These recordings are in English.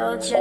Doja.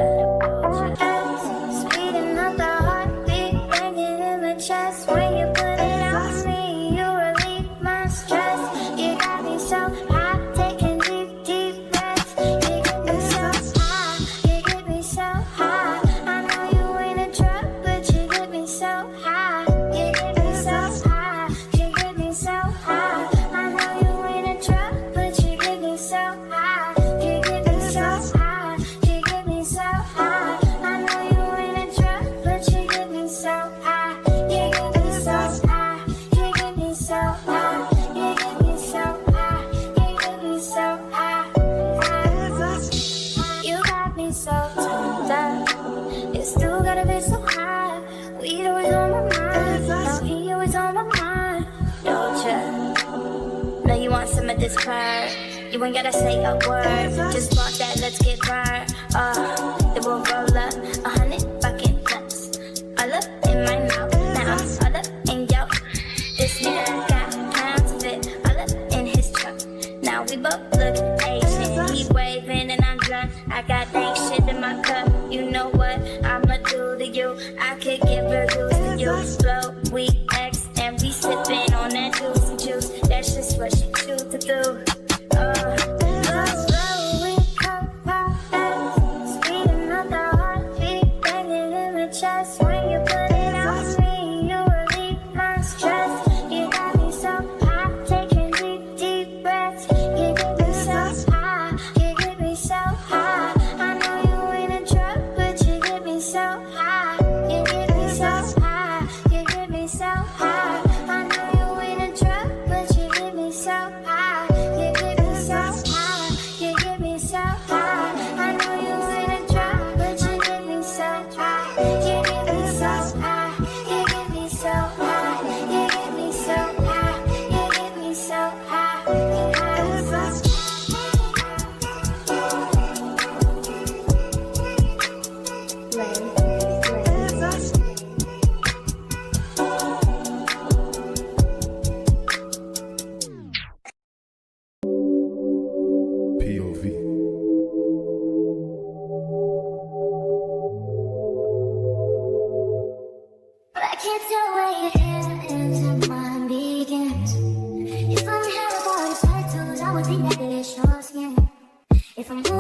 Speeding up the heartbeat, banging in the chest. When you put it on me, you relieve my stress. You got me so high, taking deep, deep breaths. You get me so high, you get me so high. I know you ain't a drug, but you get me so high. You get me so high, you get me so high. I know you ain't a drug, but you get me so high. You get me so high, you get me so high. I know you ain't a drug, but you get me so high. You get me so high, you get me so high. You get me so high, you get me so high. You got me so turned up. You still gotta be so high. Weed always on my mind. Now he always on my mind. Doja. Know you want some of this purr. You ain't gotta say a word. Just want that, let's get burned. Then we'll roll up 100 fucking nuts. All up in my mouth. Now I'm all up in yo. This nigga got pounds of it. All up in his trunk. Now we both look Asian. He waving and I'm drunk. I got dank shit in my cup. You know what I'ma do to you? I could give reviews to you. Flow, we X, and we sipping on that juice. That's just what she choose to do. Slow, we come fast. Speeding up the heartbeat, banging in the chest. When you put it on me, you relieve my stress. You got me so high, taking deep, deep breaths. You get me so high, you get me so high. I know you ain't a drug, but you get me so high. You get me so high, you get me so high. I know you ain't a drug, but you get me so high. You get me so high, you get me so high. I know you ain't a drug, but you get me so high. You get me so high, you get me so high. You get me so high, you get me so high. POV. But I can't tell where your hair ends and mine begins. If I had a body tattoos, I would think that it's your skin. If I move too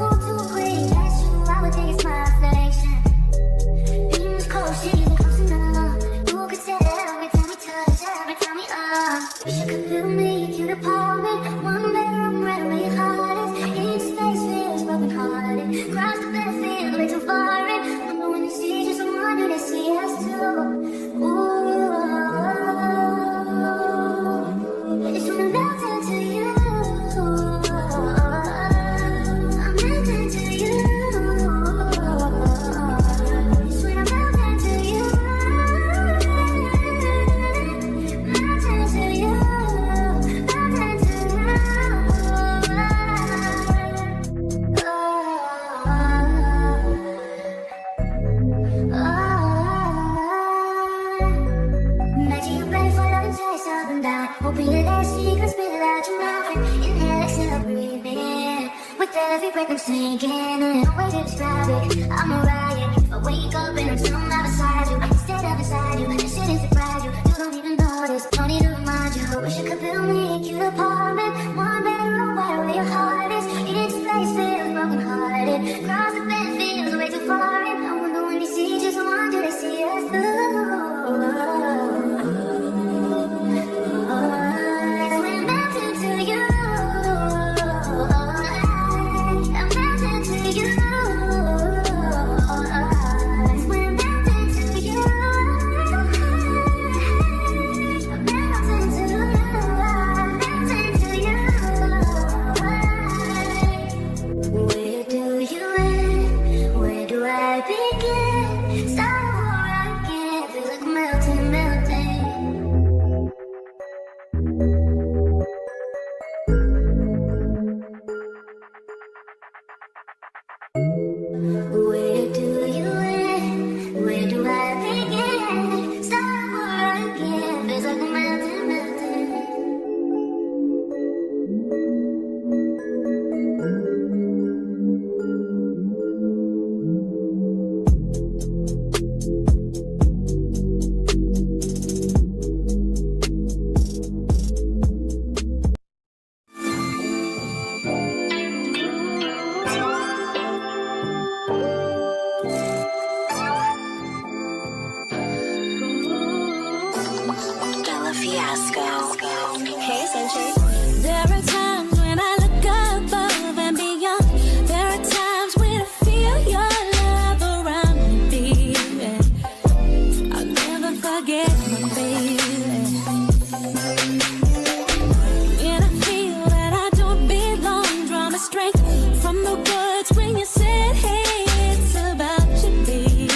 quick, that's you, I would think it's my reflection. In this cold city, we're close enough. You could tell every time we touch, every time we wish I could feel me, cute apartment. One bedroom, right where your heart is. Each space feels broken hearted. Cross the bed, feel way too foreign. Remember when you see just someone new, they see us too. Ooh, I just wanna melt into you. I'm melting to you. Just wanna melt into you. Melt into you. Melt into Imagine you're ready for love and taste up and down. Open your legs so you can spit it out your mouth. Inhale, exhale, breathe in. With every breath I'm sinking in. No way to describe it, I'm a riot. If I wake up and I'm still not beside you, instead of beside you, this shit is surprise you. You don't even notice, no need to remind you. Wish I could build me a cute apartment. One bedroom, right where your heart is. Each place feels broken hearted. Cross the bed feels way too foreign. I wonder when they see just one, do they see us through? strength from the words when you said, hey, it's about you, baby.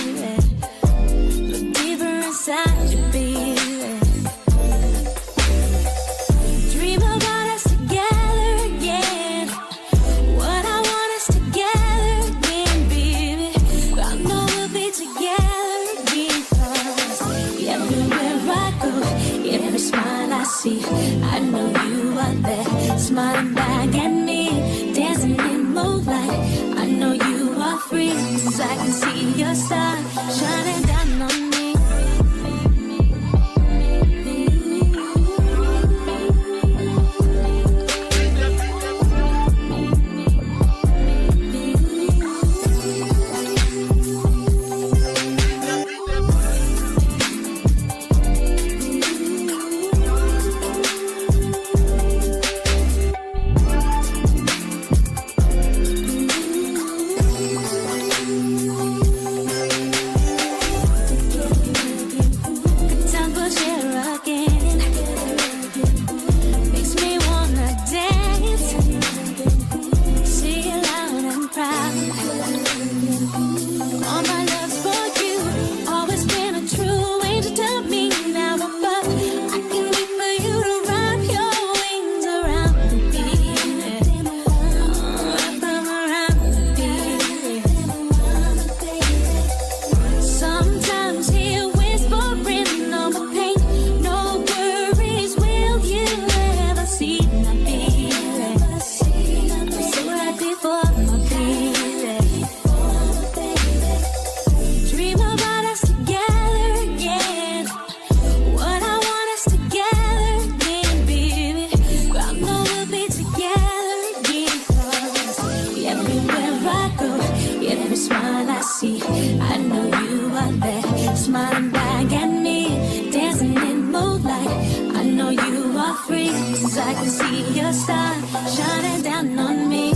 Look deeper inside you, baby. Dream about us together again. What I want us together again, baby. I know we'll be together again. 'Cause everywhere I go, every smile I see, I know you are there, smiling back at me, dancing in moonlight. I know you are free, 'cause I can see your star shining down on me. Time for share again. Makes me wanna dance. Sing it loud and proud. All my love's for you. Always been a true angel to me. Now above, I can wait for you to wrap your wings around me. Wrap them around me. Sometimes hear whispering on my pain. No worries, will you ever see my baby? I'm so happy for my baby. Dream about us together again. What I want us together again, baby. I know we'll be together again. 'Cause everywhere I go, every smile I see, I know you are there, smiling back at me, dancing in moonlight. I know you are free, 'cause I can see your star shining down on me.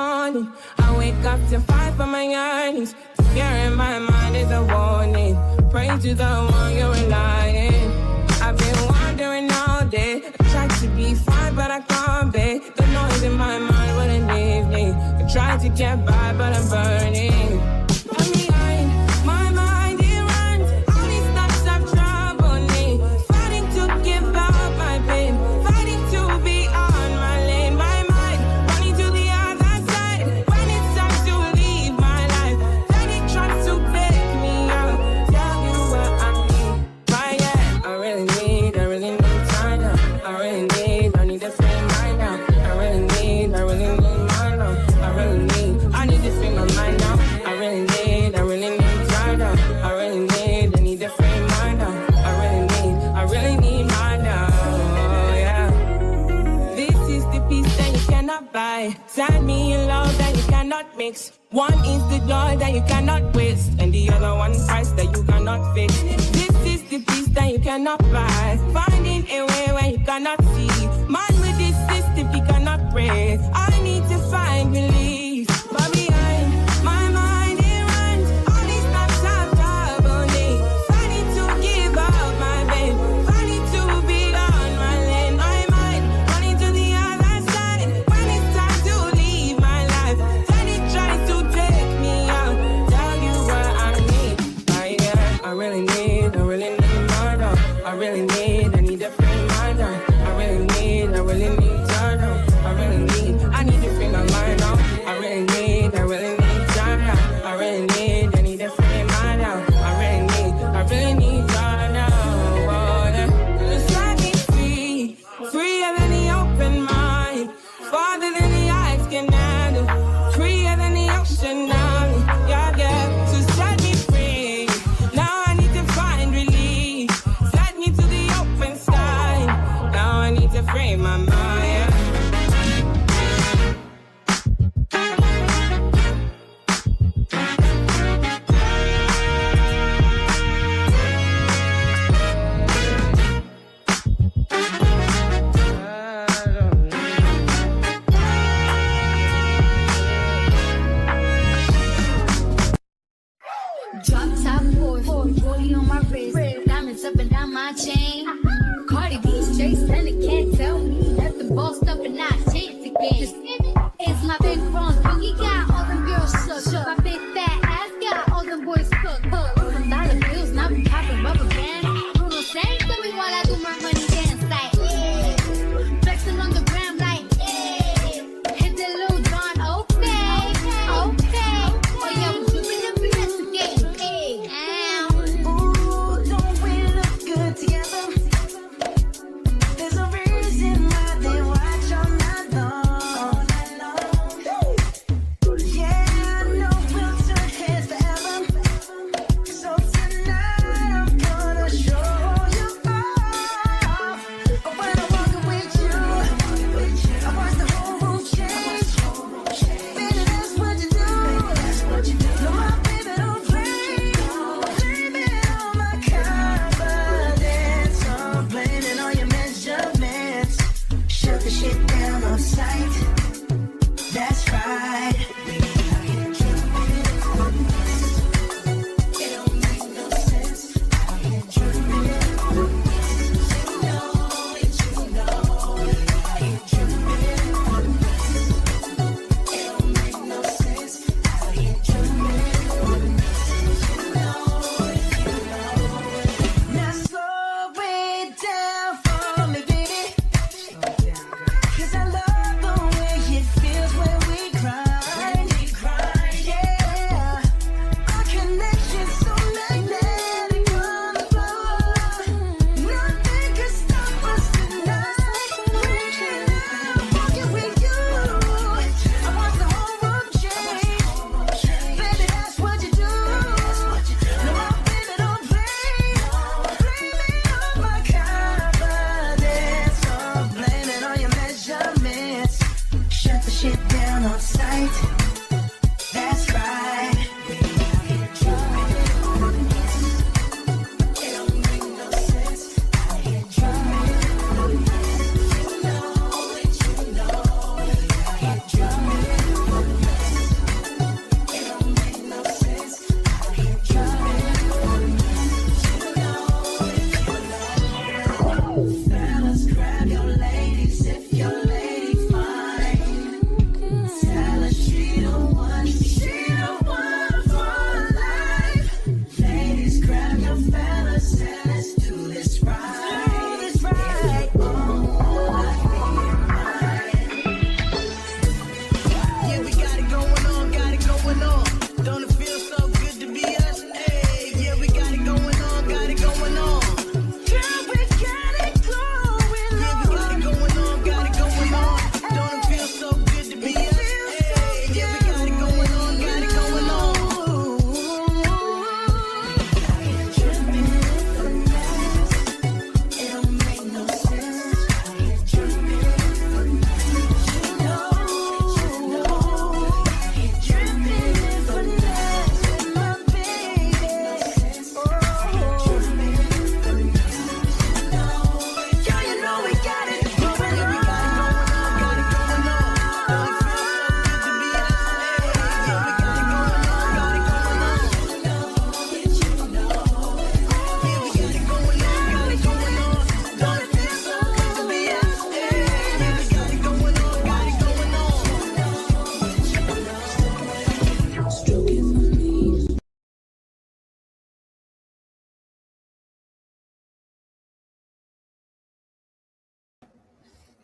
morning. I wake up to fight for my earnings. The fear in my mind is a warning. Pray to the one you're relying. I've been wandering all day. I tried to be fine, but I can't be. The noise in my mind wouldn't leave me. I tried to get by, but I'm burning. I'm behind, my mind it runs. All these thoughts have troubled me. Fighting to give up my pain. Fighting to be on my lane. My mind running to the other side. When it's time to leave my life, then it tries to take me out. Tell you what I need. Right, yeah, I really need time now. I need to free mind now. I really need mind now. I need to free my mind now. I really need time now. I need to free mind now. I really need mind now. Yeah. This is the peace that you cannot buy. Send me in love that you cannot mix. One is the joy that you cannot waste, and the other one price that you cannot fix. This is the peace that you cannot buy. Finding a way where you cannot see. Man with this system, he cannot pray. I need to find relief. But behind my mind, it runs. All these thoughts have troubled me. Fighting to give up my pain. Fighting to be on my lane. My mind running to the other side. When it's time to leave my life, then it tries to take me out. Tell you what I need. I really need my dog. I need to free my dog. I really need time now. I need to free my mind now. I really need time now. I need to free my dog. I really need time now. Oh, yeah. Just let me free, freer than the open mind, farther than the eyes can handle, freer than the ocean now. Yeah. So set me free. Now I need to find relief. Set me to the open sky. Now I need to free my mind. Drop top Porsche, rollie on my wrist, diamonds up and down my chain. Cardi B straight stunning, can't tell me nothing. Bossed up and not changed again. It's my big bronze boogie, got all them girls shook. My big fat ass got all them boys cooked. Some dollar bills, now we popping rubber bands. Bruno sang to me while I do my money dance like, yeah. Flexing on the gram like, yeah. Hit the little John, okay. Oh yeah, we dripping up in this game. Ooh, don't we look good together?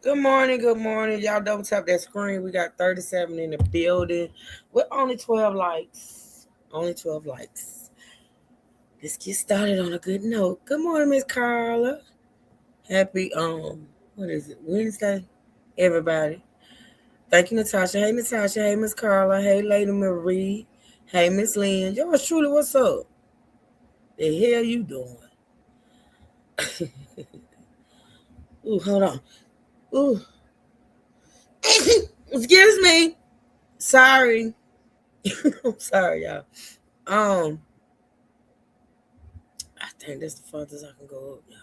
Good morning, good morning. Y'all double tap that screen. We got 37 in the building with only 12 likes. Only 12 likes. Let's get started on a good note. Good morning, Miss Carla. Happy what is it? Wednesday? Everybody. Thank you, Natasha. Hey Natasha. Hey Miss Carla. Hey Lady Marie. Hey Miss Lynn. Yours truly, what's up? The hell you doing? Ooh, hold on. Ooh. Excuse me. Sorry. I'm sorry, y'all. I think that's the farthest I can go up, y'all.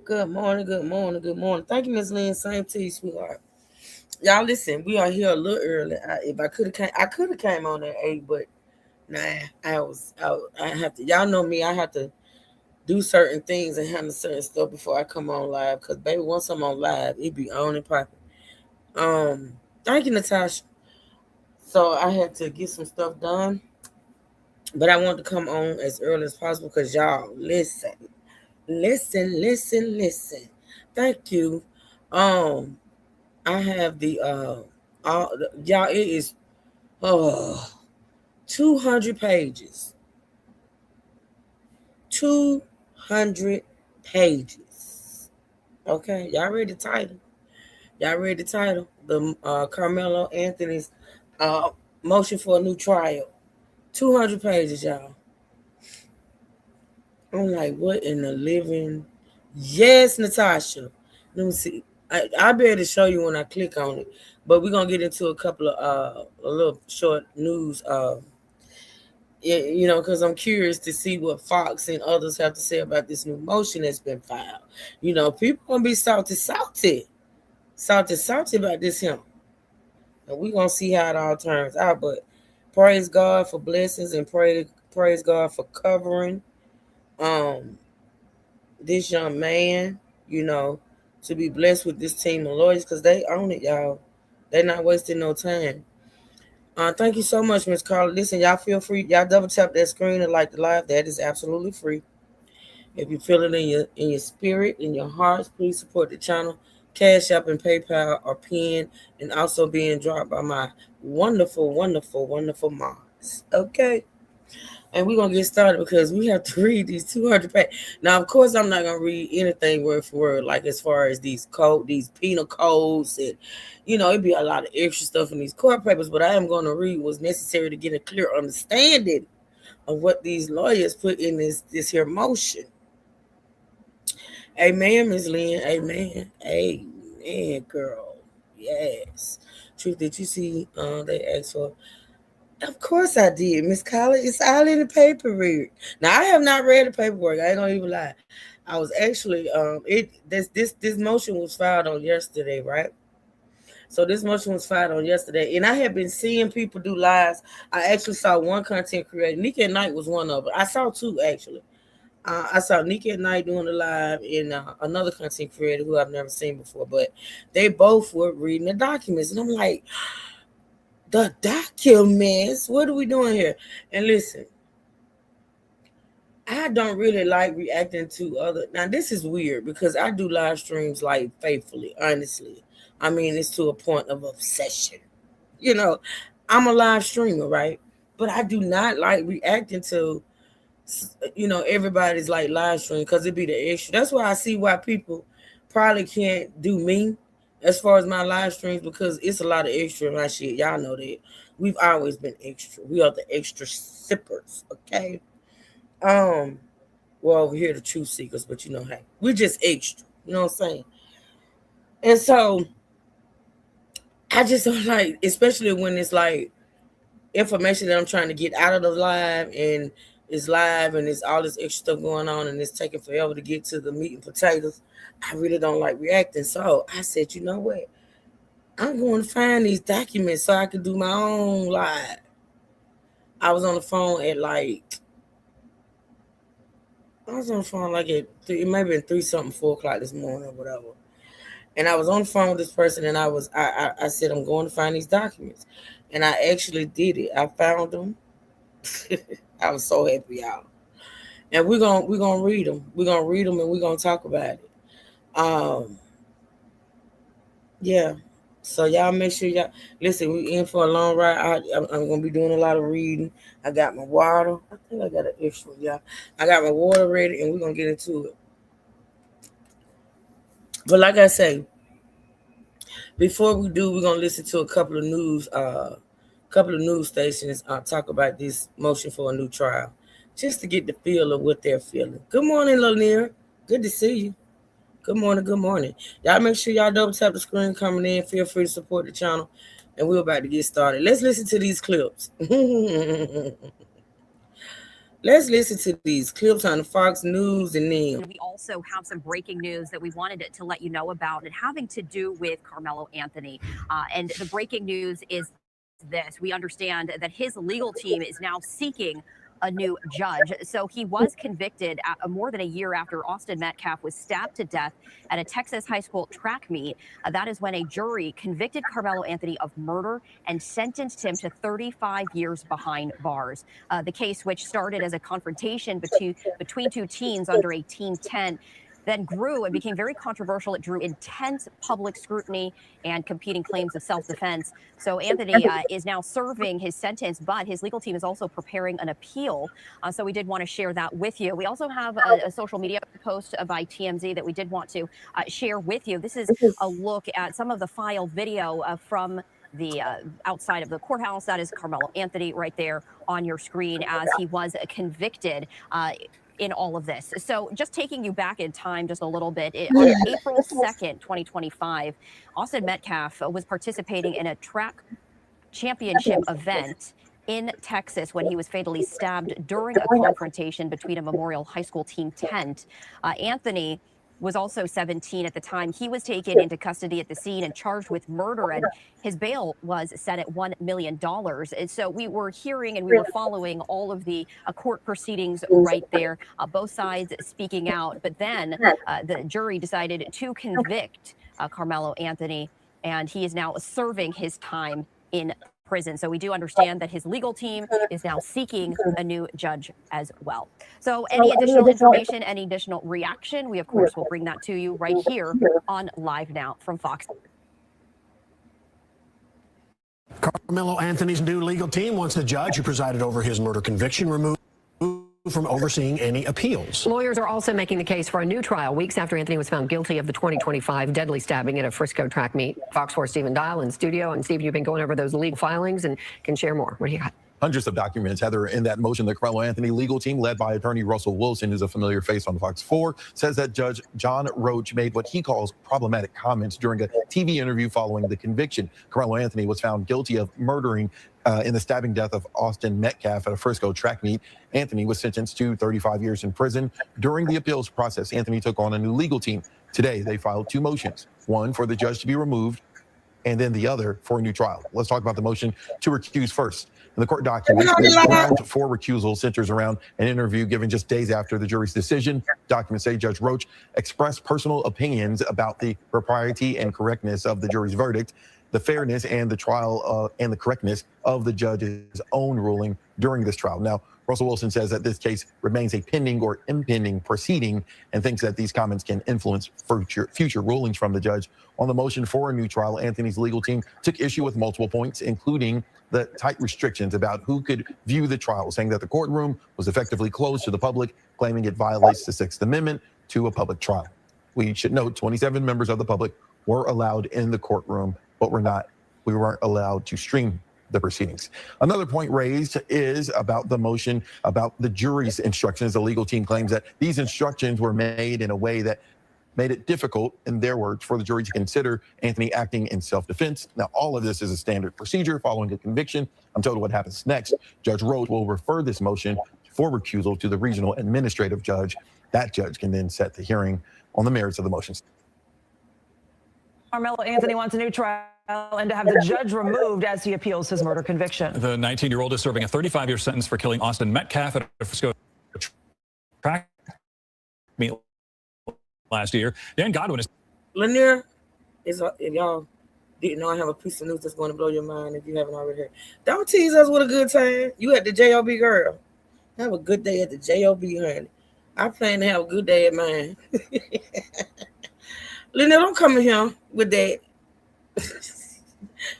Good morning, good morning, good morning. Thank you, Miss Lynn. Same to you, sweetheart. Y'all listen, we are here a little early. If I could have came on at 8, but nah, I have to. Y'all know me. I have to do certain things and handle certain stuff before I come on live. Cause baby, once I'm on live, it be on and popping. Thank you, Natasha. So I had to get some stuff done, but I wanted to come on as early as possible because y'all listen. Thank you. Um, I have the y'all. It is 200 pages. 200 pages. Okay, y'all read the title. Y'all read the title. The Carmelo Anthony's motion for a new trial. 200 pages, y'all. I'm like, what in the living? Yes, Natasha. Let me see. I'll be able to show you when I click on it. But we're gonna get into a couple of a little short news. Because I'm curious to see what Fox and others have to say about this new motion that's been filed. People gonna be salty about this him. And we're gonna see how it all turns out. But praise God for blessings and praise God for covering this young man, to be blessed with this team of lawyers because they own it, y'all. They're not wasting no time. Thank you so much, Miss Carla. Listen, y'all feel free. Y'all double tap that screen and like the live. That is absolutely free. If you feel it in your spirit, in your hearts, please support the channel. Cash App and PayPal are pinned and also being dropped by my wonderful, wonderful, wonderful moms. Okay. And we're going to get started because we have to read these 200 pages. Now, of course, I'm not going to read anything word for word, like as far as these penal codes, and, it'd be a lot of extra stuff in these court papers, but I am going to read what's necessary to get a clear understanding of what these lawyers put in this here motion. Amen, Ms. Lynn. Amen. Amen, girl. Yes. Truth, did you see they asked for? Of course I did, Miss Collins. It's all in the paperwork. Now I have not read the paperwork. I ain't gonna even lie. I was actually this motion was filed on yesterday, right? So this motion was filed on yesterday, and I have been seeing people do lives. I actually saw one content creator. Nika at Night was one of them. I saw two actually. I saw Nika at Night doing the live, and another content creator who I've never seen before. But they both were reading the documents, and I'm like, the documents? What are we doing here? And listen, I don't really like reacting to other. Now, this is weird because I do live streams like faithfully, honestly. I mean, it's to a point of obsession. I'm a live streamer, right? But I do not like reacting to, everybody's like live stream because it'd be the extra. That's why I see why people probably can't do me as far as my live streams because it's a lot of extra in my shit. Y'all know that. We've always been extra. We are the extra sippers, okay? Well, over here the truth seekers, but hey, we're just extra. You know what I'm saying? And so I just don't like, especially when it's like information that I'm trying to get out of the live and it's live and it's all this extra stuff going on and it's taking forever to get to the meat and potatoes. I really don't like reacting. So I said, you know what? I'm going to find these documents so I can do my own live. I was on the phone at it might have been 3 something, 4 o'clock this morning or whatever. And I was on the phone with this person and I said, I'm going to find these documents. And I actually did it. I found them. I was so happy, y'all. And we're gonna read them. We're gonna read them and we're gonna talk about it. Yeah. So y'all make sure y'all listen. We in for a long ride. I'm gonna be doing a lot of reading. I got my water. I think I got an extra, y'all. I got my water ready, and we're gonna get into it. But like I say, before we do, we're gonna listen to a couple of news stations talk about this motion for a new trial, just to get the feel of what they're feeling. Good morning, Lanier. Good to see you. Good morning. Good morning. Y'all make sure y'all double tap the screen coming in. Feel free to support the channel. And we're about to get started. Let's listen to these clips. Let's listen to these clips on the Fox News and then. We also have some breaking news that we wanted to let you know about, and having to do with Carmelo Anthony. And the breaking news is this. We understand that his legal team is now seeking a new judge. So he was convicted more than a year after Austin Metcalf was stabbed to death at a Texas high school track meet. That is when a jury convicted Carmelo Anthony of murder and sentenced him to 35 years behind bars. The case, which started as a confrontation between two teens under a teen tent, then grew and became very controversial. It drew intense public scrutiny and competing claims of self-defense. So Anthony is now serving his sentence, but his legal team is also preparing an appeal. So we did want to share that with you. We also have a social media post by TMZ that we did want to share with you. This is a look at some of the file video from the outside of the courthouse. That is Carmelo Anthony right there on your screen as he was convicted in all of this. So just taking you back in time just a little bit, on April 2nd, 2025, Austin Metcalf was participating in a track championship event in Texas when he was fatally stabbed during a confrontation between a Memorial High School team tent. Anthony was also 17 at the time. He was taken into custody at the scene and charged with murder, and his bail was set at $1 million. And so we were hearing and we were following all of the court proceedings right there, both sides speaking out. But then the jury decided to convict Carmelo Anthony, and he is now serving his time in prison. So we do understand that his legal team is now seeking a new judge as well. So any additional information, any additional reaction, we of course will bring that to you right here on Live Now from Fox. Carmelo Anthony's new legal team wants the judge who presided over his murder conviction removed from overseeing any appeals. Lawyers are also making the case for a new trial weeks after Anthony was found guilty of the 2025 deadly stabbing at a Frisco track meet. Fox 4 Stephen Dial in studio. And Steve, you've been going over those legal filings and can share more. What do you got? Hundreds of documents, Heather, in that motion. The Carmelo Anthony legal team, led by attorney Russell Wilson, who's a familiar face on Fox 4, says that Judge John Roach made what he calls problematic comments during a TV interview following the conviction. Carmelo Anthony was found guilty of murdering in the stabbing death of Austin Metcalf at a Frisco track meet. Anthony was sentenced to 35 years in prison. During the appeals process, Anthony took on a new legal team. Today, they filed two motions, one for the judge to be removed, and then the other for a new trial. Let's talk about the motion to recuse first. In the court document, the ground for recusal centers around an interview given just days after the jury's decision. Documents say Judge Roach expressed personal opinions about the propriety and correctness of the jury's verdict, the fairness and the trial and the correctness of the judge's own ruling during this trial. Now, Russell Wilson says that this case remains a pending or impending proceeding and thinks that these comments can influence future rulings from the judge. On the motion for a new trial, Anthony's legal team took issue with multiple points, including the tight restrictions about who could view the trial, saying that the courtroom was effectively closed to the public, claiming it violates the Sixth Amendment to a public trial. We should note 27 members of the public were allowed in the courtroom, but we weren't allowed to stream the proceedings. Another point raised is about the motion about the jury's instructions. The legal team claims that these instructions were made in a way that made it difficult, in their words, for the jury to consider Anthony acting in self-defense. Now, all of this is a standard procedure following a conviction. I'm told what happens next. Judge Roach will refer this motion for recusal to the regional administrative judge. That judge can then set the hearing on the merits of the motions. Carmelo Anthony wants a new trial and to have the judge removed as he appeals his murder conviction. The 19-year-old is serving a 35-year sentence for killing Austin Metcalf at a Frisco track meet last year. Dan Godwin is... Lanier, if y'all didn't know, I have a piece of news that's going to blow your mind if you haven't already heard. Don't tease us with a good time. You at the JOB, girl. Have a good day at the JOB, honey. I plan to have a good day at mine. Lynette, don't come in here with that.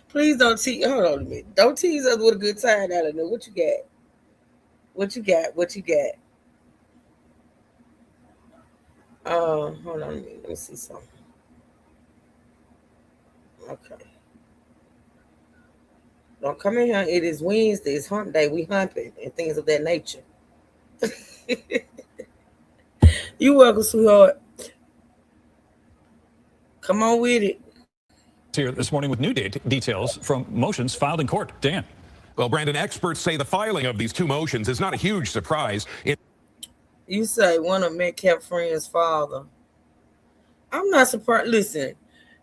Please don't tease. Hold on a minute. Don't tease us with a good time out of there. What you got? What you got? What you got? Hold on a minute. Let me see something. Okay. Don't come in here. It is Wednesday. It's hump day. We humping and things of that nature. You welcome, sweetheart. Come on with it. Here this morning with new details from motions filed in court. Dan. Well, Brandon, experts say the filing of these two motions is not a huge surprise. You say one of Metcalf's friend's father. I'm not surprised. Listen,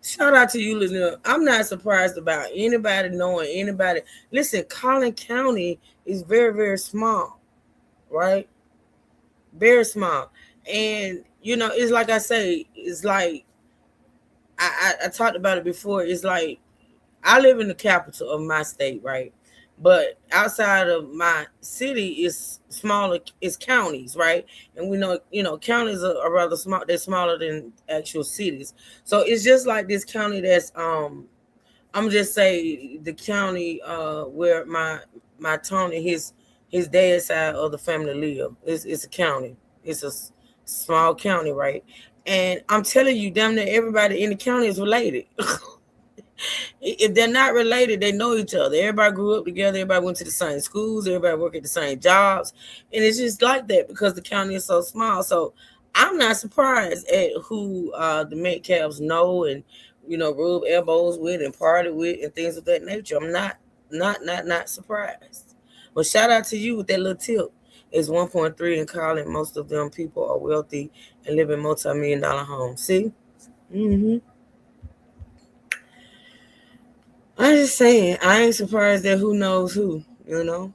shout out to you, Lynette. I'm not surprised about anybody knowing anybody. Listen, Collin County is very, very small, right? Very small. And, you know, it's like I say, it's like, I talked about it before. It's like I live in the capital of my state, right? But outside of my city is smaller, it's counties, right? And we know, you know, counties are rather small. They're smaller than actual cities. So it's just like this county that's I'm just say the county where my Tony, his dad's side of the family live. It's a county. It's a small county, right? And I'm telling you, damn near everybody in the county is related. If they're not related, they know each other. Everybody grew up together. Everybody went to the same schools. Everybody worked at the same jobs. And it's just like that because the county is so small. So I'm not surprised at who the Metcalfs know and, you know, rub elbows with and party with and things of that nature. I'm not surprised. But shout out to you with that little tip. It's 1.3 in Collin. Most of them people are wealthy and live in multi-million-dollar homes. See? I'm just saying, I ain't surprised that who knows who, you know?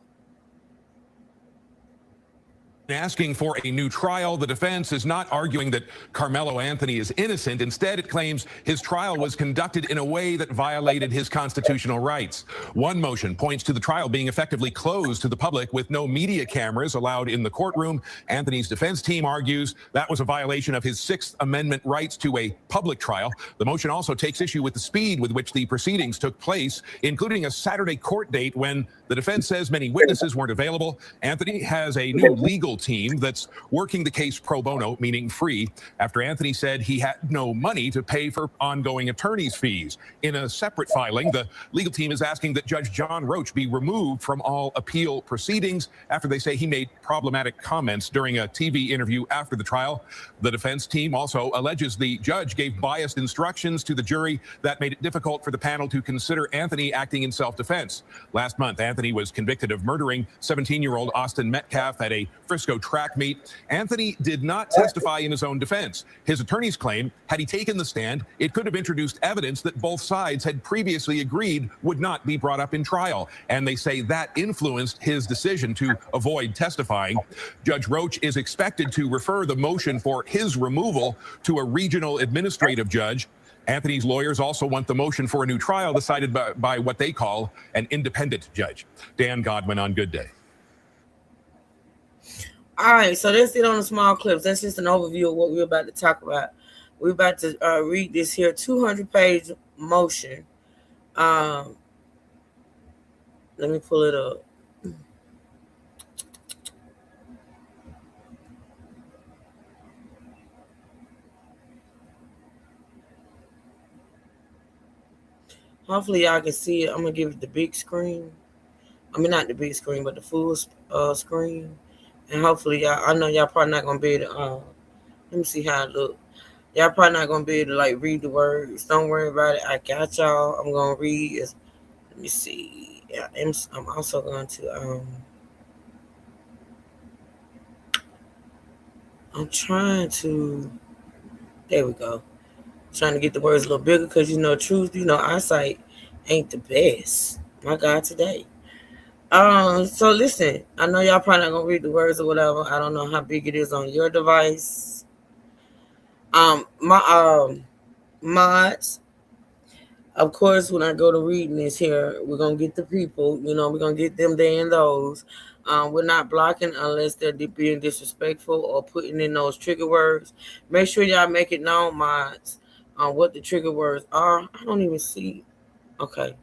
Asking for a new trial, the defense is not arguing that Carmelo Anthony is innocent. Instead, it claims his trial was conducted in a way that violated his constitutional rights. One motion points to the trial being effectively closed to the public with no media cameras allowed in the courtroom. Anthony's defense team argues that was a violation of his Sixth Amendment rights to a public trial. The motion also takes issue with the speed with which the proceedings took place, including a Saturday court date when the defense says many witnesses weren't available. Anthony has a new legal team that's working the case pro bono, meaning free, after Anthony said he had no money to pay for ongoing attorney's fees. In a separate filing, the legal team is asking that Judge John Roach be removed from all appeal proceedings after they say he made problematic comments during a TV interview after the trial. The defense team also alleges the judge gave biased instructions to the jury that made it difficult for the panel to consider Anthony acting in self-defense. Last month, Anthony was convicted of murdering 17-year-old Austin Metcalf at a Frisco track meet. Anthony did not testify in his own defense. His attorneys claim had he taken the stand, it could have introduced evidence that both sides had previously agreed would not be brought up in trial. And they say that influenced his decision to avoid testifying. Judge Roach is expected to refer the motion for his removal to a regional administrative judge. Anthony's lawyers also want the motion for a new trial decided by what they call an independent judge. Dan Godwin on Good Day. All right, so that's it on the small clips. That's just an overview of what we're about to talk about. We're about to read this here 200-page motion. Let me pull it up. Hopefully y'all can see it. I'm gonna give it the big screen. I mean, not the big screen, but the full screen. And hopefully y'all, I know y'all probably not gonna be able to, let me see how it look. Y'all probably not gonna be able to like read the words. Don't worry about it. I got y'all. I'm gonna read. Let me see. Yeah, I'm also going to, I'm trying to, there we go. Trying to get the words a little bigger because, you know, truth, you know, eyesight ain't the best. My God, today. So listen, I know y'all probably not gonna read the words or whatever. I don't know how big it is on your device. My mods, of course, when I go to reading this here, we're gonna get the people, you know, we're gonna get them, they and those. We're not blocking unless they're being disrespectful or putting in those trigger words. Make sure y'all make it known, mods. on what the trigger words are. I don't even see. Okay.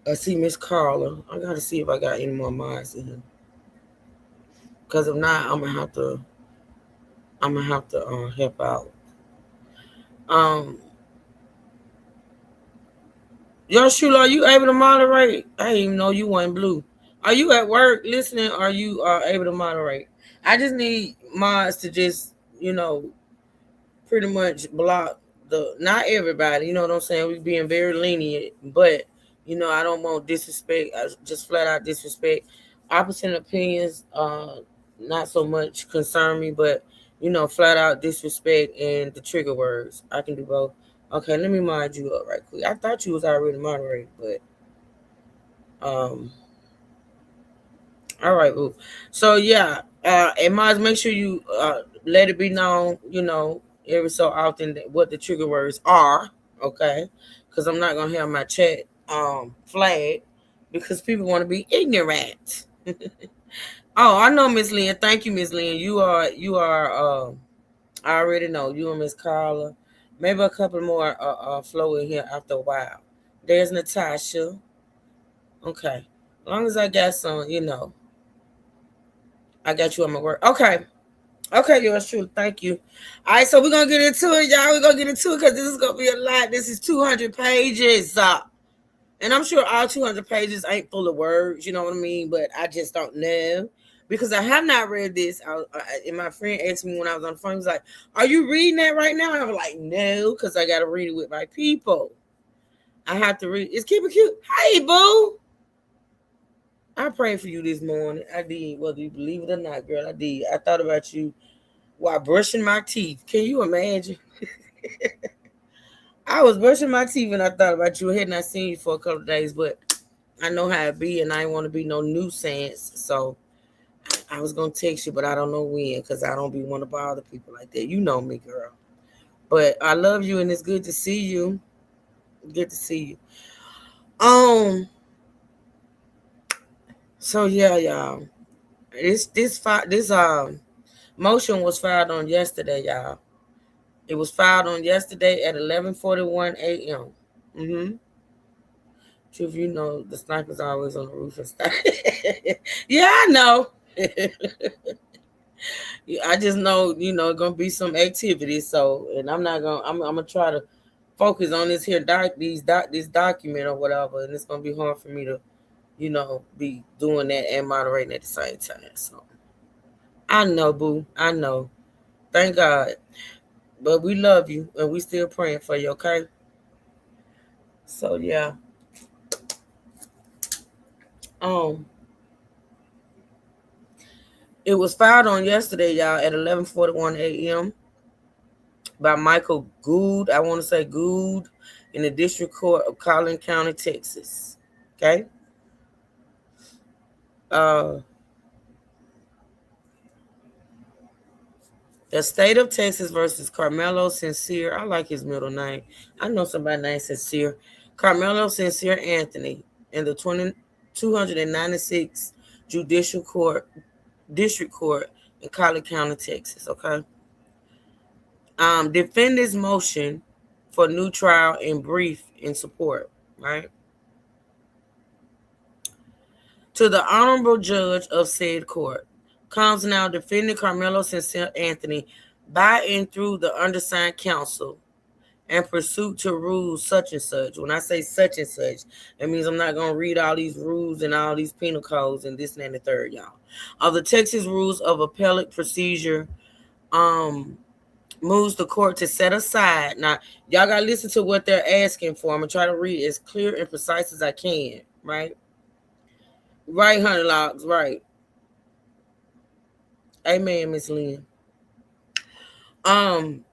I see Miss Carla. I gotta see if I got any more minds in here. Because if not, I'm gonna have to help out. Yoshula, are you able to moderate? I didn't even know you weren't blue. Are you at work listening? Or are you able to moderate? I just need mods to just, pretty much block not everybody, you know what I'm saying? We're being very lenient, but I don't want disrespect. I just flat out disrespect. Opposite opinions, not so much concern me, but flat out disrespect and the trigger words. I can do both. Okay, let me mod you up right quick. I thought you was already moderated, but all right, boo. So yeah, and mods, make sure you let it be known, every so often what the trigger words are, okay? Because I'm not gonna have my chat flag because people want to be ignorant. Oh, I know, Miss Lynn. Thank you, Miss Lynn. You are I already know you and Miss Carla. Maybe a couple more flow in here after a while. There's Natasha. Okay. As long as I got some, I got you on my work. Okay. Okay, yours truly. Thank you. All right, so we're going to get into it, y'all. We're going to get into it because this is going to be a lot. This is 200 pages. And I'm sure all 200 pages ain't full of words, you know what I mean? But I just don't know because I have not read this. And my friend asked me when I was on the phone, he was like, are you reading that right now? And I was like, no, because I got to read it with my people. I have to read. It's Keep It Cute. Hey, boo. I prayed for you this morning. I did, whether you believe it or not, girl. I did. I thought about you while brushing my teeth. Can you imagine? I was brushing my teeth and I thought about you. I had not seen you for a couple of days, but I know how it be, and I ain't want to be no nuisance. So I was gonna text you, but I don't know when because I don't be want to bother people like that. You know me, girl. But I love you, and it's good to see you. Good to see you. So yeah, y'all. This motion was filed on yesterday, y'all. It was filed on yesterday at 11:41 a.m. If you know, the sniper's always on the roof and stuff. Yeah, I know. I just know, gonna be some activity. So, and I'm gonna try to focus on this here this document or whatever, and it's gonna be hard for me to, be doing that and moderating at the same time. So, I know, boo. I know. Thank God. But we love you, and we still praying for you, okay? So, yeah. It was filed on yesterday, y'all, at 11:41 a.m. by Michael Gould. I want to say Gould in the District Court of Collin County, Texas. Okay? The state of Texas versus Carmelo Sincere. I like his middle name. I know somebody named Sincere. Carmelo Sincere Anthony in the 296 District Court in Collin County, Texas. Okay. Defend this motion for new trial in brief in support. Right. To the honorable judge of said court. Comes now defending Carmelo Sincere Anthony by and through the undersigned counsel and pursuant to rules such and such. When I say such and such, that means I'm not going to read all these rules and all these penal codes and this and the third, y'all. Of the Texas Rules of Appellate Procedure, moves the court to set aside. Now, y'all got to listen to what they're asking for. I'm going to try to read as clear and precise as I can, right? Right, Honey Locks, right. Amen, Miss Lynn. I'm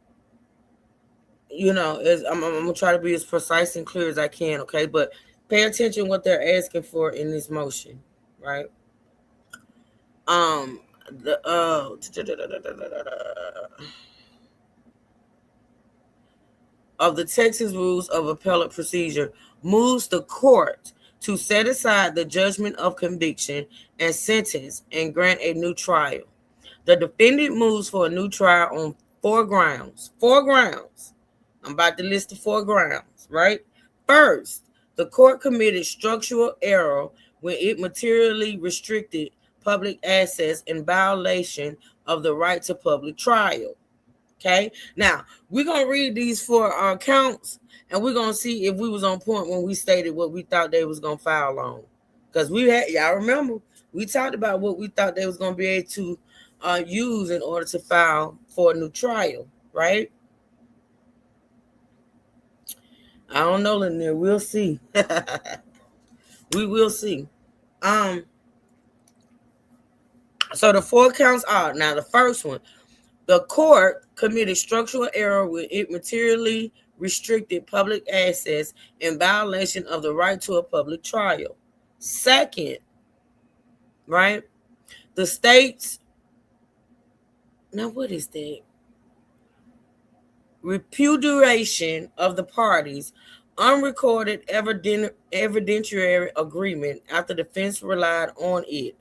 gonna try to be as precise and clear as I can, okay? But pay attention what they're asking for in this motion, right? Of the Texas Rules of Appellate Procedure moves the court to set aside the judgment of conviction and sentence and grant a new trial. The defendant moves for a new trial on 4 grounds. 4 grounds. I'm about to list the 4 grounds, right? First, the court committed structural error when it materially restricted public access in violation of the right to public trial. Okay, now we're gonna read these 4 counts, and we're gonna see if we was on point when we stated what we thought they was gonna file on. Because we had, y'all remember, we talked about what we thought they was gonna be able to use in order to file for a new trial, right? I don't know, Lanier. We'll see. We will see. So the 4 counts are, now the first one, the court committed structural error when it materially restricted public access in violation of the right to a public trial. Second, right, the state's, now what is that? Repudiation of the parties' unrecorded evidentiary agreement after defense relied on it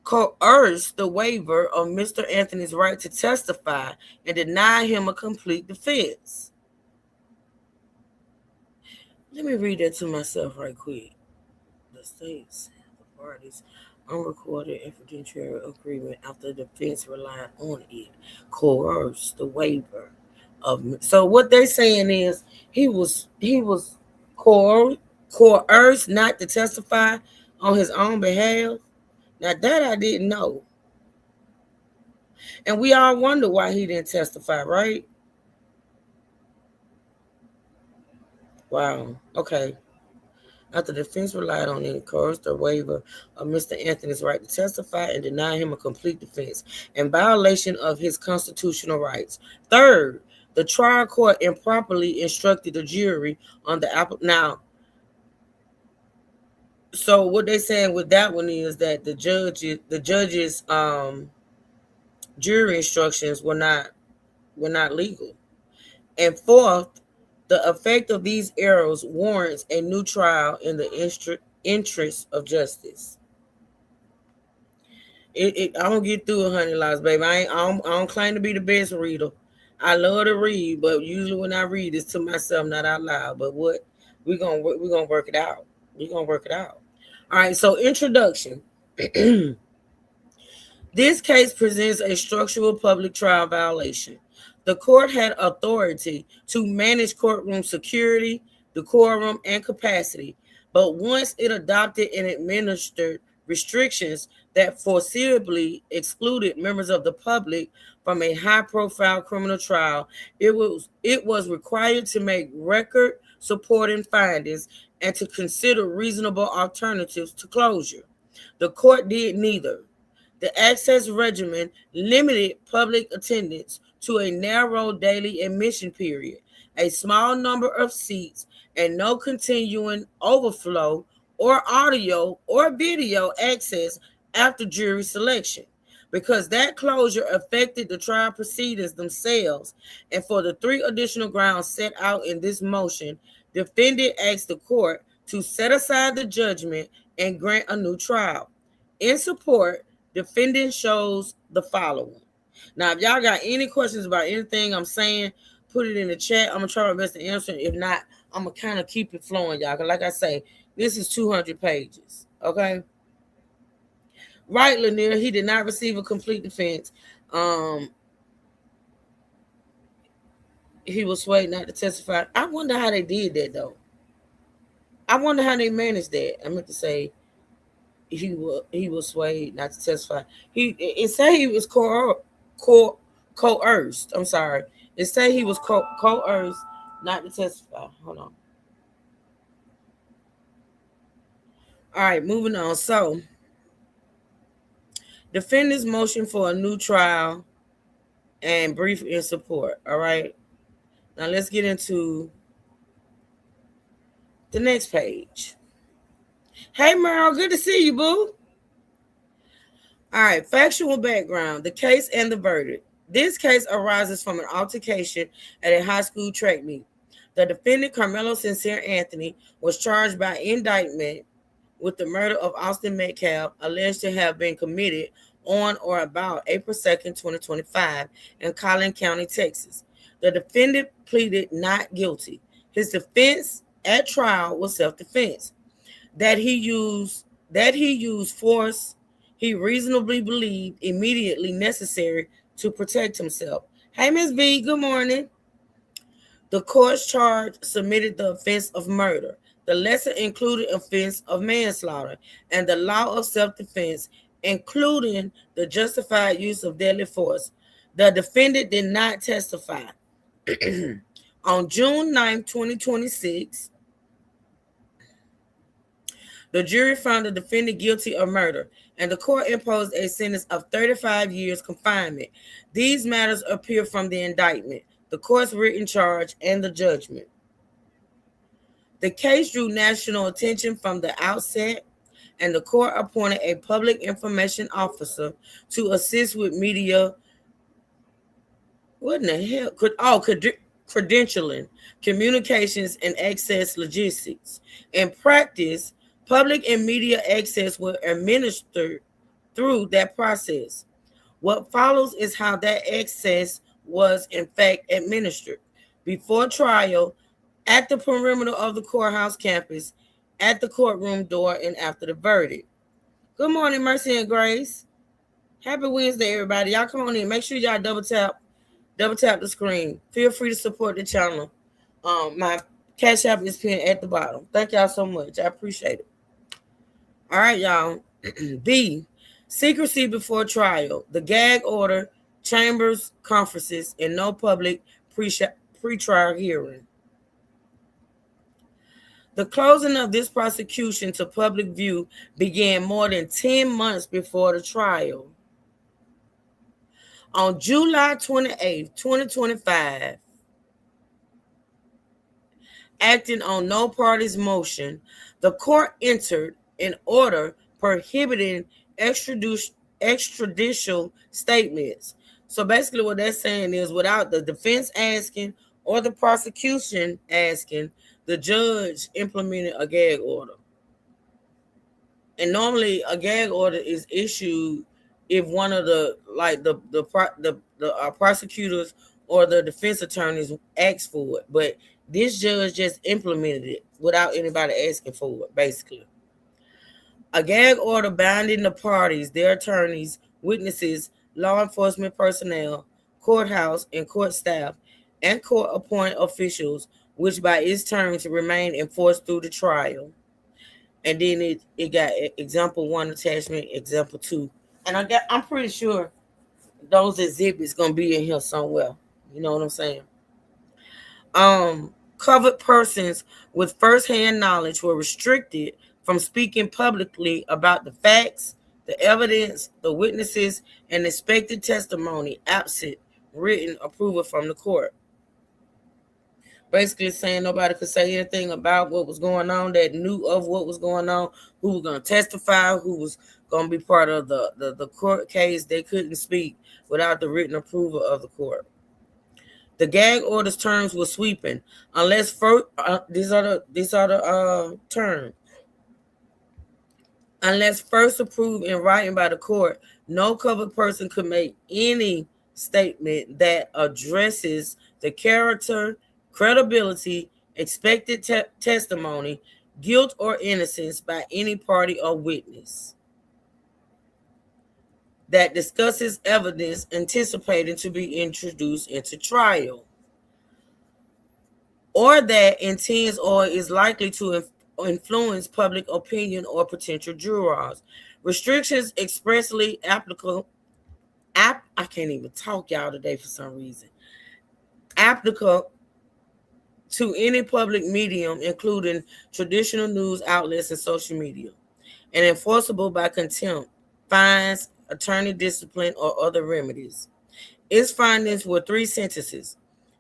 coerced the waiver of Mr. Anthony's right to testify and deny him a complete defense. Let me read that to myself right quick. The states, the parties, unrecorded evidentiary agreement after the defense relied on it coerced the waiver of. So what they're saying is he was coerced not to testify on his own behalf. Now that I didn't know. And we all wonder why he didn't testify, right? Wow. Okay. After the defense relied on it, coerced the waiver of Mr. Anthony's right to testify and deny him a complete defense in violation of his constitutional rights. Third, the trial court improperly instructed the jury on the now. So what they're saying with that one is that the judge's jury instructions were not legal. And fourth, the effect of these errors warrants a new trial in the interest of justice. I don't get through 100 lives, baby. I don't claim to be the best reader. I love to read, but usually when I read, it's to myself, not out loud. But what we're gonna work it out. We're gonna work it out. All right. So introduction. This case presents a structural public trial violation. The court had authority to manage courtroom security, decorum, and capacity, but once it adopted and administered restrictions that foreseeably excluded members of the public from a high-profile criminal trial, it was required to make record supporting findings and to consider reasonable alternatives to closure. The court did neither. The access regimen limited public attendance to a narrow daily admission period, a small number of seats, and no continuing overflow or audio or video access after jury selection. Because that closure affected the trial proceedings themselves, and for the 3 additional grounds set out in this motion, defendant asked the court to set aside the judgment and grant a new trial. In support, defendant shows the following. Now, if y'all got any questions about anything I'm saying, put it in the chat. I'm going to try my best to answer. If not, I'm going to kind of keep it flowing, y'all. Because like I say, this is 200 pages, okay? Right, Lanier, he did not receive a complete defense. He was swayed not to testify. I wonder how they did that, though. I wonder how they managed that. I meant to say he was swayed not to testify. It said he was coerced. I'm sorry. It said he was coerced not to testify. Hold on. All right, moving on. So, defendant's motion for a new trial and brief in support. All right. Now let's get into the next page. Hey, Merle, good to see you, boo. All right, factual background, the case and the verdict. This case arises from an altercation at a high school track meet. The defendant, Carmelo Sincere Anthony, was charged by indictment with the murder of Austin Metcalf, alleged to have been committed on or about April 2nd, 2025 in Collin County, Texas. The defendant pleaded not guilty. His defense at trial was self-defense. That he used force he reasonably believed immediately necessary to protect himself. Hey, Ms. V, good morning. The court's charge submitted the offense of murder, the lesser included offense of manslaughter, and the law of self-defense, including the justified use of deadly force. The defendant did not testify. On June 9, 2026, the jury found the defendant guilty of murder, and the court imposed a sentence of 35 years confinement. These matters appear from the indictment, the court's written charge, and the judgment. The case drew national attention from the outset, and the court appointed a public information officer to assist with media. What in the hell? Credentialing, communications, and access logistics. In practice, public and media access were administered through that process. What follows is how that access was in fact administered. Before trial, at the perimeter of the courthouse campus, at the courtroom door, and after the verdict. Good morning, Mercy and Grace. Happy Wednesday, everybody. Y'all come on in. Make sure y'all double tap the screen. Feel free to support the channel. My Cash App is pinned at the bottom. Thank y'all so much. I appreciate it. All right, y'all. B, secrecy before trial. The gag order, chambers, conferences, and no public pre-trial hearing. The closing of this prosecution to public view began more than 10 months before the trial. On July 28, 2025, acting on no party's motion, the court entered an order prohibiting extrajudicial statements. So basically what that's saying is without the defense asking or the prosecution asking, the judge implemented a gag order. And normally a gag order is issued if one of the prosecutors or the defense attorneys ask for it. But this judge just implemented it without anybody asking for it, basically. A gag order binding the parties, their attorneys, witnesses, law enforcement personnel, courthouse and court staff, and court-appointed officials, which by its terms remain enforced through the trial. And then it got example 1 attachment, example 2. And I'm pretty sure those exhibits gonna be in here somewhere. You know what I'm saying? Covered persons with first-hand knowledge were restricted from speaking publicly about the facts, the evidence, the witnesses, and expected testimony absent written approval from the court. Basically saying nobody could say anything about what was going on, that knew of what was going on, who was going to testify, who was going to be part of the court case. They couldn't speak without the written approval of the court. The gag order's terms were sweeping, unless first, these are the terms. Unless first approved in writing by the court, no covered person could make any statement that addresses the character, credibility, expected testimony, guilt or innocence by any party or witness that discusses evidence anticipated to be introduced into trial, or that intends or is likely to influence public opinion or potential jurors. Restrictions expressly applicable. I can't even talk y'all today for some reason. Applicable to any public medium, including traditional news outlets and social media, and enforceable by contempt, fines, attorney discipline, or other remedies. Its findings were 3 sentences.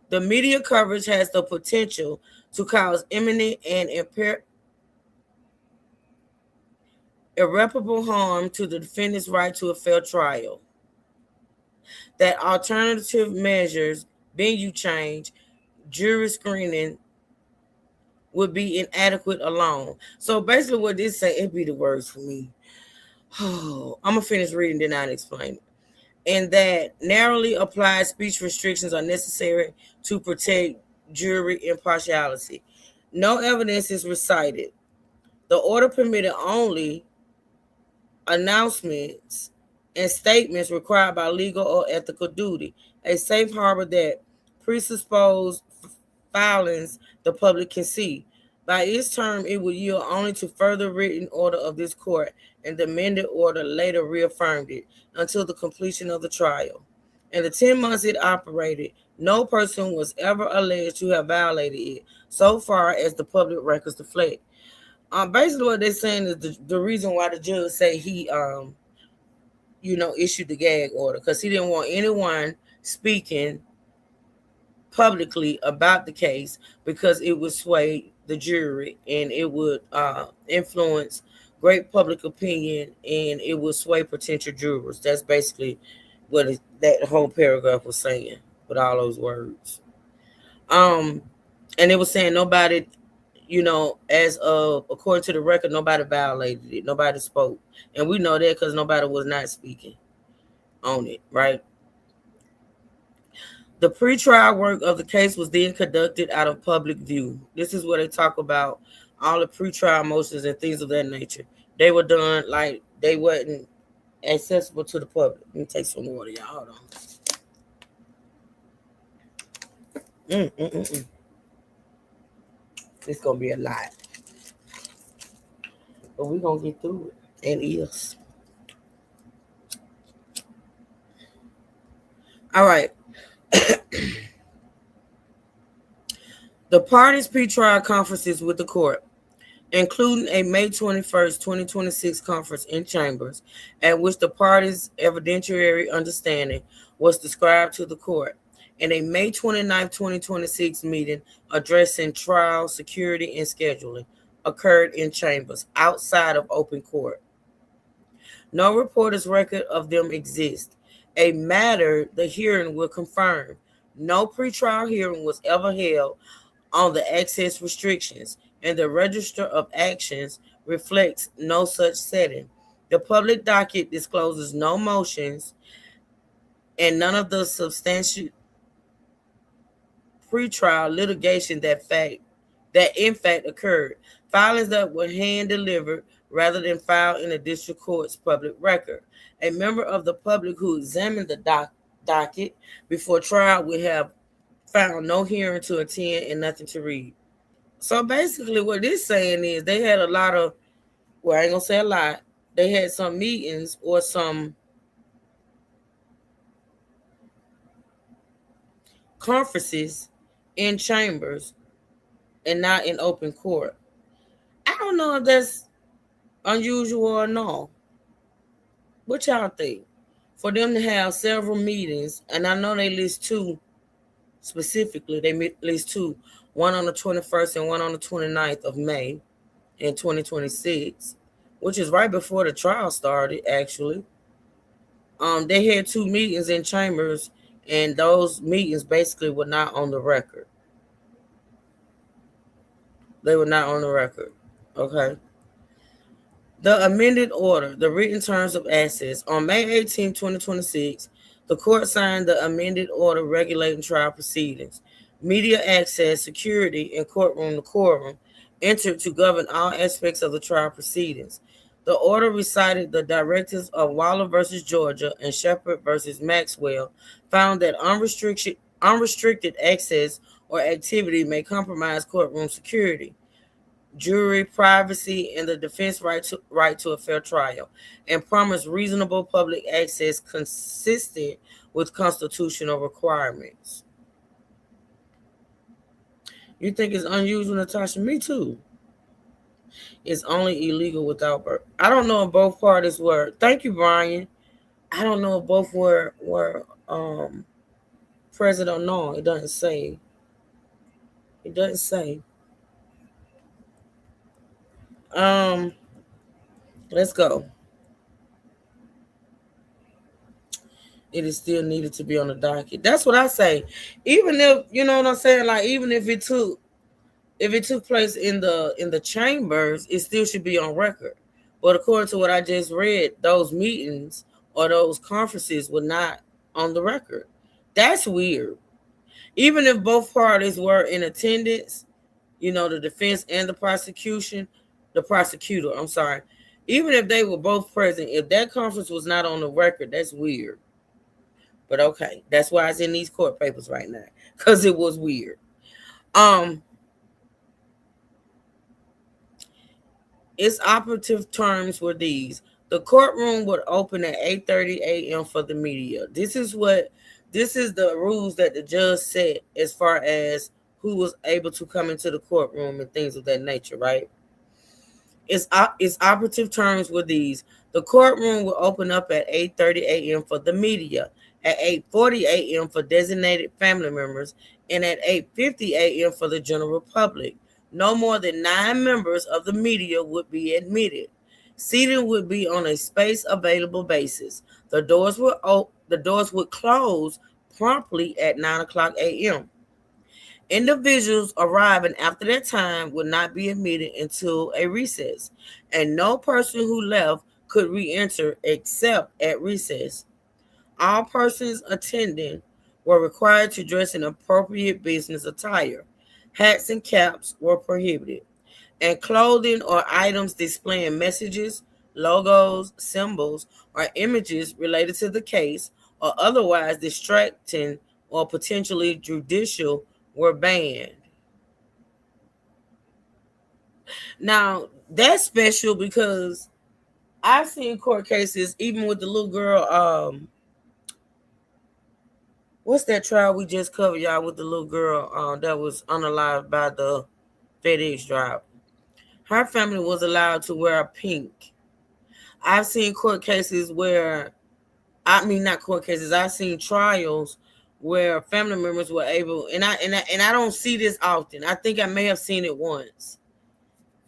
The media coverage has the potential to cause imminent and irreparable harm to the defendant's right to a fair trial. That alternative measures, venue change, jury screening would be inadequate alone. So basically what this say, it be the words for me. Oh, I'm going to finish reading, then I'll explain it. and that narrowly applied speech restrictions are necessary to protect jury impartiality. No evidence is recited. The order permitted only announcements and statements required by legal or ethical duty, a safe harbor that presupposed filings the public can see. By its term, it would yield only to further written order of this court, and the amended order later reaffirmed it until the completion of the trial. In the 10 months it operated, no person was ever alleged to have violated it, so far as the public records reflect. Basically what they're saying is the reason why the judge say he issued the gag order, because he didn't want anyone speaking publicly about the case, because it would sway the jury and it would influence great public opinion and it would sway potential jurors. That's basically what that whole paragraph was saying with all those words. And it was saying nobody, as of according to the record, nobody violated it. Nobody spoke. And we know that because nobody was not speaking on it, right? The pretrial work of the case was then conducted out of public view. This is where they talk about all the pretrial motions and things of that nature. They were done like they wasn't accessible to the public. Let me take some water, y'all. Hold on. It's gonna be a lot, but we're gonna get through it. And yes. All right. The parties' pretrial conferences with the court, including a May 21st, 2026 conference in chambers, at which the parties' evidentiary understanding was described to the court, and a May 29th, 2026 meeting addressing trial, security, and scheduling occurred in chambers outside of open court. No reporter's record of them exists. A matter the hearing will confirm. No pretrial hearing was ever held on the access restrictions, and the register of actions reflects no such setting. The public docket discloses no motions and none of the substantial pretrial litigation that in fact occurred. Filings that were hand delivered rather than filed in the district court's public record. A member of the public who examined the docket before trial would have found no hearing to attend and nothing to read. So basically what this saying is they had a lot of, well, I ain't gonna say a lot, they had some meetings or some conferences in chambers and not in open court. I don't know if that's unusual or no. What y'all think? For them to have several meetings, and I know they list two specifically, they list two, one on the 21st and one on the 29th of May in 2026, which is right before the trial started, actually. They had two meetings in chambers, and those meetings basically were not on the record. They were not on the record. Okay. The amended order, the written terms of access. On May 18, 2026, the court signed the amended order regulating trial proceedings, media access, security, and courtroom decorum entered to govern all aspects of the trial proceedings. The order recited the directives of Waller versus Georgia and Shepard versus Maxwell, found that unrestricted access or activity may compromise courtroom security, jury privacy, and the defense right to a fair trial, and promised reasonable public access consistent with constitutional requirements. You think it's unusual, Natasha? Me too. It's only illegal without birth. I don't know if both parties were. Thank you, Brian. I don't know if both were present or no. It doesn't say. It doesn't say. Let's go. It is still needed to be on the docket. That's what I say. Even if, you know what I'm saying, like even if it took place in the chambers, it still should be on record. But according to what I just read, those meetings or those conferences were not on the record. That's weird. Even if both parties were in attendance, you know, the defense and the prosecutor, I'm sorry, even if they were both present, if that conference was not on the record, that's weird. But okay, that's why it's in these court papers right now, because it was weird. Its operative terms were these: the courtroom would open at 8:30 a.m. for the media. This is the rules that the judge set as far as who was able to come into the courtroom and things of that nature, right? Its operative terms were these: the courtroom will open up at 8:30 a.m. for the media, at 8:40 a.m. for designated family members, and at 8:50 a.m. for the general public. No more than 9 members of the media would be admitted. Seating would be on a space available basis. The doors would close promptly at 9 o'clock a.m. Individuals arriving after that time would not be admitted until a recess, and no person who left could re-enter except at recess. All persons attending were required to dress in appropriate business attire. Hats and caps were prohibited, and clothing or items displaying messages, logos, symbols, or images related to the case or otherwise distracting or potentially judicial were banned. Now, that's special because I've seen court cases, even with the little girl, what's that trial we just covered, y'all, with the little girl that was unalived by the FedEx driver? Her family was allowed to wear pink. I've seen court cases where, not court cases, I've seen trials where family members were able, and I don't see this often. I think I may have seen it once.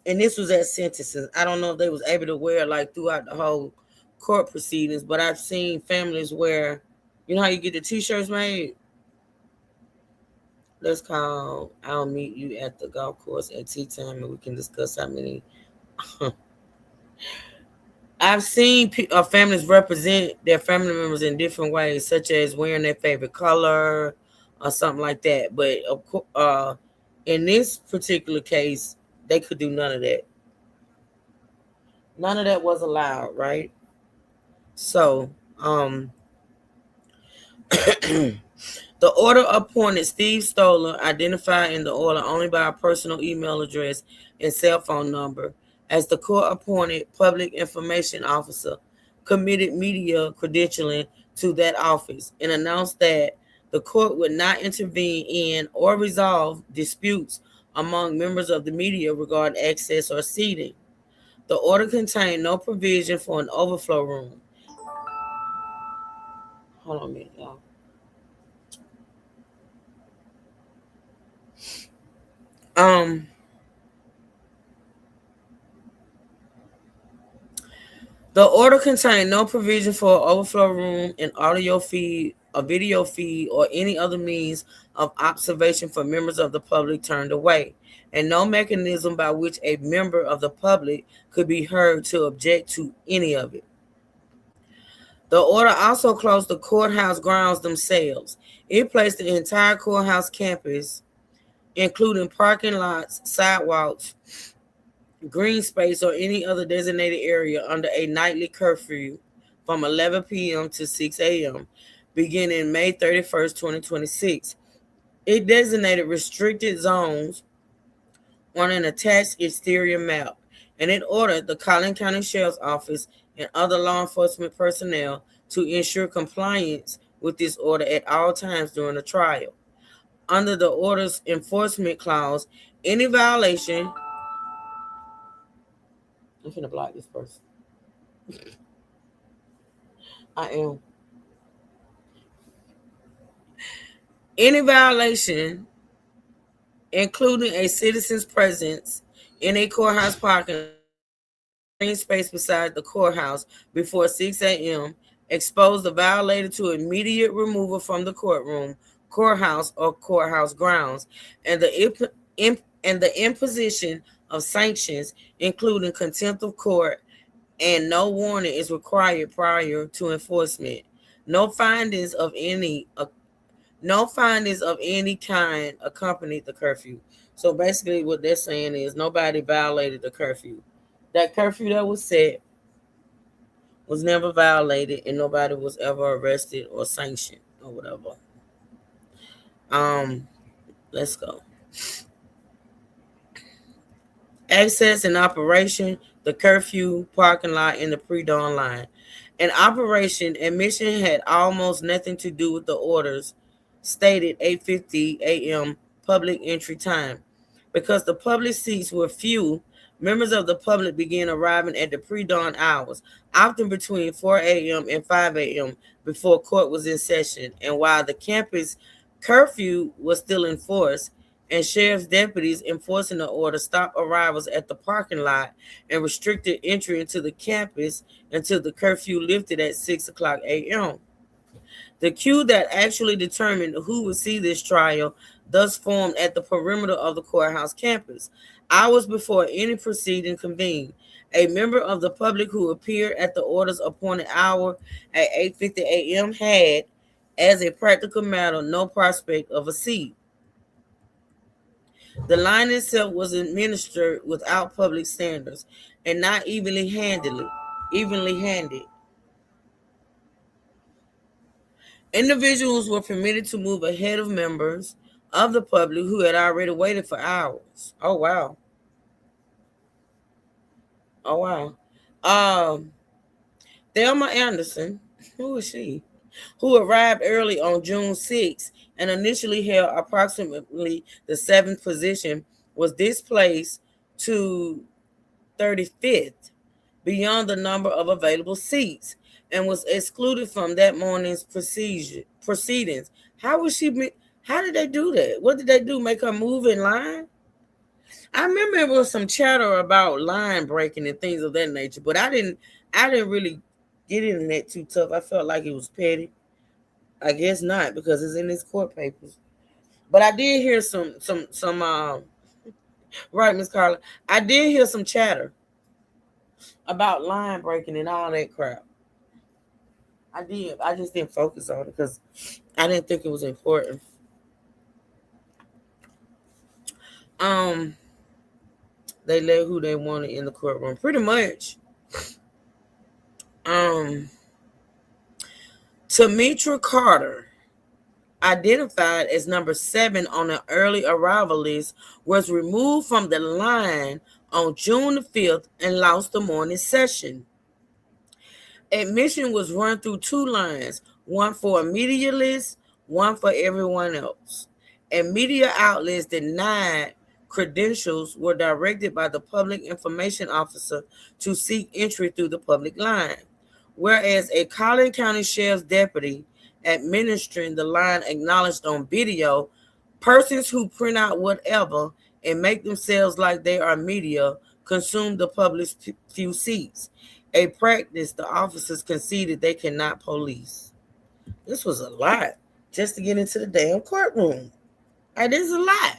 And this was at sentencing. I don't know if they was able to wear like throughout the whole court proceedings, but I've seen families where, you know how you get the t-shirts made? Let's call, I'll meet you at the golf course at tea time and we can discuss how many. I've seen families represent their family members in different ways, such as wearing their favorite color or something like that. But in this particular case, they could do none of that. None of that was allowed, right? So, the order appointed Steve Stoller, identified in the order only by a personal email address and cell phone number, as the court-appointed public information officer, committed media credentialing to that office, and announced that the court would not intervene in or resolve disputes among members of the media regarding access or seating. The order contained no provision for an overflow room. Hold on a minute, y'all. The order contained no provision for an overflow room, an audio feed, a video feed, or any other means of observation for members of the public turned away, and no mechanism by which a member of the public could be heard to object to any of it. The order also closed the courthouse grounds themselves. It placed the entire courthouse campus, including parking lots, sidewalks, green space, or any other designated area, under a nightly curfew from 11 p.m. to 6 a.m., beginning May 31st, 2026. It designated restricted zones on an attached exterior map, and it ordered the Collin County Sheriff's Office and other law enforcement personnel to ensure compliance with this order at all times during the trial. Under the order's enforcement clause, any violation... I'm going to block this person. I am. Any violation, including a citizen's presence in a courthouse parking space beside the courthouse before 6 a.m., expose the violator to immediate removal from the courtroom, courthouse, or courthouse grounds, and the imposition of sanctions, including contempt of court and no warning is required prior to enforcement. No findings of any kind accompanied the curfew. So basically what they're saying is nobody violated the curfew. That curfew that was set was never violated, and nobody was ever arrested or sanctioned or whatever. Let's go. Access and operation, the curfew parking lot in the pre-dawn line. In operation, admission had almost nothing to do with the orders stated 8:50 a.m. public entry time. Because the public seats were few, members of the public began arriving at the pre-dawn hours, often between 4 a.m. and 5 a.m. before court was in session. And while the campus curfew was still in force, and sheriff's deputies enforcing the order stopped arrivals at the parking lot and restricted entry into the campus until the curfew lifted at 6 o'clock a.m. The queue that actually determined who would see this trial thus formed at the perimeter of the courthouse campus. Hours before any proceeding convened, a member of the public who appeared at the order's appointed hour at 8:50 a.m. had, as a practical matter, no prospect of a seat. The line itself was administered without public standards and not evenly handed. Individuals were permitted to move ahead of members of the public who had already waited for hours. Oh, wow. Thelma Anderson, who is she? Who arrived early on June 6 and initially held approximately the 7th position, was displaced to 35th beyond the number of available seats and was excluded from that morning's proceedings. How did they do that? What did they do? Make her move in line? I remember there was some chatter about line breaking and things of that nature, but I didn't really get into that too tough. I felt like it was petty. I guess not, because it's in his court papers. But I did hear some right, Miss Carla. I did hear some chatter about line breaking and all that crap. I did. I just didn't focus on it because I didn't think it was important. They let who they wanted in the courtroom. Pretty much. Tamitra Carter, identified as number 7 on the early arrival list, was removed from the line on June the 5th and lost the morning session. Admission was run through 2 lines, one for a media list, one for everyone else. And media outlets denied credentials were directed by the public information officer to seek entry through the public line. Whereas a Collin County Sheriff's deputy administering the line acknowledged on video, persons who print out whatever and make themselves like they are media consume the public's few seats, a practice the officers conceded they cannot police. This was a lot just to get into the damn courtroom. It is a lot.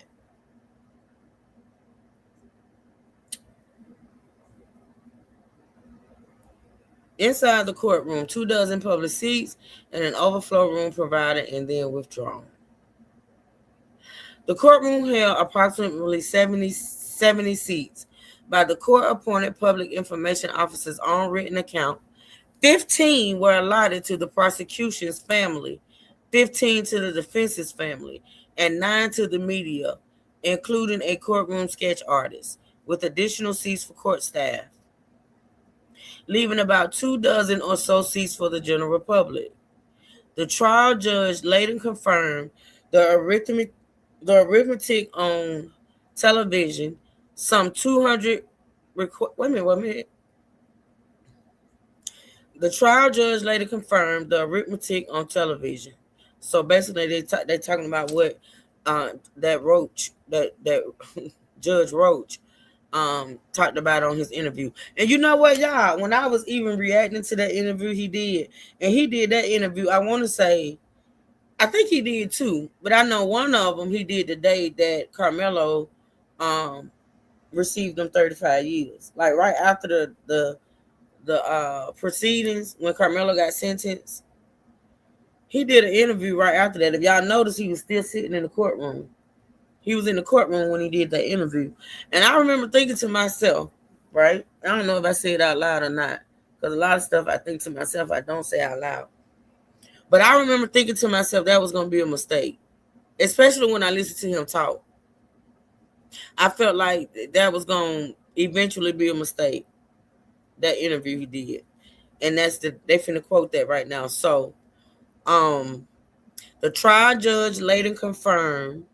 Inside the courtroom, 24 public seats and an overflow room provided and then withdrawn. The courtroom held approximately 70 seats. By the court-appointed public information officer's own written account, 15 were allotted to the prosecution's family, 15 to the defense's family, and 9 to the media, including a courtroom sketch artist, with additional seats for court staff, leaving about 24 or so seats for the general public. The trial judge later confirmed the arithmetic on television. Some 200 wait a minute. The trial judge later confirmed the arithmetic on television. So basically, they're talking about what that Judge Roach talked about on his interview. And you know what, y'all? When I was even reacting to that interview he did that interview, I want to say, I think he did 2, but I know one of them he did the day that Carmelo received them 35 years, like right after the proceedings when Carmelo got sentenced, he did an interview right after that. If y'all notice, he was still sitting in the courtroom. He was in the courtroom when he did that interview. And I remember thinking to myself, right? I don't know if I say it out loud or not, because a lot of stuff I think to myself, I don't say out loud. But I remember thinking to myself that was going to be a mistake, especially when I listened to him talk. I felt like that was going to eventually be a mistake, that interview he did. And they finna quote that right now. So, the trial judge later confirmed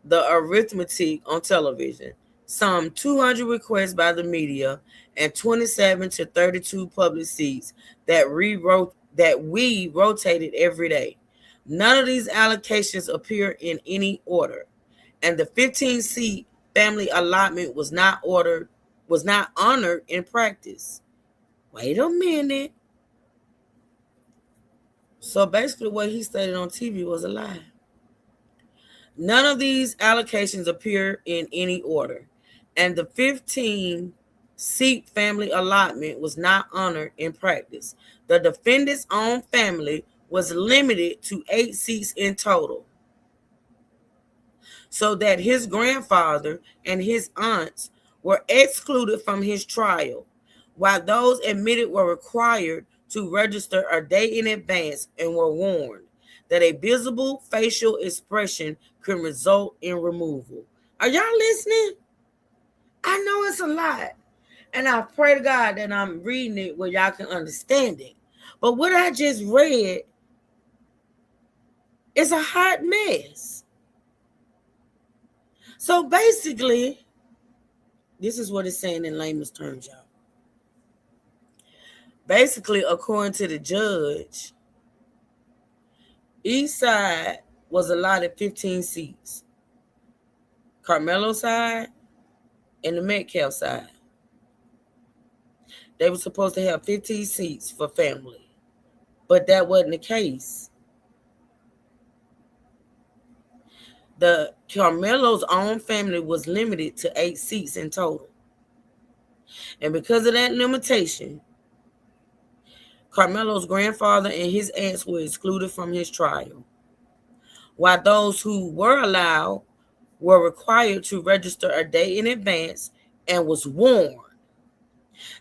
the arithmetic on television. Some 200 requests by the media and 27 to 32 public seats that we rotated every day. None of these allocations appear in any order, and the 15-seat family allotment was not honored in practice. Wait a minute. So basically what he stated on TV was a lie. None of these allocations appear in any order, and the 15-seat family allotment was not honored in practice. The defendant's own family was limited to 8 seats in total, so that his grandfather and his aunts were excluded from his trial, while those admitted were required to register a day in advance and were warned that a visible facial expression could result in removal. Are y'all listening? I know it's a lot, and I pray to God that I'm reading it where y'all can understand it. But what I just read is a hot mess. So basically, this is what it's saying in layman's terms, y'all. Basically, according to the judge, each side was allotted 15 seats. Carmelo side and the Metcalf side. They were supposed to have 15 seats for family, but that wasn't the case. The Carmelo's own family was limited to 8 seats in total. And because of that limitation, Carmelo's grandfather and his aunts were excluded from his trial, while those who were allowed were required to register a day in advance and was warned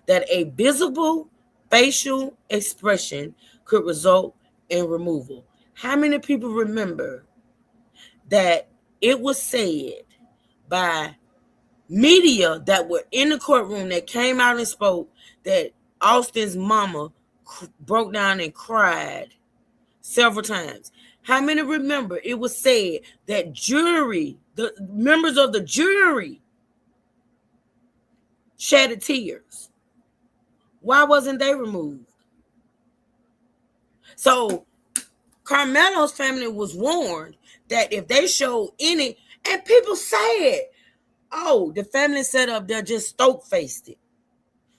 that a visible facial expression could result in removal. How many people remember that it was said by media that were in the courtroom that came out and spoke that Austin's mama broke down and cried several times? How many remember it was said that the members of the jury shedded tears? Why wasn't they removed? So Carmelo's family was warned that if they showed any, and people said, oh, the family set up there just stoke-faced it.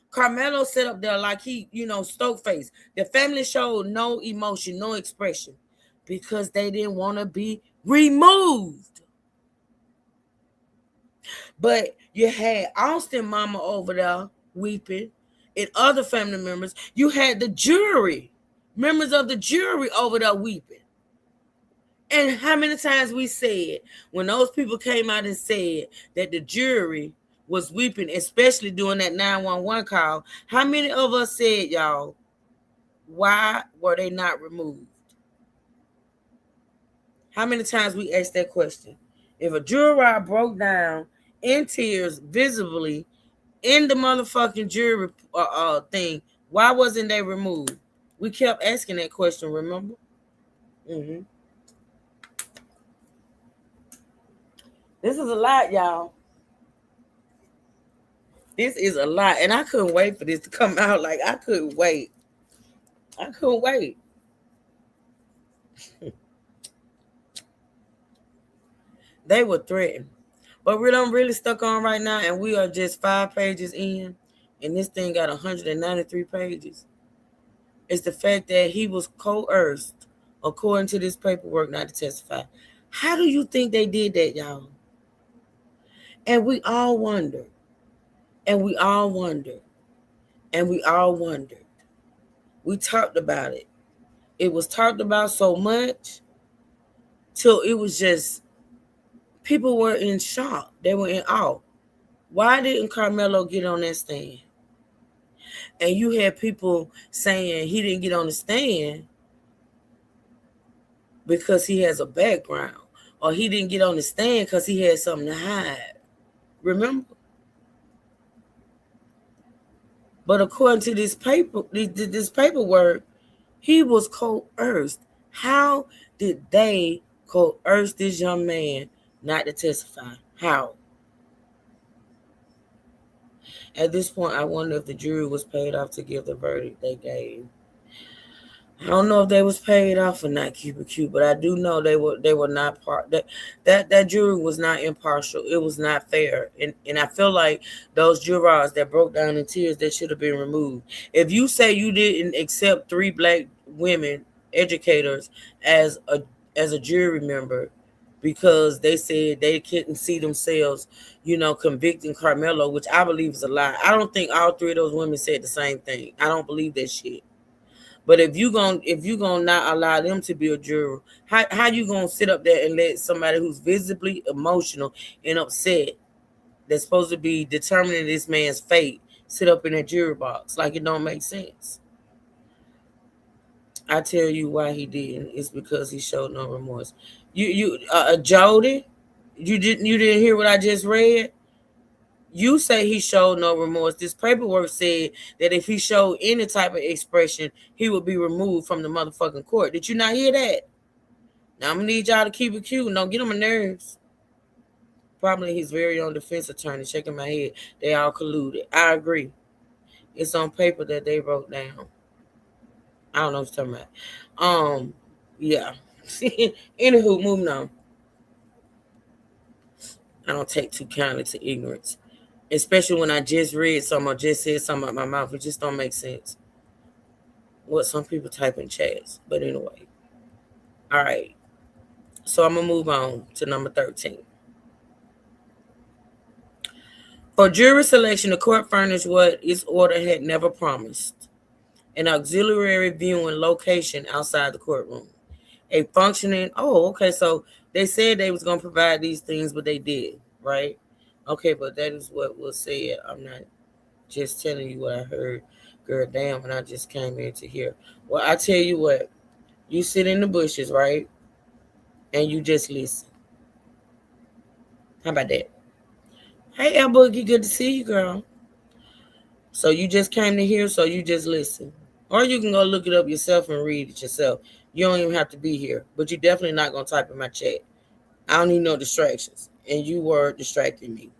Carmelo set up there like he, stoke-faced. The family showed no emotion, no expression, because they didn't want to be removed. But you had Austin mama over there weeping and other family members. You had the jury, members of the jury over there weeping. And how many times we said, when those people came out and said that the jury was weeping, especially during that 911 call, how many of us said, y'all, why were they not removed? How many times we asked that question? If a juror broke down in tears visibly in the motherfucking jury thing, why wasn't they removed? We kept asking that question, remember? Mm-hmm. This is a lot, y'all. This is a lot. And I couldn't wait for this to come out. Like, I couldn't wait. They were threatened. But I'm really stuck on right now, and we are just 5 pages in, and this thing got 193 pages. It's the fact that he was coerced, according to this paperwork, not to testify. How do you think they did that, y'all? And we all wonder, And we all wondered. We talked about it. It was talked about so much till it was just, people were in shock. They were in awe. Why didn't Carmelo get on that stand? And you had people saying he didn't get on the stand because he has a background, or he didn't get on the stand because he had something to hide. Remember? But according to this paperwork, he was coerced. How did they coerce this young man not to testify? How? At this point, I wonder if the jury was paid off to give the verdict they gave. I don't know if they was paid off or not, Q, but I do know they were not that jury was not impartial. It was not fair. And I feel like those jurors that broke down in tears, they should have been removed. If you say you didn't accept 3 black women educators as a jury member because they said they couldn't see themselves, convicting Carmelo, which I believe is a lie. I don't think all 3 of those women said the same thing. I don't believe that shit. But if you gonna not allow them to be a juror, how you gonna sit up there and let somebody who's visibly emotional and upset, that's supposed to be determining this man's fate, sit up in that jury box? Like, it don't make sense. I tell you why he didn't. It's because he showed no remorse. Jody, you didn't hear what I just read? You say he showed no remorse. This paperwork said that if he showed any type of expression, he would be removed from the motherfucking court. Did you not hear that? Now I'm gonna need y'all to keep it cute. Don't get on my nerves. Probably his very own defense attorney shaking my head. They all colluded. I agree. It's on paper that they wrote down. I don't know what you're talking about. Yeah. Anywho, moving on. I don't take too kindly to ignorance. Especially when I just read something or just said something out my mouth. It just don't make sense. What some people type in chats. But anyway. All right. So I'm going to move on to number 13. For jury selection, the court furnished what its order had never promised: an auxiliary viewing location outside the courtroom. A functioning, so they said they was going to provide these things, but they did, right? Okay, but that is what was said. I'm not just telling you what I heard. Girl, damn, and I just came in to hear. Well, I tell you what. You sit in the bushes, right? And you just listen. How about that? Hey, El Boogie, good to see you, girl. So you just came to hear, so you just listen. Or you can go look it up yourself and read it yourself. You don't even have to be here. But you're definitely not going to type in my chat. I don't need no distractions. And you were distracting me.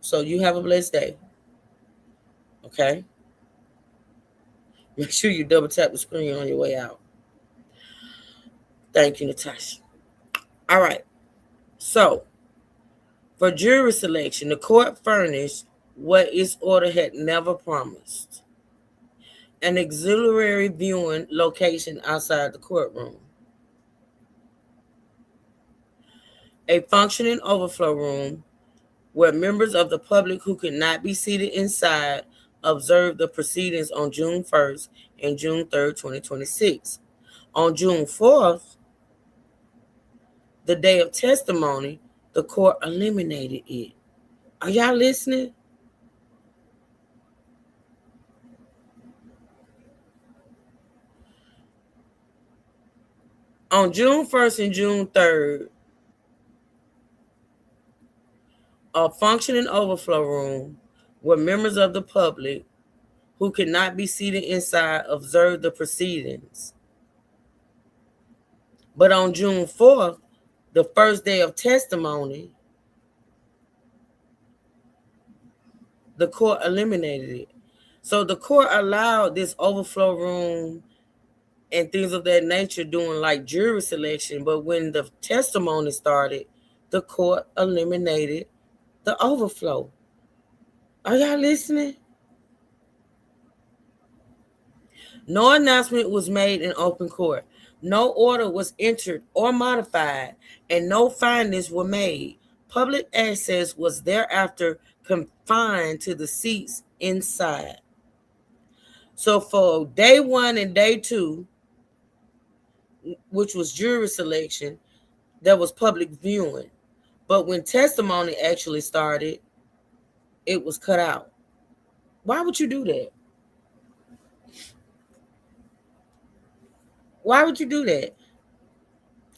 So you have a blessed day. Okay? Make sure you double tap the screen on your way out. Thank you, Natasha. All right. So, for jury selection, the court furnished what its order had never promised: an auxiliary viewing location outside the courtroom, a functioning overflow room where members of the public who could not be seated inside observed the proceedings on June 1st and June 3rd, 2026. On June 4th, the day of testimony, the court eliminated it. Are y'all listening? On June 1st and June 3rd, a functioning overflow room where members of the public who could not be seated inside observed the proceedings. But on June 4th, the first day of testimony, the court eliminated it. So the court allowed this overflow room and things of that nature doing like jury selection. But when the testimony started, the court eliminated the overflow. Are y'all listening? No announcement was made in open court. No order was entered or modified, and no findings were made. Public access was thereafter confined to the seats inside. So for day 1 and day 2, which was jury selection, there was public viewing. But when testimony actually started, it was cut out. Why would you do that? Why would you do that?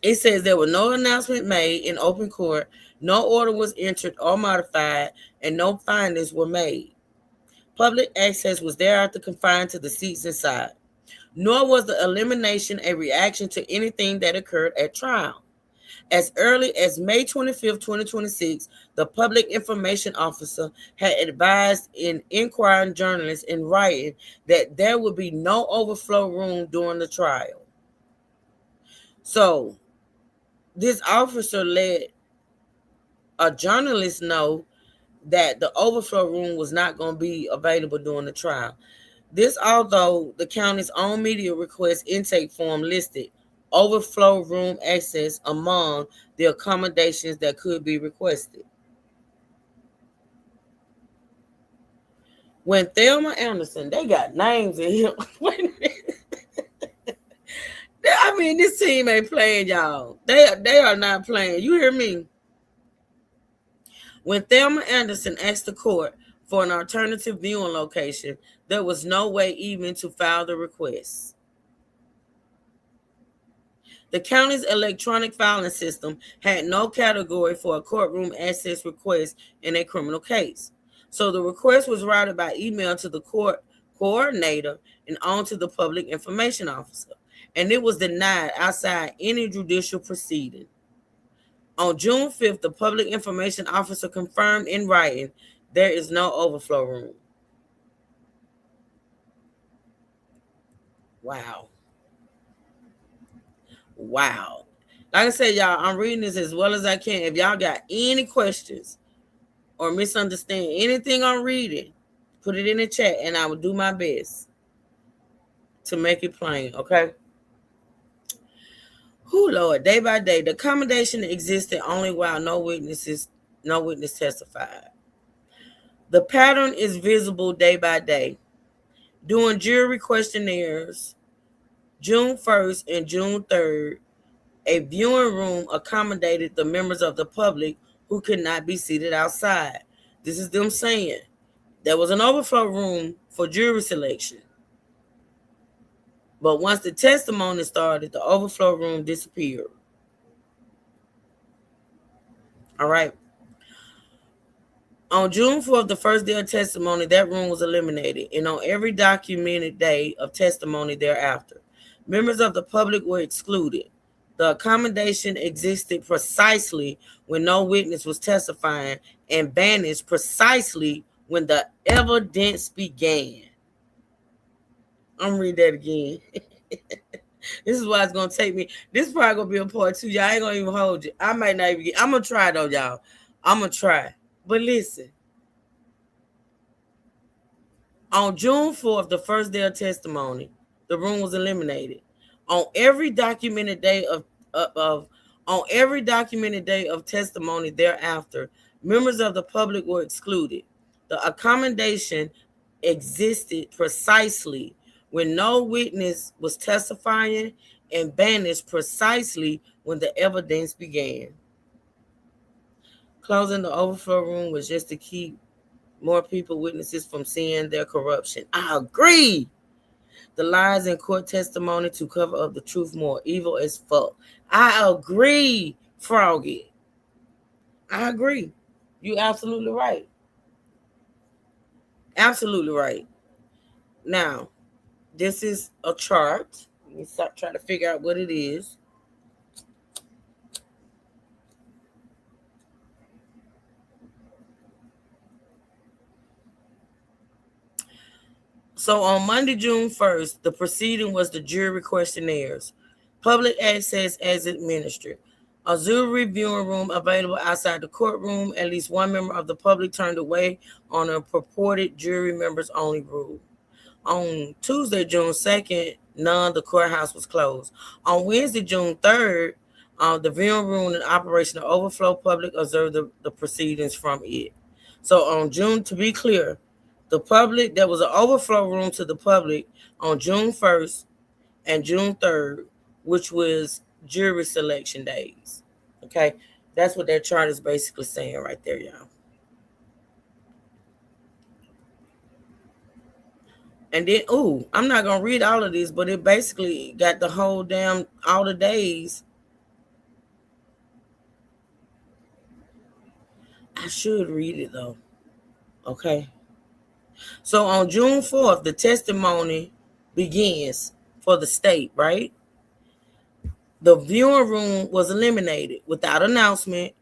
It says there was no announcement made in open court, no order was entered or modified, and no findings were made. Public access was thereafter confined to the seats inside, nor was the elimination a reaction to anything that occurred at trial. As early as May 25, 2026, the public information officer had advised in inquiring journalists in writing that there would be no overflow room during the trial. So this officer let a journalist know that the overflow room was not going to be available during the trial. This, although the county's own media request intake form listed overflow room access among the accommodations that could be requested. When Thelma Anderson, they got names in here. Wait a minute. I mean, this team ain't playing, y'all. They are not playing. You hear me? When Thelma Anderson asked the court for an alternative viewing location, there was no way even to file the request. The county's electronic filing system had no category for a courtroom access request in a criminal case. So the request was routed by email to the court coordinator and on to the public information officer, and it was denied outside any judicial proceeding. On June 5th, the public information officer confirmed in writing there is no overflow room. Wow. Wow. Like I said, y'all, I'm reading this as well as I can. If y'all got any questions or misunderstand anything I'm reading, put it in the chat and I will do my best to make it plain, okay? Who, Lord, day by day, the accommodation existed only while no witness testified. The pattern is visible day by day. During jury questionnaires, June 1st and June 3rd, a viewing room accommodated the members of the public who could not be seated outside. This is them saying there was an overflow room for jury selection. But once the testimony started, the overflow room disappeared. All right. On June 4th, the first day of testimony, that room was eliminated. And on every documented day of testimony thereafter, members of the public were excluded. The accommodation existed precisely when no witness was testifying and banished precisely when the evidence began. I'm gonna read that again. This is why it's gonna take me. This is probably gonna be a part 2. Y'all ain't gonna even hold you. I might not even get. I'm gonna try though, y'all. I'm gonna try. But listen. On June 4th, the first day of testimony, the room was eliminated. On every documented day of testimony thereafter, members of the public were excluded. The accommodation existed precisely when no witness was testifying and banished precisely when the evidence began. Closing the overflow room was just to keep more people, witnesses, from seeing their corruption. I agree. The lies in court testimony to cover up the truth more evil as fuck. I agree, Froggy. I agree. You're absolutely right. Absolutely right. Now, this is a chart. Let me start trying to figure out what it is. So on Monday, June 1st, the proceeding was the jury questionnaires. Public access as administered. A jury viewing room available outside the courtroom. At least one member of the public turned away on a purported jury members only rule. On Tuesday, June 2nd, the courthouse was closed. On Wednesday, June 3rd, the viewing room and operation of overflow public observed the proceedings from it. So on June, to be clear, The public, there was an overflow room to the public on June 1st and June 3rd, which was jury selection days. Okay, that's what that chart is basically saying right there, y'all. And then, I'm not going to read all of this, but it basically got the whole damn, all the days. I should read it, though. Okay. So on June 4th, the testimony begins for the state, right? The viewing room was eliminated without announcement,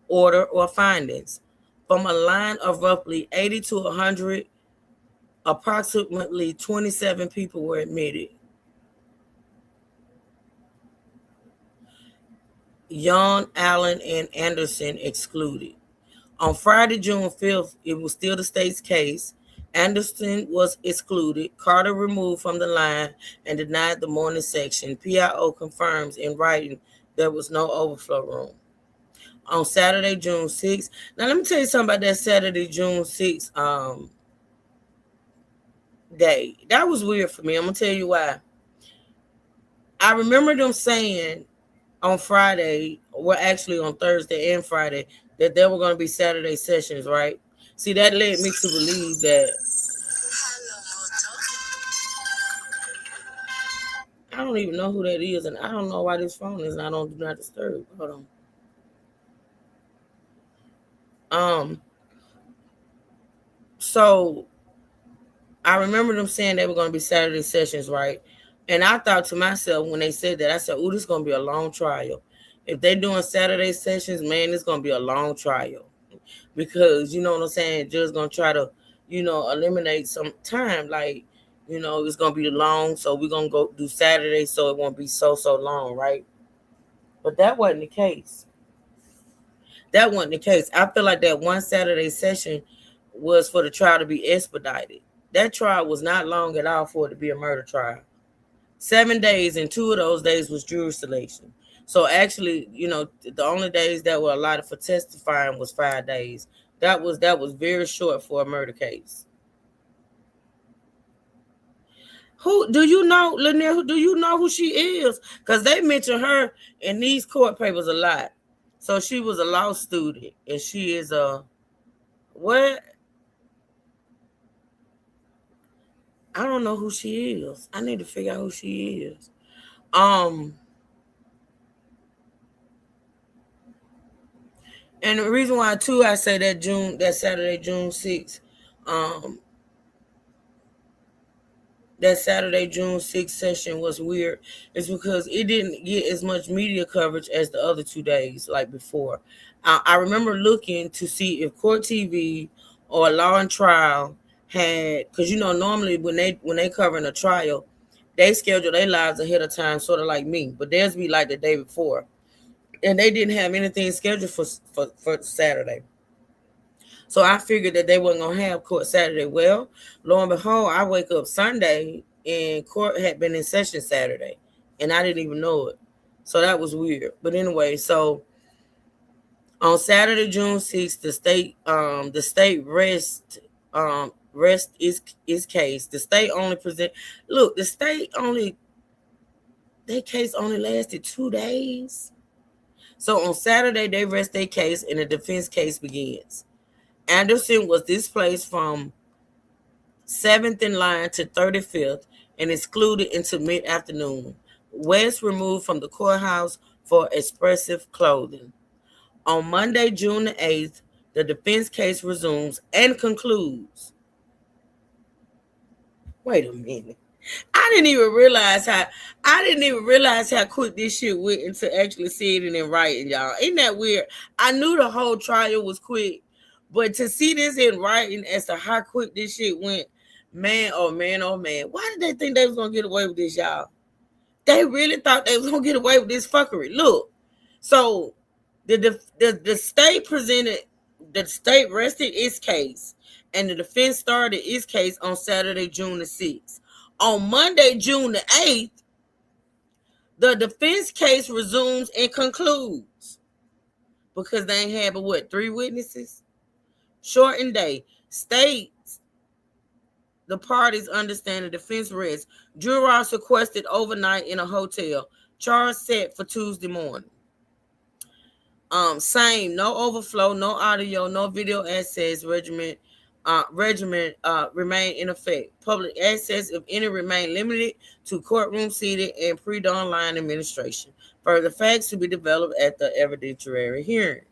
order, or findings. From a line of roughly 80 to 100, approximately 27 people were admitted. Young, Allen, and Anderson excluded. On Friday, June 5th, it was still the state's case. Anderson was excluded. Carter removed from the line and denied the morning section. PIO confirms in writing there was no overflow room. On Saturday, June 6th. Now, let me tell you something about that Saturday, June 6th day. That was weird for me. I'm going to tell you why. I remember them saying on Friday, well, actually on Thursday and Friday, that there were going to be Saturday sessions, right? See, that led me to believe that. I don't even know who that is, and I don't know why this phone is not on Do Not Disturb. Hold on. So I remember them saying they were going to be Saturday sessions, right? And I thought to myself when they said that, I said, this is going to be a long trial. If they're doing Saturday sessions, man, it's going to be a long trial. Because, you know what I'm saying, judge's going to try to, eliminate some time. Like, it's going to be long, so we're going to go do Saturday so it won't be so long, right? But that wasn't the case. That wasn't the case. I feel like that one Saturday session was for the trial to be expedited. That trial was not long at all for it to be a murder trial. 7 days, and 2 of those days was jury selection. So actually, the only days that were allotted for testifying was 5 days. That was very short for a murder case. Who do you know, Lynette? Do you know who she is? Because they mention her in these court papers a lot. So she was a law student, and she is a what? I don't know who she is. I need to figure out who she is. And the reason why too I say that Saturday, June 6th, that Saturday, June 6th session was weird is because it didn't get as much media coverage as the other 2 days like before. I remember looking to see if Court TV or Law and Trial had, because normally when they covering a trial, they schedule their lives ahead of time, sort of like me, but theirs be like the day before. And they didn't have anything scheduled for Saturday. So I figured that they weren't going to have court Saturday. Well, lo and behold, I wake up Sunday and court had been in session Saturday. And I didn't even know it. So that was weird. But anyway, so on Saturday, June 6th, the state rest its case. The state only their case only lasted 2 days. So on Saturday, they rest their case and the defense case begins. Anderson was displaced from 7th in line to 35th and excluded into mid-afternoon. West removed from the courthouse for expressive clothing. On Monday, June the 8th, the defense case resumes and concludes. Wait a minute. I didn't even realize how quick this shit went into actually seeing it in writing, y'all. Isn't that weird? I knew the whole trial was quick, but to see this in writing as to how quick this shit went, man, oh man, oh man. Why did they think they was gonna get away with this, y'all? They really thought they was gonna get away with this fuckery. Look, so the state rested its case, and the defense started its case on Saturday, June the 6th. On Monday, June the 8th, the defense case resumes and concludes because they ain't had but 3 witnesses? Shortened day. State the parties understand the defense rests. Jurors requested overnight in a hotel. Charge set for Tuesday morning. Same, no overflow, no audio, no video access regimen remain in effect. Public access, if any, remain limited to courtroom seating and pre-dawn line administration. Further facts to be developed at the evidentiary hearing.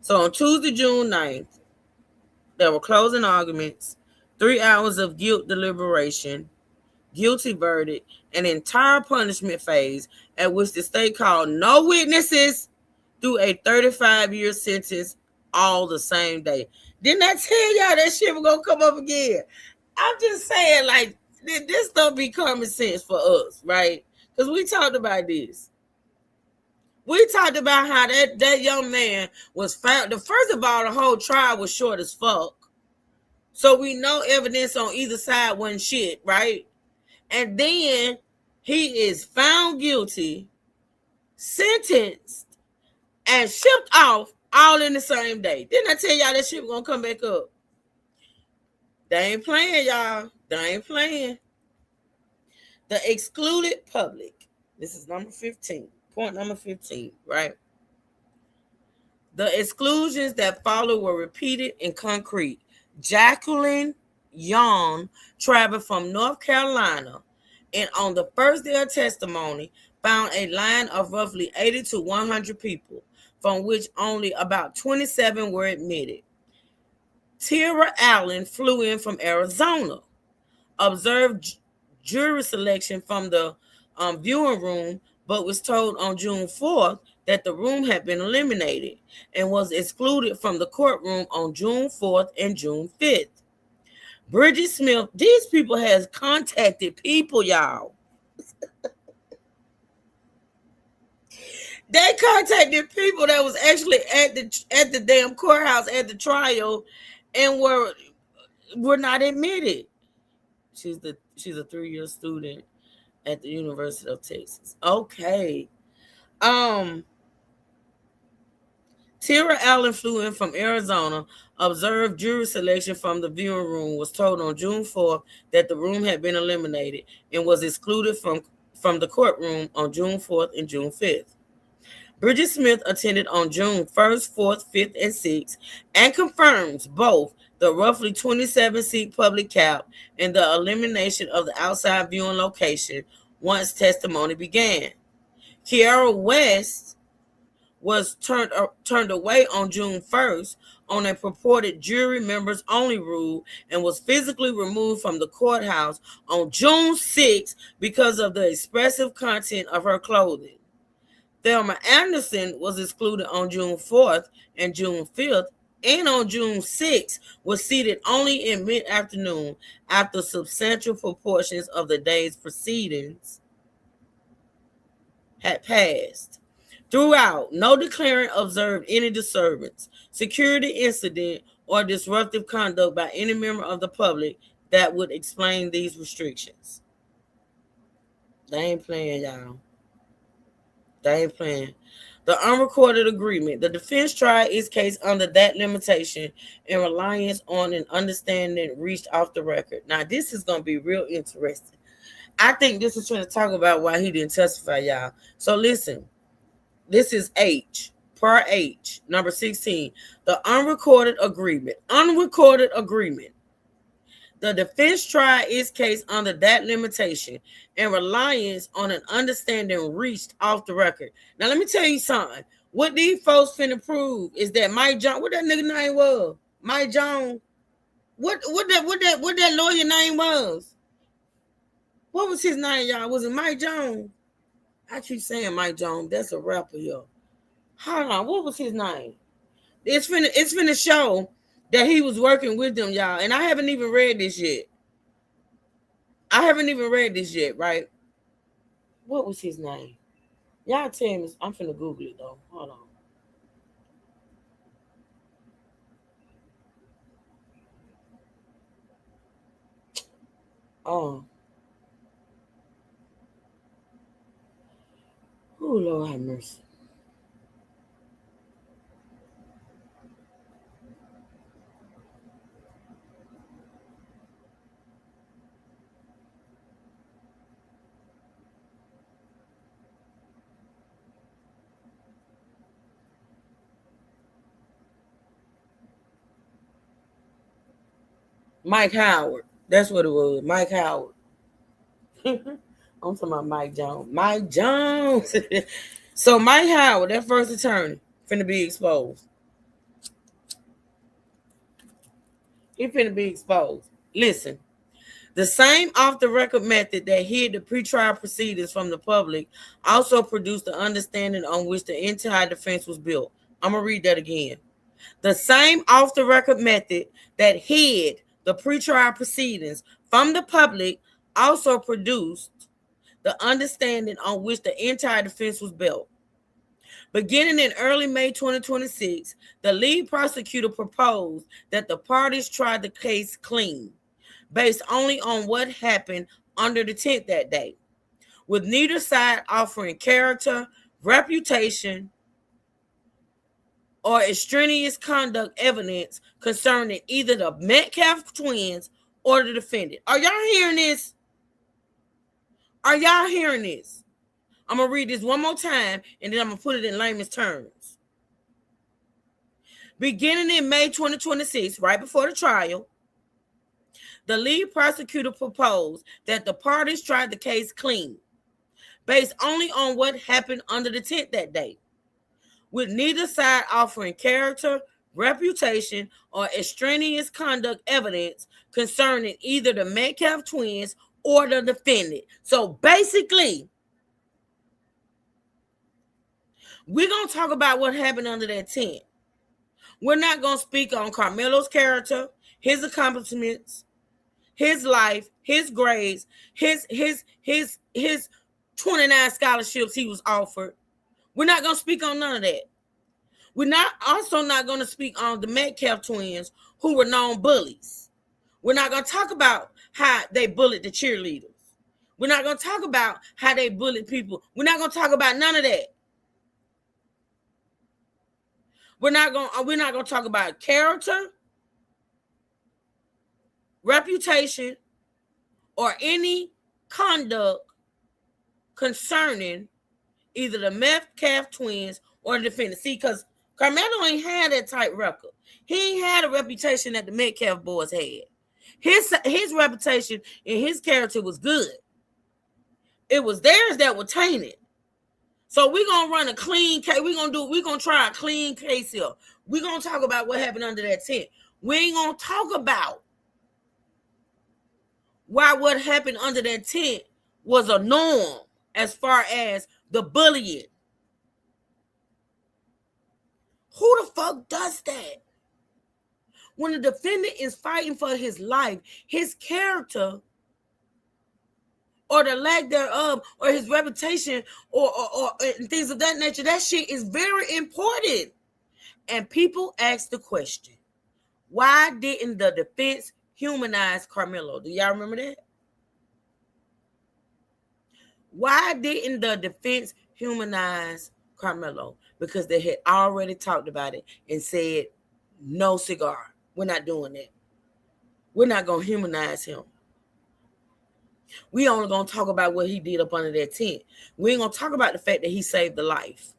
So on Tuesday, June 9th, there were closing arguments, 3 hours of guilt deliberation, guilty verdict, an entire punishment phase at which the state called no witnesses through a 35-year sentence all the same day. Didn't I tell y'all that shit was gonna come up again? I'm just saying, like, this don't be common sense for us, right? Because we talked about this. We talked about how that young man was found. First of all, the whole trial was short as fuck. So we know evidence on either side wasn't shit, right? And then he is found guilty, sentenced, and shipped off all in the same day. Didn't I tell y'all that shit was gonna come back up? They ain't playing, y'all. They ain't playing. The excluded public. This is number 15. Point number 15, right? The exclusions that followed were repeated and concrete. Jacqueline Young traveled from North Carolina and on the first day of testimony found a line of roughly 80 to 100 people, from which only about 27 were admitted. Tira Allen flew in from Arizona, observed jury selection from the viewing room, but was told on June 4th that the room had been eliminated and was excluded from the courtroom on June 4th and June 5th. Bridget Smith, these people has contacted people, y'all. They contacted people that was actually at the damn courthouse at the trial and were not admitted. She's a 3-year student at the University of Texas. Okay. Tira Allen flew in from Arizona, observed jury selection from the viewing room, was told on June 4th that the room had been eliminated and was excluded from the courtroom on June 4th and June 5th. Bridget Smith attended on June 1st, 4th, 5th, and 6th and confirms both the roughly 27-seat public cap and the elimination of the outside viewing location once testimony began. Kiara West was turned away on June 1st on a purported jury members only rule and was physically removed from the courthouse on June 6th because of the expressive content of her clothing. Thelma Anderson was excluded on June 4th and June 5th, and on June 6th was seated only in mid-afternoon after substantial proportions of the day's proceedings had passed. Throughout, no declarant observed any disturbance, security incident, or disruptive conduct by any member of the public that would explain these restrictions. They ain't playing, y'all. They ain't playing. The unrecorded agreement. The defense tried its case under that limitation in reliance on an understanding reached off the record. Now, this is going to be real interesting. I think this is trying to talk about why he didn't testify, y'all. So listen, this is H, per H, number 16. The unrecorded agreement. Unrecorded agreement. The defense tried its case under that limitation and reliance on an understanding reached off the record. Now, let me tell you something. What these folks finna prove is that Mike Jones, what that nigga name was? Mike Jones. What that lawyer name was? What was his name, y'all? Was it Mike Jones? I keep saying Mike Jones. That's a rapper here. Hold on. What was his name? It's finna show that he was working with them, y'all. And I haven't even read this yet. Right? What was his name? Y'all tell me. I'm finna Google it, though. Hold on. Oh, Lord have mercy. Mike Howard. That's what it was. Mike Howard. I'm talking about Mike Jones. Mike Jones. So Mike Howard, that first attorney, finna be exposed. He finna be exposed. Listen, the same off-the-record method that hid the pretrial proceedings from the public also produced the understanding on which the entire defense was built. I'm going to read that again. The same off-the-record method that hid the pretrial proceedings from the public also produced the understanding on which the entire defense was built. Beginning in early May 2026, the lead prosecutor proposed that the parties try the case clean, based only on what happened under the tent that day, with neither side offering character, reputation, or extraneous conduct evidence concerning either the Metcalf twins or the defendant. Are y'all hearing this? Are y'all hearing this? I'm going to read this one more time, and then I'm going to put it in layman's terms. Beginning in May 2026, right before the trial, the lead prosecutor proposed that the parties tried the case clean, based only on what happened under the tent that day, with neither side offering character, reputation, or extraneous conduct evidence concerning either the Metcalf twins or the defendant. So basically, we're going to talk about what happened under that tent. We're not going to speak on Carmelo's character, his accomplishments, his life, his grades, his 29 scholarships he was offered. We're not going to speak on none of that. We're not going to speak on the Metcalf twins who were known bullies. We're not going to talk about how they bullied the cheerleaders. We're not going to talk about how they bullied people. We're not going to talk about none of that. We're not going to talk about character, reputation, or any conduct concerning either the Metcalf twins or the defendant. See, because Carmelo ain't had that type record. He ain't had a reputation that the Metcalf boys had. His reputation and his character was good. It was theirs that were tainted. So we're going to run a clean case. We're going to try a clean case here. We're going to talk about what happened under that tent. We ain't going to talk about why what happened under that tent was a norm as far as the bullying. Who the fuck does that? When the defendant is fighting for his life, his character or the lack thereof, or his reputation, or things of that nature, that shit is very important. And people ask the question, why didn't the defense humanize Carmelo? Do y'all remember that? Why didn't the defense humanize Carmelo? Because they had already talked about it and said, no cigar. We're not doing that. We're not going to humanize him. We only going to talk about what he did up under that tent. We ain't going to talk about the fact that he saved the life.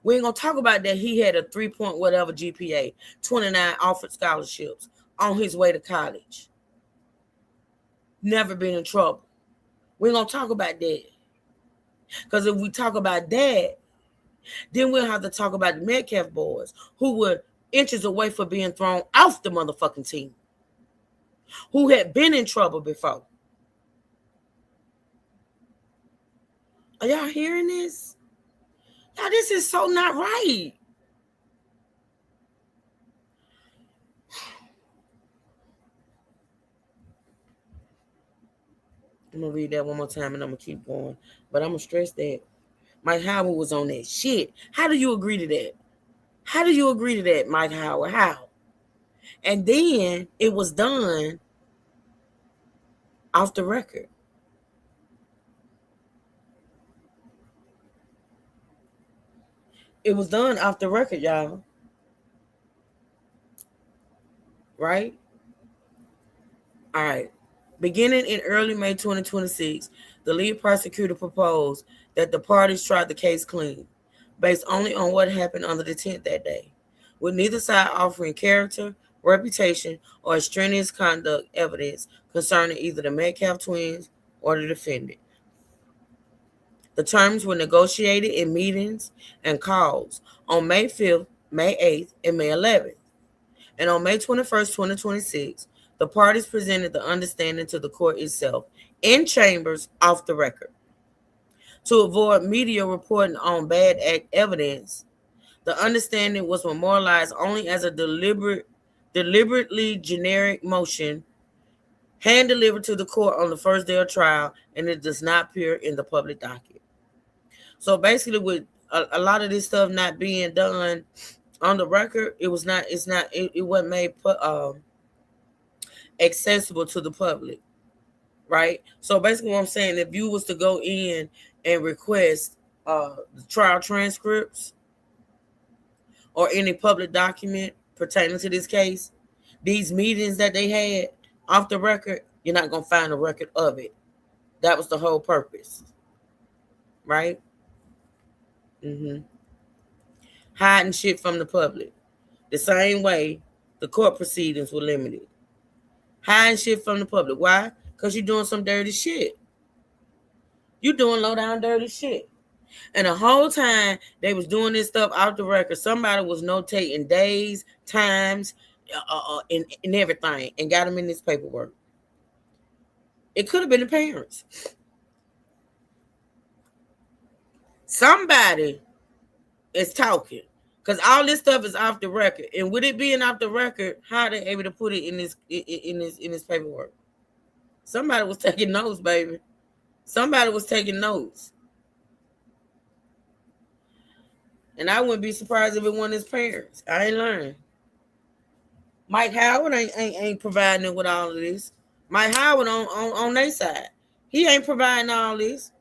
We ain't going to talk about that he had a 3-point whatever GPA, 29 offered scholarships on his way to college. Never been in trouble. We ain't going to talk about that. Because if we talk about that, then we'll have to talk about the Metcalf boys who were inches away from being thrown off the motherfucking team, who had been in trouble before. Are y'all hearing this? Y'all, this is so not right. I'm going to read that one more time and I'm going to keep going. But I'm going to stress that Mike Howard was on that shit. How do you agree to that? How do you agree to that, Mike Howard? How? And then it was done off the record. It was done off the record, y'all. Right? All right. Beginning in early May 2026, the lead prosecutor proposed that the parties try the case clean, based only on what happened under the tent that day, with neither side offering character, reputation, or extraneous conduct evidence concerning either the Metcalf twins or the defendant. The terms were negotiated in meetings and calls on May 5th, May 8th, and May 11th. And on May 21st, 2026, the parties presented the understanding to the court itself in chambers off the record. To avoid media reporting on bad act evidence, the understanding was memorialized only as a deliberately generic motion hand-delivered to the court on the first day of trial, and it does not appear in the public docket. So basically, with a lot of this stuff not being done on the record, it wasn't made accessible to the public, right? So basically what I'm saying, if you was to go in and request the trial transcripts or any public document pertaining to this case, these meetings that they had off the record, you're not going to find a record of it. That was the whole purpose, right? Hiding shit from the public. The same way the court proceedings were limited. Hiding shit from the public. Why? Because you're doing some dirty shit. You're doing low down dirty shit. And the whole time they was doing this stuff off the record, somebody was notating days, times, and everything, and got them in this paperwork. It could have been the parents. Somebody is talking, because all this stuff is off the record. And with it being off the record, how are they able to put it in this paperwork? Somebody was taking notes, baby. Somebody was taking notes. And I wouldn't be surprised if it wasn't his parents. I ain't learned. Mike Howard ain't providing it with all of this. Mike Howard on their side. He ain't providing all this.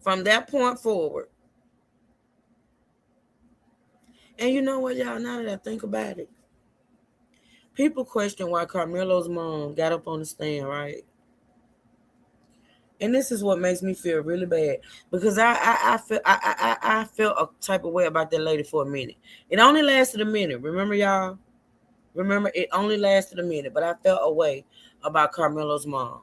From that point forward. And you know what, y'all, now that I think about it, people question why Carmelo's mom got up on the stand, right? And this is what makes me feel really bad, because I felt a type of way about that lady for a minute. It only lasted a minute. Remember, y'all? Remember, it only lasted a minute, but I felt a way about Carmelo's mom.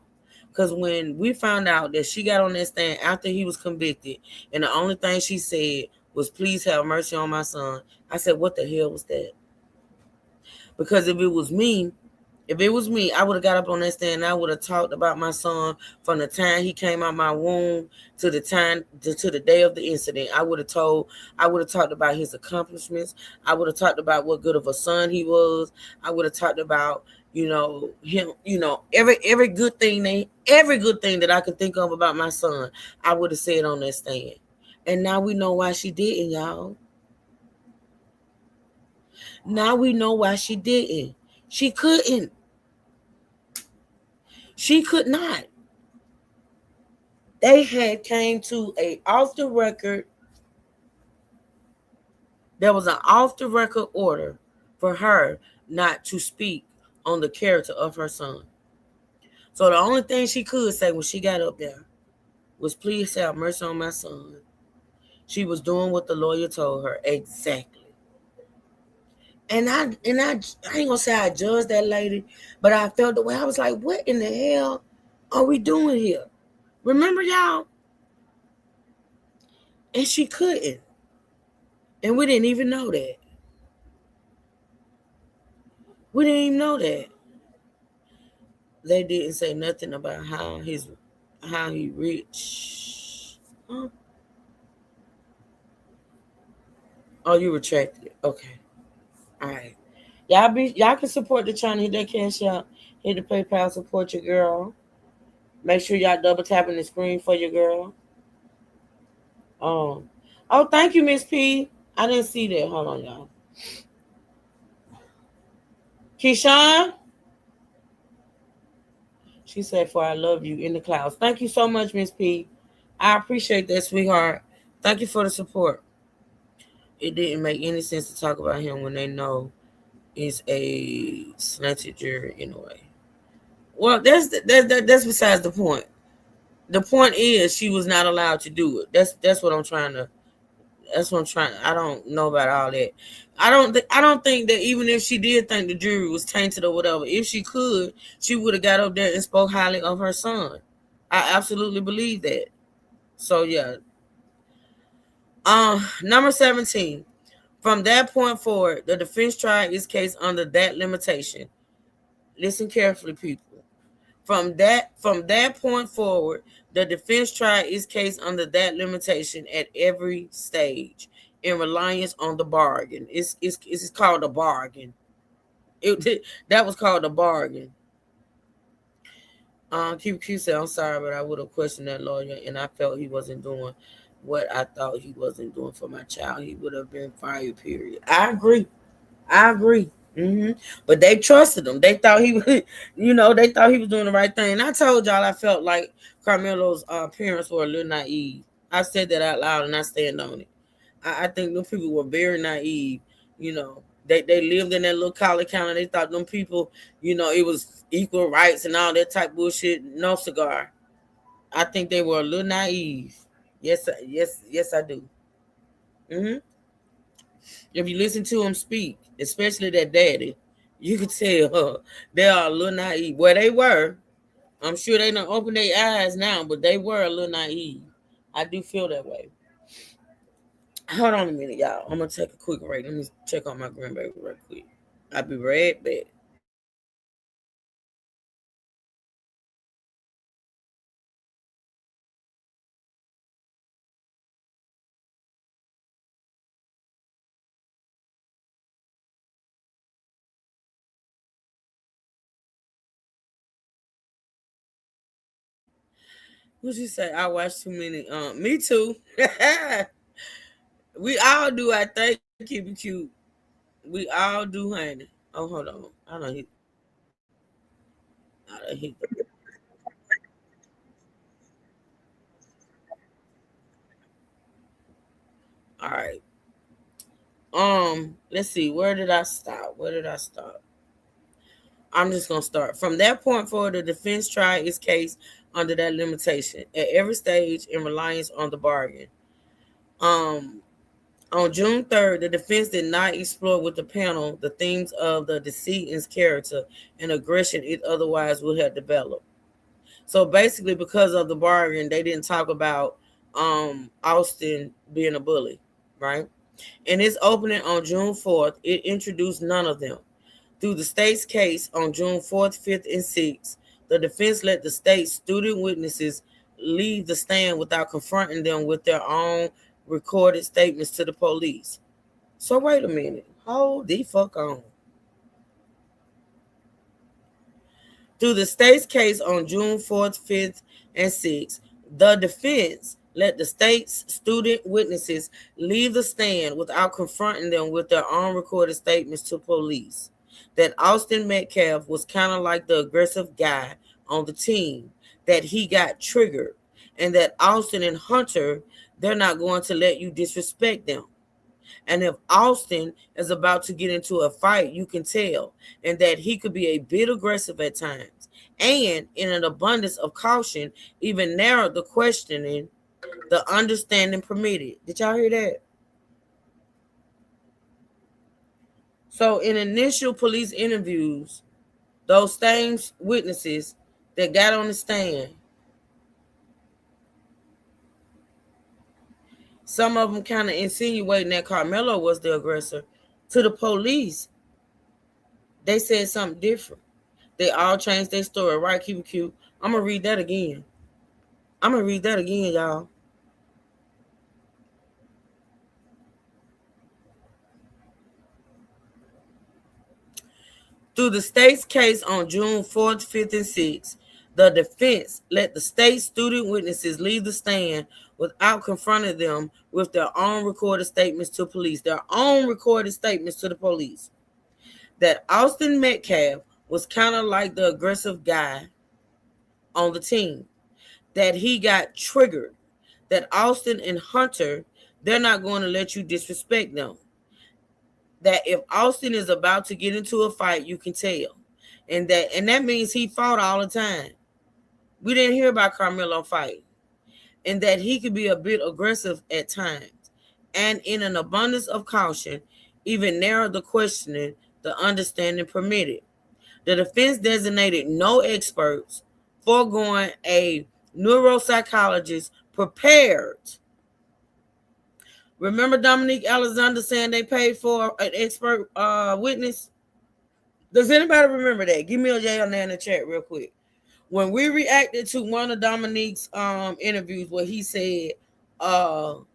Because when we found out that she got on that stand after he was convicted, and the only thing she said was, "Please have mercy on my son," I said, what the hell was that? Because if it was me, I would have got up on that stand and I would have talked about my son from the time he came out my womb to the time to the day of the incident. I would have talked about his accomplishments. I would have talked about what good of a son he was. I would have talked about, him, every good thing that I could think of about my son, I would have said on that stand. And now we know why she didn't, y'all. Now we know why she didn't. She couldn't. She could not. They had came to a off the record. There was an off the record order for her not to speak on the character of her son. So the only thing she could say when she got up there was, "Please have mercy on my son." She was doing what the lawyer told her exactly. And I ain't gonna say I judged that lady, but I felt the way. I was like, what in the hell are we doing here? Remember, y'all? And she couldn't. And we didn't even know that. We didn't even know that. They didn't say nothing about how he rich. Huh? Oh, you retracted it. Okay. All right. Y'all can support the channel. Hit that cash out. Hit the PayPal. Support your girl. Make sure y'all double tapping the screen for your girl. Oh, thank you, Miss P. I didn't see that. Hold on, y'all. Keyshawn? She said, "For I love you in the clouds." Thank you so much, Miss P. I appreciate that, sweetheart. Thank you for the support. It didn't make any sense to talk about him when they know it's a slanted jury anyway. Well, that's besides the point. The point is she was not allowed to do it. That's what I'm trying to. That's what I'm trying. I don't know about all that. I don't think that even if she did think the jury was tainted or whatever, if she could, she would have got up there and spoke highly of her son. I absolutely believe that. So yeah. Number 17. From that point forward, the defense tried its case under that limitation. Listen carefully, people. From that point forward, the defense tried its case under that limitation at every stage in reliance on the bargain. It's called a bargain. That was called a bargain. QQ said, I'm sorry, but I would have questioned that lawyer, and I felt he wasn't doing what I thought he wasn't doing for my child. He would have been fired, period. I agree. But they trusted him. They thought he was, they thought he was doing the right thing. And I told y'all I felt like Carmelo's parents were a little naive. I said that out loud and I stand on it. I think them people were very naive. They lived in that little college county. They thought them people, it was equal rights and all that type of bullshit. No cigar. I think they were a little naive. Yes, I do. If you listen to them speak, especially that daddy, you can tell they are a little naive. Well, they were. I'm sure they don't open their eyes now, but they were a little naive. I do feel that way. Hold on a minute, y'all. I'm going to take a quick break. Let me check on my grandbaby real quick. I'll be right back. What you say? I watch too many. Me too. We all do. I think keep it cute. We all do, honey. Oh, hold on. I don't hit. All right. Let's see. Where did I stop? I'm just gonna start. From that point forward, the defense tried its case under that limitation at every stage in reliance on the bargain. On June 3rd, the defense did not explore with the panel the themes of the decedent's character and aggression it otherwise would have developed. So basically, because of the bargain, they didn't talk about Austin being a bully, right? In its opening on June 4th, it introduced none of them. Through the state's case on June 4th, 5th, and 6th, the defense let the state's student witnesses leave the stand without confronting them with their own recorded statements to the police. So wait a minute. Hold the fuck on. Through the state's case on June 4th, 5th, and 6th, the defense let the state's student witnesses leave the stand without confronting them with their own recorded statements to police. That Austin Metcalf was kind of like the aggressive guy on the team, that he got triggered, and that Austin and Hunter, they're not going to let you disrespect them. And if Austin is about to get into a fight, you can tell, and that he could be a bit aggressive at times. And in an abundance of caution, even narrowed the questioning, the understanding permitted. Did y'all hear that? So in initial police interviews, those same witnesses that got on the stand, some of them kind of insinuating that Carmelo was the aggressor. To the police, they said something different. They all changed their story, right? Keep it cute. I'm going to read that again. Y'all. Through the state's case on June 4th, 5th, and 6th, the defense let the state student witnesses leave the stand without confronting them with their own recorded statements to police. That Austin Metcalf was kind of like the aggressive guy on the team, that he got triggered, that Austin and Hunter, they're not going to let you disrespect them. That if Austin is about to get into a fight, you can tell. And that means he fought all the time. We didn't hear about Carmelo fight. And that he could be a bit aggressive at times. and in an abundance of caution, even narrowed the questioning the understanding permitted. The defense designated no experts, foregoing a neuropsychologist prepared. Remember Dominique Alexander saying they paid for an expert witness? Does anybody remember that? Give me a yay on there in the chat real quick. When we reacted to one of Dominique's interviews where he said an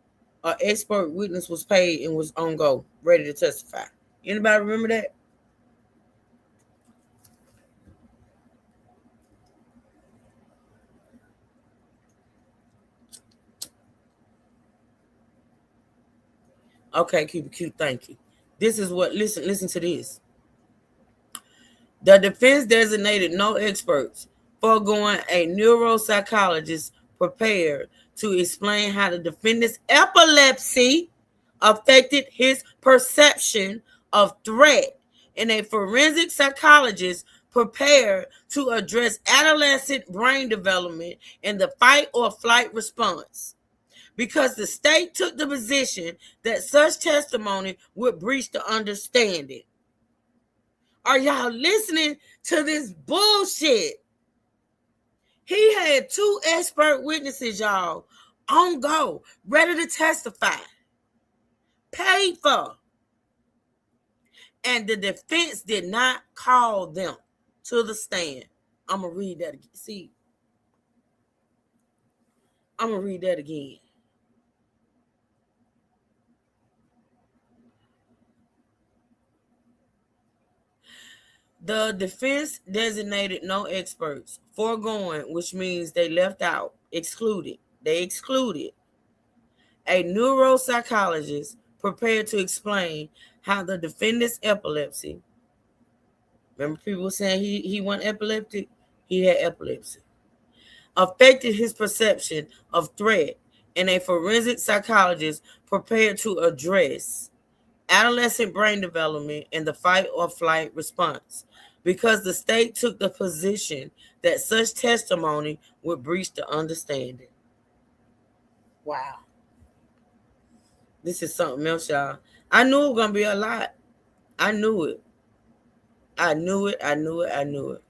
expert witness was paid and was on go, ready to testify. Anybody remember that? Okay, keep it cute. Thank you. This is what, listen to this. The defense designated no experts, foregoing a neuropsychologist prepared to explain how the defendant's epilepsy affected his perception of threat, and a forensic psychologist prepared to address adolescent brain development and the fight or flight response. Because the state took the position that such testimony would breach the understanding. Are y'all listening to this bullshit? He had 2 expert witnesses, y'all, on go, ready to testify, paid for. And the defense did not call them to the stand. I'm going to read that again. See, I'm going to read that again. The defense designated no experts, foregoing, which means they left out, excluded. They excluded a neuropsychologist prepared to explain how the defendant's epilepsy, remember people saying he wasn't epileptic? He had epilepsy, affected his perception of threat, and a forensic psychologist prepared to address adolescent brain development and the fight or flight response, because the state took the position that such testimony would breach the understanding. Wow. This is something else, y'all. I knew it was going to be a lot. I knew it. I knew it.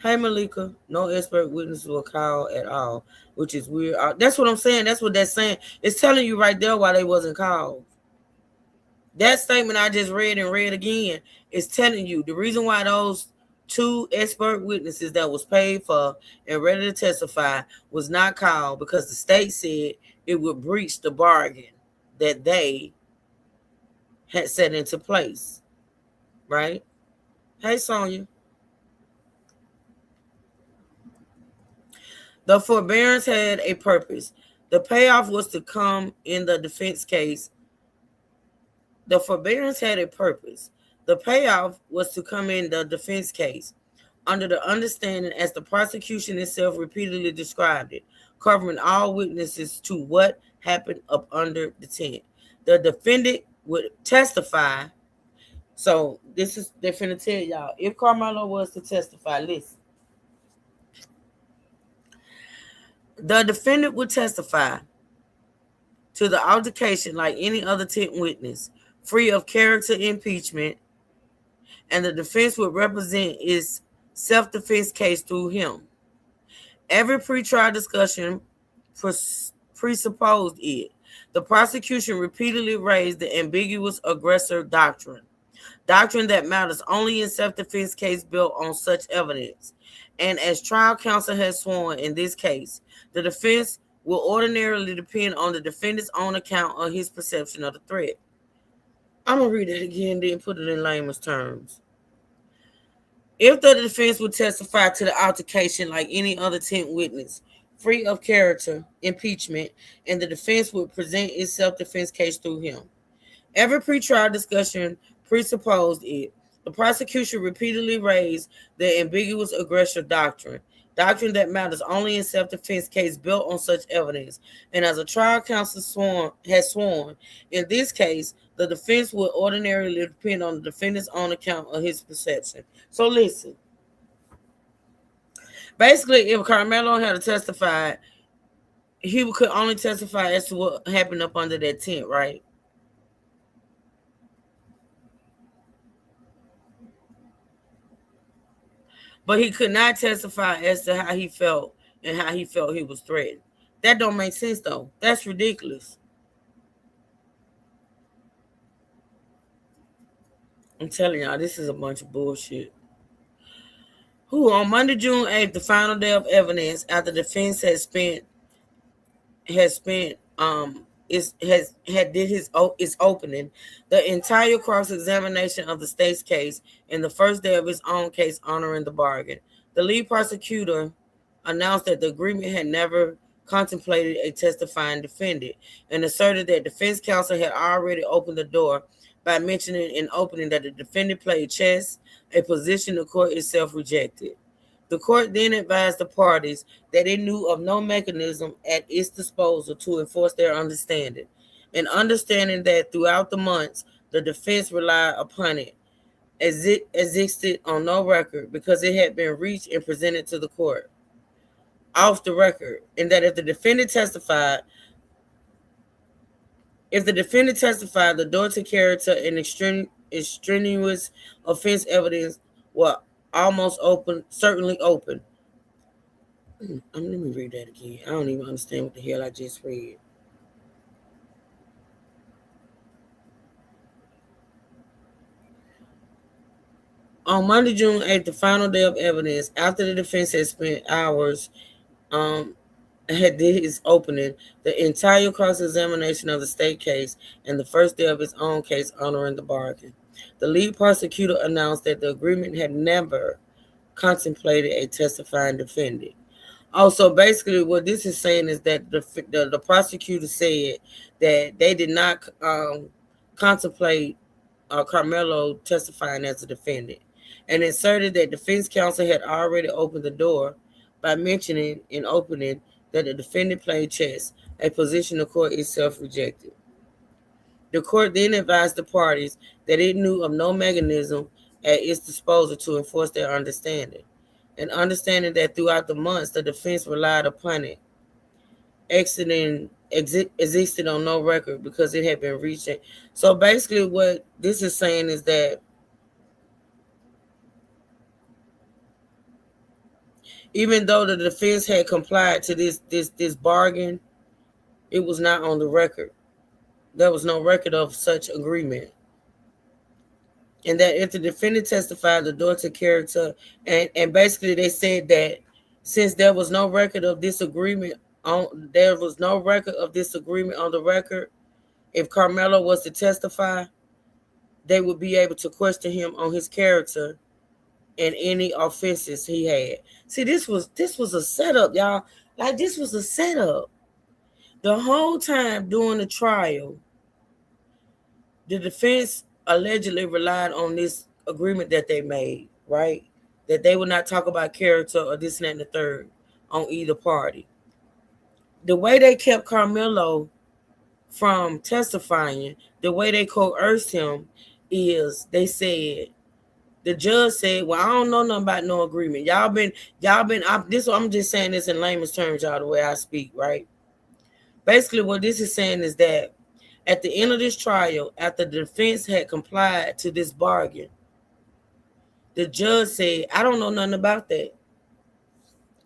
Hey, Malika, no expert witnesses were called at all, which is weird. That's what I'm saying. That's what that's saying. It's telling you right there why they wasn't called. That statement I just read and read again is telling you the reason why those 2 expert witnesses that was paid for and ready to testify was not called, because the state said it would breach the bargain that they had set into place. Right? Hey, Sonia. The forbearance had a purpose. The payoff was to come in the defense case. The forbearance had a purpose. The payoff was to come in the defense case under the understanding, as the prosecution itself repeatedly described it, covering all witnesses to what happened up under the tent. The defendant would testify. So this is, they're finna tell y'all, if Carmelo was to testify, listen. The defendant would testify to the altercation like any other tent witness, free of character impeachment, and the defense would represent its self-defense case through him. Every pretrial discussion presupposed it. The prosecution repeatedly raised the ambiguous aggressor doctrine that matters only in self-defense case built on such evidence. And as trial counsel has sworn in this case, the defense will ordinarily depend on the defendant's own account of his perception of the threat. I'm going to read it again, then put it in layman's terms. If the defense would testify to the altercation like any other tent witness, free of character impeachment, and the defense would present its self-defense case through him. Every pretrial discussion presupposed it. The prosecution repeatedly raised the ambiguous aggressor doctrine that matters only in self-defense case built on such evidence. And as a trial counsel has sworn, in this case, the defense would ordinarily depend on the defendant's own account of his perception. So listen. Basically, if Carmelo had testified, he could only testify as to what happened up under that tent, right? But he could not testify as to how he felt and how he felt he was threatened. That don't make sense, though. That's ridiculous. I'm telling y'all, this is a bunch of bullshit. On Monday, June 8th, the final day of evidence after the defense did its opening, the entire cross-examination of the state's case and the first day of its own case honoring the bargain. The lead prosecutor announced that the agreement had never contemplated a testifying defendant and asserted that defense counsel had already opened the door by mentioning in opening that the defendant played chess, a position the court itself rejected. The court then advised the parties that it knew of no mechanism at its disposal to enforce their understanding, and understanding that throughout the months, the defense relied upon it, as it existed on no record because it had been reached and presented to the court off the record, and that if the defendant testified, the door to character and extraneous offense evidence were almost open, certainly open. Let me read that again. I don't even understand what the hell I just read. On Monday, June 8th, the final day of evidence, after the defense had spent hours had did its opening, the entire cross-examination of the state case and the first day of its own case honoring the bargain. The lead prosecutor announced that the agreement had never contemplated a testifying defendant. Also, basically, what this is saying is that the prosecutor said that they did not contemplate Carmelo testifying as a defendant, and asserted that defense counsel had already opened the door by mentioning in opening that the defendant played chess, a position the court itself rejected. The court then advised the parties that it knew of no mechanism at its disposal to enforce their understanding, and understanding that throughout the months the defense relied upon it, existed on no record because it had been reached. So basically what this is saying is that even though the defense had complied to this bargain, it was not on the record. There was no record of such agreement. And that if the defendant testified, the door to character, and basically they said that since there was no record of this agreement on the record, if Carmelo was to testify, they would be able to question him on his character and any offenses he had. See, this was a setup, y'all. Like, this was a setup. The whole time during the trial, the defense allegedly relied on this agreement that they made, right? That they would not talk about character or this and that and the third on either party. The way they kept Carmelo from testifying, the way they coerced him is they said, the judge said, well, I don't know nothing about no agreement. I'm just saying this in layman's terms, y'all, the way I speak, right? Basically, what this is saying is that at the end of this trial, after the defense had complied to this bargain, the judge said, I don't know nothing about that.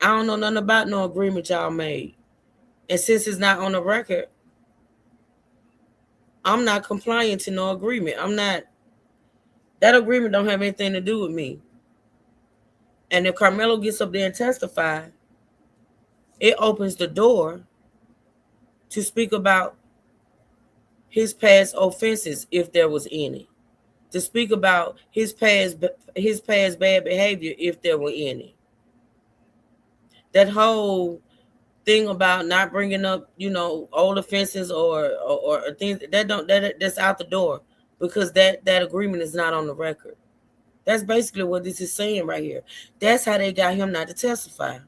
I don't know nothing about no agreement y'all made. And since it's not on the record, I'm not complying to no agreement. That agreement don't have anything to do with me. And if Carmelo gets up there and testifies, it opens the door to speak about his past offenses, if there was any, to speak about his past bad behavior, if there were any. That whole thing about not bringing up, old offenses or things that's out the door, because that agreement is not on the record. That's basically what this is saying right here. That's how they got him not to testify.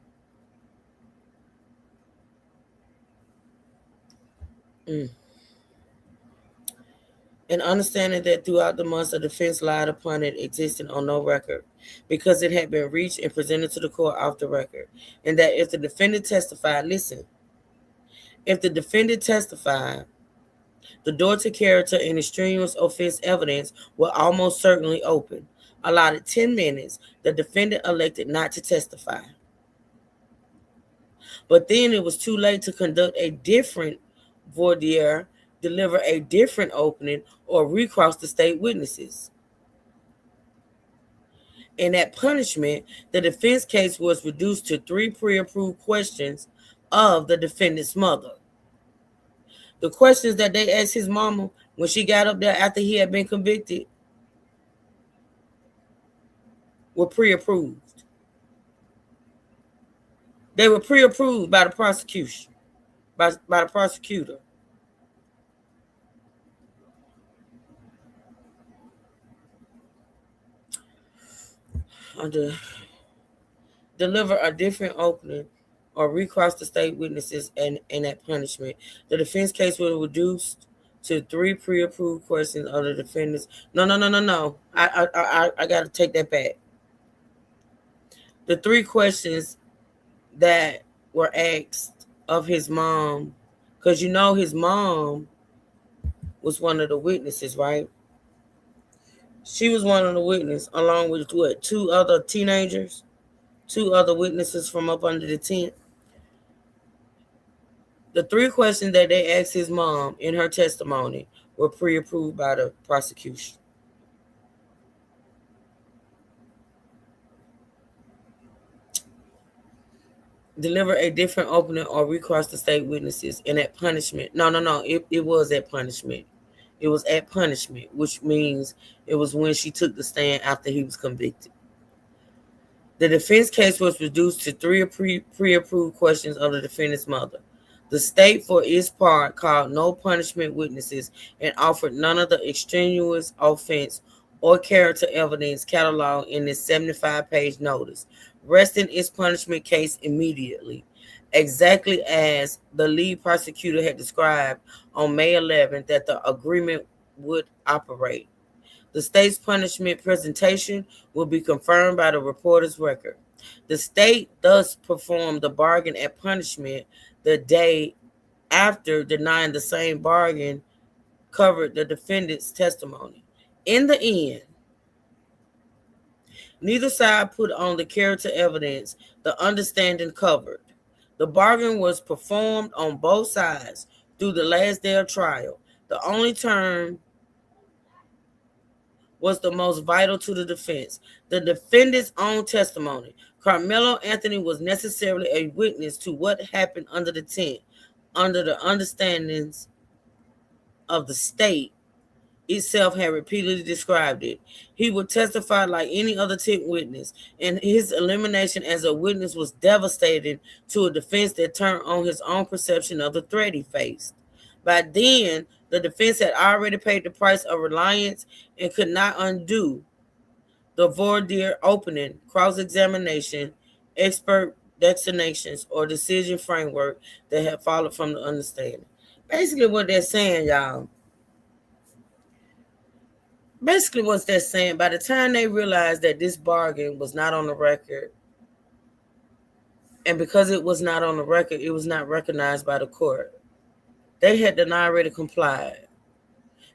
And understanding that throughout the months the defense lied upon it existing on no record because it had been reached and presented to the court off the record. And that if the defendant testified, listen, If the defendant testified, the door to character and extraneous offense evidence will almost certainly open. Allotted 10 minutes, the defendant elected not to testify. But then it was too late to conduct a different voir dire, deliver a different opening, or recross the state witnesses. In that punishment, the defense case was reduced to 3 pre-approved questions of the defendant's mother. The questions that they asked his mama when she got up there after he had been convicted were pre-approved. They were pre-approved by the prosecution, by the prosecutor. Deliver a different opening or recross the state witnesses and that punishment. The defense case was reduced to 3 pre-approved questions of the defendants. No. I got to take that back. The 3 questions that were asked of his mom, because you know his mom was one of the witnesses, right? She was one of the witnesses, along with what, 2 other teenagers, 2 other witnesses from up under the tent. The 3 questions that they asked his mom in her testimony were pre-approved by the prosecution. Deliver a different opening or recross the state witnesses in that punishment. No. It was at punishment. It was at punishment, which means it was when she took the stand after he was convicted. The defense case was reduced to 3 pre-approved questions of the defendant's mother. The state, for its part, called no punishment witnesses and offered none of the extraneous offense or character evidence cataloged in this 75-page notice, resting its punishment case immediately, exactly as the lead prosecutor had described on May 11th that the agreement would operate. The state's punishment presentation will be confirmed by the reporter's record. The state thus performed the bargain at punishment the day after denying the same bargain covered the defendant's testimony. In the end, neither side put on the character evidence the understanding covered. The bargain was performed on both sides through the last day of trial. The only term was the most vital to the defense. The defendant's own testimony. Carmelo Anthony was necessarily a witness to what happened under the tent, under the understandings of the state itself had repeatedly described it. He would testify like any other tent witness, and his elimination as a witness was devastating to a defense that turned on his own perception of the threat he faced. By then, the defense had already paid the price of reliance and could not undo the voir dire opening, cross-examination, expert designations, or decision framework that had followed from the understanding. Basically, what they're saying, y'all, by the time they realized that this bargain was not on the record, and because it was not on the record, it was not recognized by the court, they had already complied.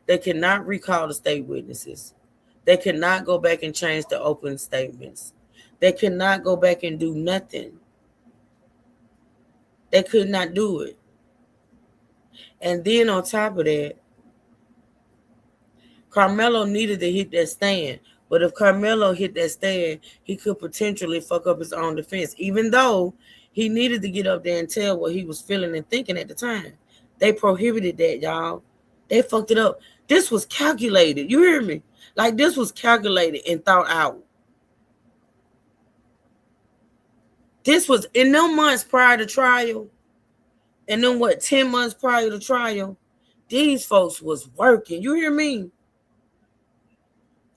They cannot recall the state witnesses. They cannot go back and change the opening statements. They cannot go back and do nothing. They could not do it. And then on top of that, Carmelo needed to hit that stand. But if Carmelo hit that stand, he could potentially fuck up his own defense, even though he needed to get up there and tell what he was feeling and thinking at the time. They prohibited that, y'all. They fucked it up. This was calculated. You hear me? Like, this was calculated and thought out. This was in them months prior to trial, and then 10 months prior to trial, these folks was working. You hear me?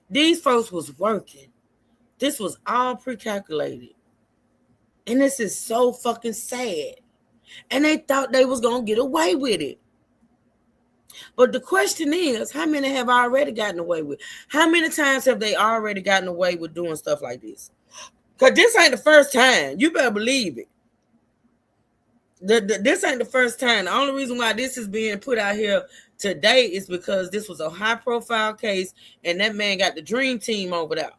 These folks was working. This was all pre-calculated. And this is so fucking sad. And they thought they was going to get away with it. But the question is, how many have already gotten away with it? How many times have they already gotten away with doing stuff like this? Because this ain't the first time. You better believe it. This ain't the first time. The only reason why this is being put out here today is because this was a high-profile case, and that man got the dream team over there.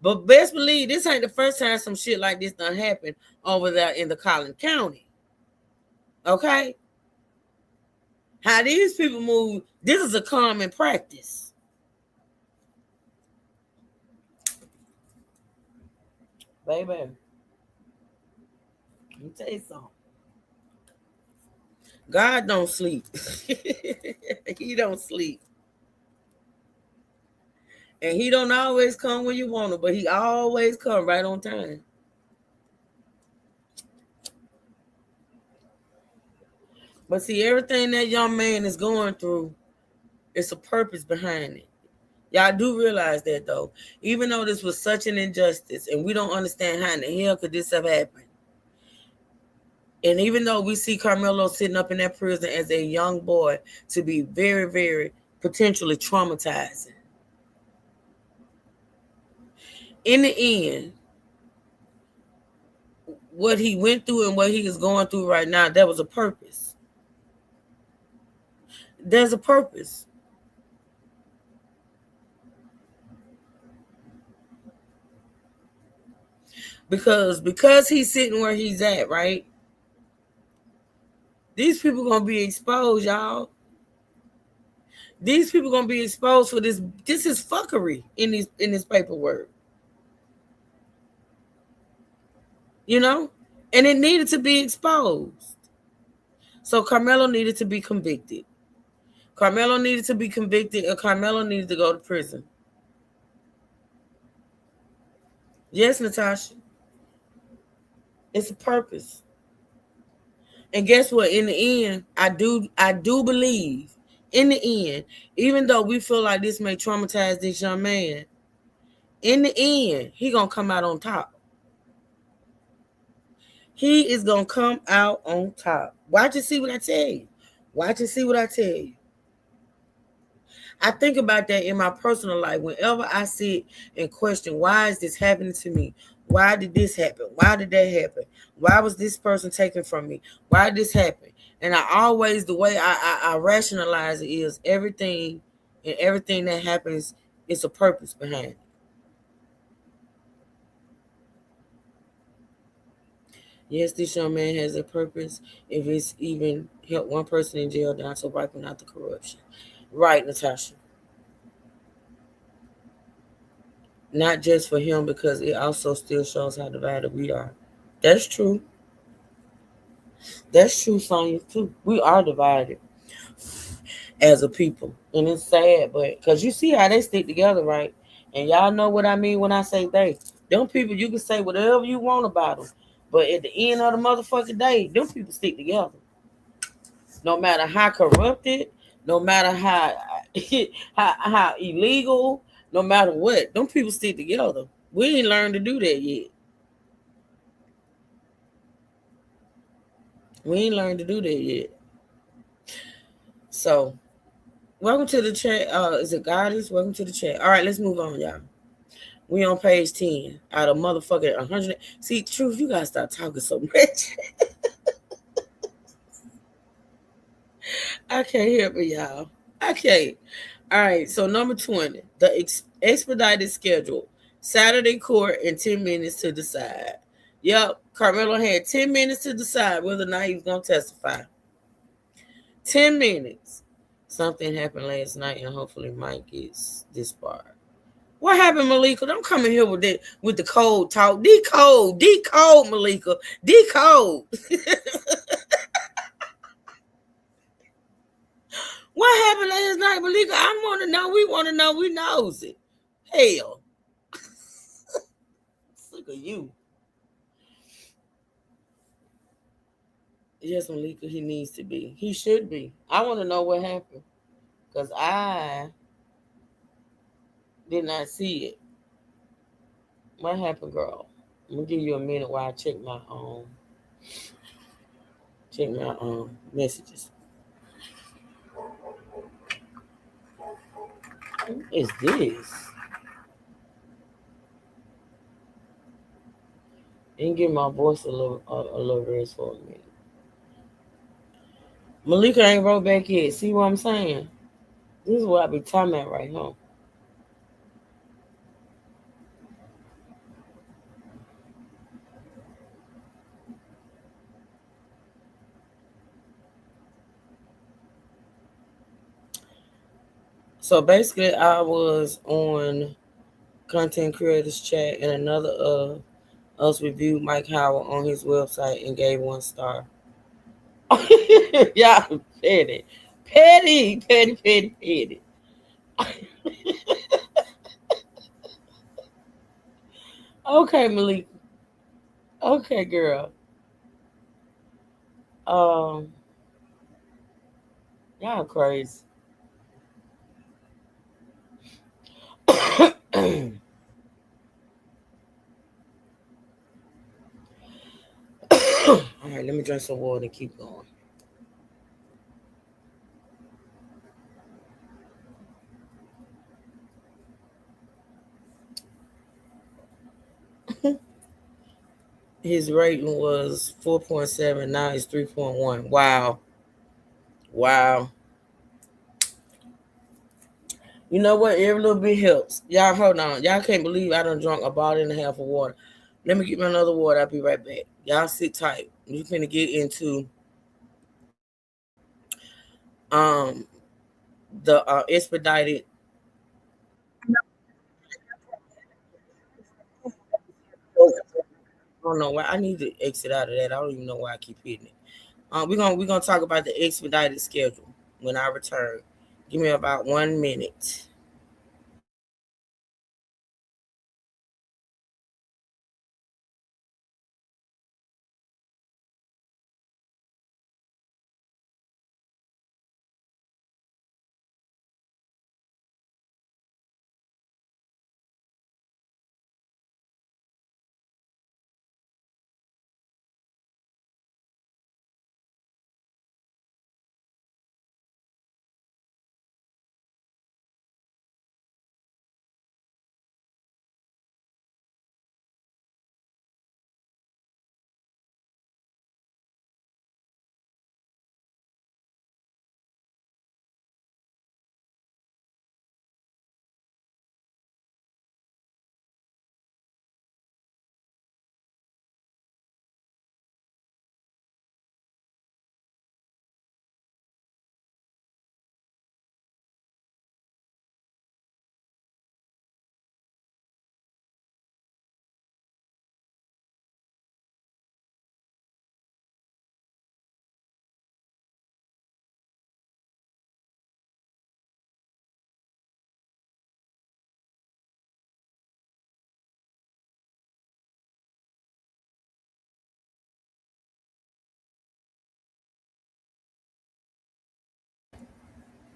But best believe this ain't the first time some shit like this done happened over there in the Collin County. Okay? How these people move, this is a common practice. Baby, let me tell you something. God don't sleep. He don't sleep. And he don't always come when you want him, but he always come right on time. But see, everything that young man is going through, it's a purpose behind it. Y'all do realize that, though. Even though this was such an injustice, and we don't understand how in the hell could this have happened. And even though we see Carmelo sitting up in that prison as a young boy to be very, very potentially traumatizing. In the end, what he went through and what he is going through right now, there was a purpose. There's a purpose. Because he's sitting where he's at, right? These people gonna be exposed, y'all. These people gonna be exposed for this. This is fuckery in this paperwork. You know? And it needed to be exposed. So Carmelo needed to be convicted. Carmelo needed to be convicted, and Carmelo needed to go to prison. Yes, Natasha. It's a purpose. And guess what? In the end, I do believe, in the end, even though we feel like this may traumatize this young man, in the end, he gonna come out on top. He is gonna come out on top. Watch and see what I tell you. Watch and see what I tell you. I think about that in my personal life. Whenever I sit and question, why is this happening to me? Why did this happen? Why did that happen? Why was this person taken from me? Why did this happen? And I always, the way I rationalize it is everything that happens is a purpose behind it. Yes, this young man has a purpose if it's even help one person in jail down to wiping out the corruption. Right, Natasha. Not just for him, because it also still shows how divided we are. That's true. That's true, Sonya, too. We are divided as a people. And it's sad, but because you see how they stick together, right? And y'all know what I mean when I say they. Them people, you can say whatever you want about them. But at the end of the motherfucking day, them people stick together. No matter how corrupted, no matter how illegal, no matter what, them people stick together. We ain't learned to do that yet. We ain't learned to do that yet. So, welcome to the chat. Is it Goddess? Welcome to the chat. All right, let's move on, y'all. We on page 10 out of motherfucking 100. See, Truth, you gotta stop talking so much. I can't help it, y'all. Okay. All right, so number 20, the expedited schedule. Saturday court and 10 minutes to decide. Yep, Carmelo had 10 minutes to decide whether or not he was going to testify. 10 minutes. Something happened last night, and hopefully Mike gets this part. What happened, Malika? Don't come in here with the cold talk. Decode, Malika. Decode. What happened last night, Malika? I want to know. We want to know. We knows it. Hell. Look at you. Yes, Malika, he needs to be. He should be. I want to know what happened. Because I did not see it. What happened, girl? I'm going to give you a minute while I check my messages. What is this? And give my voice a little rest for a minute. Malika ain't wrote back yet. See what I'm saying? This is what I be talking about right here. So basically, I was on Content Creators Chat, and another us reviewed Mike Howard on his website and gave 1 star. Y'all petty. Okay, Malik. Okay, girl. Y'all crazy. All right, let me drink some water and keep going. His rating was 4.7. Now it's 3.1. Wow. You know what? Every little bit helps. Y'all, hold on. Y'all can't believe I done drunk a bottle and a half of water. Let me get me another water. I'll be right back. Y'all sit tight. We're finna get into the expedited. I don't know why I need to exit out of that. I don't even know why I keep hitting it. We're gonna talk about the expedited schedule when I return. Give me about 1 minute.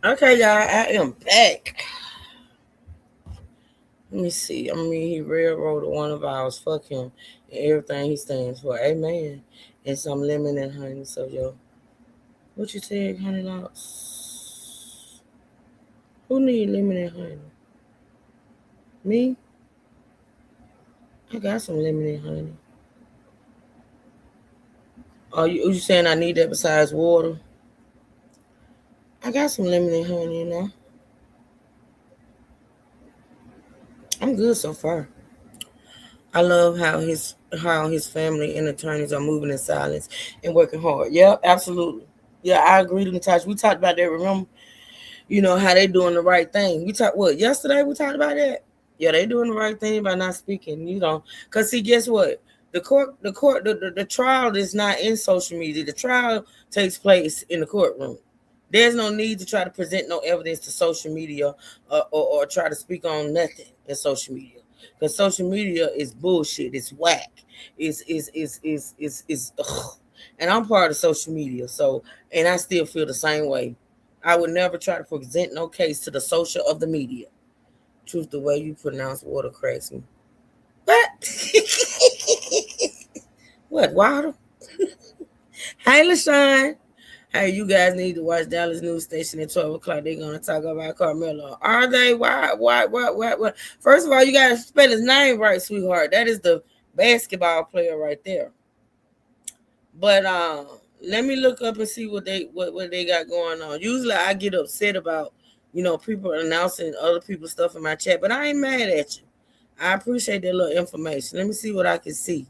Okay, y'all, I am back. Let me see. I mean, he railroaded one of ours. Fuck him and everything he stands for. Amen. And some lemon and honey. So, yo, what you said, honey lots? Who need lemon and honey? Me? I got some lemon and honey. Oh, you saying I need that besides water? I got some lemon and honey in there. I'm good so far. I love how his family and attorneys are moving in silence and working hard. Yep, absolutely. Yeah, I agree, Natasha. We talked about that. Remember, you know how they doing the right thing. We talked yesterday. We talked about that. Yeah, they doing the right thing by not speaking. You know, because see, guess what? The trial is not in social media. The trial takes place in the courtroom. There's no need to try to present no evidence to social media or try to speak on nothing in social media. Because social media is bullshit. It's whack. It's ugh. And I'm part of social media. So, and I still feel the same way. I would never try to present no case to the social of the media. Truth, the way you pronounce water cracks me. What? What, water? Hey, LaShawn. Hey, you guys need to watch Dallas News Station at 12 o'clock. They're going to talk about Carmelo. Are they? Why? First of all, you got to spell his name right, sweetheart. That is the basketball player right there. But Let me look up and see what they got going on. Usually I get upset about, people announcing other people's stuff in my chat, but I ain't mad at you. I appreciate that little information. Let me see what I can see.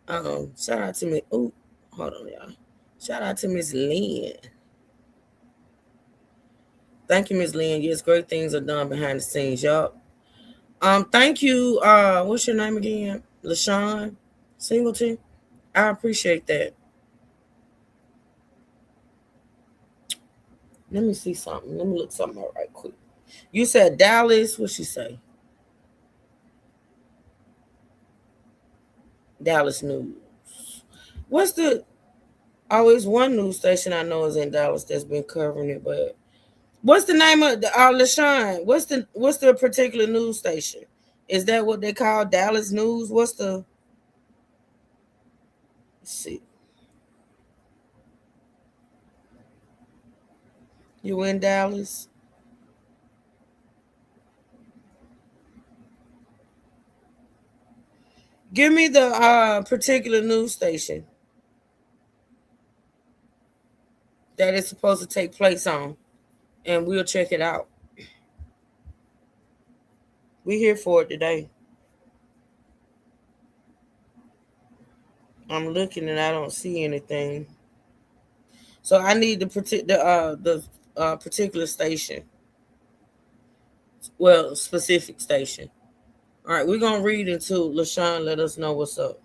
Shout out to me. Oh, hold on, y'all. Shout out to Miss Lynn. Thank you, Miss Lynn. Yes, great things are done behind the scenes, y'all. Thank you. What's your name again? LaShawn Singleton. I appreciate that. Let me see something. Let me look something up right quick. You said Dallas. What'd she say? Dallas News. What's the... Always one news station I know is in Dallas that's been covering it, but what's the name of the LaShawn? What's the particular news station? Is that what they call Dallas News? What's the... Let's see. You in Dallas? Give me the particular news station that it's supposed to take place on, and we'll check it out. We're here for it today. I'm looking and I don't see anything. So I need the particular station. Well, specific station. All right, we're going to read into LaShawn. Let us know what's up.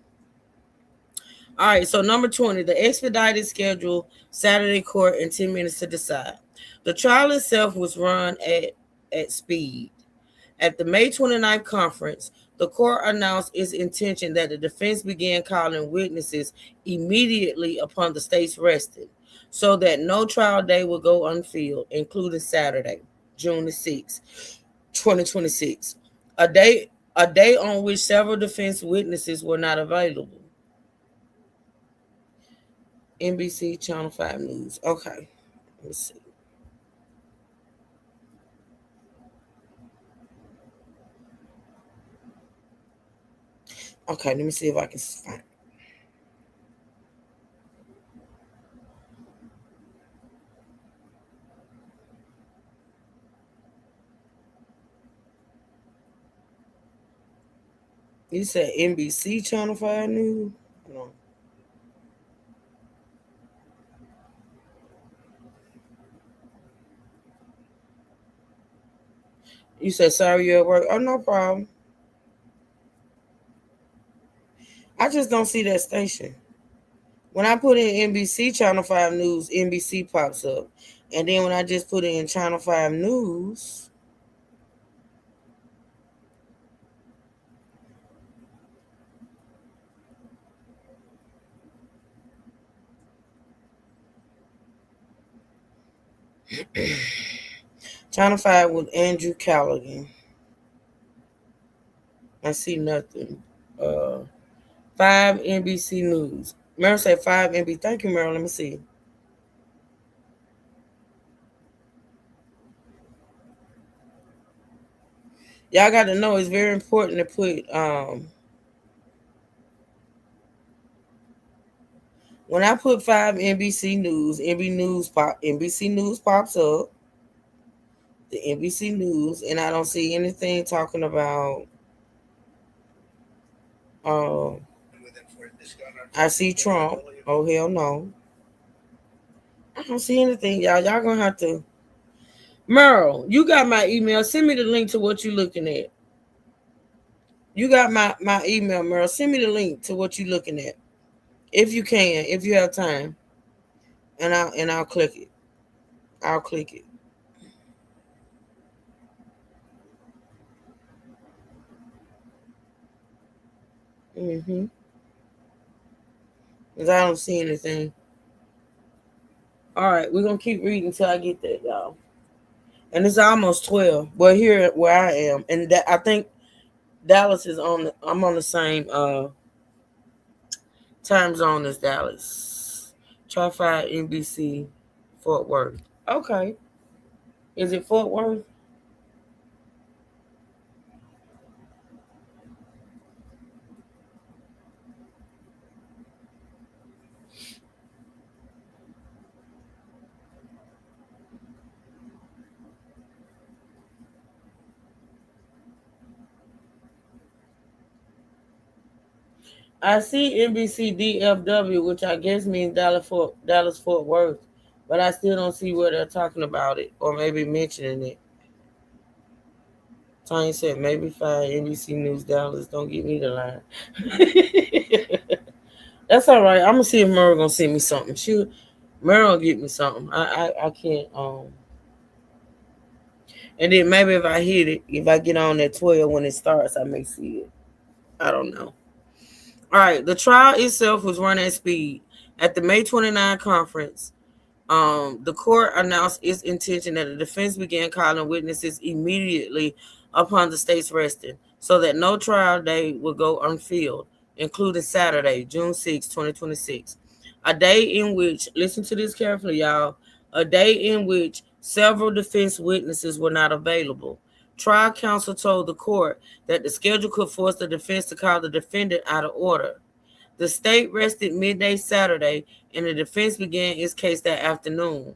All right, so number 20, the expedited schedule, Saturday court in 10 minutes to decide. The trial itself was run at speed. At the May 29th conference, the court announced its intention that the defense began calling witnesses immediately upon the state's resting, so that no trial day would go unfilled, including Saturday, June the 6th, 2026, a day on which several defense witnesses were not available. NBC Channel 5 News. Okay, let's see. Okay, let me see if I can find it. You said NBC Channel 5 News? No. You said sorry you're at work. Oh, no problem. I just don't see that station. When I put in NBC Channel 5 News, NBC pops up. And then when I just put it in Channel 5 News, Channel 5 with Andrew Callaghan. I see nothing. 5 NBC News. Meryl said 5 NBC. Thank you, Meryl. Let me see. Y'all got to know it's very important to put when I put 5 NBC News, NBC News pops up. The NBC News, and I don't see anything talking about I see Trump. Oh, hell no. I don't see anything, y'all. Y'all gonna have to. Merle, you got my email. Send me the link to what you're looking at. You got my email, Merle. Send me the link to what you're looking at. If you can, if you have time. And I'll click it. I'll click it. Because I don't see anything. All right, we're gonna keep reading until I get that, y'all. And it's almost 12. Well, here where I am, and that I think Dallas is on. I'm on the same time zone as Dallas. Try 5 NBC Fort Worth. Okay, is it Fort Worth? I see NBC DFW, which I guess means Dallas Fort Worth, but I still don't see where they're talking about it or maybe mentioning it. Tony said maybe 5 NBC News Dallas. Don't get me the line. That's all right. I'm gonna see if Merle gonna send me something. Merle get me something. I can't and then maybe if I hit it, if I get on at 12 when it starts, I may see it. I don't know. All right, the trial itself was run at speed. At the May 29 conference, the court announced its intention that the defense began calling witnesses immediately upon the state's resting, so that no trial day would go unfilled, including Saturday, June 6, 2026. A day in which, listen to this carefully, y'all, a day in which several defense witnesses were not available. Trial counsel told the court that the schedule could force the defense to call the defendant out of order. The state rested midday Saturday, and the defense began its case that afternoon.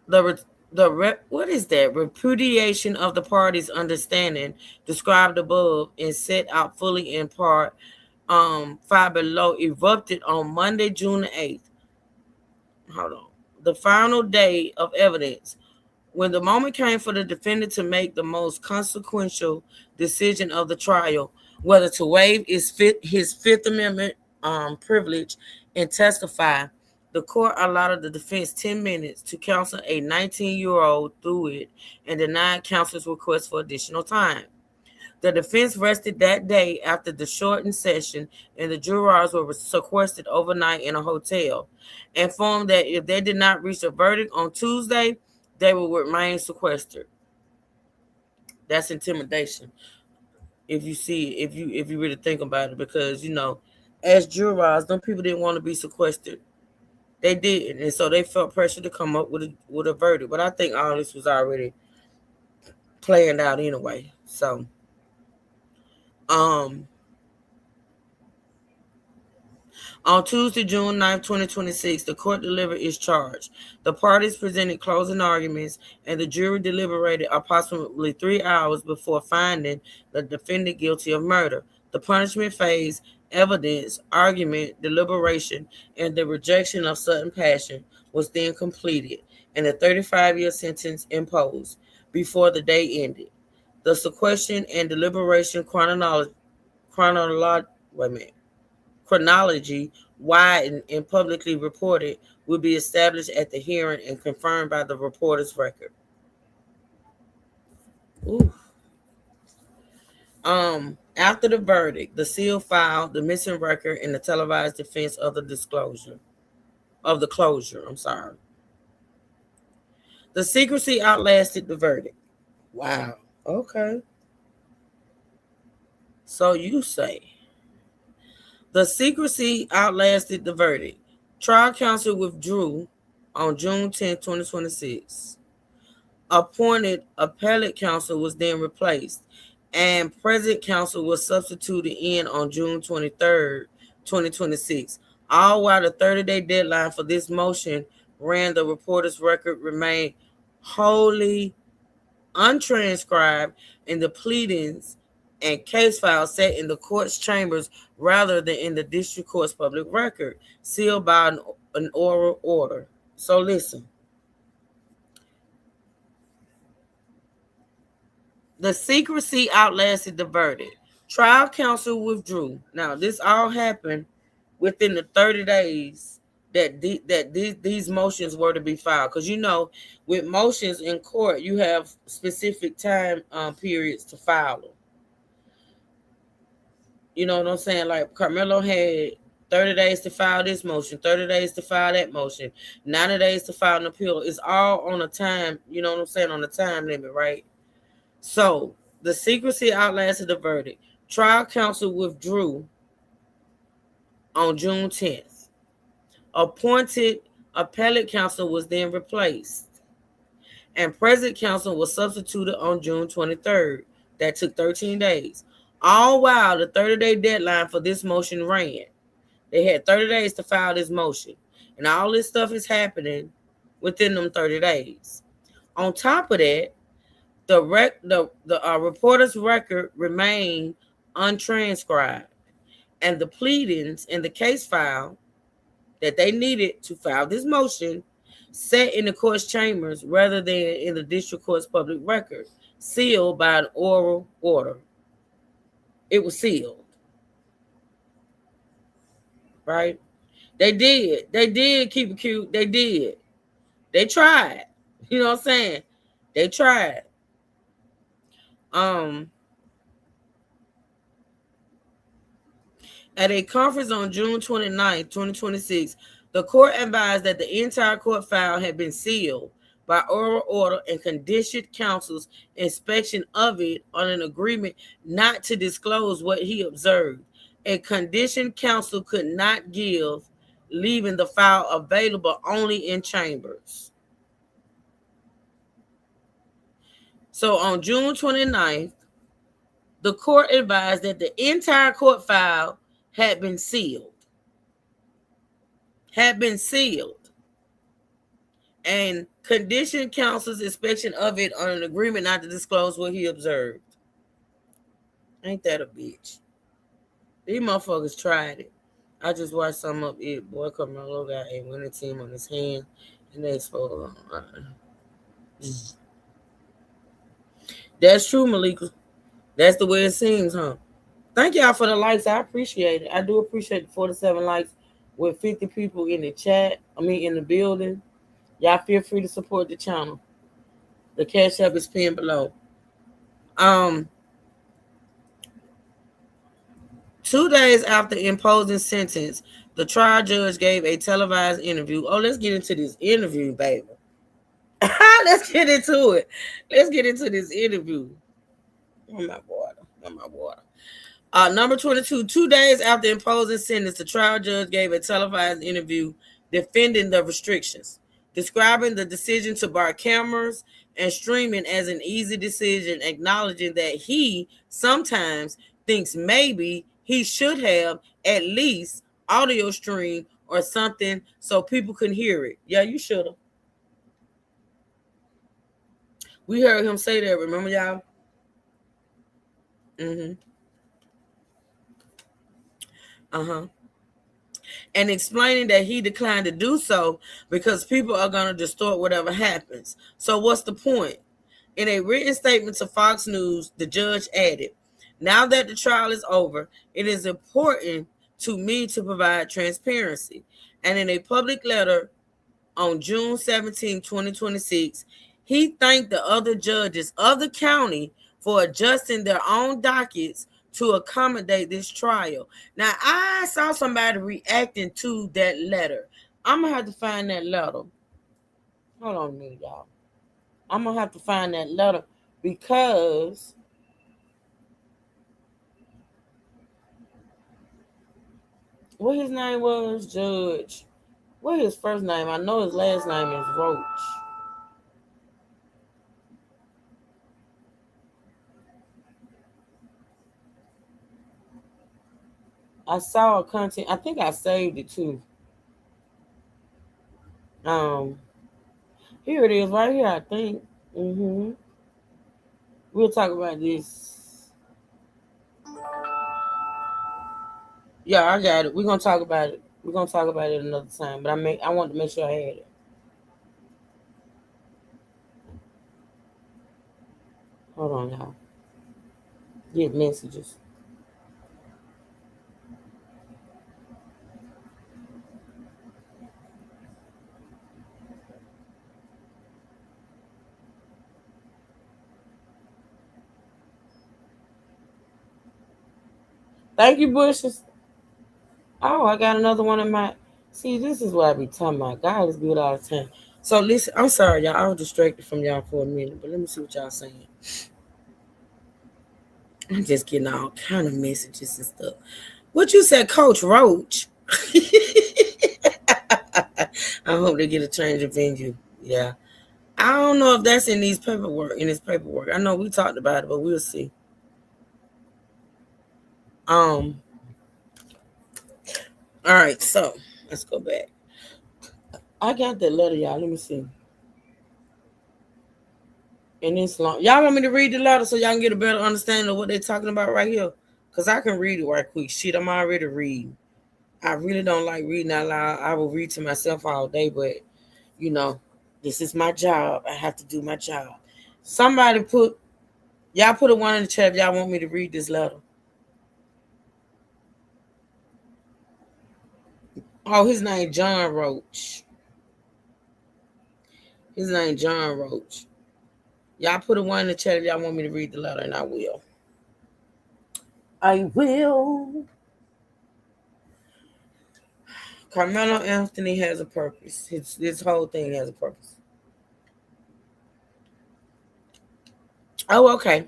Repudiation of the parties' understanding described above and set out fully in part 5 below erupted on Monday, June 8th. Hold on. The final day of evidence, when the moment came for the defendant to make the most consequential decision of the trial, whether to waive his Fifth Amendment privilege and testify, the court allowed the defense 10 minutes to counsel a 19-year-old through it and denied counsel's request for additional time. The defense rested that day after the shortened session, and the jurors were sequestered overnight in a hotel, informed that if they did not reach a verdict on Tuesday, they will remain sequestered. That's intimidation. If you see, if you really think about it, because as jurors, them people didn't want to be sequestered. They didn't, and so they felt pressure to come up with a verdict. But I think all this was already planned out anyway. So, on Tuesday, June 9th, 2026, the court delivered its charge. The parties presented closing arguments, and the jury deliberated approximately 3 hours before finding the defendant guilty of murder. The punishment phase, evidence, argument, deliberation, and the rejection of sudden passion was then completed, and a 35-year sentence imposed before the day ended. The sequestration and deliberation chronology widened and publicly reported will be established at the hearing and confirmed by the reporter's record. Ooh. After the verdict, the seal filed, the missing record, and the televised defense of the closure. The secrecy outlasted the verdict. Wow. Okay. So you say. The secrecy outlasted the verdict. Trial counsel withdrew on June 10, 2026. Appointed appellate counsel was then replaced, and present counsel was substituted in on June 23rd, 2026. All while the 30-day deadline for this motion ran, the reporter's record remained wholly untranscribed in the pleadings and case files set in the court's chambers rather than in the district court's public record, sealed by an oral order. So listen. The secrecy outlasted the verdict. Trial counsel withdrew. Now, this all happened within the 30 days that these motions were to be filed. Because, with motions in court, you have specific time periods to file them. You know what I'm saying? Like Carmelo had 30 days to file this motion, 30 days to file that motion, 90 days to file an appeal. It's all on a time, you know what I'm saying, on a time limit, right? So the secrecy outlasted the verdict. Trial counsel withdrew on June 10th. Appointed appellate counsel was then replaced, and present counsel was substituted on June 23rd. That took 13 days. All while the 30-day deadline for this motion ran. They had 30 days to file this motion. And all this stuff is happening within them 30 days. On top of that, The reporter's record remained untranscribed, and the pleadings in the case file that they needed to file this motion sat in the court's chambers rather than in the district court's public record, sealed by an oral order. It was sealed. Right? They did keep it cute. They did. They tried. You know what I'm saying? They tried. At a conference on June 29, 2026, the court advised that the entire court file had been sealed by oral order and conditioned counsel's inspection of it on an agreement not to disclose what he observed. A conditioned counsel could not give, leaving the file available only in chambers. So on June 29th, the court advised that the entire court file had been sealed. And conditioned counsel's inspection of it on an agreement not to disclose what he observed. Ain't that a bitch? These motherfuckers tried it. I just watched some of it. Boy, Carmelo got a winning team on his hand, and they exposed him. That's true, Malika. That's the way it seems, huh? Thank y'all for the likes. I appreciate it. I do appreciate the 47 likes with 50 people in the chat. In the building. Y'all feel free to support the channel. The cash app is pinned below. 2 days after imposing sentence, the trial judge gave a televised interview. Oh, let's get into this interview, baby. Let's get into it. Let's get into this interview. Oh, my water. Number 22, 2 days after imposing sentence, the trial judge gave a televised interview defending the restrictions, describing the decision to bar cameras and streaming as an easy decision, acknowledging that he sometimes thinks maybe he should have at least audio stream or something so people can hear it. Yeah, you should have. We heard him say that, remember y'all? And explaining that he declined to do so because people are going to distort whatever happens. So what's the point? In a written statement to Fox News, the judge added, "Now that the trial is over, it is important to me to provide transparency." And in a public letter on June 17, 2026, he thanked the other judges of the county for adjusting their own dockets to accommodate this trial. Now, I saw somebody reacting to that letter. I'm going to have to find that letter. Hold on a minute, y'all. I'm going to have to find that letter because what his name was, Judge. What his first name? I know his last name is Roach. I saw a content. I think I saved it too. Here it is right here, I think. We'll talk about this. Yeah, I got it. We're gonna talk about it. We're gonna talk about it another time. But I wanted to make sure I had it. Hold on, y'all. Get messages. Thank you, Bushes. Oh, I got another one in my. See, this is what I be talking about. God is good all the time. So listen, I'm sorry, y'all. I was distracted from y'all for a minute, but let me see what y'all saying. I'm just getting all kind of messages and stuff. What you said, Coach Roach? I hope they get a change of venue. Yeah. I don't know if that's in his paperwork. I know we talked about it, but we'll see. All right, so let's go back. I got that letter, y'all. Let me see. And it's long. Y'all want me to read the letter so y'all can get a better understanding of what they're talking about right here? Because I can read it right quick. Shit, I'm already reading. I really don't like reading out loud. I will read to myself all day, but, you know, this is my job. I have to do my job. Somebody y'all put a one in the chat if y'all want me to read this letter. Oh, his name John Roach. His name John Roach. Y'all put a one in the chat if y'all want me to read the letter, and I will. I will. Carmelo Anthony has a purpose. This whole thing has a purpose. Oh, okay.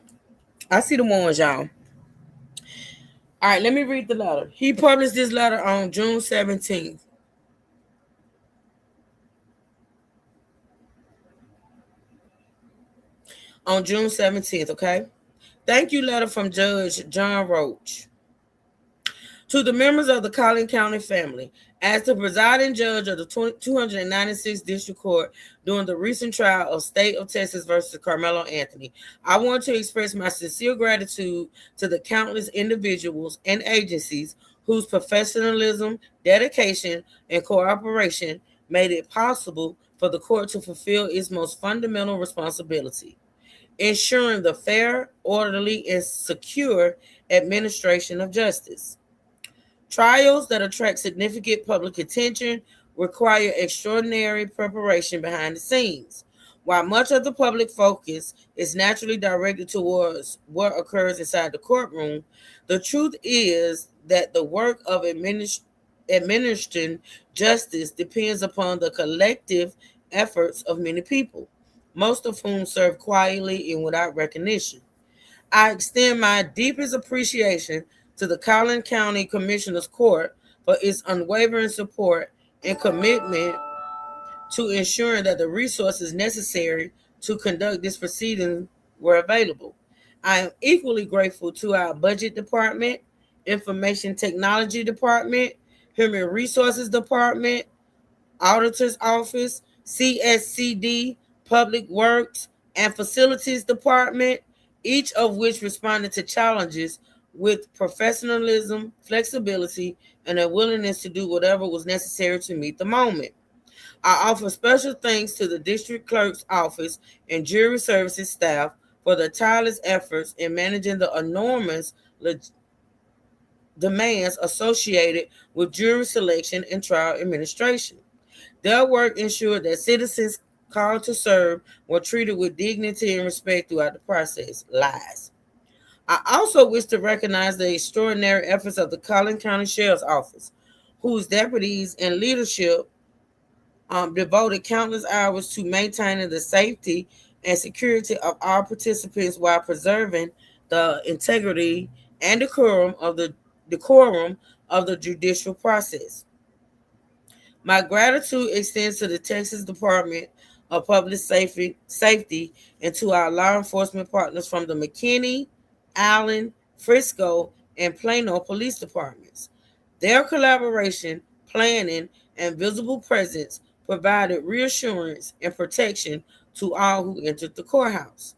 I see the ones, y'all. All right, let me read the letter. He published this letter on June 17th. On June 17th, okay? Thank you, letter from Judge John Roach. To the members of the Collin County family, as the presiding judge of the 296th District Court during the recent trial of State of Texas versus Carmelo Anthony, I want to express my sincere gratitude to the countless individuals and agencies whose professionalism, dedication, and cooperation made it possible for the court to fulfill its most fundamental responsibility, ensuring the fair, orderly, and secure administration of justice. Trials that attract significant public attention require extraordinary preparation behind the scenes. While much of the public focus is naturally directed towards what occurs inside the courtroom, the truth is that the work of administering justice depends upon the collective efforts of many people, most of whom serve quietly and without recognition. I extend my deepest appreciation to the Collin County Commissioner's Court for its unwavering support and commitment to ensuring that the resources necessary to conduct this proceeding were available. I am equally grateful to our Budget Department, Information Technology Department, Human Resources Department, Auditor's Office, CSCD, Public Works, and Facilities Department, each of which responded to challenges with professionalism, flexibility, and a willingness to do whatever was necessary to meet the moment. I offer special thanks to the District Clerk's Office and Jury Services staff for their tireless efforts in managing the enormous demands associated with jury selection and trial administration. Their work ensured that citizens called to serve were treated with dignity and respect throughout the process. Lies. I also wish to recognize the extraordinary efforts of the Collin County Sheriff's Office, whose deputies and leadership devoted countless hours to maintaining the safety and security of all participants while preserving the integrity and decorum of the judicial process. My gratitude extends to the Texas Department of Public Safety and to our law enforcement partners from the McKinney, Allen, Frisco, and Plano police departments. Their collaboration, planning, and visible presence provided reassurance and protection to all who entered the courthouse.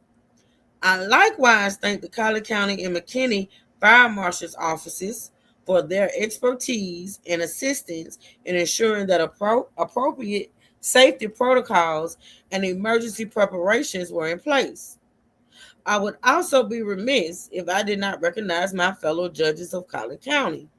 I likewise thank the Collin County and McKinney Fire Marshal's offices for their expertise and assistance in ensuring that appropriate safety protocols and emergency preparations were in place. I would also be remiss if I did not recognize my fellow judges of Collin County.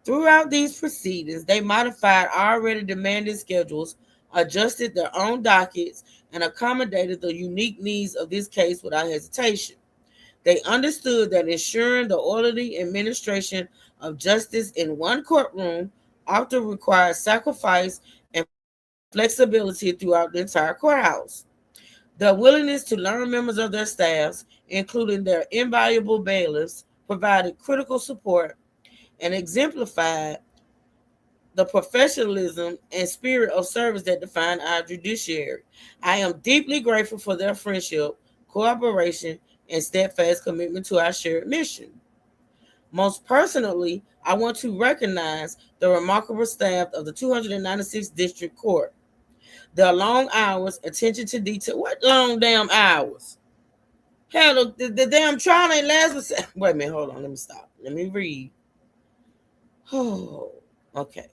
Throughout these proceedings, they modified already demanding schedules, adjusted their own dockets, and accommodated the unique needs of this case without hesitation. They understood that ensuring the orderly administration of justice in one courtroom often requires sacrifice and flexibility throughout the entire courthouse. The willingness to learn members of their staffs, including their invaluable bailiffs, provided critical support and exemplified the professionalism and spirit of service that define our judiciary. I am deeply grateful for their friendship, cooperation, and steadfast commitment to our shared mission. Most personally, I want to recognize the remarkable staff of the 296th District Court. The long hours, attention to detail. What long damn hours? Hell, the damn trial ain't last. Wait a minute, hold on. Let me stop. Let me read. Oh, okay.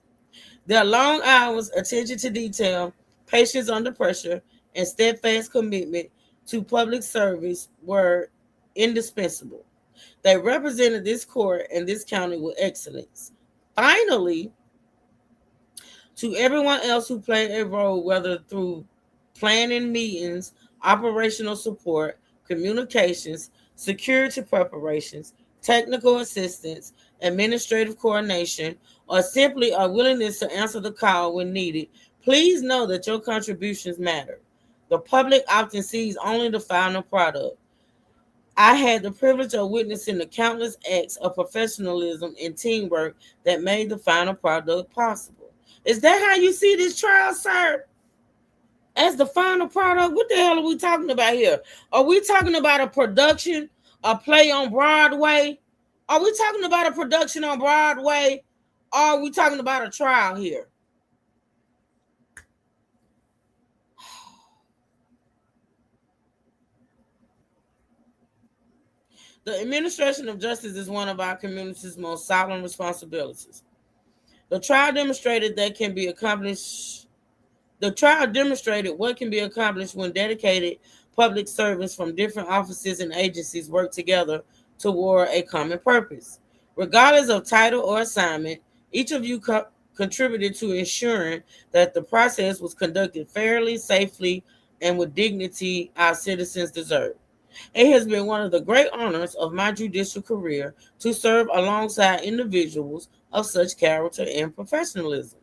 Their long hours, attention to detail, patience under pressure, and steadfast commitment to public service were indispensable. They represented this court and this county with excellence. Finally, to everyone else who played a role, whether through planning meetings, operational support, communications, security preparations, technical assistance, administrative coordination, or simply a willingness to answer the call when needed, please know that your contributions matter. The public often sees only the final product. I had the privilege of witnessing the countless acts of professionalism and teamwork that made the final product possible. Is that how you see this trial, sir? As the final product? What the hell are we talking about here? Are we talking about a production, a play on Broadway? Are we talking about a production on Broadway? Or are we talking about a trial here? The administration of justice is one of our community's most solemn responsibilities. The trial demonstrated what can be accomplished when dedicated public servants from different offices and agencies work together toward a common purpose. Regardless of title or assignment, each of you contributed to ensuring that the process was conducted fairly, safely, and with dignity our citizens deserve. It has been one of the great honors of my judicial career to serve alongside individuals of such character and professionalism.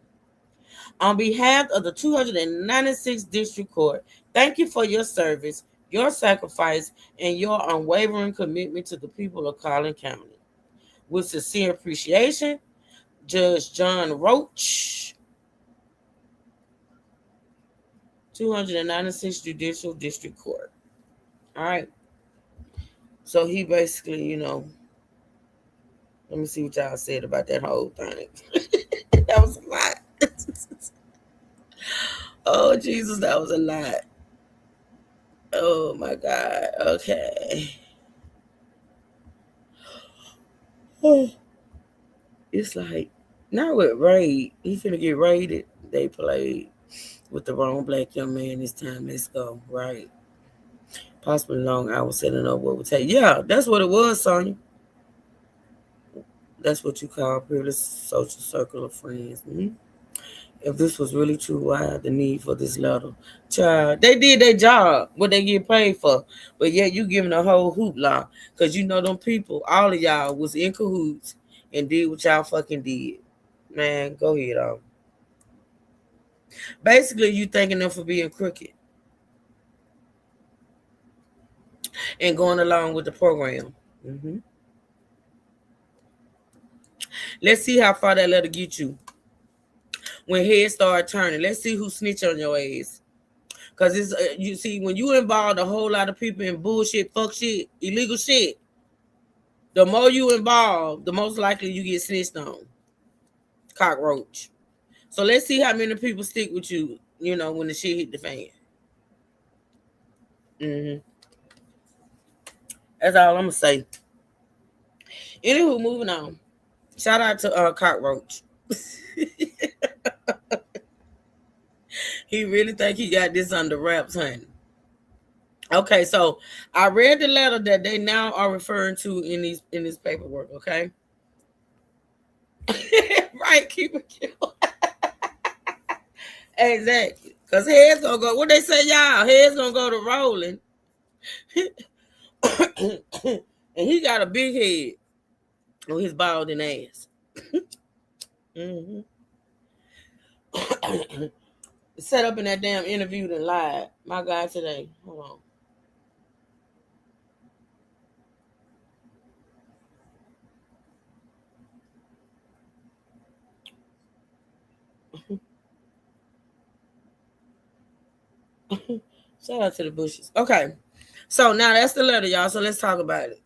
On behalf of the 296th District Court, thank you for your service, your sacrifice, and your unwavering commitment to the people of Collin County. With sincere appreciation, Judge John Roach, 296th Judicial District Court. All right. So he basically, let me see what y'all said about that whole thing. That was a lot. Oh, Jesus, that was a lot. Oh, my God. Okay. Oh. It's like, not with Raid. He finna get raided. They played with the wrong black young man this time. Let's go. Right. Possibly long hours setting up what would take. Yeah, that's what it was, Sonya. That's what you call privileged social circle of friends. Mm-hmm. If this was really true, why had the need for this letter? Child, they did their job, what they get paid for. But yet you giving a whole hoopla. Because you know them people, all of y'all was in cahoots and did what y'all fucking did. Man, go ahead on. Basically, you thanking them for being crooked. And going along with the program. Mm-hmm. Let's see how far that letter get you. When heads start turning, let's see who snitch on your ass. Because it's you see, when you involve a whole lot of people in bullshit, fuck shit, illegal shit, the more you involve, the most likely you get snitched on. Cockroach. So let's see how many people stick with you, when the shit hit the fan. Mm-hmm. That's all I'm gonna say. Anywho, moving on. Shout out to Cockroach. He really think he got this under wraps, honey. Okay, so I read the letter that they now are referring to in this paperwork. Okay, right? Keep it cute. Exactly, because heads gonna go. What they say, y'all? Heads gonna go to rolling. And he got a big head on his balding ass. Mm-hmm. Set up in that damn interview and lied. My God, today. Hold on. Shout out to the Bushes. Okay. So now that's the letter, y'all. So let's talk about it.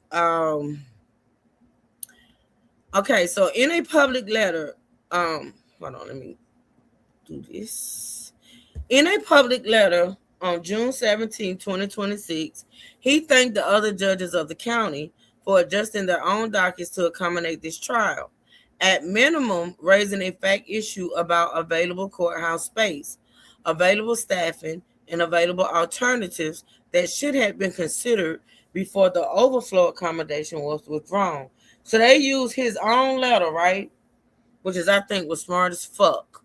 Okay, so in a public letter, hold on, let me do this. In a public letter on June 17, 2026, he thanked the other judges of the county for adjusting their own dockets to accommodate this trial, at minimum raising a fact issue about available courthouse space, available staffing, and available alternatives that should have been considered before the overflow accommodation was withdrawn. So they used his own letter, right? Which is, I think, was smart as fuck.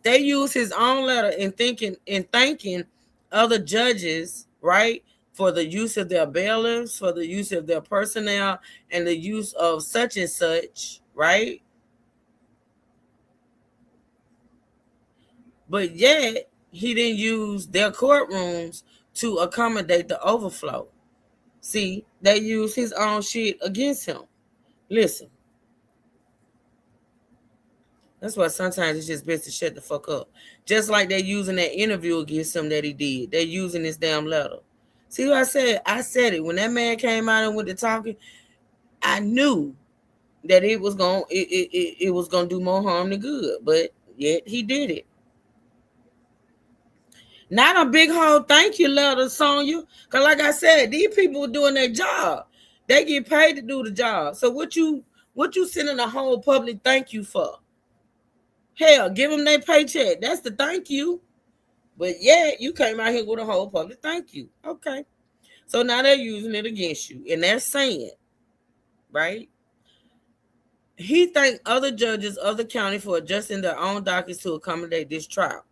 They used his own letter in thanking other judges, right, for the use of their bailiffs, for the use of their personnel, and the use of such and such, right? But yet he didn't use their courtrooms to accommodate the overflow. See, they used his own shit against him. Listen. That's why sometimes it's just best to shut the fuck up. Just like they're using that interview against him that he did. They're using this damn letter. See what I said? I said it. When that man came out and went to talking, I knew that it was gonna do more harm than good. But yet he did it. Not a big whole thank you letter, Sonya. Because like I said, these people are doing their job. They get paid to do the job. So what you sending a whole public thank you for? Hell, give them their paycheck. That's the thank you. But yeah, you came out here with a whole public thank you. Okay. So now they're using it against you. And they're saying, right? He thanked other judges of the county for adjusting their own dockets to accommodate this trial.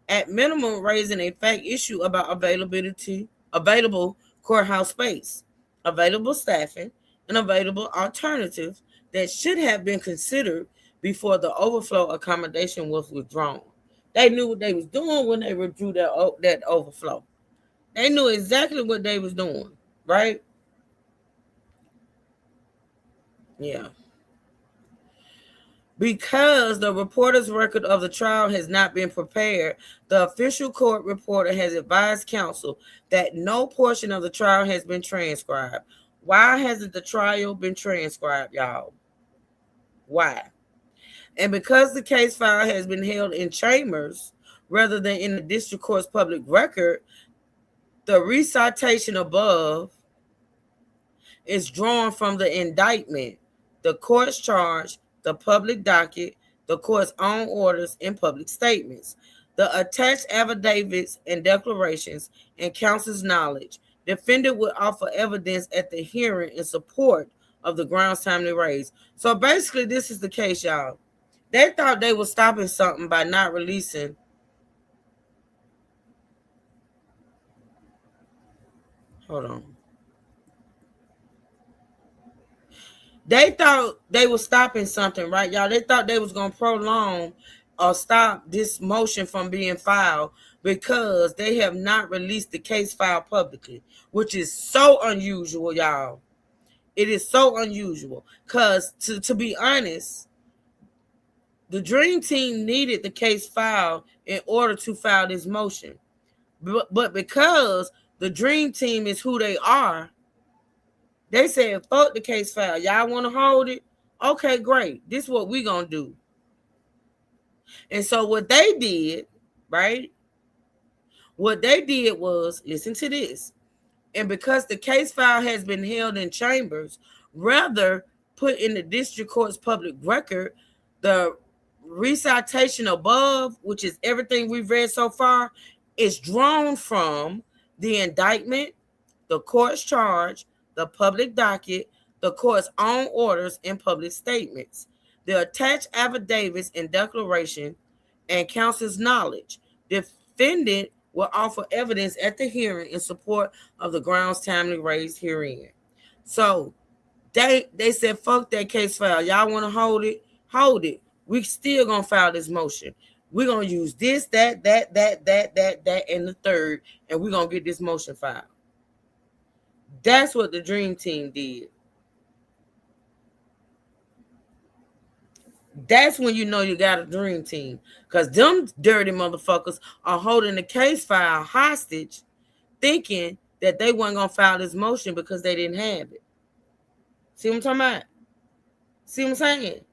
At minimum, raising a fact issue about available courthouse space, available staffing, and available alternatives that should have been considered before the overflow accommodation was withdrawn. They knew what they was doing when they withdrew that overflow. They knew exactly what they was doing, right? Yeah. Because the reporter's record of the trial has not been prepared, the official court reporter has advised counsel that no portion of the trial has been transcribed. Why hasn't the trial been transcribed, y'all? Why? And because the case file has been held in chambers rather than in the district court's public record, the recitation above is drawn from the indictment, the court's charge, the public docket, the court's own orders, and public statements. The attached affidavits and declarations and counsel's knowledge. Defendant would offer evidence at the hearing in support of the grounds timely raised. So basically, this is the case, y'all. They thought they were stopping something by not releasing. Hold on. They thought they were stopping something, right, y'all? They thought they was going to prolong or stop this motion from being filed because they have not released the case file publicly, which is so unusual, y'all. It is so unusual because, to be honest, the Dream Team needed the case file in order to file this motion. But because the Dream Team is who they are, they said, fuck the case file. Y'all want to hold it? Okay, great. This is what we're going to do. And so what they did, right? What they did was, listen to this. And because the case file has been held in chambers, rather put in the district court's public record, the recitation above, which is everything we've read so far, is drawn from the indictment, the court's charge, the public docket, the court's own orders, and public statements. The attached affidavits and declaration and counsel's knowledge. Defendant will offer evidence at the hearing in support of the grounds timely raised herein. So they said, fuck that case file. Y'all want to hold it? Hold it. We still gonna file this motion. We're gonna use this, that, and the third, and we're gonna get this motion filed. That's what the Dream Team did. That's when you know you got a Dream Team, because them dirty motherfuckers are holding the case file hostage, thinking that they weren't gonna file this motion because they didn't have it. See what I'm talking about? See what I'm saying?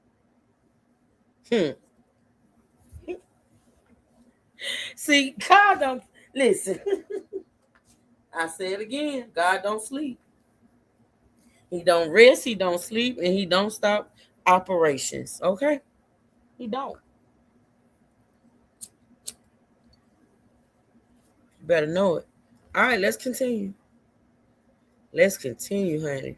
See, God don't listen. I say it again. God don't sleep. He don't rest, he don't sleep, and he don't stop operations. Okay? He don't. You better know it. All right, let's continue. Let's continue, honey.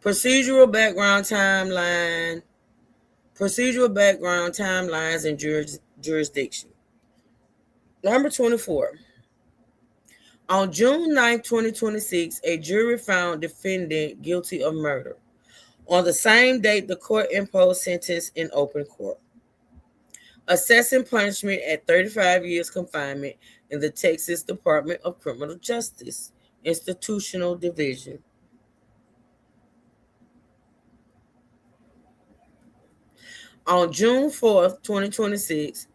Procedural background timeline. Procedural background timelines and jurisdiction. Number 24. On June 9, 2026, a jury found defendant guilty of murder. On the same date, the court imposed sentence in open court, assessing punishment at 35 years confinement in the Texas Department of Criminal Justice Institutional Division. On June 4th, 2026,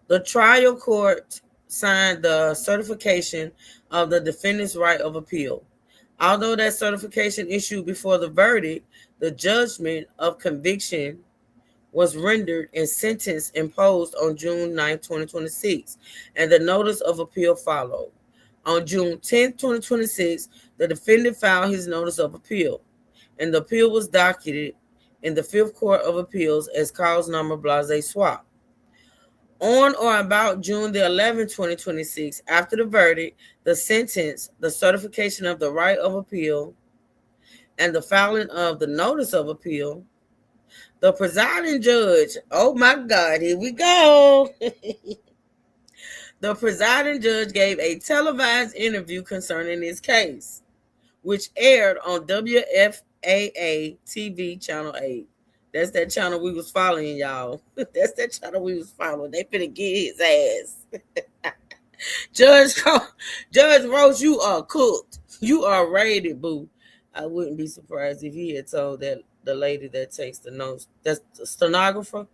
the trial court signed the certification of the defendant's right of appeal. Although that certification issued before the verdict, the judgment of conviction was rendered and sentence imposed on June 9, 2026, and the notice of appeal followed. On June 10, 2026, the defendant filed his notice of appeal, and the appeal was docketed in the Fifth Court of Appeals as cause number blase swap. On or about June the 11th, 2026, after the verdict, the sentence, the certification of the right of appeal, and the filing of the notice of appeal, the presiding judge, oh my God, here we go. The presiding judge gave a televised interview concerning this case, which aired on WFAA TV Channel 8. That's that channel we was following, y'all. That's that channel we was following. They finna get his ass. Judge Roach, you are cooked. You are raided, boo. I wouldn't be surprised if he had told that the lady that takes the notes, that's the stenographer,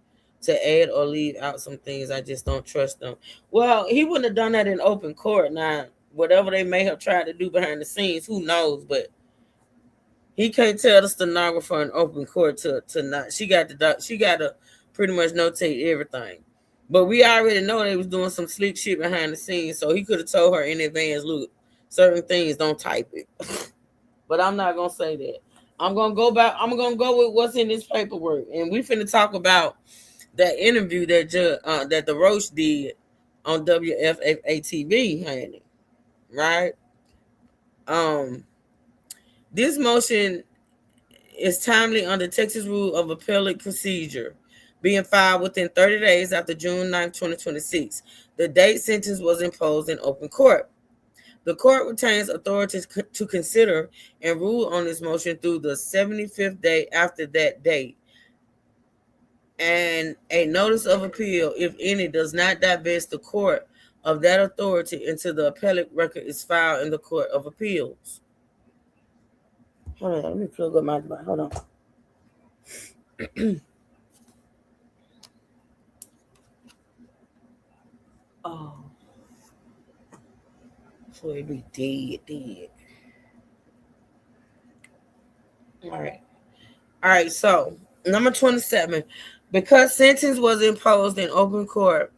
to add or leave out some things. I just don't trust them. Well, he wouldn't have done that in open court. Now, whatever they may have tried to do behind the scenes, who knows? But he can't tell the stenographer in open court to not. She got to pretty much notate everything. But we already know they was doing some sleek shit behind the scenes, so he could have told her in advance, look, certain things don't type it. But I'm not gonna say that. I'm gonna go with what's in this paperwork, and we finna talk about that interview that the Roach did on WFAA TV, honey. Right? This motion is timely under Texas Rule of Appellate Procedure, being filed within 30 days after June 9, 2026. The date sentence was imposed in open court. The court retains authority to consider and rule on this motion through the 75th day after that date. And a notice of appeal, if any, does not divest the court of that authority until the appellate record is filed in the Court of Appeals. Hold on, let me plug up my device. Hold on. Oh. So it be dead. All right, so number 27. Because sentence was imposed in open court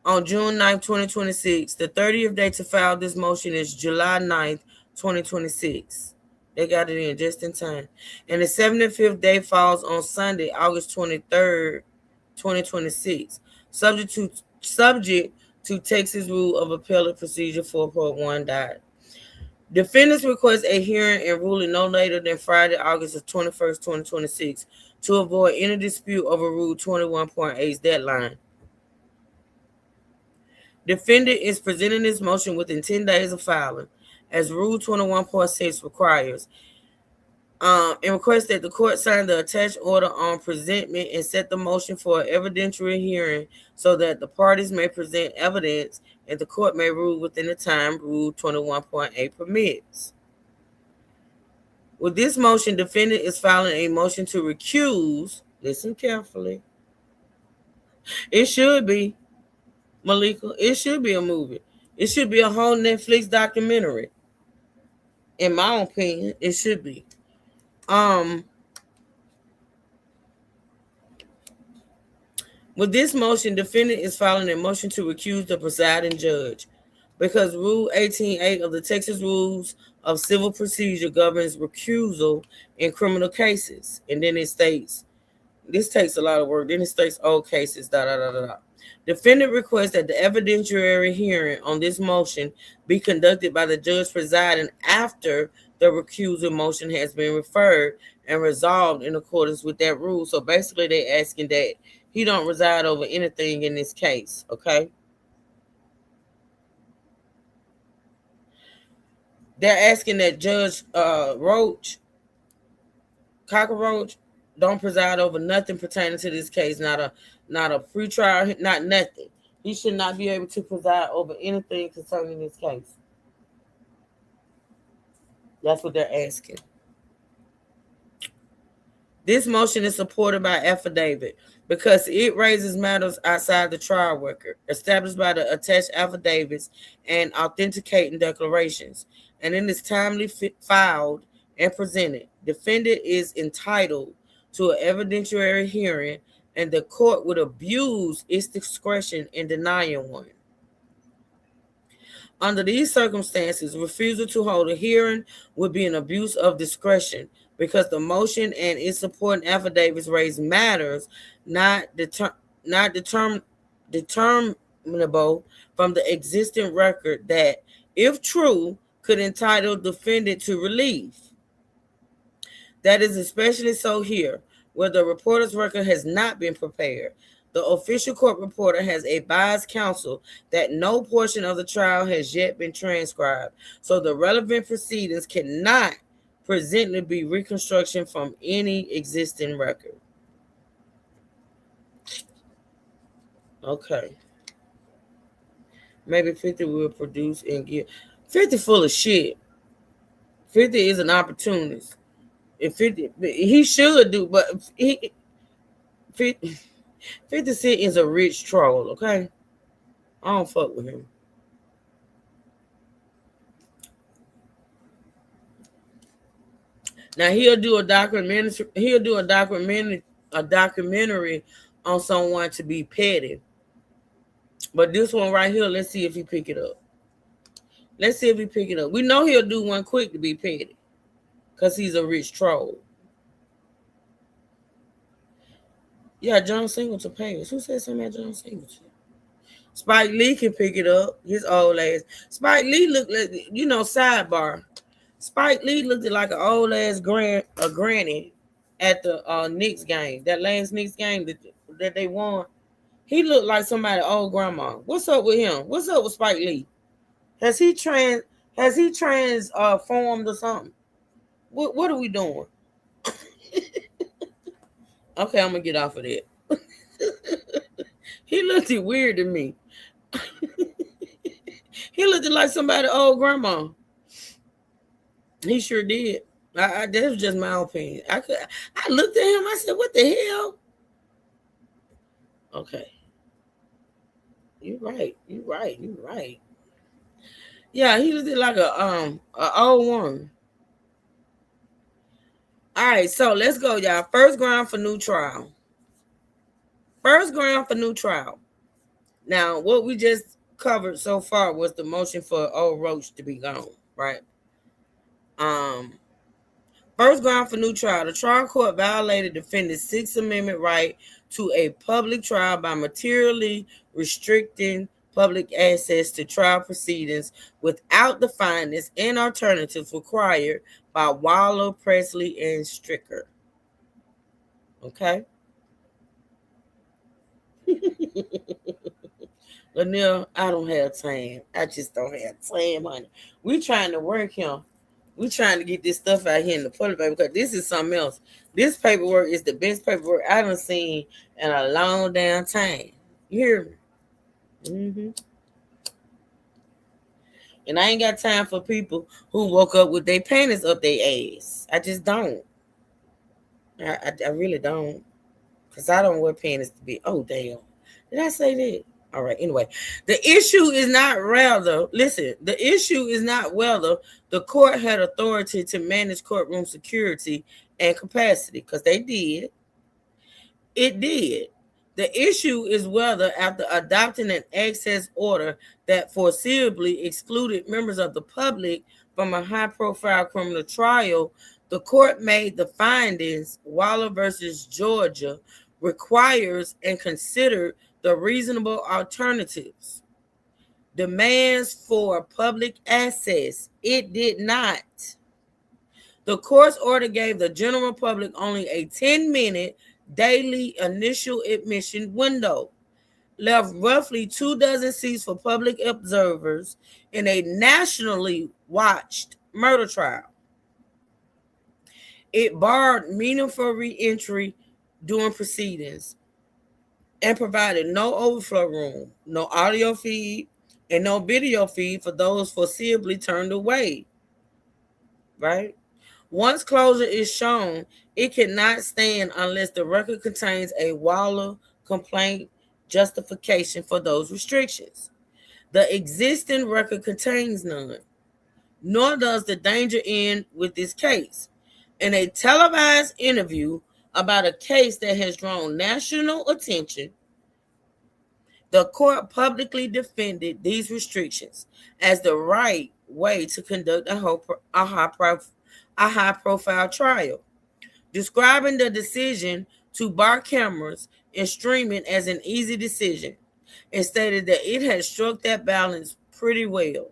on June 9, 2026, the 30th day to file this motion is July 9th, 2026. They got it in just in time. And the 75th day falls on Sunday, August 23rd, 2026. Subject to Texas Rule of Appellate Procedure 4.1. Defendants request a hearing and ruling no later than Friday, August 21st, 2026, to avoid any dispute over Rule 21.8's deadline. Defendant is presenting this motion within 10 days of filing, as Rule 21.6 requires, and request that the court sign the attached order on presentment and set the motion for an evidentiary hearing so that the parties may present evidence and the court may rule within the time Rule 21.8 permits. With this motion, defendant is filing a motion to recuse. Listen carefully. It should be, Malika, it should be a movie. It should be a whole Netflix documentary. In my opinion, it should be. With this motion, defendant is filing a motion to recuse the presiding judge because Rule 18.8 of the Texas Rules of Civil Procedure governs recusal in criminal cases. And then it states, this takes a lot of work. Then it states all cases, Defendant requests that the evidentiary hearing on this motion be conducted by the judge presiding after the recusal motion has been referred and resolved in accordance with that rule. So basically, they're asking that he don't reside over anything in this case, okay? They're asking that Judge Cockroach don't preside over nothing pertaining to this case, not a pretrial, not nothing. He should not be able to preside over anything concerning this case. That's what they're asking. This motion is supported by affidavit because it raises matters outside the trial record, established by the attached affidavits and authenticating declarations, and it is timely filed and presented. Defendant is entitled to an evidentiary hearing, and the court would abuse its discretion in denying one. Under these circumstances, refusal to hold a hearing would be an abuse of discretion because the motion and its supporting affidavits raise matters not determinable from the existing record that, if true, could entitle defendant to relief. That is especially so here, where the reporter's record has not been prepared. The official court reporter has advised counsel that no portion of the trial has yet been transcribed, so the relevant proceedings cannot presently be reconstruction from any existing record. Okay. Maybe 50 will produce and give. 50 full of shit. 50 is an opportunist. If 50, he should do, but 50 Cent is a rich troll, okay? I don't fuck with him. Now he'll do a documentary. A documentary on someone to be petty. But this one right here, let's see if he pick it up. Let's see if he pick it up. We know he'll do one quick to be petty, because he's a rich troll. Yeah, John Singleton pays. Who said something about John Singleton? Spike Lee can pick it up. His old ass. Spike Lee looked like, sidebar. Spike Lee looked like an old ass granny at the Knicks game. That last Knicks game that they won. He looked like somebody old grandma. What's up with him? What's up with Spike Lee? Has he transformed or something? What are we doing? Okay, I'm gonna get off of that. He looked weird to me. He looked like somebody old grandma. He sure did. That was just my opinion. I looked at him. I said, "What the hell?" Okay. You're right. Yeah, he looked like a old woman. All right, so let's go, y'all. First ground for new trial. Now, what we just covered so far was the motion for old Roach to be gone, right? First ground for new trial. The trial court violated defendant's Sixth Amendment right to a public trial by materially restricting public access to trial proceedings without the findings and alternatives required by Waller, Presley, and Stricker. Okay? Lanier, I don't have time. I just don't have time, honey. We trying to work him. We trying to get this stuff out here in the public, because this is something else. This paperwork is the best paperwork I done seen in a long damn time. You hear me? Mm-hmm. And I ain't got time for people who woke up with their panties up their ass. I just don't. I really don't. Because I don't wear panties to be. Oh, damn. Did I say that? All right. Anyway, the issue is not whether the court had authority to manage courtroom security and capacity, because they did. It did. The issue is whether, after adopting an access order that foreseeably excluded members of the public from a high-profile criminal trial, the court made the findings Waller versus Georgia requires and considered the reasonable alternatives. Demands for public access. It did not. The court's order gave the general public only a 10-minute daily initial admission window, left roughly 24 seats for public observers in a nationally watched murder trial. It barred meaningful re-entry during proceedings and provided no overflow room, no audio feed, and no video feed for those foreseeably turned away. Right? Once closure is shown, it cannot stand unless the record contains a Waller complaint justification for those restrictions. The existing record contains none, nor does the danger end with this case. In a televised interview about a case that has drawn national attention, the court publicly defended these restrictions as the right way to conduct a high-profile trial, describing the decision to bar cameras and streaming as an easy decision, and stated that it had struck that balance pretty well.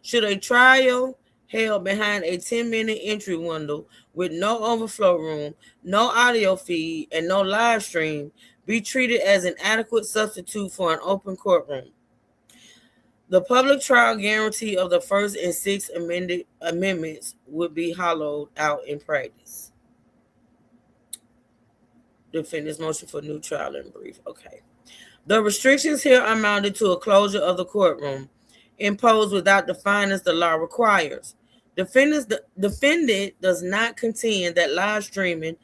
Should a trial held behind a 10-minute entry window with no overflow room, no audio feed, and no live stream be treated as an adequate substitute for an open courtroom? The public trial guarantee of the First and Sixth Amendments would be hollowed out in practice. Defendant's motion for new trial in brief. Okay. The restrictions here amounted to a closure of the courtroom imposed without the findings the law requires. Defendant does not contend that live streaming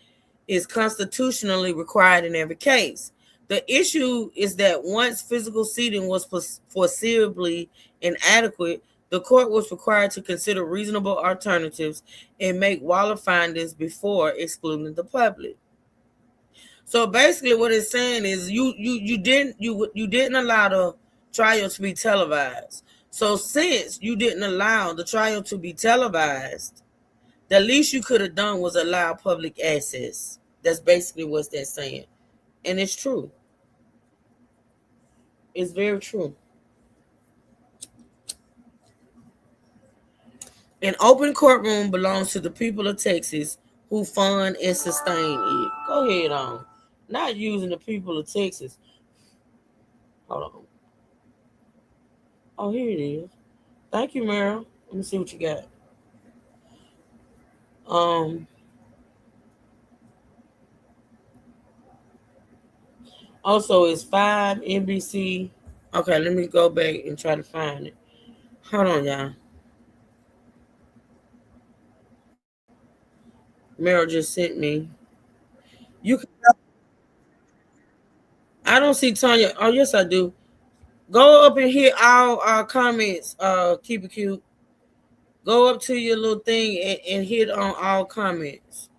is constitutionally required in every case. The issue is that once physical seating was foreseeably inadequate, the court was required to consider reasonable alternatives and make Waller findings before excluding the public. So basically, what it's saying is you didn't allow the trial to be televised. So since you didn't allow the trial to be televised, the least you could have done was allow public access. That's basically what they're saying. And it's true. It's very true. An open courtroom belongs to the people of Texas who fund and sustain it. Go ahead on. Not using the people of Texas. Hold on. Oh, here it is. Thank you, Meryl. Let me see what you got. Also, it's 5 NBC. Okay, let me go back and try to find it. Hold on, y'all. Meryl just sent me. You can. I don't see Tanya. Oh, yes, I do. Go up and hit all our comments. Keep it cute. Go up to your little thing and hit on all comments.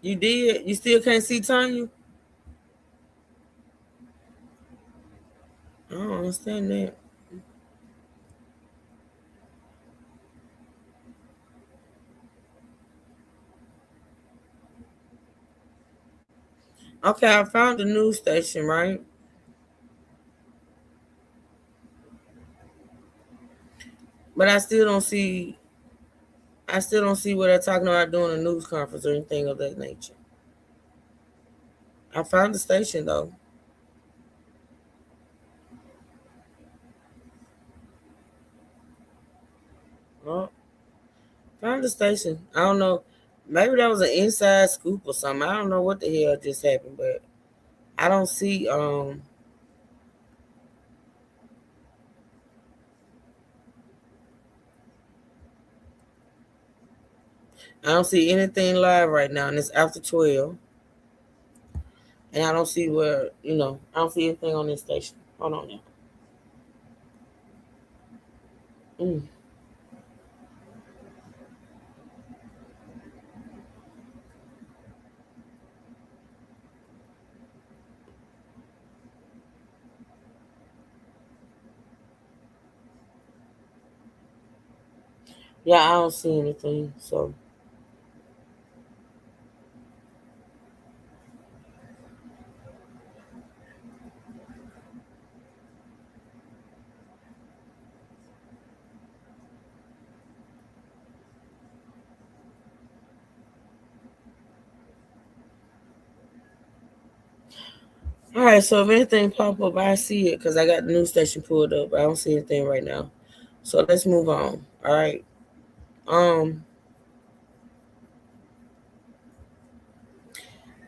You did? You still can't see Tanya? I don't understand that. Okay, I found the news station, right? But I still don't see what they're talking about doing a news conference or anything of that nature. I found the station though. Well, found the station. I don't know. Maybe that was an inside scoop or something. I don't know what the hell just happened, but I don't see I don't see anything live right now, and it's after 12. And I don't see where, I don't see anything on this station. Hold on now. Yeah, I don't see anything. So, all right. So if anything pop up, I see it because I got the news station pulled up. I don't see anything right now. So let's move on. All right.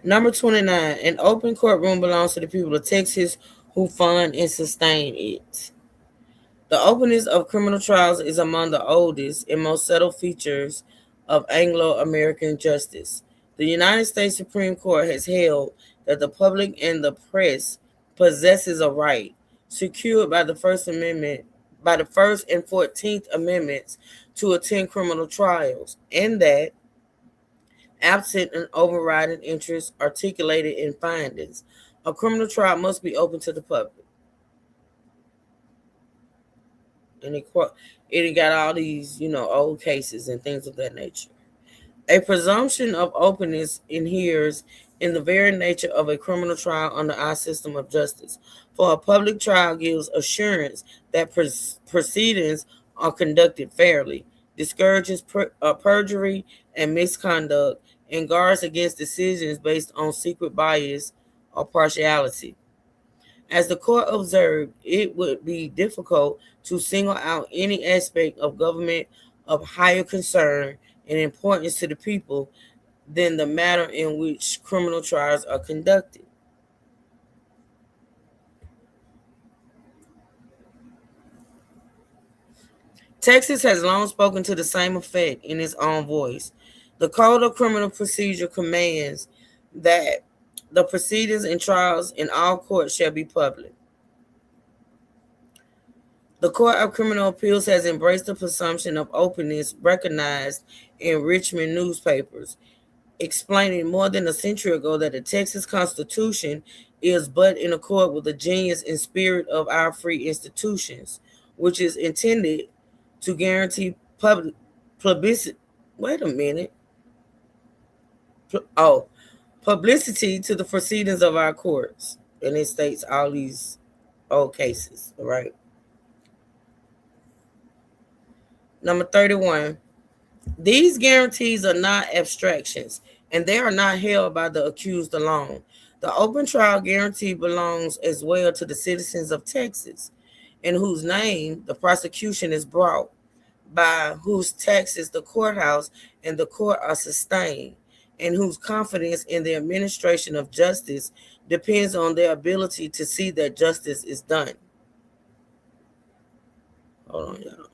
Number 29. An open courtroom belongs to the people of Texas who fund and sustain it. The openness of criminal trials is among the oldest and most settled features of Anglo-American justice. The United States Supreme Court has held that the public and the press possesses a right secured by the First and 14th Amendments to attend criminal trials, and that absent an overriding interest articulated in findings, a criminal trial must be open to the public. And it got all these, old cases and things of that nature. A presumption of openness inheres in the very nature of a criminal trial under our system of justice. For a public trial gives assurance that proceedings are conducted fairly, discourages perjury and misconduct, and guards against decisions based on secret bias or partiality. As the court observed, it would be difficult to single out any aspect of government of higher concern and importance to the people than the manner in which criminal trials are conducted. Texas has long spoken to the same effect in its own voice. The Code of Criminal Procedure commands that the proceedings and trials in all courts shall be public. The Court of Criminal Appeals has embraced the presumption of openness recognized in Richmond newspapers, explaining more than a century ago that the Texas Constitution is but in accord with the genius and spirit of our free institutions, which is intended to guarantee public publicity. Wait a minute. Publicity to the proceedings of our courts. And it states all these old cases, all right? Number 31. These guarantees are not abstractions, and they are not held by the accused alone. The open trial guarantee belongs as well to the citizens of Texas, in whose name the prosecution is brought, by whose taxes the courthouse and the court are sustained, and whose confidence in the administration of justice depends on their ability to see that justice is done. Hold on, y'all.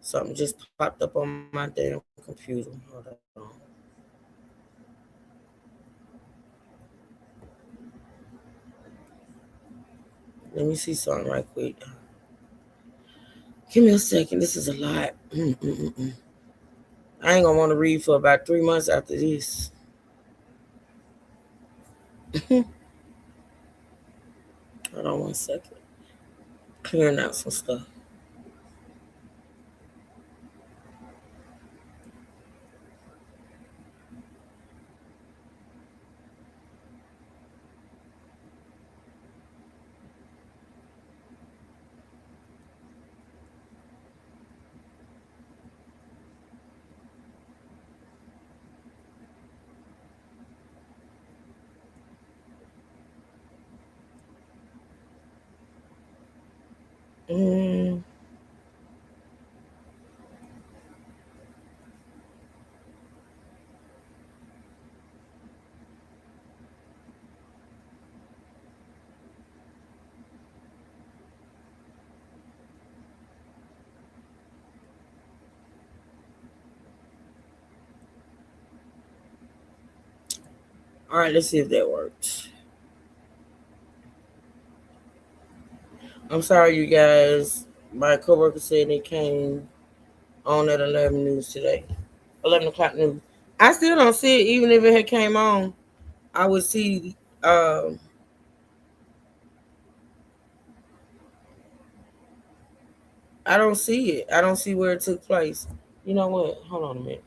Something just popped up on my damn computer. Hold on. Let me see something right quick. Give me a second. This is a lot. I ain't gonna want to read for about 3 months after this. Hold on 1 second. Clearing out some stuff. Mm. All right, let's see if that works. I'm sorry, you guys. My coworker said they came on at 11 news today. 11 o'clock news. I still don't see it, even if it had came on. I would see. I don't see it. I don't see where it took place. You know what? Hold on a minute.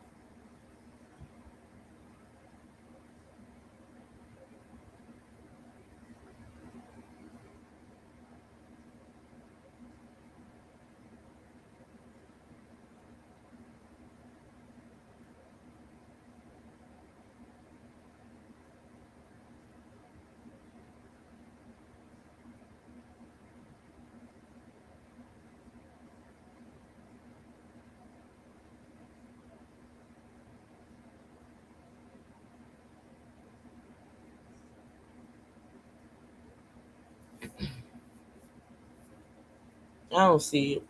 I don't see it.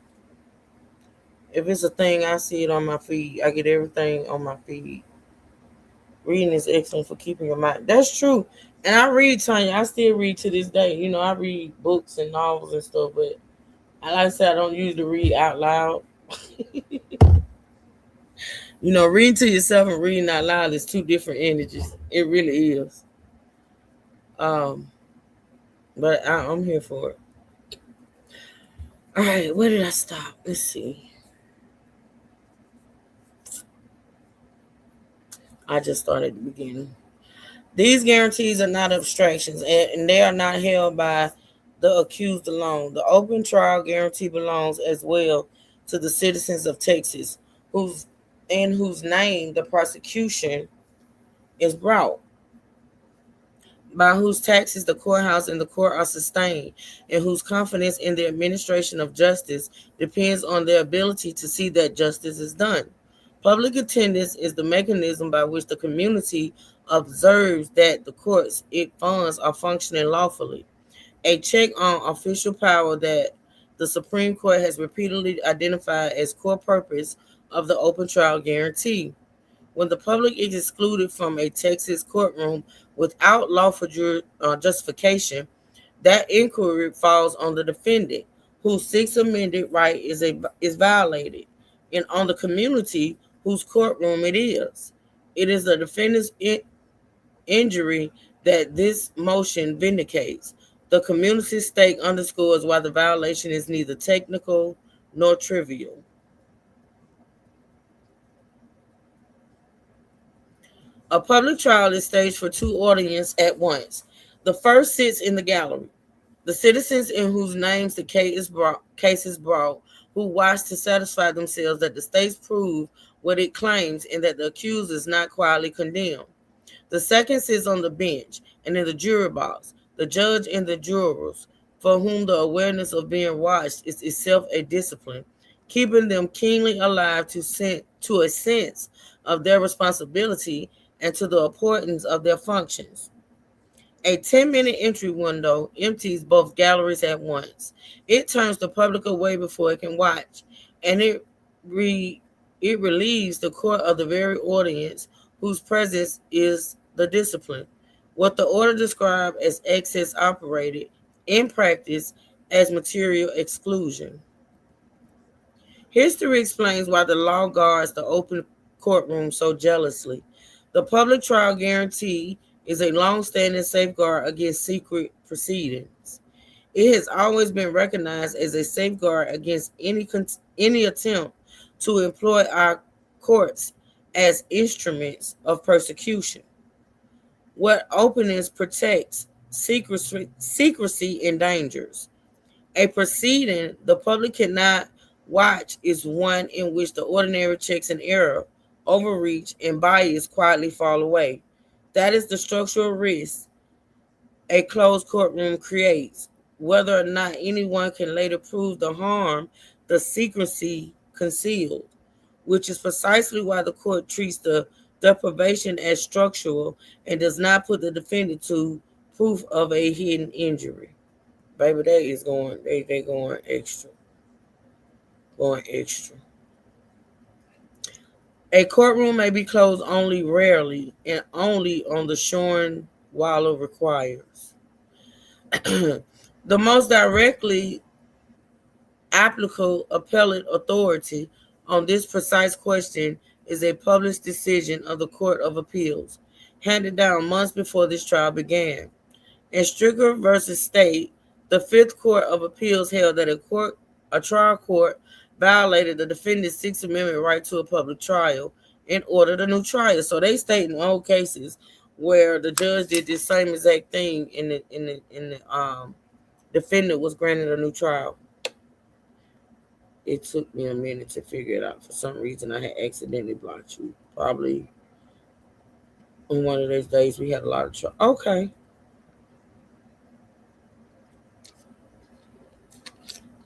If it's a thing, I see it on my feed. I get everything on my feed. Reading is excellent for keeping your mind. That's true. And I read, Tanya. I still read to this day. You know, I read books and novels and stuff, but like I said, I don't usually read out loud. You know, reading to yourself and reading out loud is two different energies. It really is. But I'm here for it. All right, where did I stop? Let's see. I just started at the beginning. These guarantees are not abstractions, and they are not held by the accused alone. The open trial guarantee belongs as well to the citizens of Texas, whose name the prosecution is brought, by whose taxes the courthouse and the court are sustained, and whose confidence in the administration of justice depends on their ability to see that justice is done. Public attendance is the mechanism by which the community observes that the courts it funds are functioning lawfully. A check on official power that the Supreme Court has repeatedly identified as core purpose of the open trial guarantee. When the public is excluded from a Texas courtroom without lawful justification, that inquiry falls on the defendant, whose Sixth Amendment right is violated, and on the community whose courtroom it is. It is the defendant's injury that this motion vindicates. The community stake underscores why the violation is neither technical nor trivial. A public trial is staged for two audiences at once. The first sits in the gallery. The citizens in whose names the case is brought, who watch to satisfy themselves that the states prove what it claims and that the accused is not quietly condemned. The second sits on the bench and in the jury box, the judge and the jurors, for whom the awareness of being watched is itself a discipline, keeping them keenly alive to a sense of their responsibility and to the importance of their functions. A 10-minute entry window empties both galleries at once. It turns the public away before it can watch, and it relieves the court of the very audience whose presence is the discipline. What the order described as excess operated in practice as material exclusion. History explains why the law guards the open courtroom so jealously. The public trial guarantee is a long-standing safeguard against secret proceedings. It has always been recognized as a safeguard against any attempt to employ our courts as instruments of persecution. What openness protects, secrecy endangers. A proceeding the public cannot watch is one in which the ordinary checks and error, overreach, and bias quietly fall away. That is the structural risk a closed courtroom creates, whether or not anyone can later prove the harm the secrecy concealed, which is precisely why the court treats the deprivation as structural and does not put the defendant to proof of a hidden injury. Baby, they going extra. Going extra. A courtroom may be closed only rarely and only on the shorn Waller requires. The most directly applicable appellate authority on this precise question is a published decision of the Court of Appeals, handed down months before this trial began. In Stricker versus State, the Fifth Court of Appeals held that a trial court violated the defendant's Sixth Amendment right to a public trial and ordered a new trial. So they state in all cases where the judge did the same exact thing in the defendant was granted a new trial. It took me a minute to figure it out. For some reason, I had accidentally blocked you. Probably on one of those days we had a lot of trouble. Okay.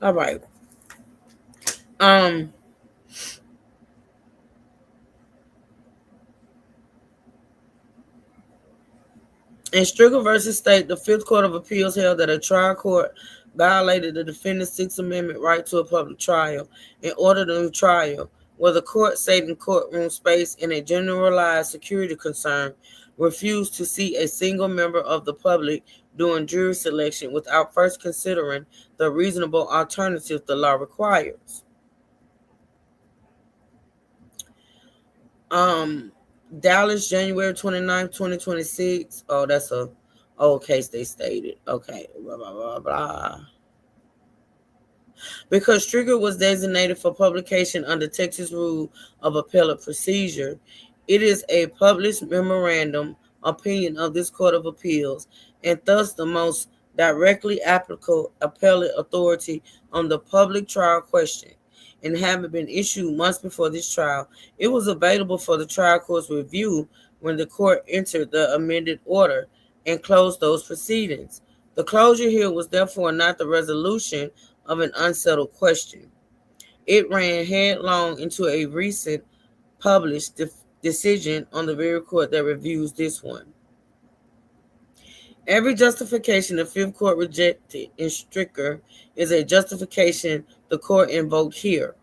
All right. In Stricker versus State, the Fifth Court of Appeals held that a trial court violated the defendant's Sixth Amendment right to a public trial and ordered a new trial, where the court, saving courtroom space in a generalized security concern, refused to see a single member of the public during jury selection without first considering the reasonable alternative the law requires. Dallas, January 29, 2026. Oh, that's a old case they stated. Okay, blah, blah, blah, blah. Because Stricker was designated for publication under Texas Rule of Appellate Procedure, it is a published memorandum opinion of this Court of Appeals, and thus the most directly applicable appellate authority on the public trial question. And having been issued months before this trial, it was available for the trial court's review when the court entered the amended order and closed those proceedings. The closure here was therefore not the resolution of an unsettled question. It ran headlong into a recent published decision on the very court that reviews this one. Every justification the Fifth Court rejected in Stricker is a justification the court invoked here,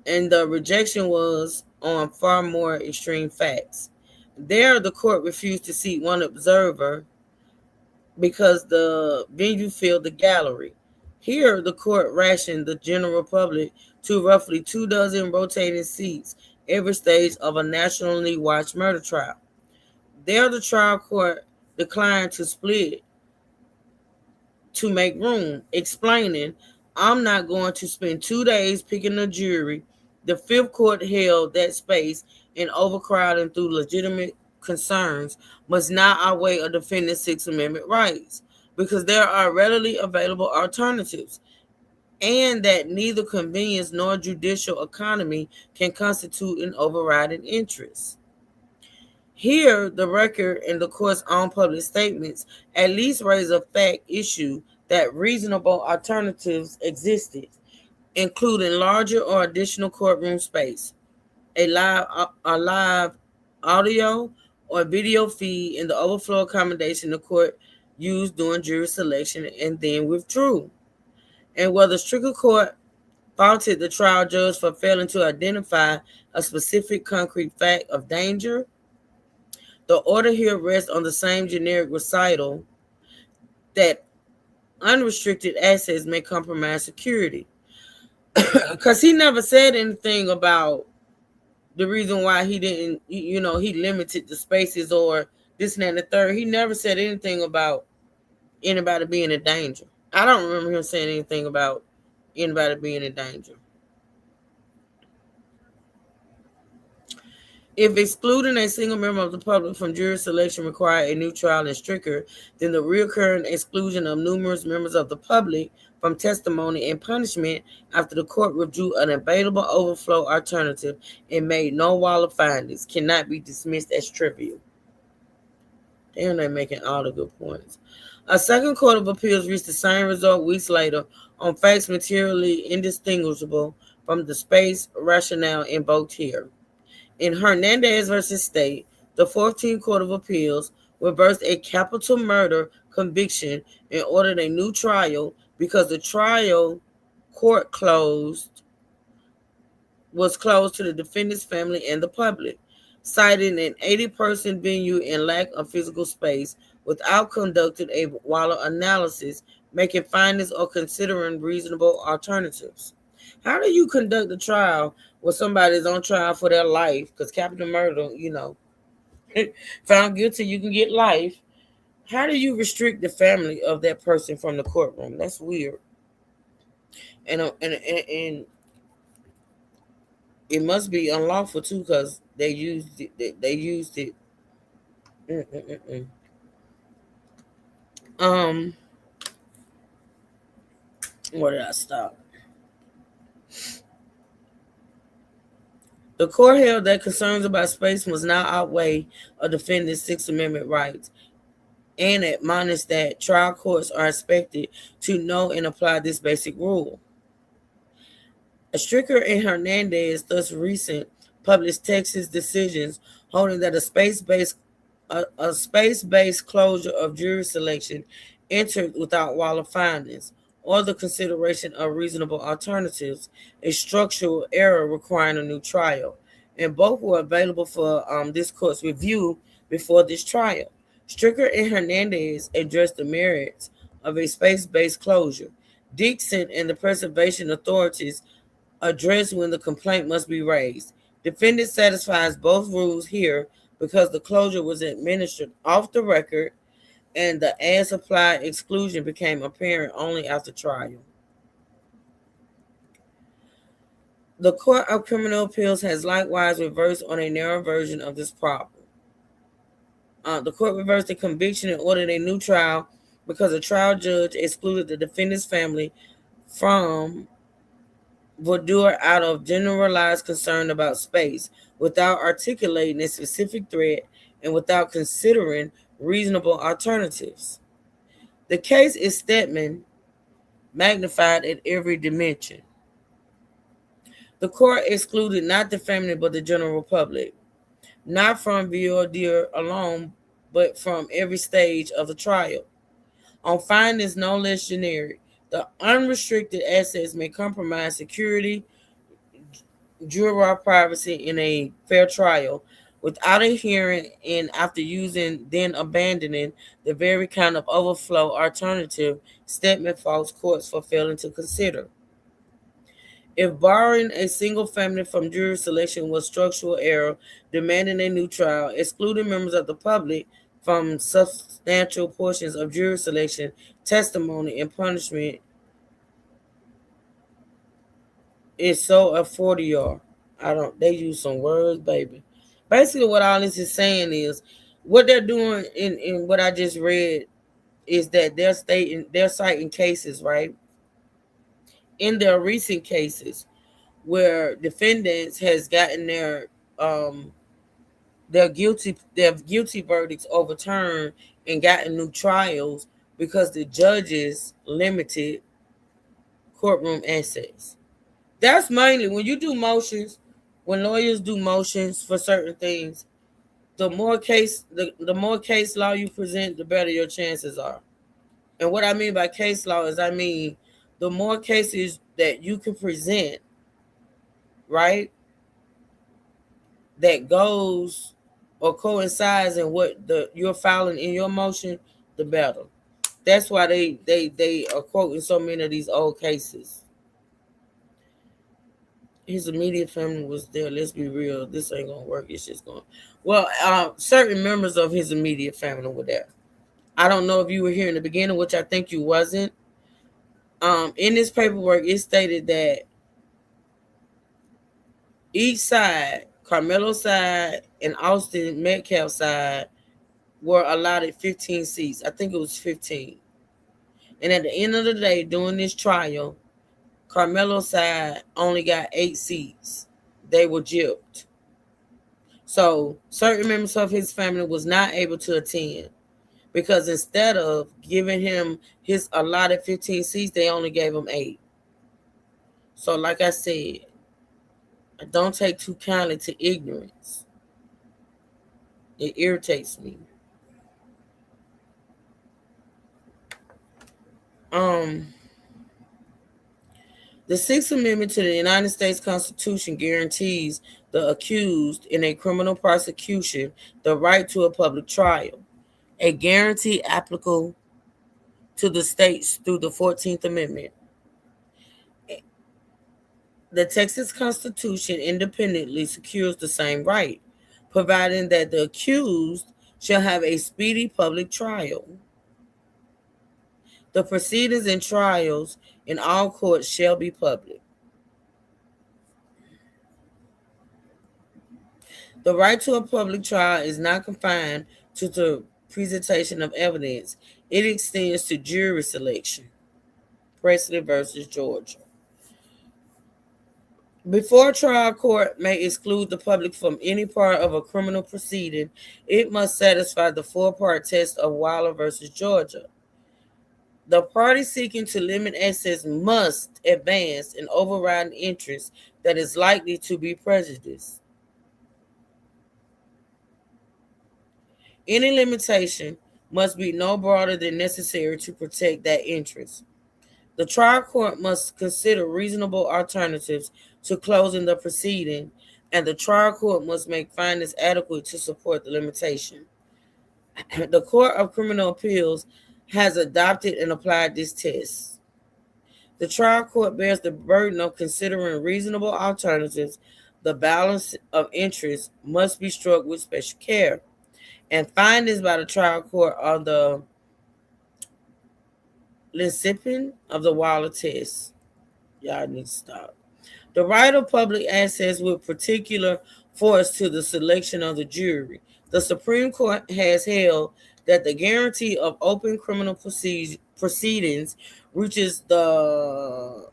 and the rejection was on far more extreme facts. There, the court refused to seat one observer because the venue filled the gallery. Here, the court rationed the general public to roughly 24 rotating seats every stage of a nationally watched murder trial. There, the trial court declined to split to make room, explaining, "I'm not going to spend 2 days picking a jury." The Fifth Court held that space and overcrowding through legitimate concerns must not outweigh a defendant's Sixth Amendment rights, because there are readily available alternatives, and that neither convenience nor judicial economy can constitute an overriding interest. Here, the record and the court's own public statements at least raise a fact issue that reasonable alternatives existed, including larger or additional courtroom space, a live audio or video feed, and the overflow accommodation the court used during jury selection and then withdrew. And whether Stricker Court faulted the trial judge for failing to identify a specific concrete fact of danger, the order here rests on the same generic recital that unrestricted access may compromise security. Because he never said anything about the reason why he didn't, he limited the spaces or this and that and the third. He never said anything about anybody being in danger. I don't remember him saying anything about anybody being in danger. If excluding a single member of the public from jury selection required a new trial in Stricker, then the recurring exclusion of numerous members of the public from testimony and punishment after the court withdrew an available overflow alternative and made no Waller findings cannot be dismissed as trivial. Damn, they're making all the good points. A second court of appeals reached the same result weeks later on facts materially indistinguishable from the space rationale invoked here. In Hernandez versus State, the 14th Court of Appeals reversed a capital murder conviction and ordered a new trial because the trial court closed was closed to the defendant's family and the public, citing an 80-person venue and lack of physical space without conducting a Waller analysis, making findings or considering reasonable alternatives. How do you conduct a trial where somebody is on trial for their life? Because capital murder, found guilty, you can get life. How do you restrict the family of that person from the courtroom? That's weird. And it must be unlawful too, because they used it. They used it. Where did I stop? The court held that concerns about space must not outweigh a defendant's Sixth Amendment rights, and admonished that trial courts are expected to know and apply this basic rule. Stricker and Hernandez, thus recent, published Texas decisions holding that a space-based closure of jury selection entered without Waller findings or the consideration of reasonable alternatives, a structural error requiring a new trial, and both were available for this court's review before this trial. Stricker and Hernandez addressed the merits of a space-based closure. Dixon and the preservation authorities addressed when the complaint must be raised. Defendant satisfies both rules here because the closure was administered off the record and the as-applied exclusion became apparent only after trial. The Court of Criminal Appeals has likewise reversed on a narrow version of this problem. The court reversed the conviction and ordered a new trial because a trial judge excluded the defendant's family from voir dire out of generalized concern about space, without articulating a specific threat and without considering reasonable alternatives. The case is Stedman magnified at every dimension. The court excluded not the family but the general public, not from voir dire alone, but from every stage of the trial. On findings no less generic, the unrestricted assets may compromise security, juror privacy in a fair trial without a hearing, and after using, then abandoning the very kind of overflow alternative Stedman faults courts for failing to consider. If barring a single family from jury selection was structural error, demanding a new trial, excluding members of the public from substantial portions of jury selection, testimony, and punishment is so a 40-yard. They use some words, baby. Basically, what all this is saying is what they're doing in what I just read is that they're citing cases, right? In their recent cases where defendants has gotten their guilty verdicts overturned and gotten new trials because the judges limited courtroom access. That's mainly when you do motions, when lawyers do motions for certain things, the more case law you present, the better your chances are. And what I mean by case law is the more cases that you can present, right, that goes or coincides in what you're filing in your motion, the better. That's why they are quoting so many of these old cases. His immediate family was there. Let's be real. This ain't gonna work. It's just going. Well, certain members of his immediate family were there. I don't know if you were here in the beginning, which I think you wasn't. In this paperwork, it stated that each side, Carmelo side and Austin Metcalf side, were allotted 15 seats. I think it was 15. And at the end of the day, during this trial, Carmelo side only got 8 seats. They were gypped. So certain members of his family was not able to attend because instead of giving him his allotted 15 seats, they only gave him 8. So like I said, I don't take too kindly to ignorance. It irritates me. The Sixth Amendment to the United States Constitution guarantees the accused in a criminal prosecution the right to a public trial, a guarantee applicable to the states through the 14th Amendment. The Texas Constitution independently secures the same right, providing that the accused shall have a speedy public trial. The proceedings and trials in all courts shall be public. The right to a public trial is not confined to the presentation of evidence. It extends to jury selection. Presley versus Georgia. Before a trial court may exclude the public from any part of a criminal proceeding, it must satisfy the four-part test of Waller versus Georgia. The party seeking to limit access must advance an overriding interest that is likely to be prejudiced. Any limitation must be no broader than necessary to protect that interest. The trial court must consider reasonable alternatives to closing the proceeding, and the trial court must make findings adequate to support the limitation. The Court of Criminal Appeals has adopted and applied this test. The trial court bears the burden of considering reasonable alternatives. The balance of interest must be struck with special care, and findings by the trial court are the linchpin of the Waller test. Y'all need to stop. The right of public access with particular force to the selection of the jury. The Supreme Court has held that the guarantee of open criminal proceedings reaches the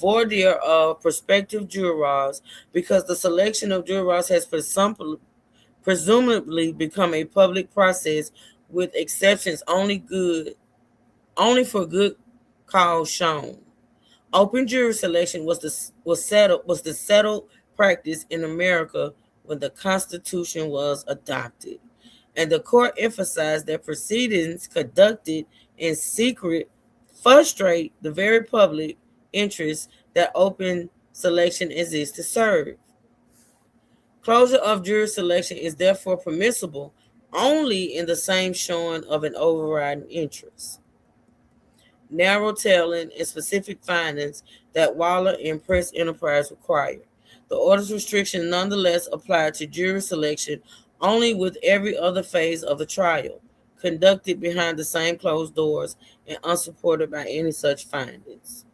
voir dire of prospective jurors because the selection of jurors has presumably become a public process, with exceptions only for good cause shown. Open jury selection was the settled practice in America when the Constitution was adopted, and the court emphasized that proceedings conducted in secret frustrate the very public interest that open selection exists to serve. Closure of jury selection is therefore permissible only in the same showing of an overriding interest. Narrow tailoring and specific findings that Waller and Press Enterprise require. The order's restriction nonetheless applied to jury selection only with every other phase of the trial, conducted behind the same closed doors and unsupported by any such findings.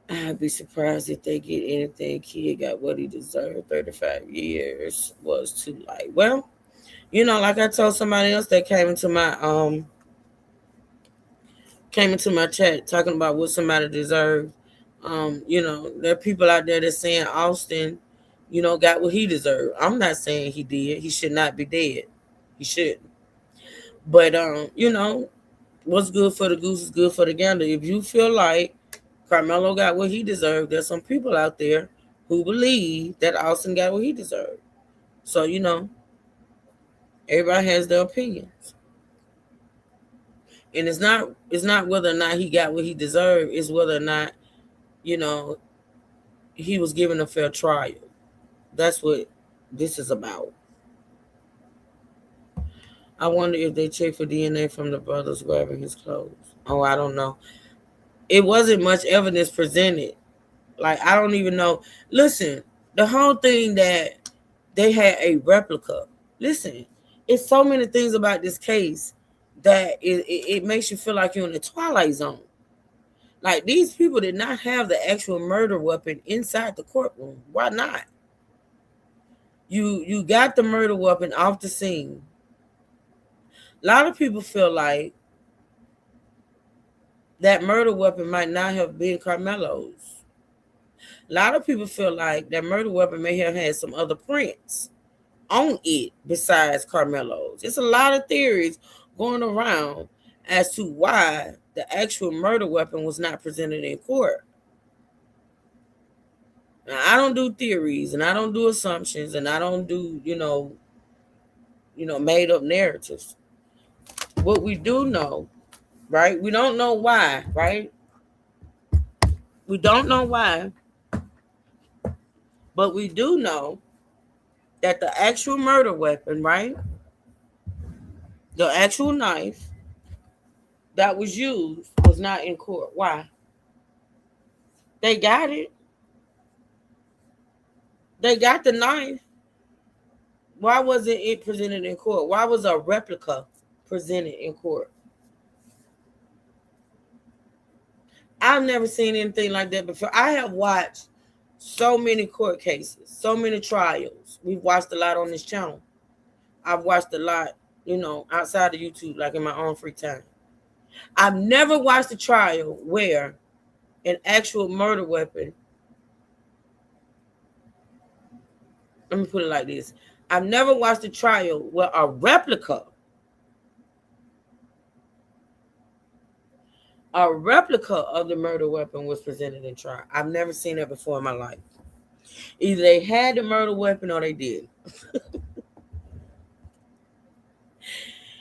I'd be surprised if they get anything. Kid got what he deserved. 35 years was too light. Well, like I told somebody else that came into my chat talking about what somebody deserved. There are people out there that's saying Austin, got what he deserved. I'm not saying he did. He should not be dead. He shouldn't. But what's good for the goose is good for the gander. If you feel like Carmelo got what he deserved, there's some people out there who believe that Austin got what he deserved. So, everybody has their opinions. And it's not whether or not he got what he deserved, it's whether or not, he was given a fair trial. That's what this is about. I wonder if they checked for DNA from the brothers grabbing his clothes. Oh, I don't know. It wasn't much evidence presented. Like, I don't even know. Listen, the whole thing that they had a replica. Listen, it's so many things about this case that it makes you feel like you're in the Twilight Zone. Like, these people did not have the actual murder weapon inside the courtroom. Why not? You got the murder weapon off the scene. A lot of people feel like that murder weapon might not have been Carmelo's. A lot of people feel like that murder weapon may have had some other prints on it besides Carmelo's. There's a lot of theories going around as to why the actual murder weapon was not presented in court. Now, I don't do theories and I don't do assumptions and I don't do, made up narratives. What we do know, right? We don't know why, right? We don't know why, but we do know that the actual murder weapon, right? The actual knife that was used was not in court. Why? They got it. They got the knife. Why wasn't it presented in court? Why was a replica presented in court? I've never seen anything like that before. I have watched so many court cases, so many trials. We've watched a lot on this channel. I've watched a lot, outside of YouTube, like in my own free time. I've never watched a trial where an actual murder weapon, let me put it like this. I've never watched a trial where a replica of the murder weapon was presented in trial. I've never seen that before in my life. Either they had the murder weapon or they did.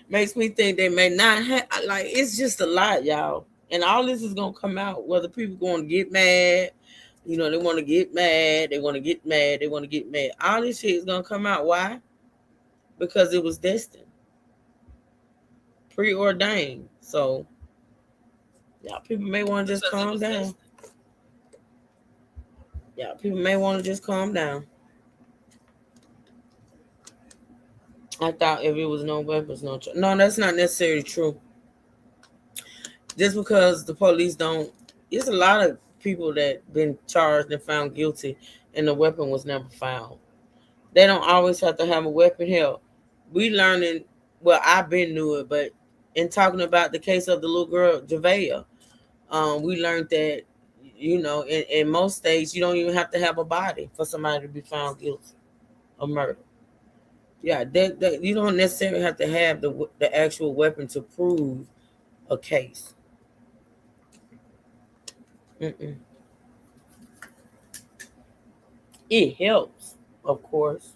Makes me think they may not have. Like, it's just a lot, y'all. And all this is going to come out, whether people going to get mad. They want to get mad. They want to get mad. They want to get mad. All this shit is going to come out. Why? Because it was destined. Preordained. So, y'all people may want to just calm down. Y'all people may want to just calm down. I thought if it was no weapons, no charge. No, that's not necessarily true. Just because the police don't, there's a lot of people that been charged and found guilty and the weapon was never found. They don't always have to have a weapon. Hell, we learning, well, I've been knew it, but in talking about the case of the little girl, Javea, we learned that, in most states, you don't even have to have a body for somebody to be found guilty of murder. Yeah, that you don't necessarily have to have the actual weapon to prove a case. It helps, of course,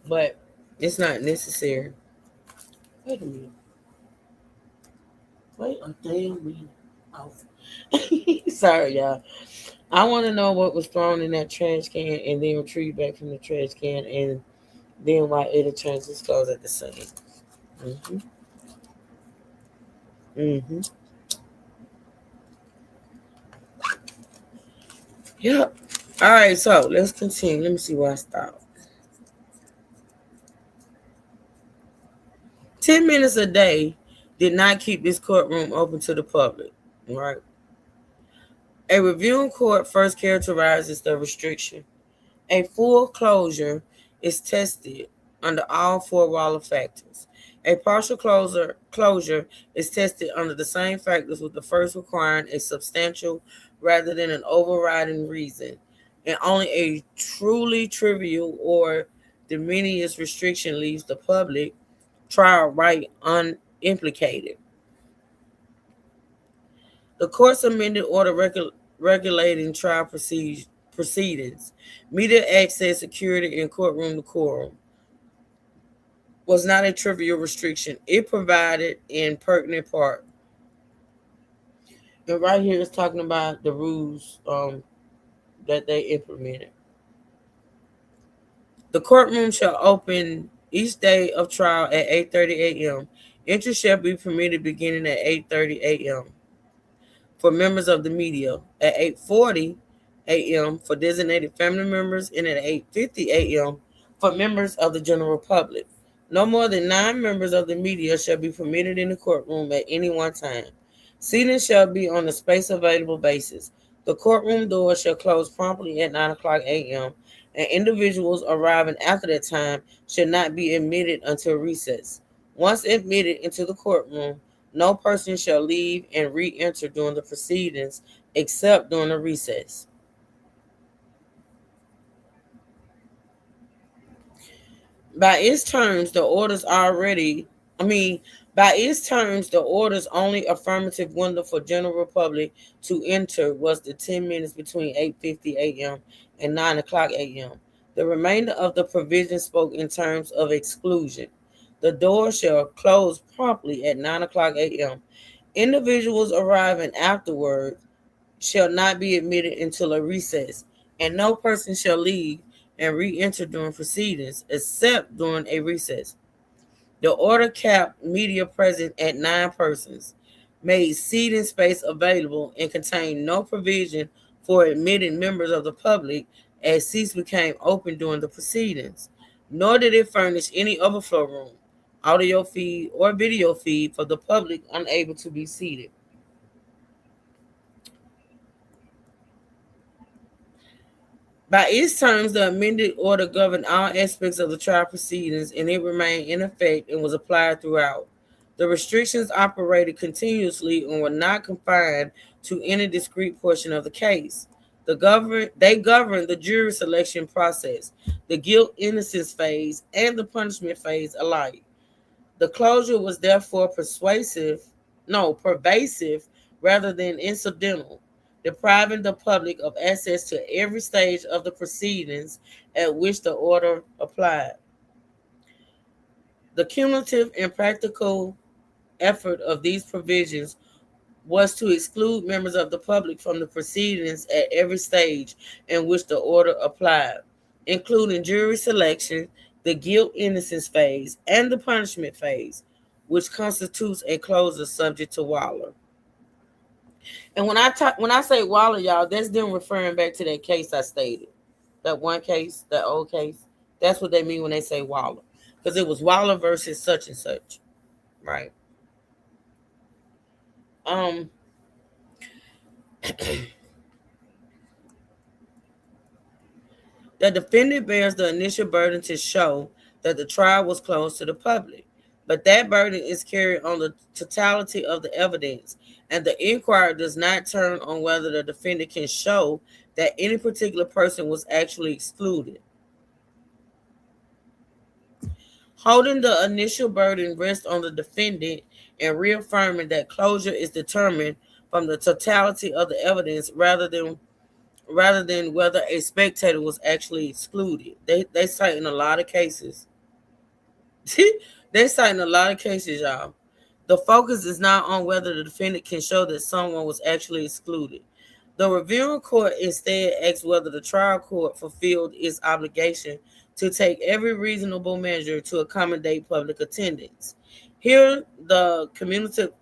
but it's not necessary. Wait a minute. Wait a damn minute. Oh. Sorry, y'all. I want to know what was thrown in that trash can and then retrieved back from the trash can, and then why it turns its clothes at the same. Yep. All right, so let's continue. Let me see where I stopped. 10 minutes a day did not keep this courtroom open to the public, right? A review in court first characterizes the restriction. A full closure is tested under all four Waller factors. A partial closure is tested under the same factors, with the first requiring a substantial rather than an overriding reason, and only a truly trivial or de minimis restriction leaves the public trial right unimplicated. The court's amended order regulating trial proceedings, media access, security, and courtroom decorum was not a trivial restriction. It provided in pertinent part. And right here it's talking about the rules that they implemented. The courtroom shall open each day of trial at 8:30 a.m. Entry shall be permitted beginning at 8:30 a.m. for members of the media, at 8:40 a.m. for designated family members, and at 8:50 a.m. for members of the general public. No more than 9 members of the media shall be permitted in the courtroom at any one time. Seating shall be on a space available basis. The courtroom door shall close promptly at 9:00 a.m., and individuals arriving after that time should not be admitted until recess. Once admitted into the courtroom, no person shall leave and re-enter during the proceedings except during the recess. By its terms, the orders the only affirmative window for general public to enter was the 10 minutes between 8:50 a.m. and 9:00 a.m. The remainder of the provision spoke in terms of exclusion. The door shall close promptly at 9:00 a.m. Individuals arriving afterward shall not be admitted until a recess, and no person shall leave and re-enter during proceedings except during a recess. The order capped media present at 9 persons, made seating space available, and contained no provision for admitting members of the public as seats became open during the proceedings, nor did it furnish any overflow room, audio feed, or video feed for the public unable to be seated. By its terms, the amended order governed all aspects of the trial proceedings, and it remained in effect and was applied throughout. The restrictions operated continuously and were not confined to any discrete portion of the case. They governed the jury selection process, the guilt-innocence phase, and the punishment phase alike. The closure was therefore pervasive rather than incidental, depriving the public of access to every stage of the proceedings at which the order applied. The cumulative and practical effort of these provisions was to exclude members of the public from the proceedings at every stage in which the order applied, including jury selection, the guilt-innocence phase, and the punishment phase, which constitutes a closure subject to Waller. And when I say Waller, y'all, that's them referring back to that case I stated. That one case, that old case. That's what they mean when they say Waller. Because it was Waller versus such and such. Right. The defendant bears the initial burden to show that the trial was closed to the public, but that burden is carried on the totality of the evidence, and the inquiry does not turn on whether the defendant can show that any particular person was actually excluded. Holding the initial burden rests on the defendant and reaffirming that closure is determined from the totality of the evidence rather than whether a spectator was actually excluded. They cite in a lot of cases. They cite in a lot of cases, y'all. The focus is not on whether the defendant can show that someone was actually excluded. The reviewing court instead asks whether the trial court fulfilled its obligation to take every reasonable measure to accommodate public attendance. Here, the cumulative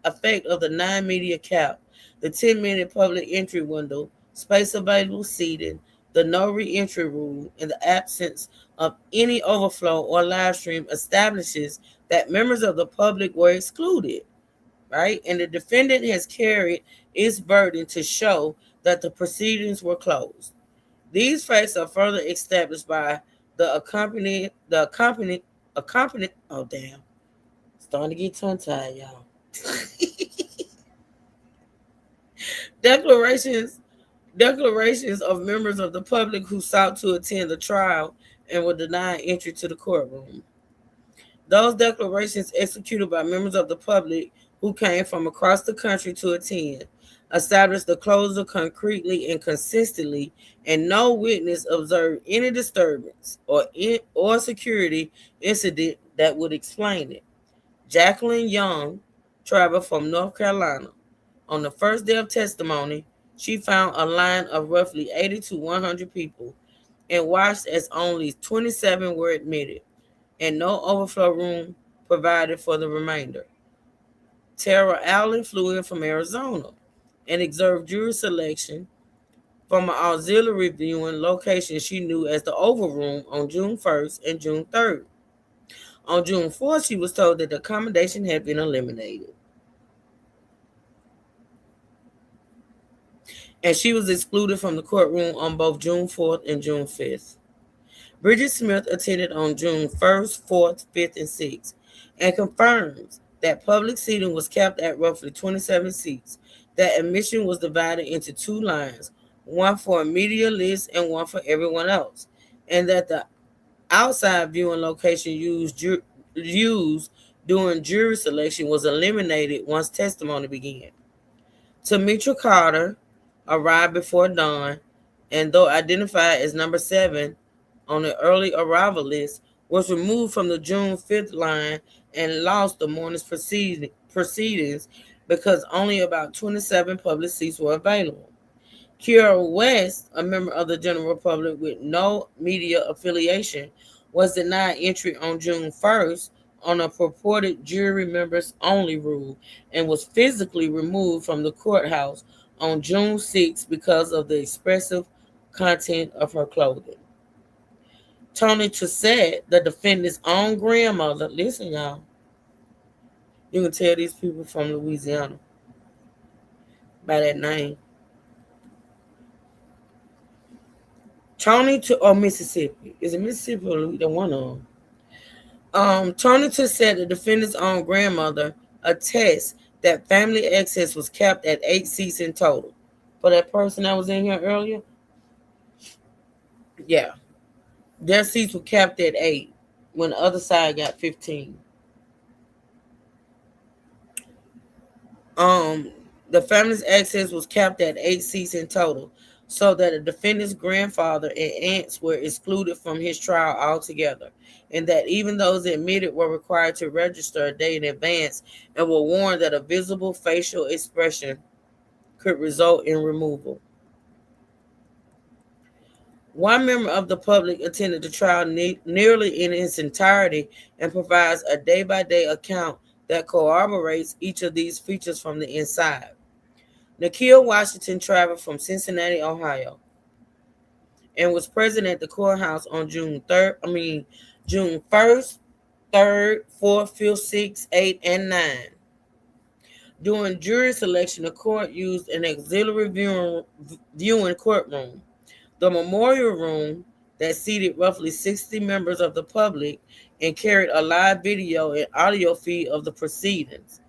effect of the 9 media cap, the 10-minute public entry window, space available seating, the no re-entry rule, and the absence of any overflow or live stream establishes that members of the public were excluded, right? And the defendant has carried its burden to show that the proceedings were closed. These facts are further established by the accompanying, oh damn, starting to get tongue-tied, y'all. Declarations of members of the public who sought to attend the trial and were denied entry to the courtroom. Those declarations executed by members of the public who came from across the country to attend established the closure concretely and consistently, and no witness observed any disturbance or security incident that would explain it. Jacqueline Young traveled from North Carolina. On the first day of testimony, she found a line of roughly 80 to 100 people and watched as only 27 were admitted and no overflow room provided for the remainder. Tara Allen flew in from Arizona and observed jury selection from an auxiliary viewing location she knew as the Oval Room on June 1st and June 3rd. On June 4th, she was told that the accommodation had been eliminated, and she was excluded from the courtroom on both June 4th and June 5th. Bridget Smith attended on June 1st, 4th, 5th, and 6th, and confirms that public seating was capped at roughly 27 seats, that admission was divided into 2 lines, one for a media list and one for everyone else, and that the outside viewing location used during jury selection was eliminated once testimony began. Tamitra Carter arrived before dawn, and though identified as number 7 on the early arrival list, was removed from the June 5th line and lost the morning's proceedings because only about 27 public seats were available. Kiera West, a member of the general public with no media affiliation, was denied entry on June 1st on a purported jury members only rule and was physically removed from the courthouse on June 6th because of the expressive content of her clothing. Tony Toussaint, the defendant's own grandmother, listen, y'all, you can tell these people from Louisiana by that name. Mississippi. Is it Mississippi or Louisiana? One of them. Tony Toussaint, the defendant's own grandmother, attests that family access was capped at 8 seats in total. For that person that was in here earlier, yeah, their seats were capped at 8 when the other side got 15. The family's access was capped at 8 seats in total, so that the defendant's grandfather and aunts were excluded from his trial altogether, and that even those admitted were required to register a day in advance and were warned that a visible facial expression could result in removal. One member of the public attended the trial nearly in its entirety and provides a day-by-day account that corroborates each of these features from the inside. Nikhil Washington traveled from Cincinnati, Ohio, and was present at the courthouse on June 1st, 3rd, 4th, 5th, 6th, 8th, and 9th. During jury selection, the court used an auxiliary viewing courtroom, the memorial room that seated roughly 60 members of the public and carried a live video and audio feed of the proceedings.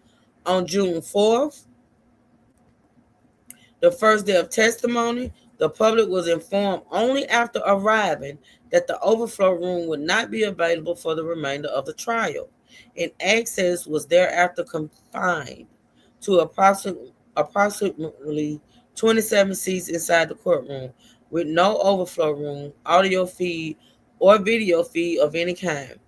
On June 4th, the first day of testimony, the public was informed only after arriving that the overflow room would not be available for the remainder of the trial, and access was thereafter confined to approximately 27 seats inside the courtroom, with no overflow room, audio feed, or video feed of any kind.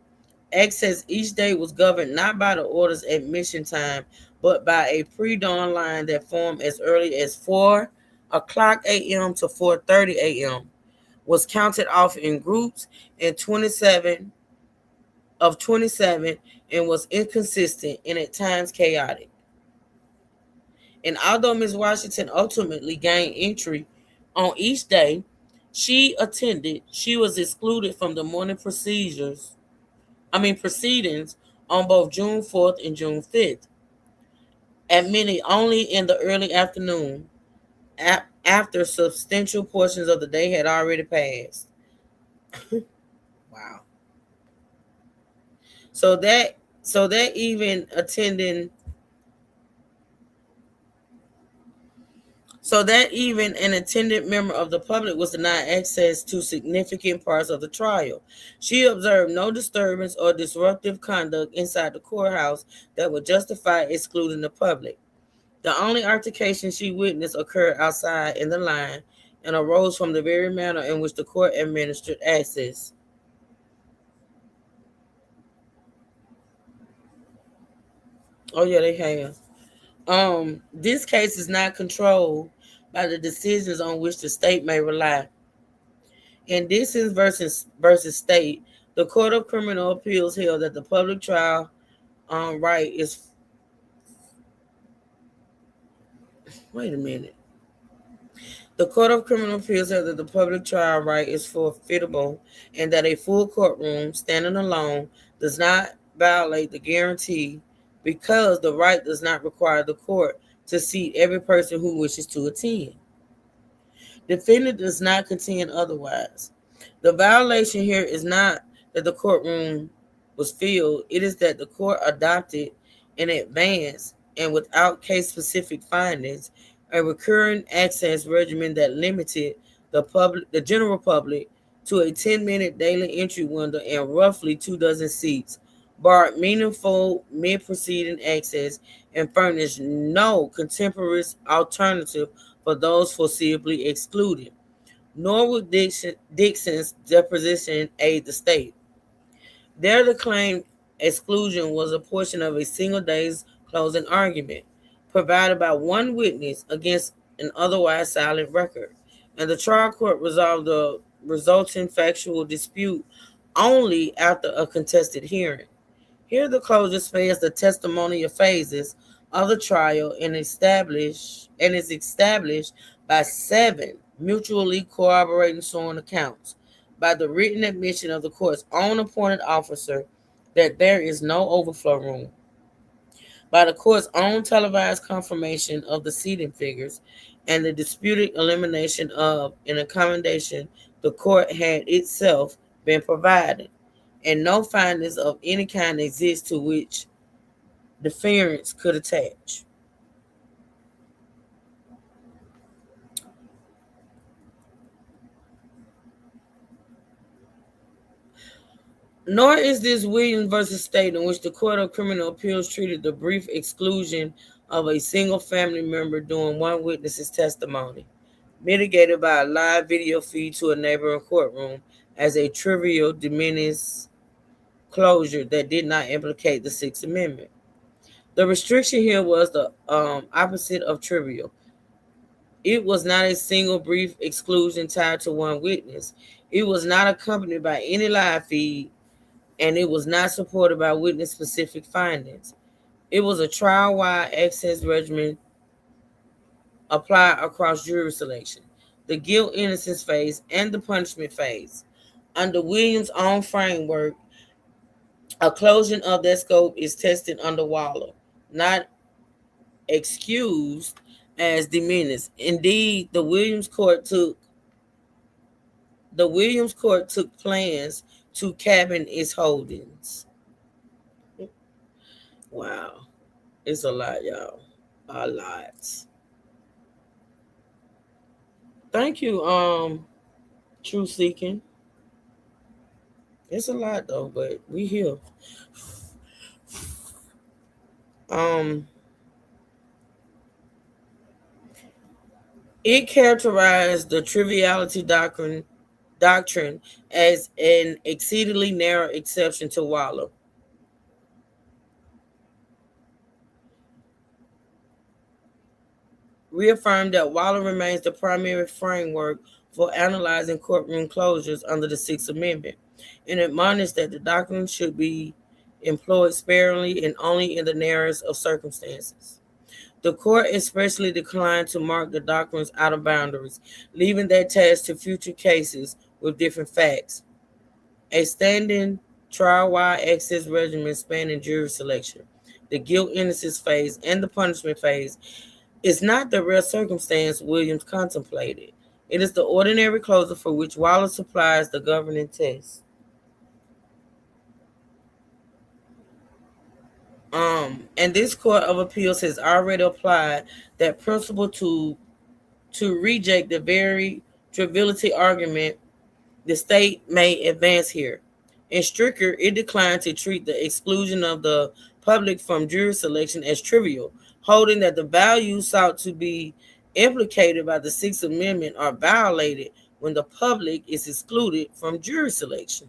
Access each day was governed not by the order's admission time, but by a pre-dawn line that formed as early as 4 o'clock a.m. to 4:30 a.m., was counted off in groups and 27 and was inconsistent and at times chaotic. And although Ms. Washington ultimately gained entry on each day she attended, she was excluded from the morning proceedings on both June 4th and June 5th, admitted only in the early afternoon after substantial portions of the day had already passed. Wow. So that even an attendant member of the public was denied access to significant parts of the trial. She observed no disturbance or disruptive conduct inside the courthouse that would justify excluding the public. The only altercation she witnessed occurred outside in the line and arose from the very manner in which the court administered access. Oh yeah, they have. This case is not controlled by the decisions on which the state may rely. In Dixon versus State, the Court of Criminal Appeals held that the public trial right is. Wait a minute. The Court of Criminal Appeals held that the public trial right is forfeitable and that a full courtroom standing alone does not violate the guarantee because the right does not require the court to seat every person who wishes to attend. Defendant does not contend otherwise. The violation here is not that the courtroom was filled, it is that the court adopted in advance and without case-specific findings a recurring access regimen that limited the general public to a 10-minute daily entry window and roughly 24 seats, barred meaningful mid-proceeding access, and furnished no contemporaneous alternative for those foreseeably excluded, nor would Dixon's deposition aid the state. Their claimed exclusion was a portion of a single day's closing argument. provided by one witness against an otherwise silent record, and the trial court resolved the resulting factual dispute only after a contested hearing. Here the closure spans the testimonial phases of the trial and is established by 7 mutually corroborating sworn accounts, by the written admission of the court's own appointed officer that there is no overflow room, by the court's own televised confirmation of the seating figures, and the disputed elimination of an accommodation the court had itself been provided, and no findings of any kind exist to which deference could attach. Nor is this Williams versus State, in which the Court of Criminal Appeals treated the brief exclusion of a single family member during one witness's testimony, mitigated by a live video feed to a neighboring courtroom, as a trivial de minimis closure that did not implicate the Sixth Amendment. The restriction here was the opposite of trivial. It was not a single brief exclusion tied to one witness. It was not accompanied by any live feed, and it was not supported by witness-specific findings. It was a trial-wide access regimen applied across jury selection, the guilt-innocence phase, and the punishment phase. Under Williams' own framework, a closure of that scope is tested under Waller, not excused as de minimis. Indeed, the Williams court took plans to cabin its holdings. Wow. It's a lot, y'all. A lot. Thank you, Truth Seeking. It's a lot though, but we here. It characterized the triviality doctrine as an exceedingly narrow exception to Waller. Reaffirmed that Waller remains the primary framework for analyzing courtroom closures under the Sixth Amendment, and admonished that the doctrine should be employed sparingly and only in the narrowest of circumstances. The court especially declined to mark the doctrine's outer boundaries, leaving that task to future cases with different facts. A standing trial-wide access regimen spanning jury selection, the guilt-innocence phase, and the punishment phase is not the rare circumstance Williams contemplated. It is the ordinary closure for which Waller supplies the governing test. And this Court of Appeals has already applied that principle to reject the very triviality argument the state may advance here. In Stricker, it declined to treat the exclusion of the public from jury selection as trivial, holding that the values sought to be implicated by the Sixth Amendment are violated when the public is excluded from jury selection.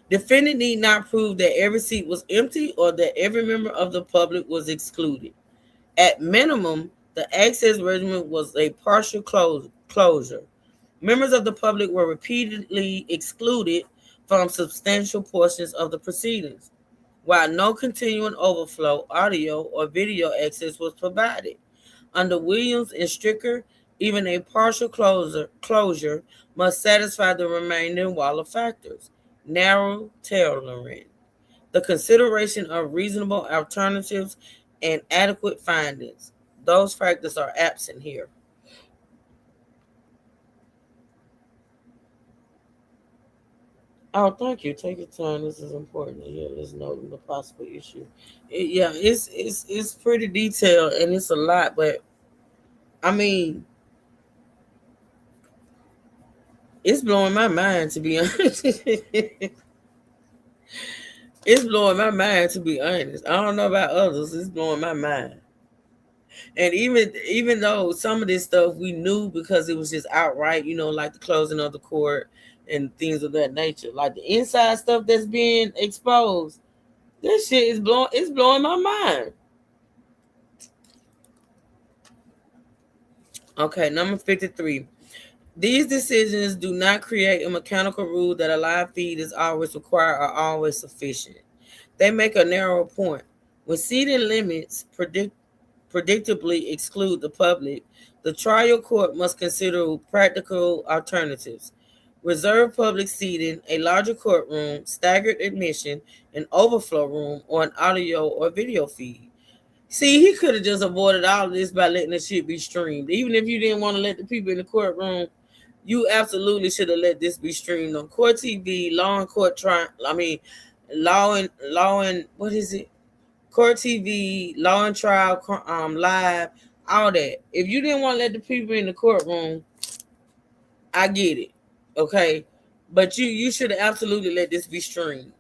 Defendant need not prove that every seat was empty or that every member of the public was excluded. At minimum, the access regimen was a partial closure. Members of the public were repeatedly excluded from substantial portions of the proceedings, while no continuing overflow, audio, or video access was provided. Under Williams and Stricker, even a partial closure must satisfy the remaining Waller factors. Narrow tailoring, the consideration of reasonable alternatives, and adequate findings. Those factors are absent here. Oh, thank you. Take your time. This is important. Yeah, let's note the possible issue. It's pretty detailed and it's a lot, but I mean, it's blowing my mind, to be honest. It's blowing my mind, to be honest. I don't know about others. It's blowing my mind. And even though some of this stuff we knew because it was just outright, like the closing of the court and things of that nature, like the inside stuff that's being exposed, This shit is blowing my mind. Okay, number 53. These decisions do not create a mechanical rule that a live feed is always required or always sufficient. They make a narrow point. When seating limits predictably exclude the public, the trial court must consider practical alternatives. Reserve public seating, a larger courtroom, staggered admission, an overflow room, or an audio or video feed. See, he could have just avoided all of this by letting the shit be streamed. Even if you didn't want to let the people in the courtroom, you absolutely should have let this be streamed on Court TV, Court TV, Law and Trial, Live, all that. If you didn't want to let the people in the courtroom, I get it, okay? But you should have absolutely let this be streamed,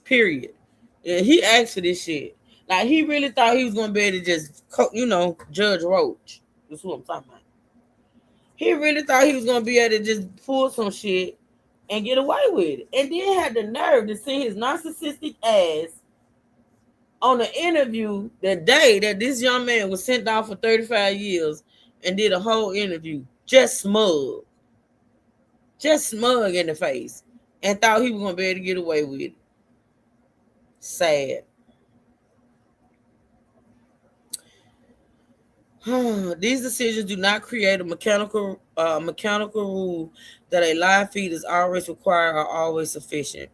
period. And he asked for this shit. Like, he really thought he was going to be able to just, Judge Roach. That's who I'm talking about. He really thought he was going to be able to just pull some shit and get away with it. And then had the nerve to see his narcissistic ass on an interview the day that this young man was sent off for 35 years and did a whole interview. Just smug in the face, and thought he was going to be able to get away with it. Sad. These decisions do not create a mechanical rule that a live feed is always required or always sufficient.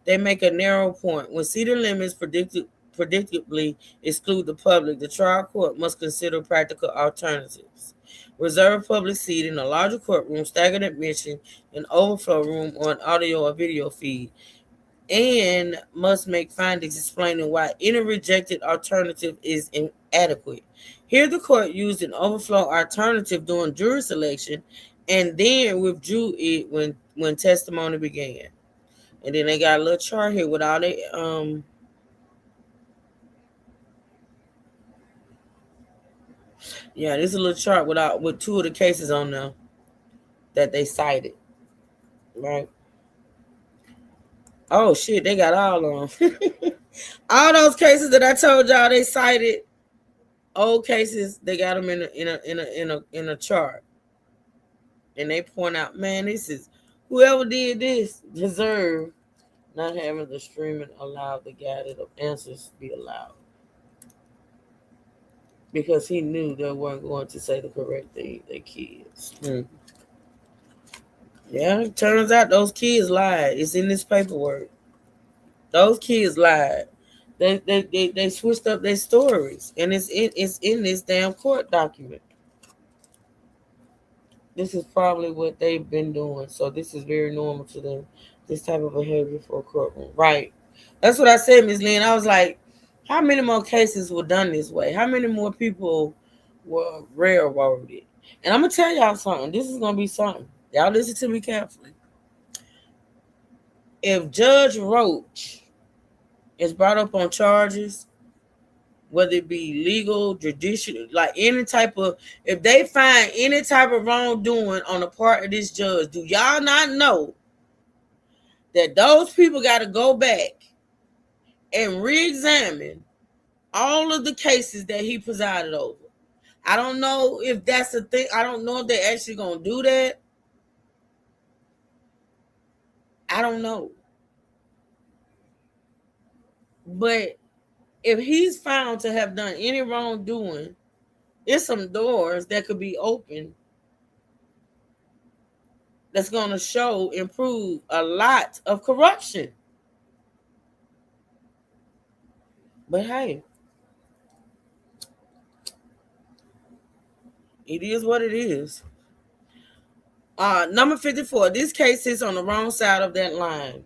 They make a narrow point. When seating limits predictably exclude the public, the trial court must consider practical alternatives. Reserve public seating, a larger courtroom, staggered admission, an overflow room, or an audio or video feed, and must make findings explaining why any rejected alternative is inadequate. Here, the court used an overflow alternative during jury selection and then withdrew it when testimony began. And then they got a little chart here with all they this is a little chart with two of the cases on there that they cited. Right? Oh shit, they got all of them. All those cases that I told y'all they cited, old cases, they got them in a chart. And they point out, man, this is whoever did this deserved not having the streaming allowed, the guided answers be allowed. Because he knew they weren't going to say the correct thing, their kids. Yeah, it turns out those kids lied. It's in this paperwork. Those kids lied. They switched up their stories, and it's in this damn court document. This is probably what they've been doing, so this is very normal to them. This type of behavior for a courtroom, right? That's what I said, Ms. Lynn. I was like, how many more cases were done this way? How many more people were railroaded? And I'm gonna tell y'all something. This is gonna be something. Y'all listen to me carefully. If Judge Roach is brought up on charges, whether it be legal, judicial, like any type of, if they find any type of wrongdoing on the part of this judge, do y'all not know that those people got to go back and re-examine all of the cases that he presided over? I don't know if that's the thing. I don't know if they're actually going to do that. I don't know. But if he's found to have done any wrongdoing, there's some doors that could be open that's going to improve a lot of corruption. But hey, it is what it is. Number 54, this case is on the wrong side of that line,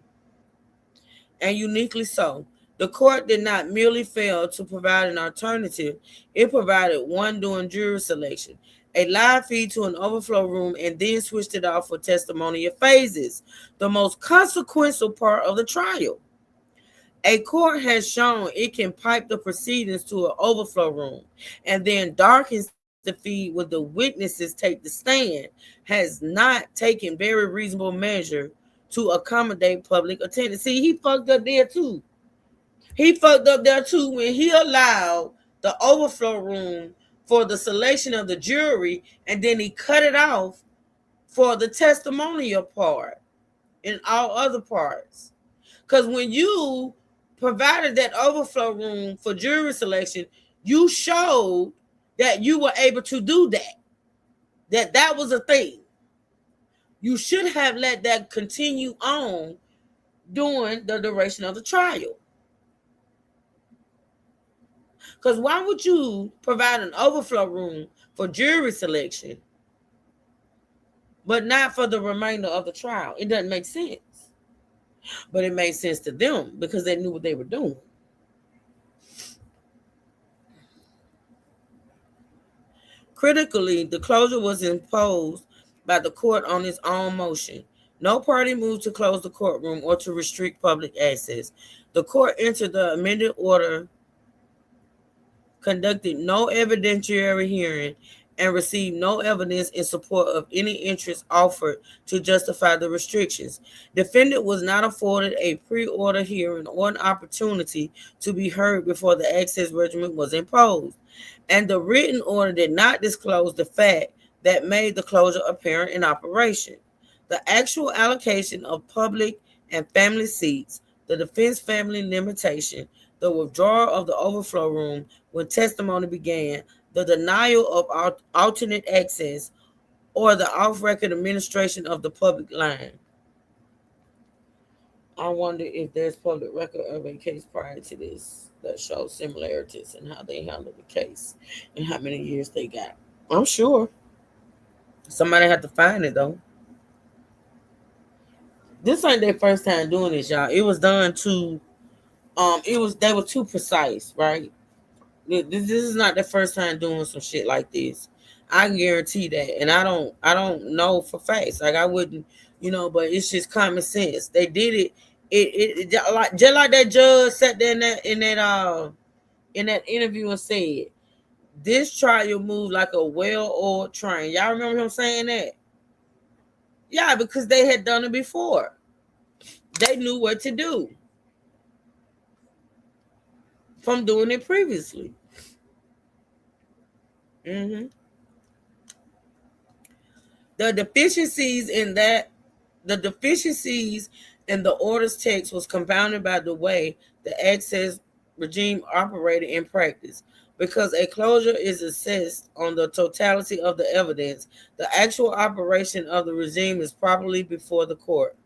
and uniquely so. The court did not merely fail to provide an alternative, it provided one during jury selection, a live feed to an overflow room, and then switched it off for testimonial phases, the most consequential part of the trial. A court has shown it can pipe the proceedings to an overflow room and then darkens the feed when the witnesses take the stand, has not taken very reasonable measure to accommodate public attendance. See, he fucked up there too. He fucked up there too when he allowed the overflow room for the selection of the jury, and then he cut it off for the testimonial part and all other parts. Because when you provided that overflow room for jury selection, you showed that you were able to do that. That was a thing. You should have let that continue on during the duration of the trial. Because why would you provide an overflow room for jury selection, but not for the remainder of the trial? It doesn't make sense. But it made sense to them because they knew what they were doing. Critically, the closure was imposed by the court on its own motion. No party moved to close the courtroom or to restrict public access. The court entered the amended order, conducted no evidentiary hearing, and received no evidence in support of any interest offered to justify the restrictions. Defendant was not afforded a pre-order hearing or an opportunity to be heard before the access regimen was imposed, and the written order did not disclose the fact that made the closure apparent in operation. The actual allocation of public and family seats, the defense family limitation, the withdrawal of the overflow room when testimony began, the denial of alternate access, or the off-record administration of the public line. I wonder if there's public record of a case prior to this that shows similarities in how they handled the case and how many years they got. I'm sure. Somebody had to find it, though. This ain't their first time doing this, y'all. It was done too. They were too precise, right? This is not the first time doing some shit like this. I can guarantee that, and I don't know for facts. Like I wouldn't, but it's just common sense. They did it. It just like that judge sat there in that interview and said, "This trial moved like a well-oiled train." Y'all remember him saying that? Yeah, because they had done it before. They knew what to do from doing it previously. The deficiencies in the order's text was compounded by the way the access regime operated in practice. Because a closure is assessed on the totality of the evidence, the actual operation of the regime is properly before the court.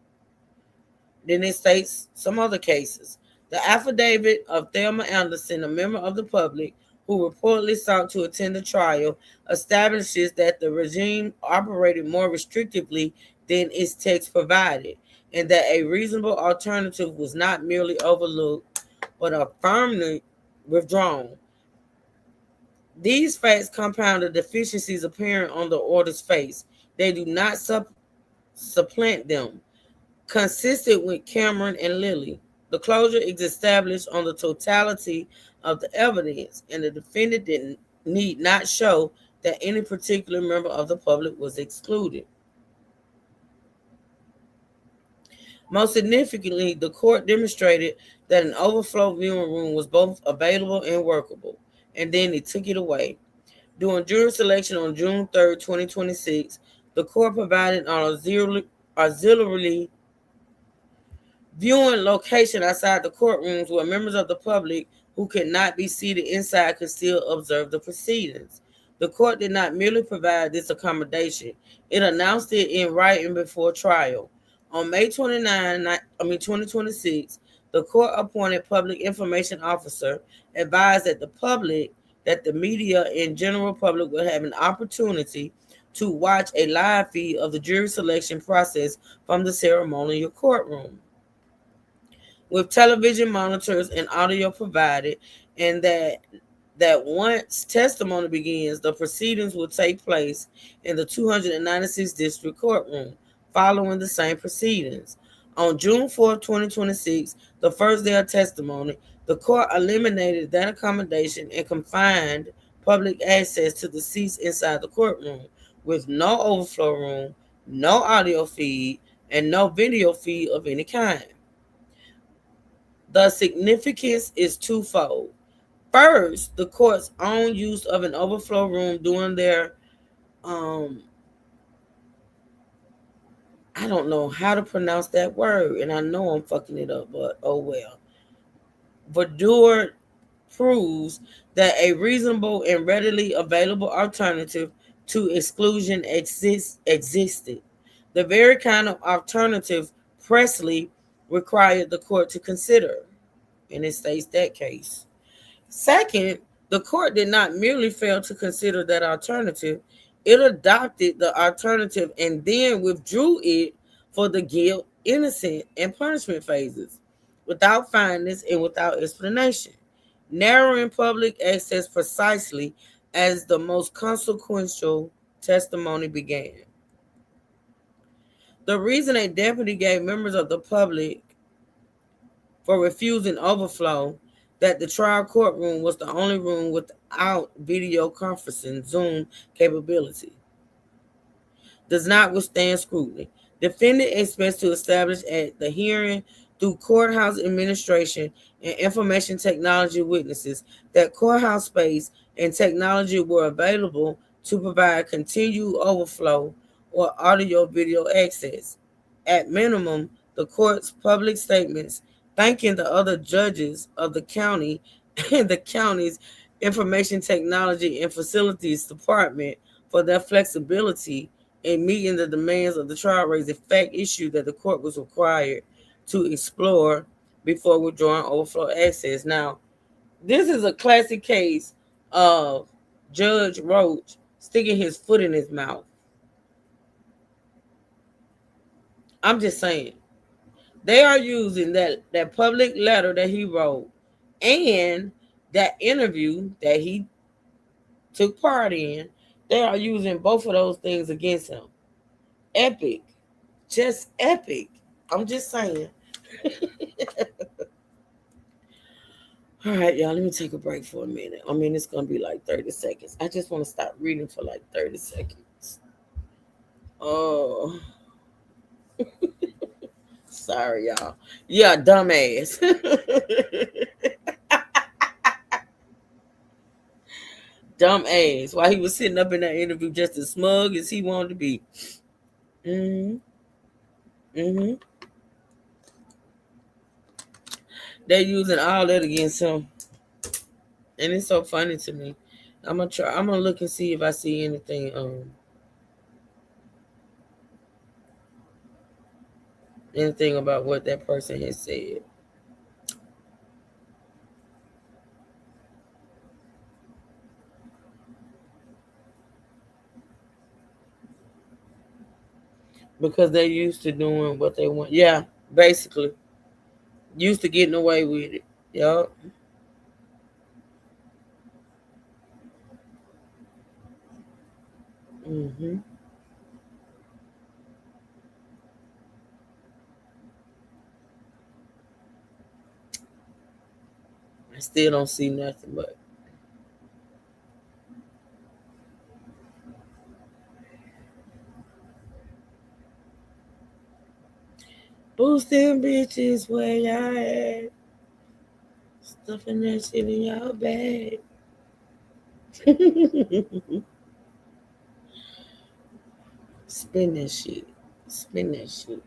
Then it states some other cases. The affidavit of Thelma Anderson, a member of the public who reportedly sought to attend the trial, establishes that the regime operated more restrictively than its text provided, and that a reasonable alternative was not merely overlooked, but firmly withdrawn. These facts compound the deficiencies apparent on the order's face. They do not supplant them. Consistent with Cameron and Lilly, the closure is established on the totality of the evidence, and the defendant need not show that any particular member of the public was excluded. Most significantly, the court demonstrated that an overflow viewing room was both available and workable, and then it took it away. During jury selection on June 3rd, 2026, the court provided an auxiliary viewing location outside the courtrooms where members of the public who could not be seated inside could still observe the proceedings. The court did not merely provide this accommodation, it announced it in writing before trial. On May 2026, the court appointed public information officer advised that the media and general public will have an opportunity to watch a live feed of the jury selection process from the ceremonial courtroom, with television monitors and audio provided, and that once testimony begins, the proceedings will take place in the 296th District Courtroom, following the same proceedings. On June 4th, 2026, the first day of testimony, the court eliminated that accommodation and confined public access to the seats inside the courtroom, with no overflow room, no audio feed, and no video feed of any kind. The significance is twofold. First, the court's own use of an overflow room during their I don't know how to pronounce that word, and I know I'm fucking it up, but oh well. Verdure proves that a reasonable and readily available alternative to exclusion existed. The very kind of alternative Presley required the court to consider, and it states that case. Second, the court did not merely fail to consider that alternative, it adopted the alternative and then withdrew it for the guilt, innocent, and punishment phases, without findings and without explanation, narrowing public access precisely as the most consequential testimony began. The reason a deputy gave members of the public for refusing overflow that the trial courtroom was the only room without video conferencing Zoom capability does not withstand scrutiny. Defendant expects to establish at the hearing through courthouse administration and information technology witnesses that courthouse space and technology were available to provide continued overflow or audio video access. At minimum, the court's public statements thanking the other judges of the county and the county's information technology and facilities department for their flexibility in meeting the demands of the trial raised a fact issue that the court was required to explore before withdrawing overflow access. Now, this is a classic case of Judge Roach sticking his foot in his mouth. I'm just saying. They are using that public letter that he wrote and that interview that he took part in. They are using both of those things against him. Epic. Just epic. I'm just saying. All right, y'all, let me take a break for a minute. I mean, it's going to be like 30 seconds. I just want to stop reading for like 30 seconds. Oh. Sorry, y'all. Yeah, dumbass. Dumbass. While he was sitting up in that interview just as smug as he wanted to be. They're using all that against him. And it's so funny to me. I'm gonna look and see if I see anything anything about what that person has said. Because they're used to doing what they want. Yeah, basically. Used to getting away with it. Yup. I still don't see nothing but boosting bitches where y'all at. Stuffing that shit in y'all bag. Spin that shit. Spin that shit.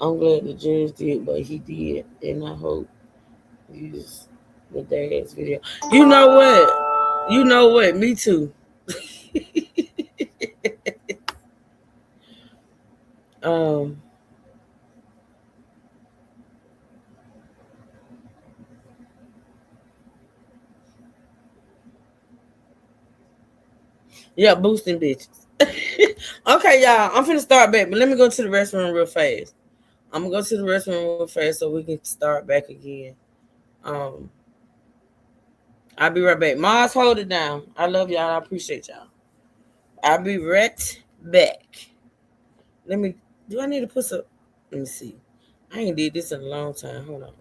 I'm glad the judge did what he did, and I hope use the dad's video. You know what? You know what? Me too. Yeah, boosting bitches. Okay, y'all. I'm finna start back, but let me go to the restroom real fast. I'm gonna go to the restroom real fast so we can start back again. I'll be right back. Mars, hold it down. I love y'all. I appreciate y'all. I'll be right back. Do I need to put some? Let me see. I ain't did this in a long time. Hold on.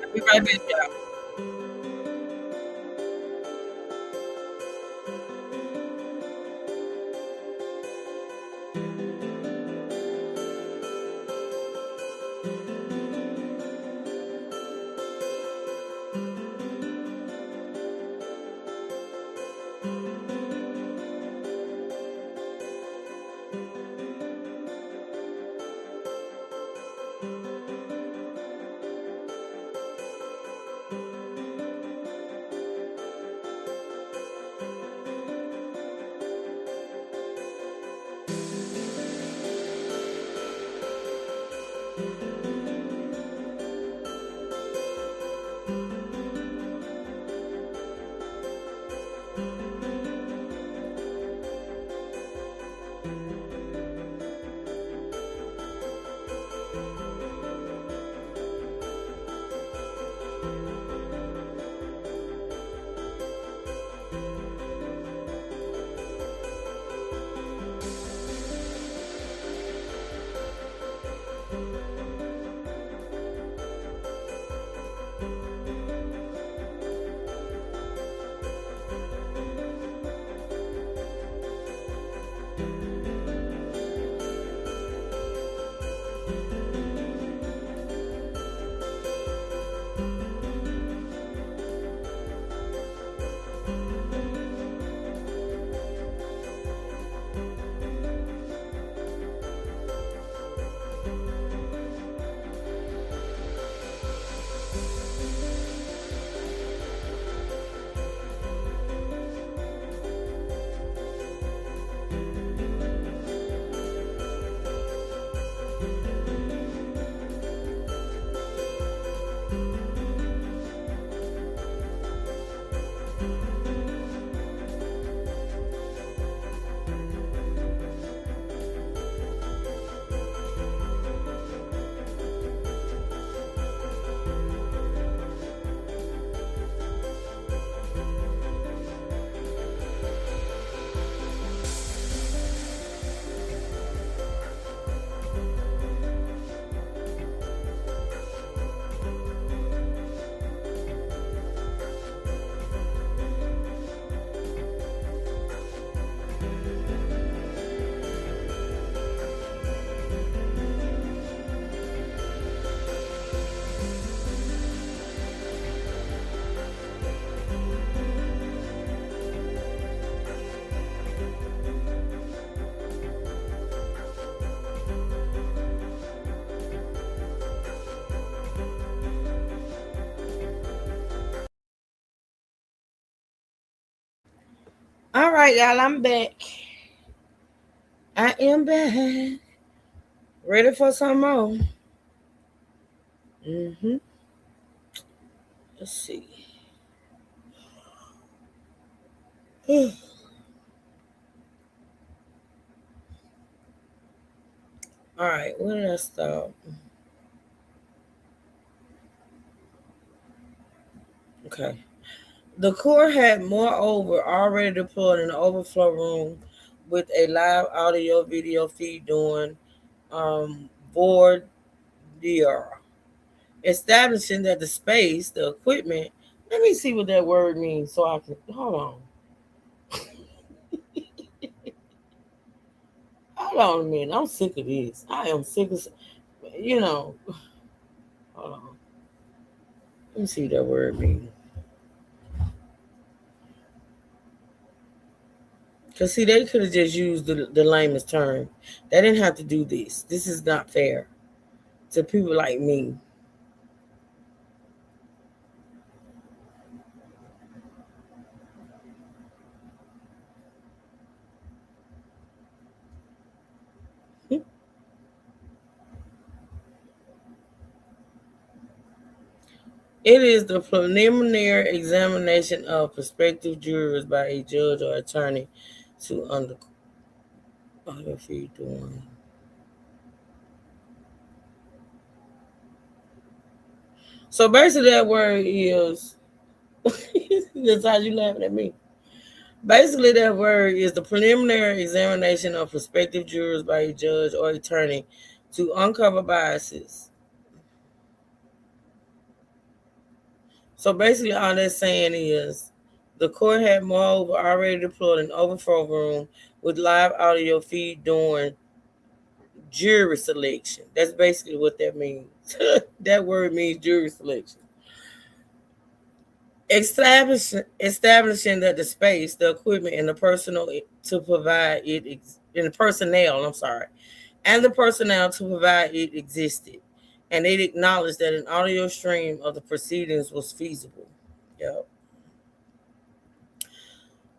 I'll be right back, y'all. All right, y'all, I'm back. I am back. Ready for some more. Let's see. All right, where did I stop? Okay. The Corps had, moreover, already deployed an overflow room with a live audio video feed during voir dire, establishing that the space, the equipment. Let me see what that word means so I can hold on. Hold on a minute. I'm sick of this. I am sick of, hold on. Let me see what that word means. Because, see, they could have just used the lamest term. They didn't have to do this. This is not fair to people like me. It is the preliminary examination of prospective jurors by a judge or attorney to feed doing. So basically that word is that's how you laughing at me. Basically that word is the preliminary examination of prospective jurors by a judge or attorney to uncover biases. So basically all that's saying is the court had, moreover, already deployed an overflow room with live audio feed during jury selection. That's basically what that means. That word means jury selection. Establishing that the space, the equipment, and the personnel to provide it I'm sorry, and the personnel to provide it existed, and it acknowledged that an audio stream of the proceedings was feasible. Yep.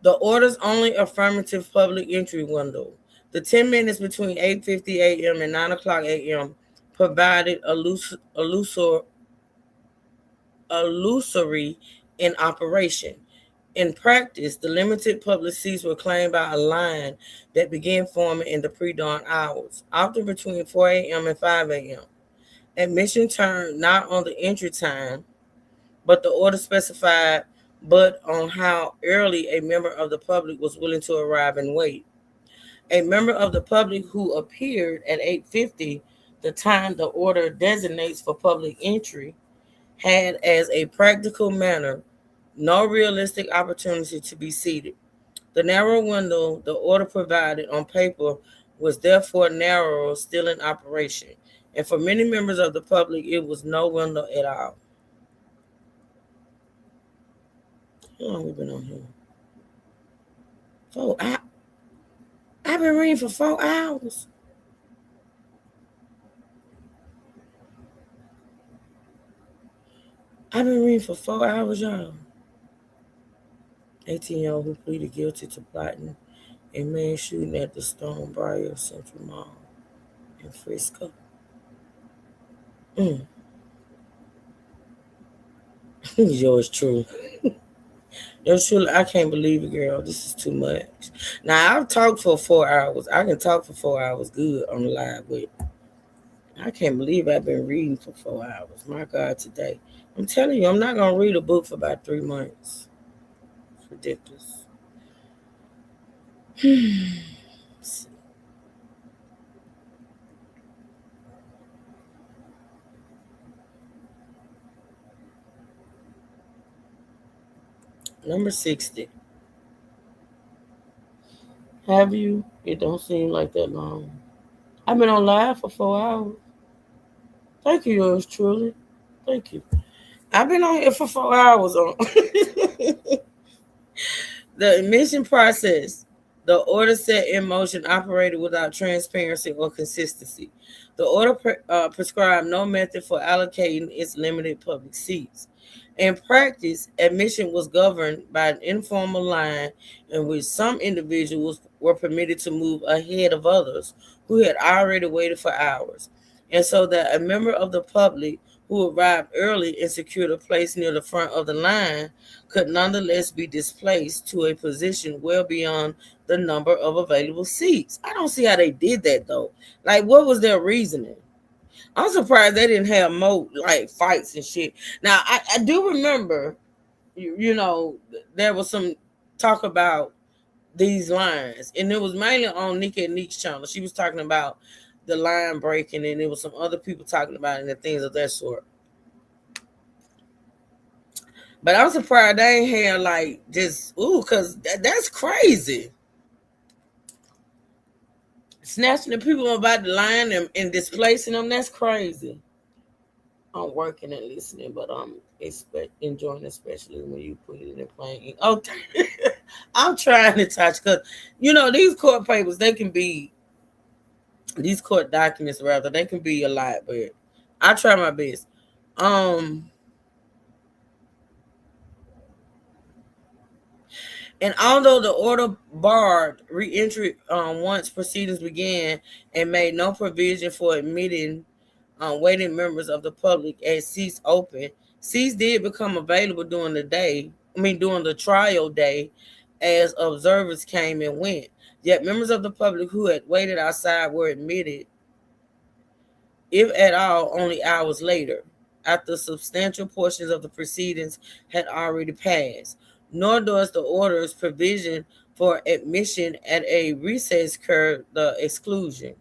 The order's only affirmative public entry window, the 10 minutes between 8:50 a.m. and 9 o'clock a.m., provided illusory in operation. In practice, the limited public seats were claimed by a line that began forming in the pre-dawn hours, often between 4 a.m. and 5 a.m. Admission turned not on the entry time, but the order specified, but on how early a member of the public was willing to arrive and wait. A member of the public who appeared at 8:50, the time the order designates for public entry, had as a practical matter no realistic opportunity to be seated. The narrow window the order provided on paper was therefore narrow, still in operation, and for many members of the public, it was no window at all. How long we been on here? I've been reading for 4 hours. I've been reading for 4 hours, y'all. 18-year-old who pleaded guilty to plotting a man shooting at the Stonebriar Central Mall in Frisco. Yours truly. Yours truly. I can't believe it, girl. This is too much. Now, I've talked for 4 hours. I can talk for 4 hours good on the live, but I can't believe I've been reading for 4 hours. My God, today. I'm telling you, I'm not going to read a book for about 3 months. It's ridiculous. Number 60. Have you? It don't seem like that long. I've been on live for 4 hours. Thank you, yours truly. Thank you. I've been on here for 4 hours. The admission process, the order set in motion, operated without transparency or consistency. The order prescribed no method for allocating its limited public seats. In practice, admission was governed by an informal line in which some individuals were permitted to move ahead of others who had already waited for hours, and so that a member of the public who arrived early and secured a place near the front of the line could nonetheless be displaced to a position well beyond the number of available seats. I don't see how they did that, though. Like, what was their reasoning? I'm surprised they didn't have more like fights and shit. Now, I do remember, you know, there was some talk about these lines, and it was mainly on Nika and Neek's channel. She was talking about the line breaking, and there was some other people talking about it and things of that sort. But I'm surprised they ain't had like just because that's crazy. Snatching the people about the line and displacing them, that's crazy. I'm working and listening, but I'm enjoying, especially when you put it in plain ink. Oh, I'm trying to touch, because, you know, these court papers, these court documents, rather, they can be a lot, but I try my best. And although the order barred re-entry once proceedings began and made no provision for admitting waiting members of the public as seats open, seats did become available during the trial day as observers came and went. Yet members of the public who had waited outside were admitted, if at all, only hours later, after substantial portions of the proceedings had already passed. Nor does the order's provision for admission at a recess cure the exclusion.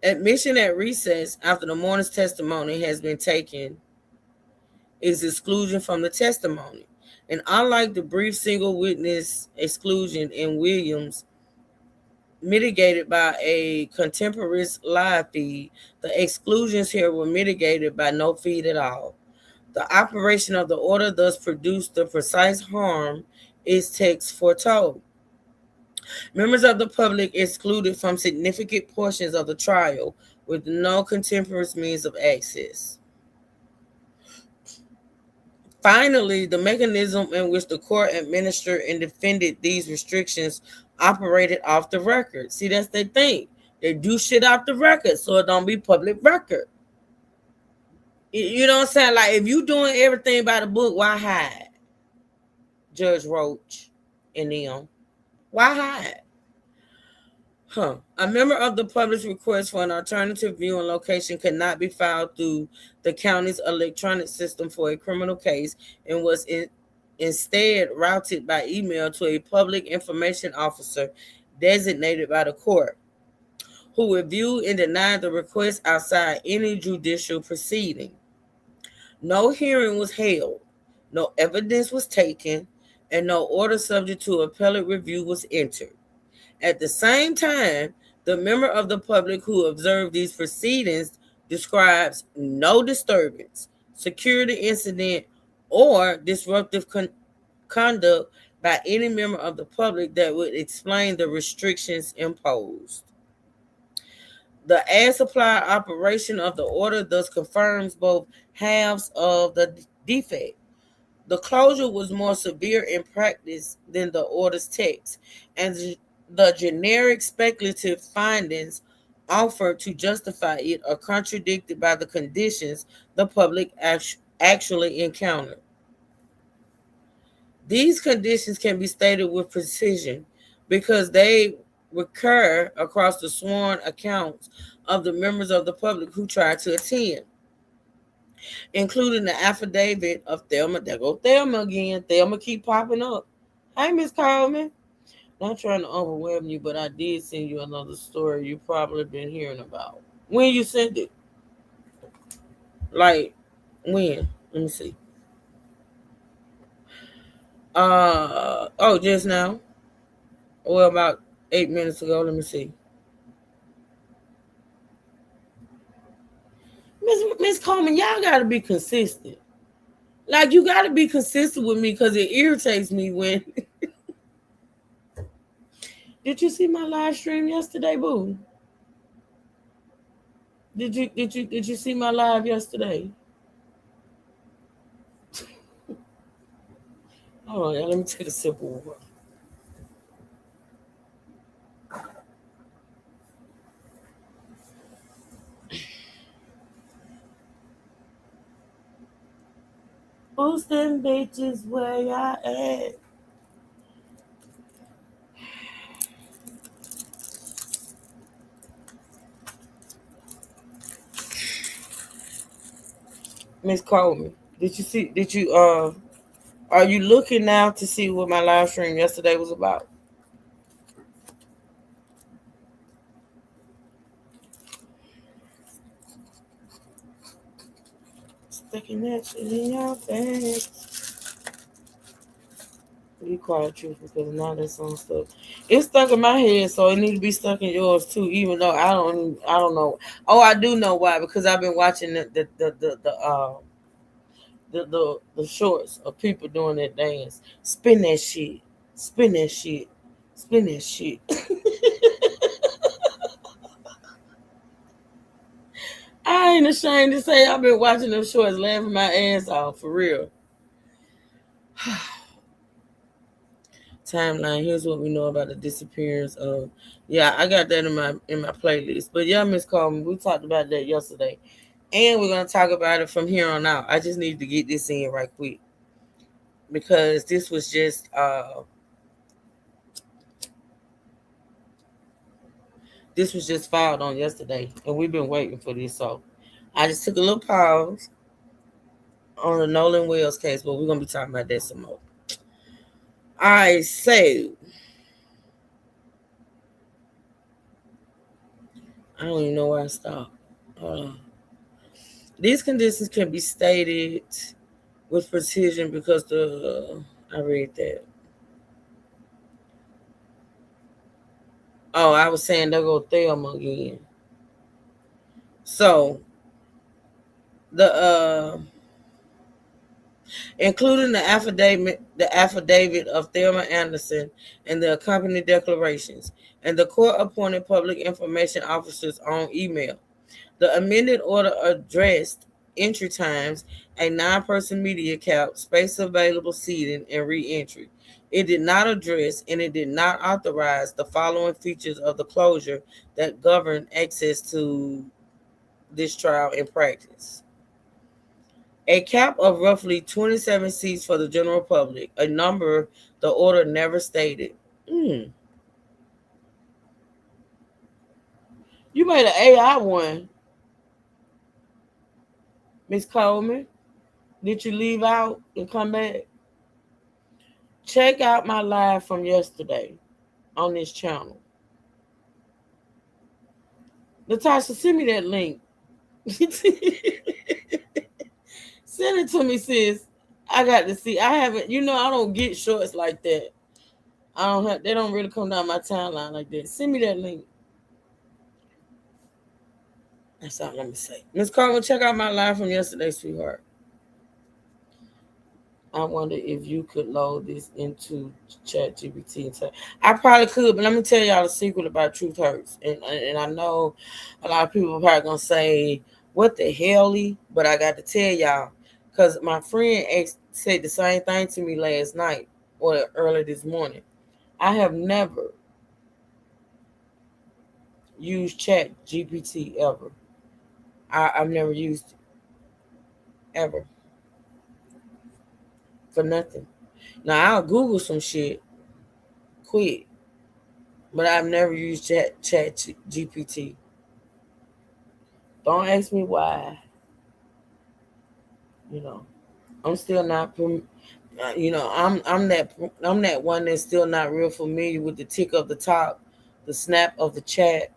Admission at recess after the morning's testimony has been taken is exclusion from the testimony. And unlike the brief single witness exclusion in Williams, mitigated by a contemporaneous live feed, the exclusions here were mitigated by no feed at all. The operation of the order thus produced the precise harm its text foretold. Members of the public excluded from significant portions of the trial with no contemporaneous means of access. Finally, the mechanism in which the court administered and defended these restrictions operated off the record. See, that's the thing. They do shit off the record, so it don't be public record. You know what I'm saying? Like, if you doing everything by the book, why hide? Judge Roach and them. Why hide? A member of the public's request for an alternative viewing location could not be filed through the county's electronic system for a criminal case and was instead routed by email to a public information officer designated by the court, who reviewed and denied the request outside any judicial proceeding. No hearing was held, no evidence was taken, and no order subject to appellate review was entered. At the same time, the member of the public who observed these proceedings describes no disturbance, security incident, or disruptive conduct by any member of the public that would explain the restrictions imposed. The as-applied operation of the order thus confirms both halves of the defect. The closure was more severe in practice than the order's text, and the generic speculative findings offered to justify it are contradicted by the conditions the public actually encountered. These conditions can be stated with precision because they recur across the sworn accounts of the members of the public who tried to attend, including the affidavit of Thelma. There go Thelma again. Thelma keep popping up. Hey, Miss Coleman. Not trying to overwhelm you, but I did send you another story you probably been hearing about. When you sent it? Like, when? Let me see. Just now. Well, about 8 minutes ago. Let me see. Miss Coleman, y'all gotta be consistent. Like, you gotta be consistent with me because it irritates me when Did you see my live stream yesterday, boo? Did you see my live yesterday? Hold on, y'all, let me take a sip of water. Who's them bitches where y'all at? Miss Coleman, are you looking now to see what my live stream yesterday was about? Sticking that shit in your face. Be quiet, truth, because now that song stuck. It's stuck in my head, so it needs to be stuck in yours too. Even though I don't know. Oh, I do know why, because I've been watching the shorts of people doing that dance. Spin that shit. Spin that shit. Spin that shit. I ain't ashamed to say I've been watching them shorts, laughing my ass off, for real. Timeline. Here's what we know about the disappearance of. Yeah, I got that in my playlist. But yeah, Miss Coleman, we talked about that yesterday, and we're gonna talk about it from here on out. I just need to get this in right quick because this was just filed on yesterday, and we've been waiting for this. So I just took a little pause on the Nolan Wells case, but we're gonna be talking about that some more. All right, so I don't even know where I stopped. These conditions can be stated with precision because I read that. Oh, I was saying there go Thelma again. So the including the affidavit the affidavit of Thelma Anderson and the accompanying declarations, and the court-appointed public information officer's own email. The amended order addressed entry times, a 9-person media cap, space available seating, and re-entry. It did not address and it did not authorize the following features of the closure that govern access to this trial in practice. A cap of roughly 27 seats for the general public, a number the order never stated. You made an AI one, Miss Coleman. Did you leave out and come back? Check out my live from yesterday on this channel. Natasha, send me that link. Send it to me, sis. I got to see. I haven't, I don't get shorts like that. They don't really come down my timeline like that. Send me that link. That's all I'm gonna say. Miss Carmen, check out my live from yesterday, sweetheart. I wonder if you could load this into ChatGPT. I probably could, but let me tell y'all a secret about Truth Hurts. And I know a lot of people are probably gonna say, what the hell? But I got to tell y'all, because my friend said the same thing to me last night or early this morning. I have never used ChatGPT ever. I've never used it ever for nothing. Now I'll Google some shit quick, but I've never used ChatGPT. Don't ask me why. I'm still not. I'm that one that's still not real familiar with the tick of the top, the snap of the chat.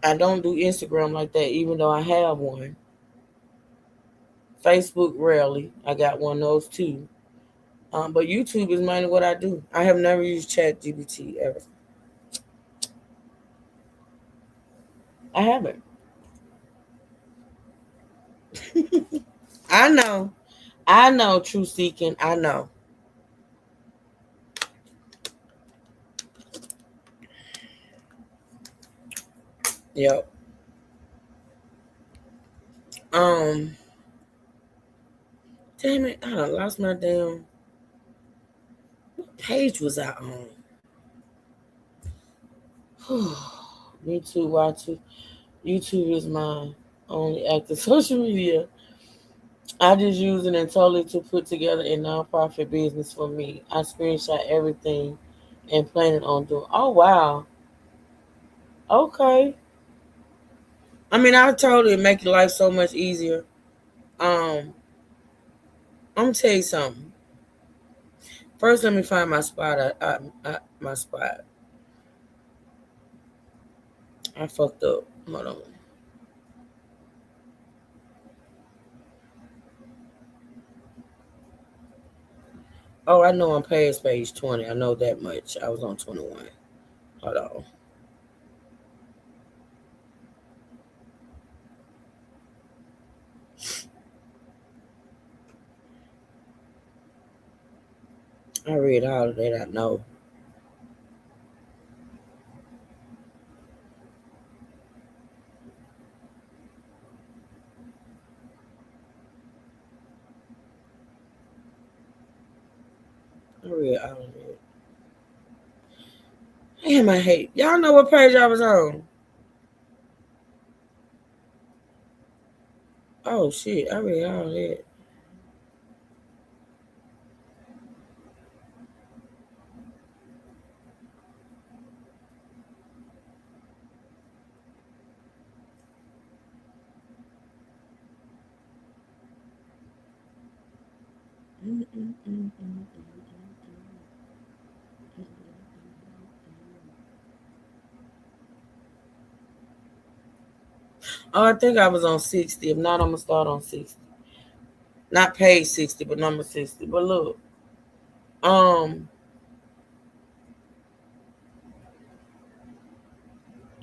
I don't do Instagram like that, even though I have one. Facebook rarely. I got one of those too. But YouTube is mainly what I do. I have never used ChatGPT ever. I haven't. I know, True Seeking. I know. Yep. Damn it, I done lost my damn. What page was I on? Me too, watch. YouTube is my only active social media. I just use it and totally to put together a nonprofit business for me. I screenshot everything and planning on doing. Oh wow. Okay. I mean, I totally make your life so much easier. I'm gonna tell you something. First, let me find my spot. My spot. I fucked up. Hold on. Oh, I know I'm past page 20. I know that much. I was on 21. Hold on. I read all of that. I know. I read all of it. Damn, I hate. Y'all know what page I was on? Oh, shit. I read all of that. Oh, I think I was on 60. If not, I'm going to start on 60. Not page 60, but number 60. But look. I'm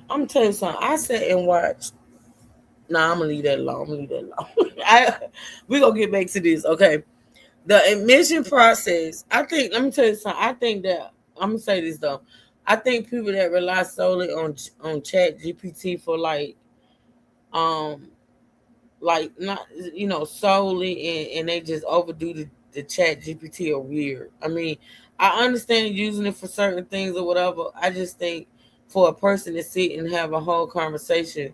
going to tell you something. I sat and watched Nah, I'm gonna leave that alone. We're gonna get back to this. Okay. The admission process, I think, let me tell you something. I think that I'm gonna say this though. I think people that rely solely on Chat GPT for like not solely and they just overdo the Chat GPT are weird. I mean, I understand using it for certain things or whatever. I just think for a person to sit and have a whole conversation,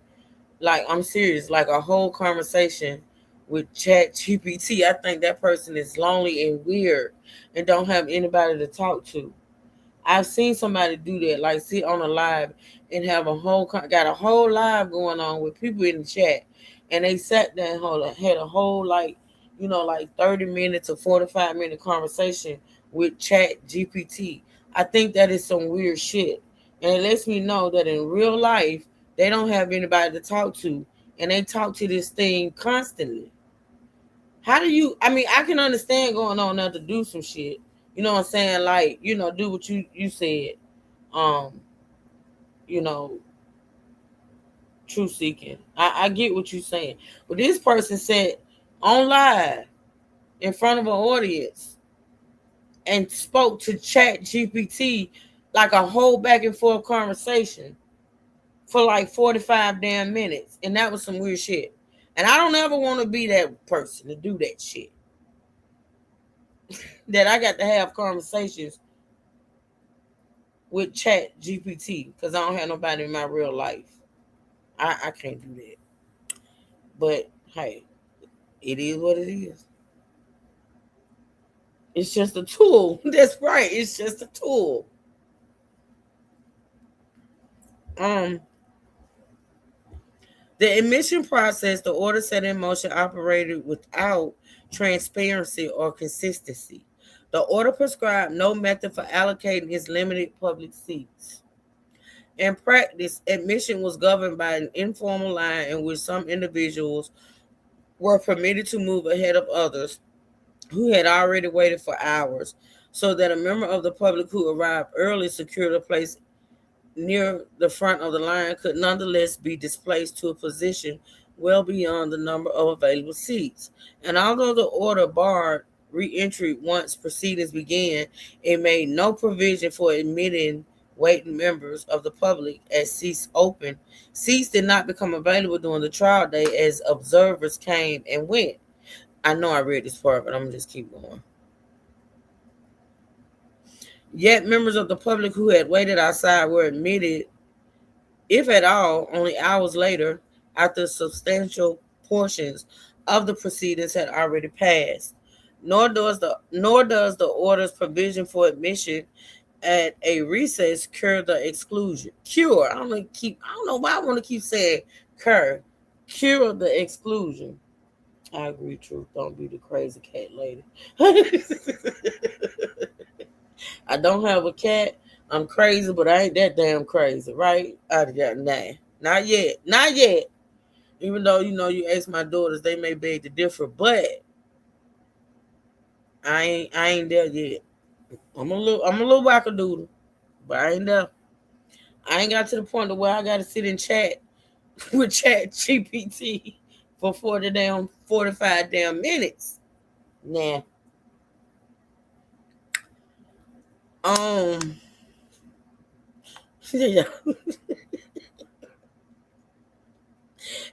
like I'm serious, like a whole conversation with Chat GPT, I think that person is lonely and weird and don't have anybody to talk to. I've seen somebody do that, like sit on a live and have got a whole live going on with people in the chat, and they sat there and had a whole like 30 minutes or 45-minute conversation with Chat GPT. I think that is some weird shit, and it lets me know that in real life they don't have anybody to talk to, and they talk to this thing constantly. How do you? I mean, I can understand going on there to do some shit. You know what I'm saying? Like, do what you said. Truth seeking. I get what you're saying. But this person said on live in front of an audience and spoke to Chat GPT like a whole back and forth conversation for like 45 damn minutes. And that was some weird shit. And I don't ever want to be that person to do that shit. That I got to have conversations with Chat GPT because I don't have nobody in my real life. I can't do that. But hey, it is what it is. It's just a tool. That's right. It's just a tool. The admission process, the order set in motion, operated without transparency or consistency. The order prescribed no method for allocating its limited public seats. In practice, admission was governed by an informal line in which some individuals were permitted to move ahead of others who had already waited for hours, so that a member of the public who arrived early secured a place near the front of the line could nonetheless be displaced to a position well beyond the number of available seats. And although the order barred re-entry once proceedings began, it made no provision for admitting waiting members of the public as seats opened. Seats did not become available during the trial day as observers came and went. I know I read this part, but I'm going to just keep going. Yet members of the public who had waited outside were admitted, if at all, only hours later, after substantial portions of the proceedings had already passed. Nor does the order's provision for admission at a recess cure the exclusion. Cure. I don't know why I want to keep saying cure. Cure the exclusion. I agree, truth. Don't be the crazy cat lady. I don't have a cat. I'm crazy, but I ain't that damn crazy, right? Not yet. Even though you ask my daughters, they may beg to differ, but I ain't there yet. I'm a little wackadoodle, but I ain't there. I ain't got to the point of where I got to sit and chat with Chat GPT for 45 damn minutes. Nah. Yeah.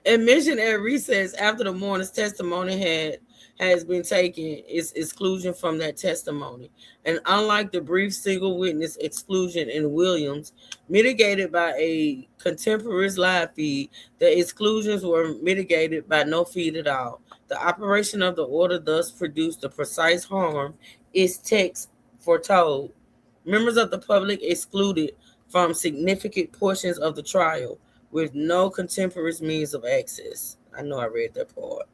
Admission at recess after the morning's testimony has been taken is exclusion from that testimony. And unlike the brief single witness exclusion in Williams, mitigated by a contemporaneous live feed, the exclusions were mitigated by no feed at all. The operation of the order thus produced the precise harm its text foretold. Members of the public excluded from significant portions of the trial with no contemporaneous means of access. I know I read that part.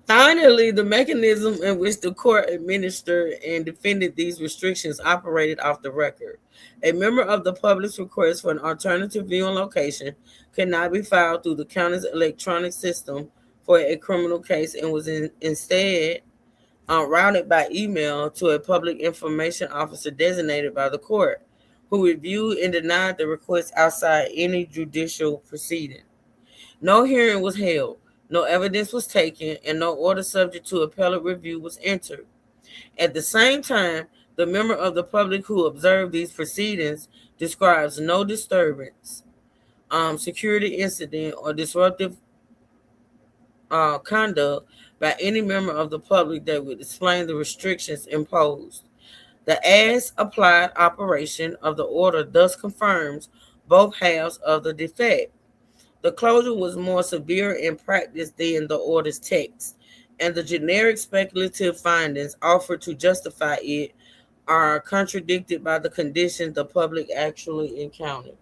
Finally, the mechanism in which the court administered and defended these restrictions operated off the record. A member of the public's request for an alternative viewing location cannot be filed through the county's electronic system for a criminal case and was instead routed by email to a public information officer designated by the court. who reviewed and denied the request outside any judicial proceeding. No hearing was held, no evidence was taken, and no order subject to appellate review was entered. At the same time, the member of the public who observed these proceedings describes no disturbance, security incident, or disruptive conduct by any member of the public that would explain the restrictions imposed. The as-applied operation of the order thus confirms both halves of the defect. The closure was more severe in practice than the order's text, and the generic speculative findings offered to justify it are contradicted by the conditions the public actually encountered.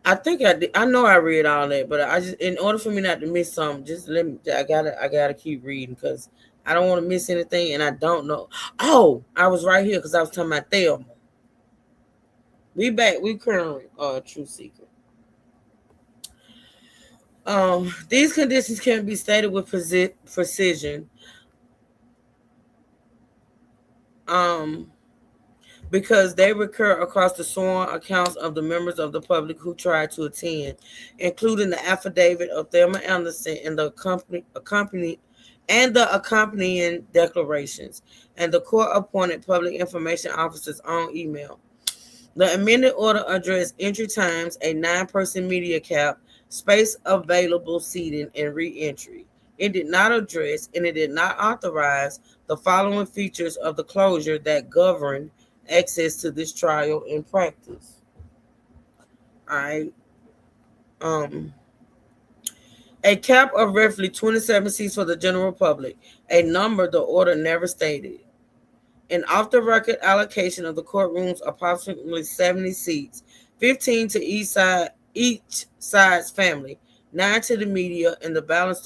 I think I know I read all that, but I just, in order for me not to miss something, just let me. I gotta keep reading because I don't want to miss anything, and I don't know. Oh, I was right here because I was talking about Thelma. We back. We currently True Secret. These conditions can be stated with precision. Because they recur across the sworn accounts of the members of the public who tried to attend, including the affidavit of Thelma Anderson and the accompanying declarations, and the court-appointed public information officer's own email. The amended order addressed entry times, a 9-person media cap, space available seating, and re-entry. It did not address and it did not authorize the following features of the closure that govern access to this trial in practice. All right. A cap of roughly 27 seats for the general public, a number the order never stated. An off-the-record allocation of the courtroom's approximately 70 seats, 15 to each side's family, 9 to the media, and the balance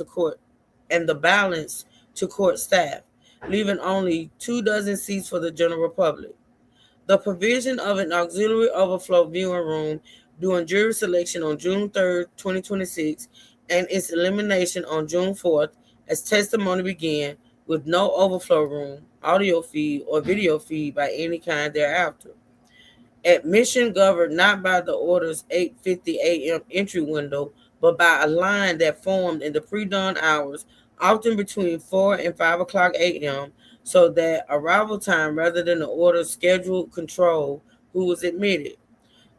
to court staff, leaving only 24 seats for the general public. The provision of an auxiliary overflow viewing room during jury selection on June 3rd, 2026, and its elimination on June 4th as testimony began, with no overflow room, audio feed, or video feed by any kind thereafter. Admission governed not by the order's 8:50 a.m. entry window, but by a line that formed in the pre-dawn hours, often between 4 and 5 o'clock a.m., so that arrival time rather than the order's scheduled control who was admitted.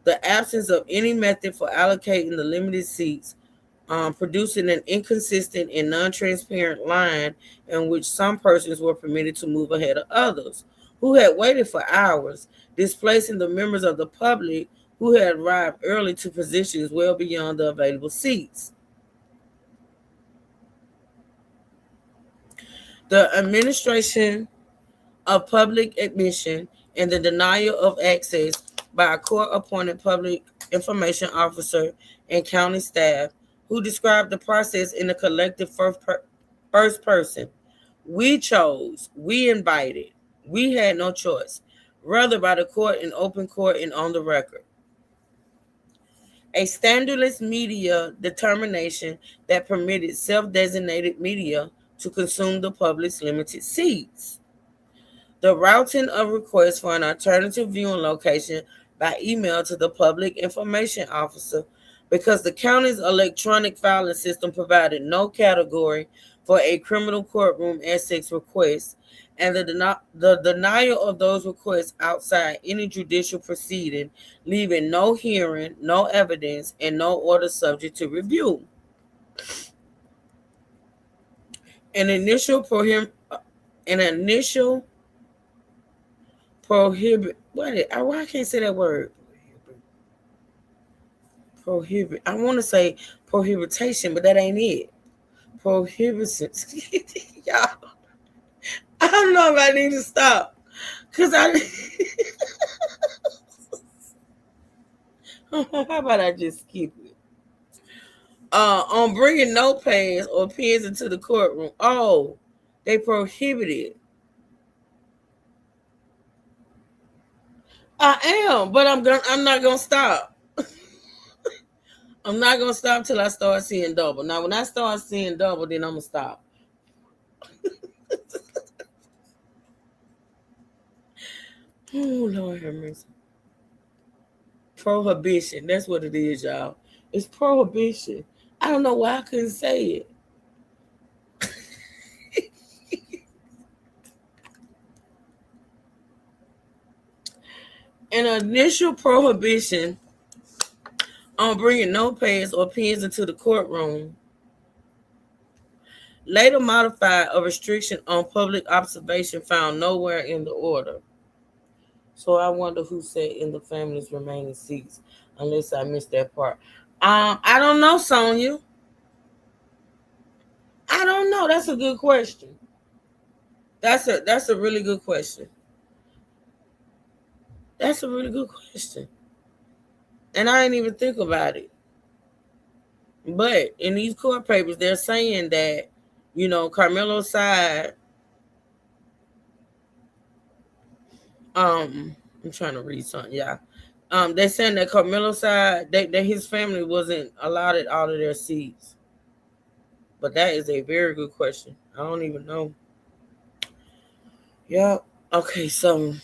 The absence of any method for allocating the limited seats, producing an inconsistent and non-transparent line in which some persons were permitted to move ahead of others who had waited for hours, displacing the members of the public who had arrived early to positions well beyond the available seats. The administration of public admission and the denial of access by a court-appointed public information officer and county staff who described the process in the collective first person. We chose, we invited, we had no choice, rather by the court in open court and on the record. A standardless media determination that permitted self-designated media to consume the public's limited seats. The routing of requests for an alternative viewing location by email to the public information officer because the county's electronic filing system provided no category for a criminal courtroom access request, and the denial of those requests outside any judicial proceeding, leaving no hearing, no evidence, and no order subject to review. An initial prohibit. Why I can't say that word. Prohibit. I want to say prohibition, but that ain't it. Prohibition. Y'all, I don't know if I need to stop because how about I just skip it? On bringing notepads or pens into the courtroom. Oh, they prohibited. I am, but I'm not gonna stop. I'm not gonna stop till I start seeing double. Now, when I start seeing double, then I'm gonna stop. Oh, Lord have mercy. Prohibition. That's what it is, y'all. It's prohibition. I don't know why I couldn't say it. An initial prohibition on bringing notepads or pens into the courtroom, later modified a restriction on public observation found nowhere in the order. So I wonder who sat in the family's remaining seats, unless I missed that part. I don't know, Sonia. I don't know. That's a good question. That's a really good question. That's a really good question. And I didn't even think about it. But in these court papers, they're saying that, you know, Carmelo's side, I'm trying to read something, yeah. They're saying that Carmelo's side, that his family wasn't allotted all of their seats. But that is a very good question. I don't even know. Yeah. Okay, so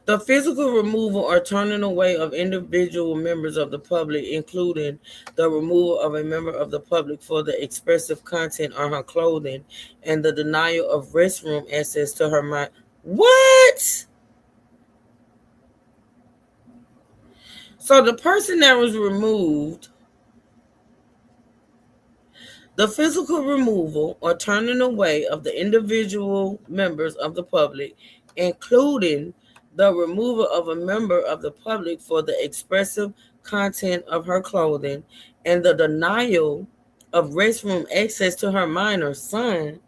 the physical removal or turning away of individual members of the public, including the removal of a member of the public for the expressive content on her clothing and the denial of restroom access to her mind. What? So the person that was removed, the physical removal or turning away of the individual members of the public, including the removal of a member of the public for the expressive content of her clothing and the denial of restroom access to her minor son.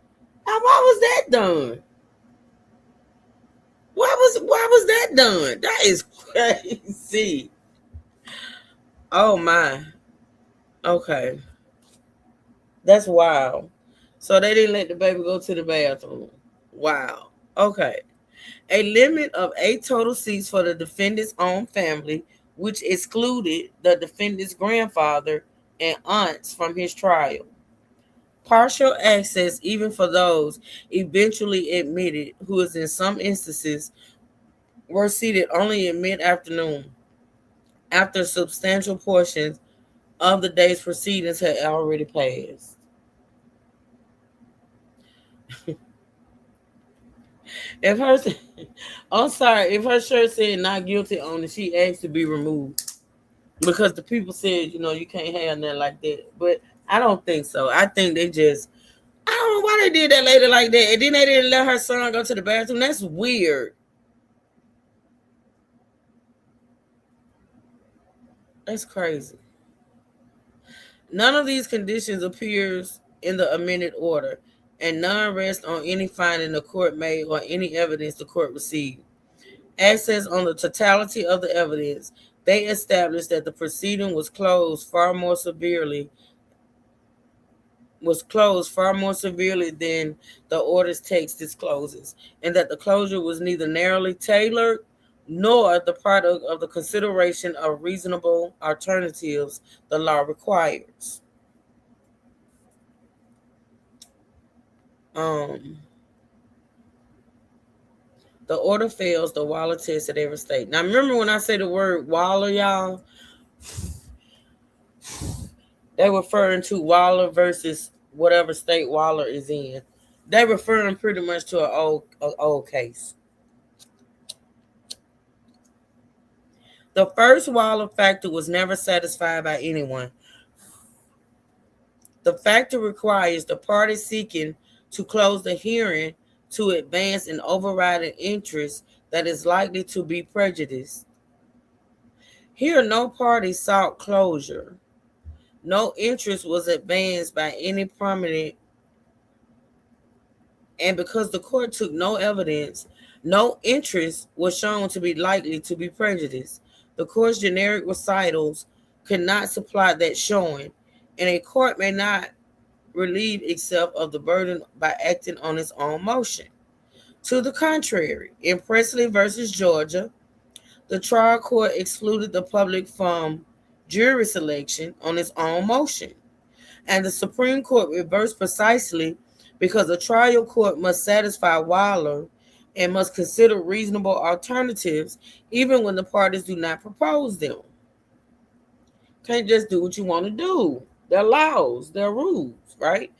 Now, why was that done? Why was that done? That is crazy. Oh my. Okay. That's wild. So they didn't let the baby go to the bathroom. Wow. Okay. A limit of 8 total seats for the defendant's own family, which excluded the defendant's grandfather and aunts from his trial. Partial access even for those eventually admitted, who is in some instances were seated only in mid-afternoon after substantial portions of the day's proceedings had already passed. If her shirt said not guilty on it, she asked to be removed because the people said, you know, you can't have nothing like that. But I don't think so. I think I don't know why they did that lady like that. And then they didn't let her son go to the bathroom. That's weird. That's crazy. None of these conditions appears in the amended order, and none rest on any finding the court made or any evidence the court received. Access on the totality of the evidence, they established that the proceeding was closed far more severely than the order's text discloses, and that the closure was neither narrowly tailored nor the product of the consideration of reasonable alternatives the law requires. The order fails the Waller test at every state. Now, remember when I say the word Waller, y'all, they're referring to Waller versus whatever state Waller is in. They're referring pretty much to an old case. The first Waller factor was never satisfied by anyone. The factor requires the party seeking to close the hearing to advance an overriding interest that is likely to be prejudiced. Here, no party sought closure. No interest was advanced by any prominent, and because the court took no evidence, no interest was shown to be likely to be prejudiced. The court's generic recitals could not supply that showing, and a court may not relieve itself of the burden by acting on its own motion. To the contrary, in Presley versus Georgia, the trial court excluded the public from jury selection on its own motion, and the Supreme Court reversed precisely because a trial court must satisfy Waller and must consider reasonable alternatives even when the parties do not propose them. Can't just do what you want to do. There are laws, there are rules, right?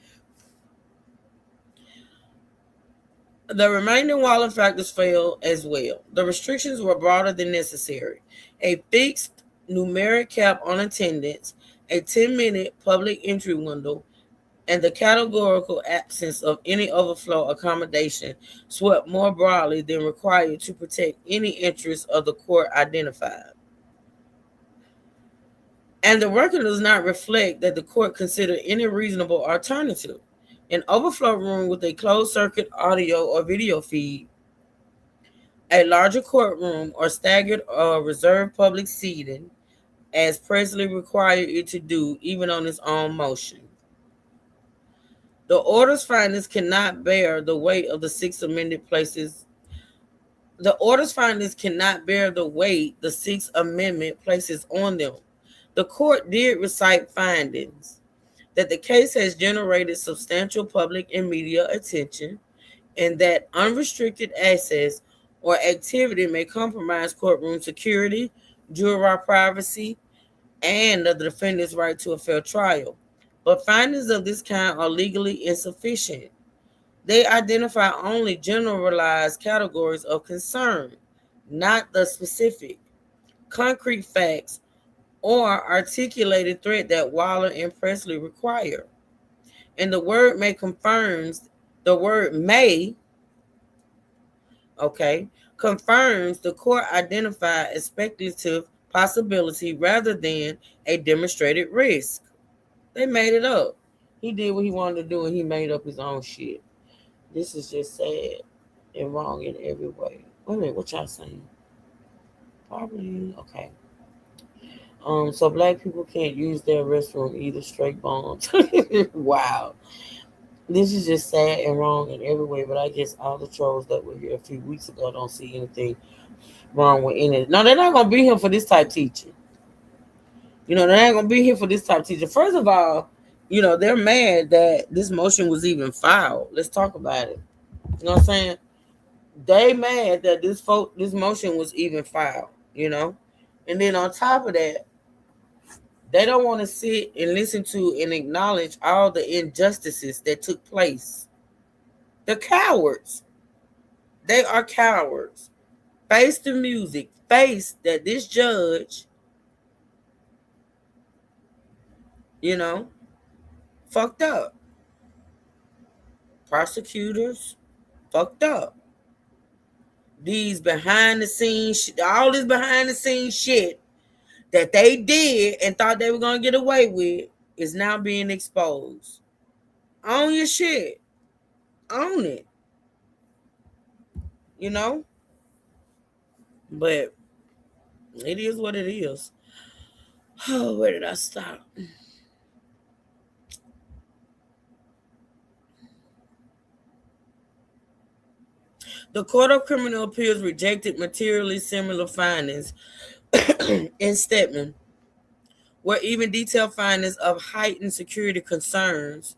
The remaining Waller factors fail as well. The restrictions were broader than necessary. A fixed numeric cap on attendance, a 10-minute public entry window, and the categorical absence of any overflow accommodation swept more broadly than required to protect any interest of the court identified. And the record does not reflect that the court considered any reasonable alternative. An overflow room with a closed-circuit audio or video feed, a larger courtroom, or staggered or reserved public seating, as Presley required it to do, even on its own motion. The order's findings cannot bear the weight of the Sixth Amendment places. The order's findings cannot bear the weight the Sixth Amendment places on them. The court did recite findings that the case has generated substantial public and media attention, and that unrestricted access or activity may compromise courtroom security, juror privacy, and the defendant's right to a fair trial. But findings of this kind are legally insufficient. They identify only generalized categories of concern, not the specific, concrete facts or articulated threat that Waller and Presley require. And the word may confirms the court identified a speculative possibility rather than a demonstrated risk. They made it up. He did what he wanted to do and he made up his own shit. This is just sad and wrong in every way. Wait a minute, what y'all saying? Probably, okay. So black people can't use their restroom either, straight bones. Wow. This is just sad and wrong in every way, but I guess all the trolls that were here a few weeks ago don't see anything wrong with any. No, they're not going to be here for this type teaching. You know, they're not going to be here for this type teaching. First of all, you know, they're mad that this motion was even filed. Let's talk about it. You know what I'm saying? They mad that this motion was even filed, you know? And then on top of that, they don't want to sit and listen to and acknowledge all the injustices that took place. The cowards. They are cowards. Face the music. Face that this judge, you know, fucked up. Prosecutors fucked up. These behind the scenes, all this behind the scenes shit that they did and thought they were going to get away with is now being exposed. Own your shit. Own it. You know? But it is what it is. Oh, where did I stop? The Court of Criminal Appeals rejected materially similar findings in Stedman, where even detailed findings of heightened security concerns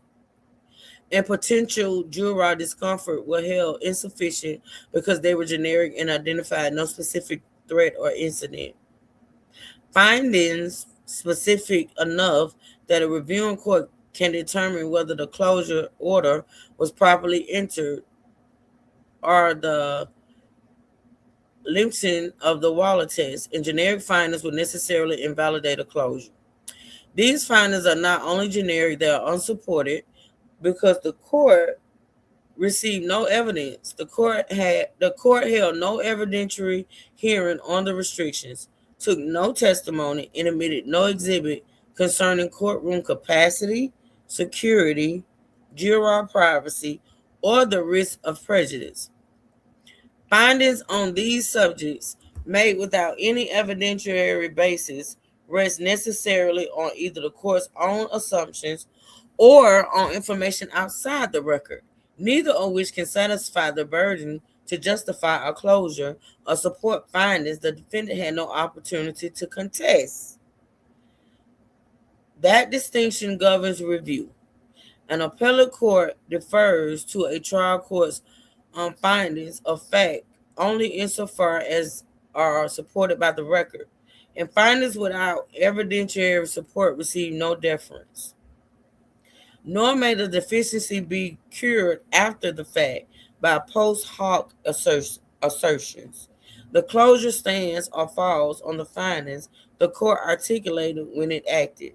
and potential juror discomfort were held insufficient because they were generic and identified no specific threat or incident. Findings specific enough that a reviewing court can determine whether the closure order was properly entered or the limiting of the Waller test, and generic findings would necessarily invalidate a closure. These findings are not only generic, they are unsupported because the court received no evidence. The court held no evidentiary hearing on the restrictions, took no testimony, and admitted no exhibit concerning courtroom capacity, security, juror privacy, or the risk of prejudice. Findings on these subjects made without any evidentiary basis rest necessarily on either the court's own assumptions or on information outside the record, neither of which can satisfy the burden to justify a closure or support findings the defendant had no opportunity to contest. That distinction governs review. An appellate court defers to a trial court's findings of fact only insofar as are supported by the record, and findings without evidentiary support receive no deference. Nor may the deficiency be cured after the fact by post hoc assertions. The closure stands or falls on the findings the court articulated when it acted,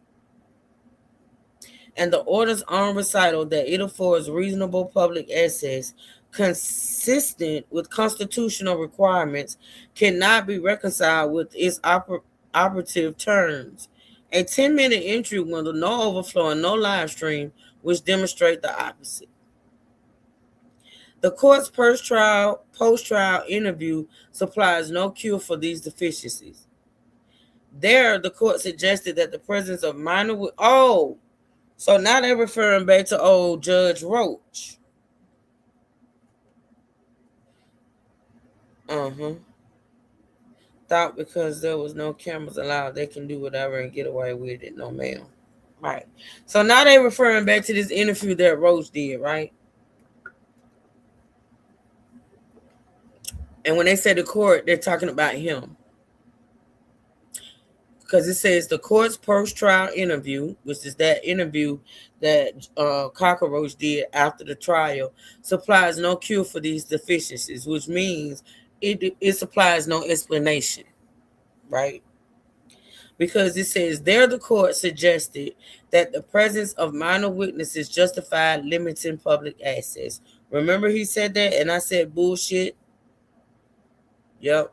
and the order's own recital that it affords reasonable public access consistent with constitutional requirements cannot be reconciled with its operative terms. A 10-minute entry window, no overflow, and no live stream, which demonstrate the opposite. The court's post-trial interview supplies no cure for these deficiencies. There, the court suggested that the presence of minor... so now they're referring back to old Judge Roach. Thought because there was no cameras allowed, they can do whatever and get away with it. No, ma'am. Right. So now they're referring back to this interview that Roach did, right? And when they say the court, they're talking about him. Because it says the court's post-trial interview, which is that interview that Cockroach did after the trial, supplies no cure for these deficiencies, which means it supplies no explanation, right? Because it says there the court suggested that the presence of minor witnesses justified limiting public access. Remember he said that, and I said bullshit? Yep.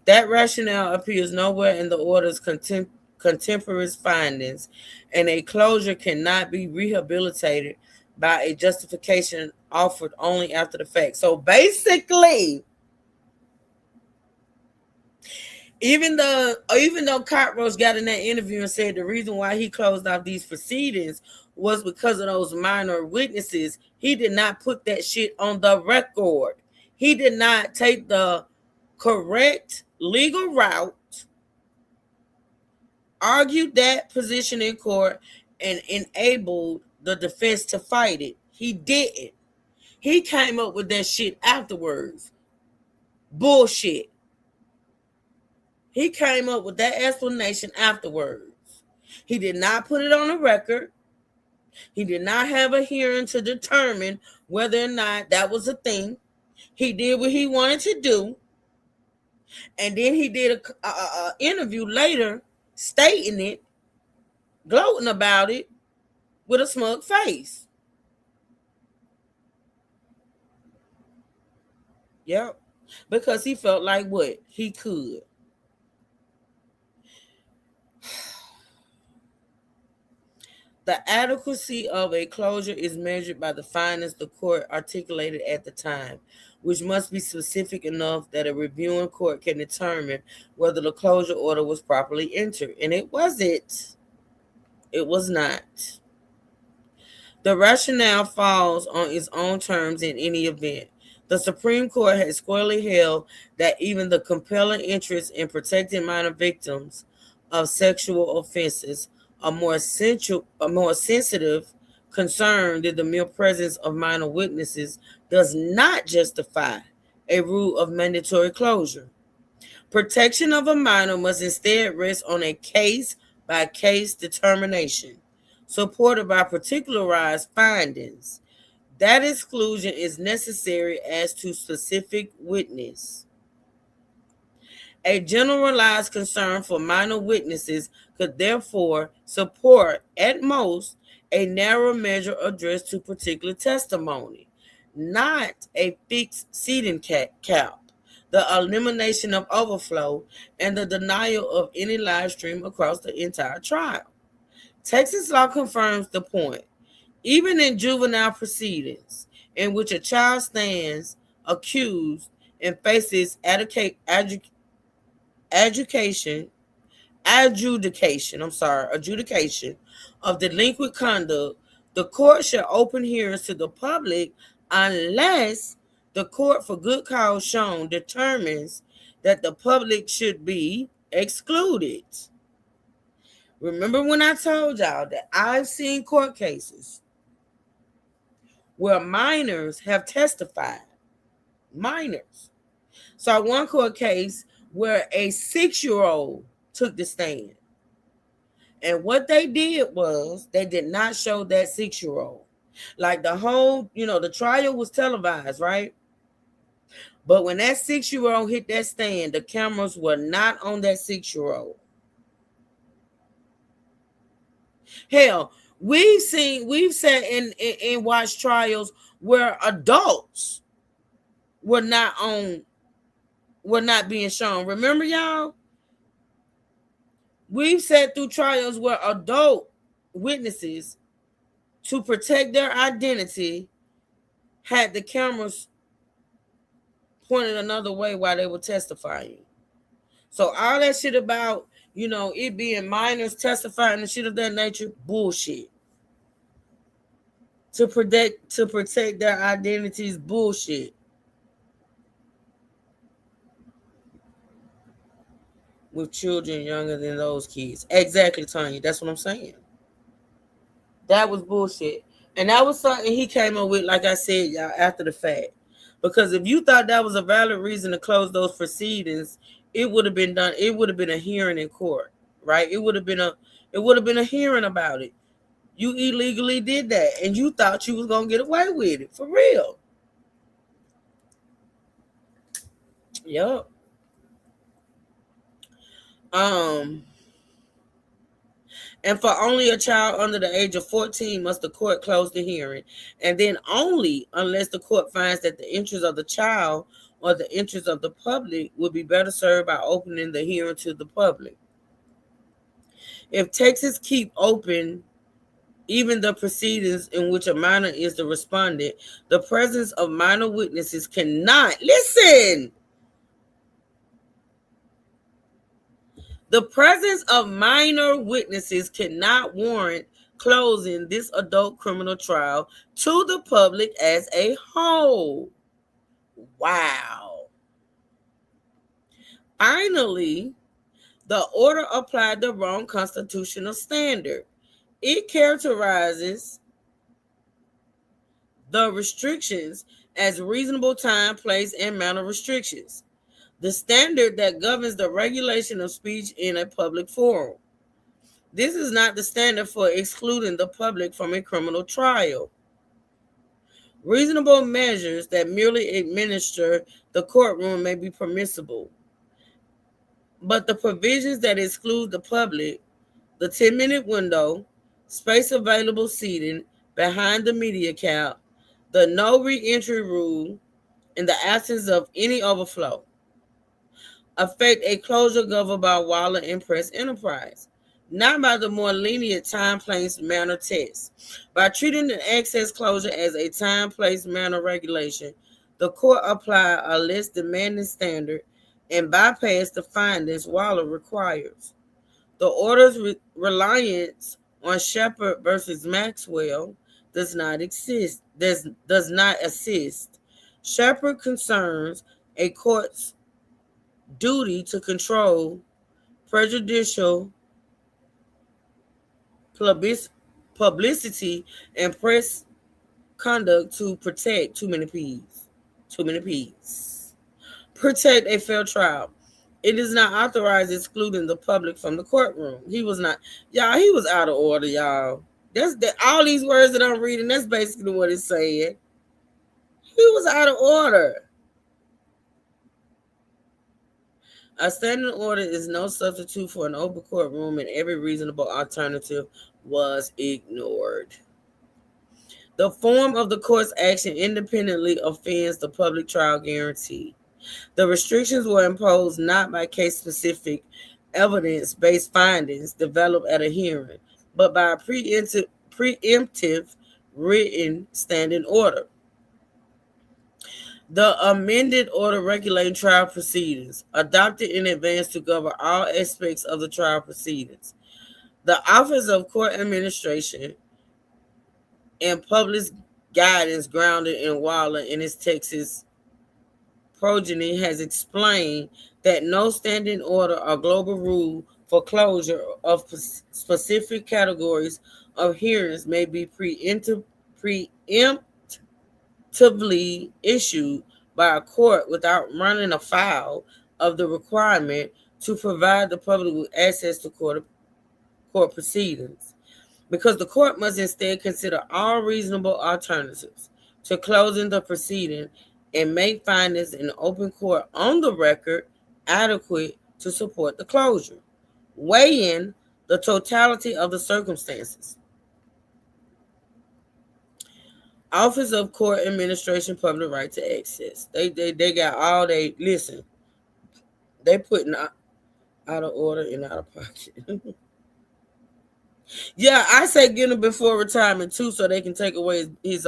That rationale appears nowhere in the order's contemporaneous findings, and a closure cannot be rehabilitated by a justification offered only after the fact. So basically, even though Cockroach got in that interview and said the reason why he closed off these proceedings was because of those minor witnesses, he did not put that shit on the record. He did not take the correct legal route, argued that position in court, and enabled the defense to fight it. He didn't. He came up with that shit afterwards. Bullshit. He came up with that explanation afterwards. He did not put it on the record. He did not have a hearing to determine whether or not that was a thing. He did what he wanted to do. And then he did a interview later stating it, gloating about it with a smug face. Yep. Because he felt like what? He could. The adequacy of a closure is measured by the findings the court articulated at the time, which must be specific enough that a reviewing court can determine whether the closure order was properly entered. And it wasn't. It was not. The rationale falls on its own terms in any event. The Supreme Court has squarely held that even the compelling interest in protecting minor victims of sexual offenses a more sensitive concern than the mere presence of minor witnesses does not justify a rule of mandatory closure. Protection of a minor must instead rest on a case-by-case determination, supported by particularized findings. That exclusion is necessary as to specific witness. A generalized concern for minor witnesses could therefore support, at most, a narrow measure addressed to particular testimony, not a fixed seating cap, the elimination of overflow, and the denial of any live stream across the entire trial. Texas law confirms the point. Even in juvenile proceedings, in which a child stands accused and faces adjudication of delinquent conduct, the court shall open hearings to the public unless the court, for good cause shown, determines that the public should be excluded. Remember when I told y'all that I've seen court cases where minors have testified. Minors. So one court case where a 6-year-old took the stand. And what they did was they did not show that 6-year-old. Like the whole, the trial was televised, right? But when that 6-year-old hit that stand, the cameras were not on that 6-year-old. Hell, we've sat in watched trials where adults were not being shown. Remember, y'all? We've sat through trials where adult witnesses, to protect their identity, had the cameras pointed another way while they were testifying. So all that shit about, it being minors testifying and shit of that nature, bullshit. To protect their identities, bullshit. With children younger than those kids. Exactly, Tanya. That's what I'm saying. That was bullshit. And that was something he came up with, like I said, y'all, after the fact. Because if you thought that was a valid reason to close those proceedings, it would have been done. It would have been a hearing in court, right? It would have been a hearing about it. You illegally did that, and you thought you was gonna get away with it, for real. Yup. And for only a child under the age of 14 must the court close the hearing, and then only unless the court finds that the interest of the child or the interest of the public would be better served by opening the hearing to the public. If Texas keep open even the proceedings in which a minor is the respondent, the presence of minor witnesses cannot, listen, the presence of minor witnesses cannot warrant closing this adult criminal trial to the public as a whole. Wow. Finally, the order applied the wrong constitutional standard. It characterizes the restrictions as reasonable time, place, and manner restrictions, the standard that governs the regulation of speech in a public forum. This is not the standard for excluding the public from a criminal trial. Reasonable measures that merely administer the courtroom may be permissible, but the provisions that exclude the public, the 10-minute window, space available seating behind the media cap, the no re-entry rule, and the absence of any overflow, affect a closure governed by Waller and Press Enterprise, not by the more lenient time, place, manner test. By treating the access closure as a time, place, manner regulation, the court applied a less demanding standard and bypassed the findings Waller requires. The order's reliance on Shepard versus Maxwell does not assist. Shepard concerns a court's duty to control prejudicial publicity and press conduct to protect protect a fair trial. It is not authorized excluding the public from the courtroom. He was not, y'all, he was out of order, y'all. That's all these words that I'm reading, that's basically what it's saying. He was out of order. A standing order is no substitute for an open courtroom, and every reasonable alternative was ignored. The form of the court's action independently offends the public trial guarantee. The restrictions were imposed not by case-specific evidence-based findings developed at a hearing, but by a preemptive written standing order. The amended order regulating trial proceedings, adopted in advance to govern all aspects of the trial proceedings. The Office of Court Administration and public guidance grounded in Waller and his Texas progeny has explained that no standing order or global rule for closure of specific categories of hearings may be preempted issued by a court without running afoul of the requirement to provide the public with access to court proceedings, because the court must instead consider all reasonable alternatives to closing the proceeding and make findings in open court on the record adequate to support the closure, weighing the totality of the circumstances. Office of Court Administration, Public Right to Access. They got all they listen. They putting out of order and out of pocket. Yeah, I say get him before retirement too, so they can take away his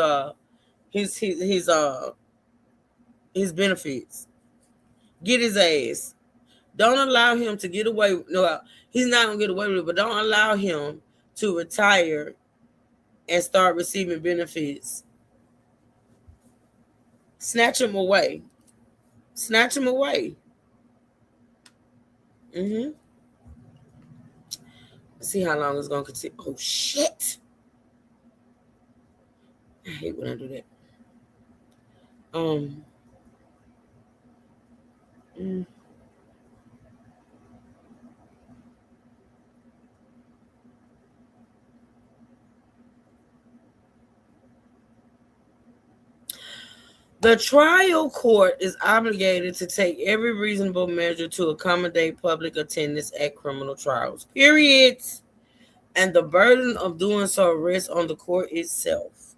benefits. Get his ass. Don't allow him to get away. No, he's not gonna get away with it, but don't allow him to retire and start receiving benefits. Snatch him away. Snatch him away. Let's see how long it's gonna continue. Oh shit! I hate when I do that. The trial court is obligated to take every reasonable measure to accommodate public attendance at criminal trials, period. And the burden of doing so rests on the court itself.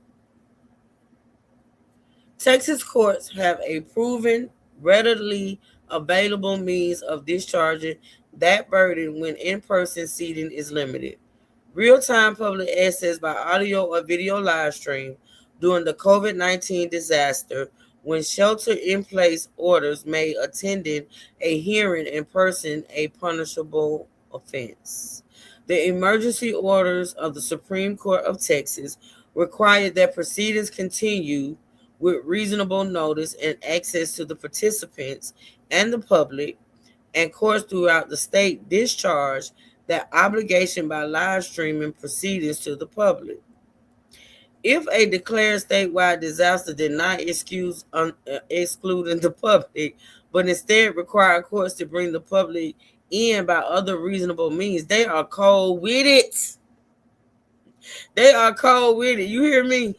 Texas courts have a proven, readily available means of discharging that burden when in-person seating is limited. Real-time public access by audio or video live stream during the COVID-19 disaster, when shelter-in-place orders made attending a hearing in person a punishable offense. The emergency orders of the Supreme Court of Texas required that proceedings continue with reasonable notice and access to the participants and the public, and courts throughout the state discharged that obligation by live streaming proceedings to the public. If a declared statewide disaster did not excluding the public, but instead required courts to bring the public in by other reasonable means, they are cold with it. They are cold with it. You hear me?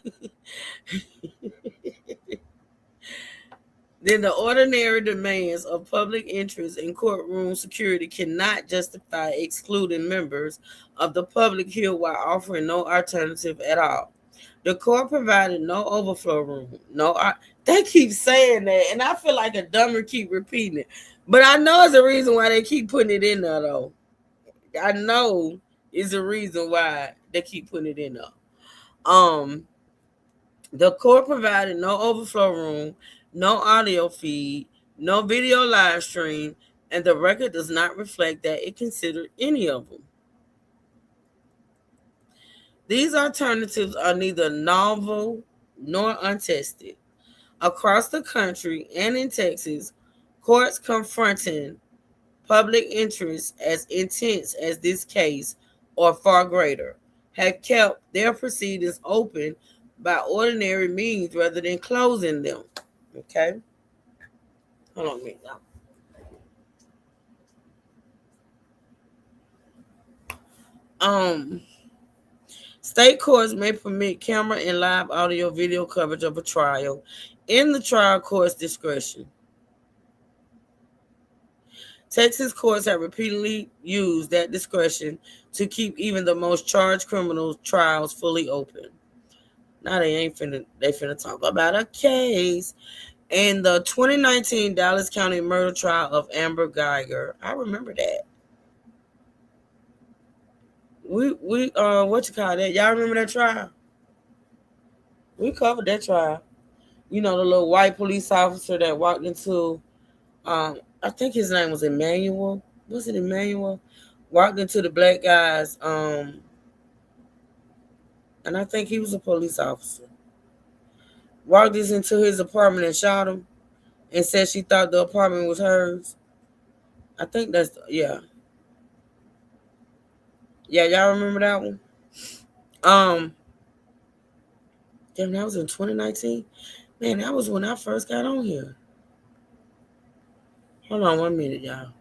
Then the ordinary demands of public interest in courtroom security cannot justify excluding members of the public here while offering no alternative at all. The court provided no overflow room. They keep saying that, and I feel like a dumber keep repeating it. But I know it's a reason why they keep putting it in there, though. I know it's a reason why they keep putting it in there. The court provided no overflow room, no audio feed, no video live stream, and the record does not reflect that it considered any of them. These alternatives are neither novel nor untested. Across the country and in Texas, courts confronting public interest as intense as this case or far greater have kept their proceedings open by ordinary means rather than closing them. Okay? Hold on a minute, y'all. State courts may permit camera and live audio video coverage of a trial in the trial court's discretion. Texas courts have repeatedly used that discretion to keep even the most charged criminal trials fully open. Now they finna talk about a case. In the 2019 Dallas County murder trial of Amber Geiger, I remember that. We what you call that? Y'all remember that trial? We covered that trial. You know, the little white police officer that walked into, I think his name was Emmanuel. Was it Emmanuel? Walked into the black guys, and I think he was a police officer. Walked into his apartment and shot him, and said she thought the apartment was hers. I think that's yeah. Yeah, y'all remember that one? Damn, that was in 2019. Man, that was when I first got on here. Hold on 1 minute, y'all.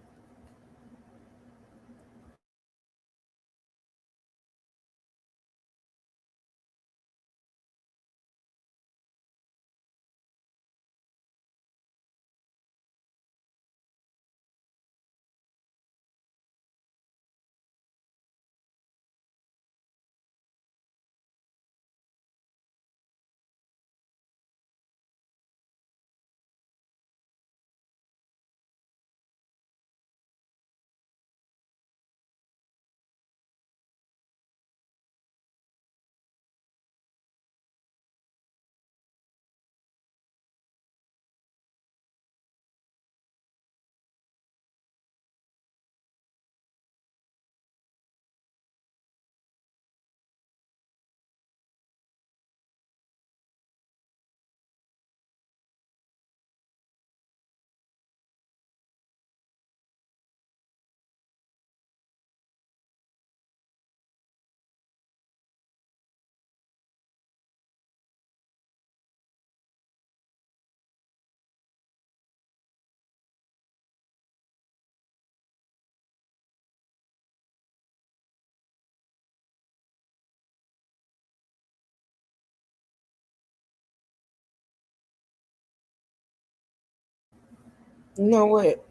You know what?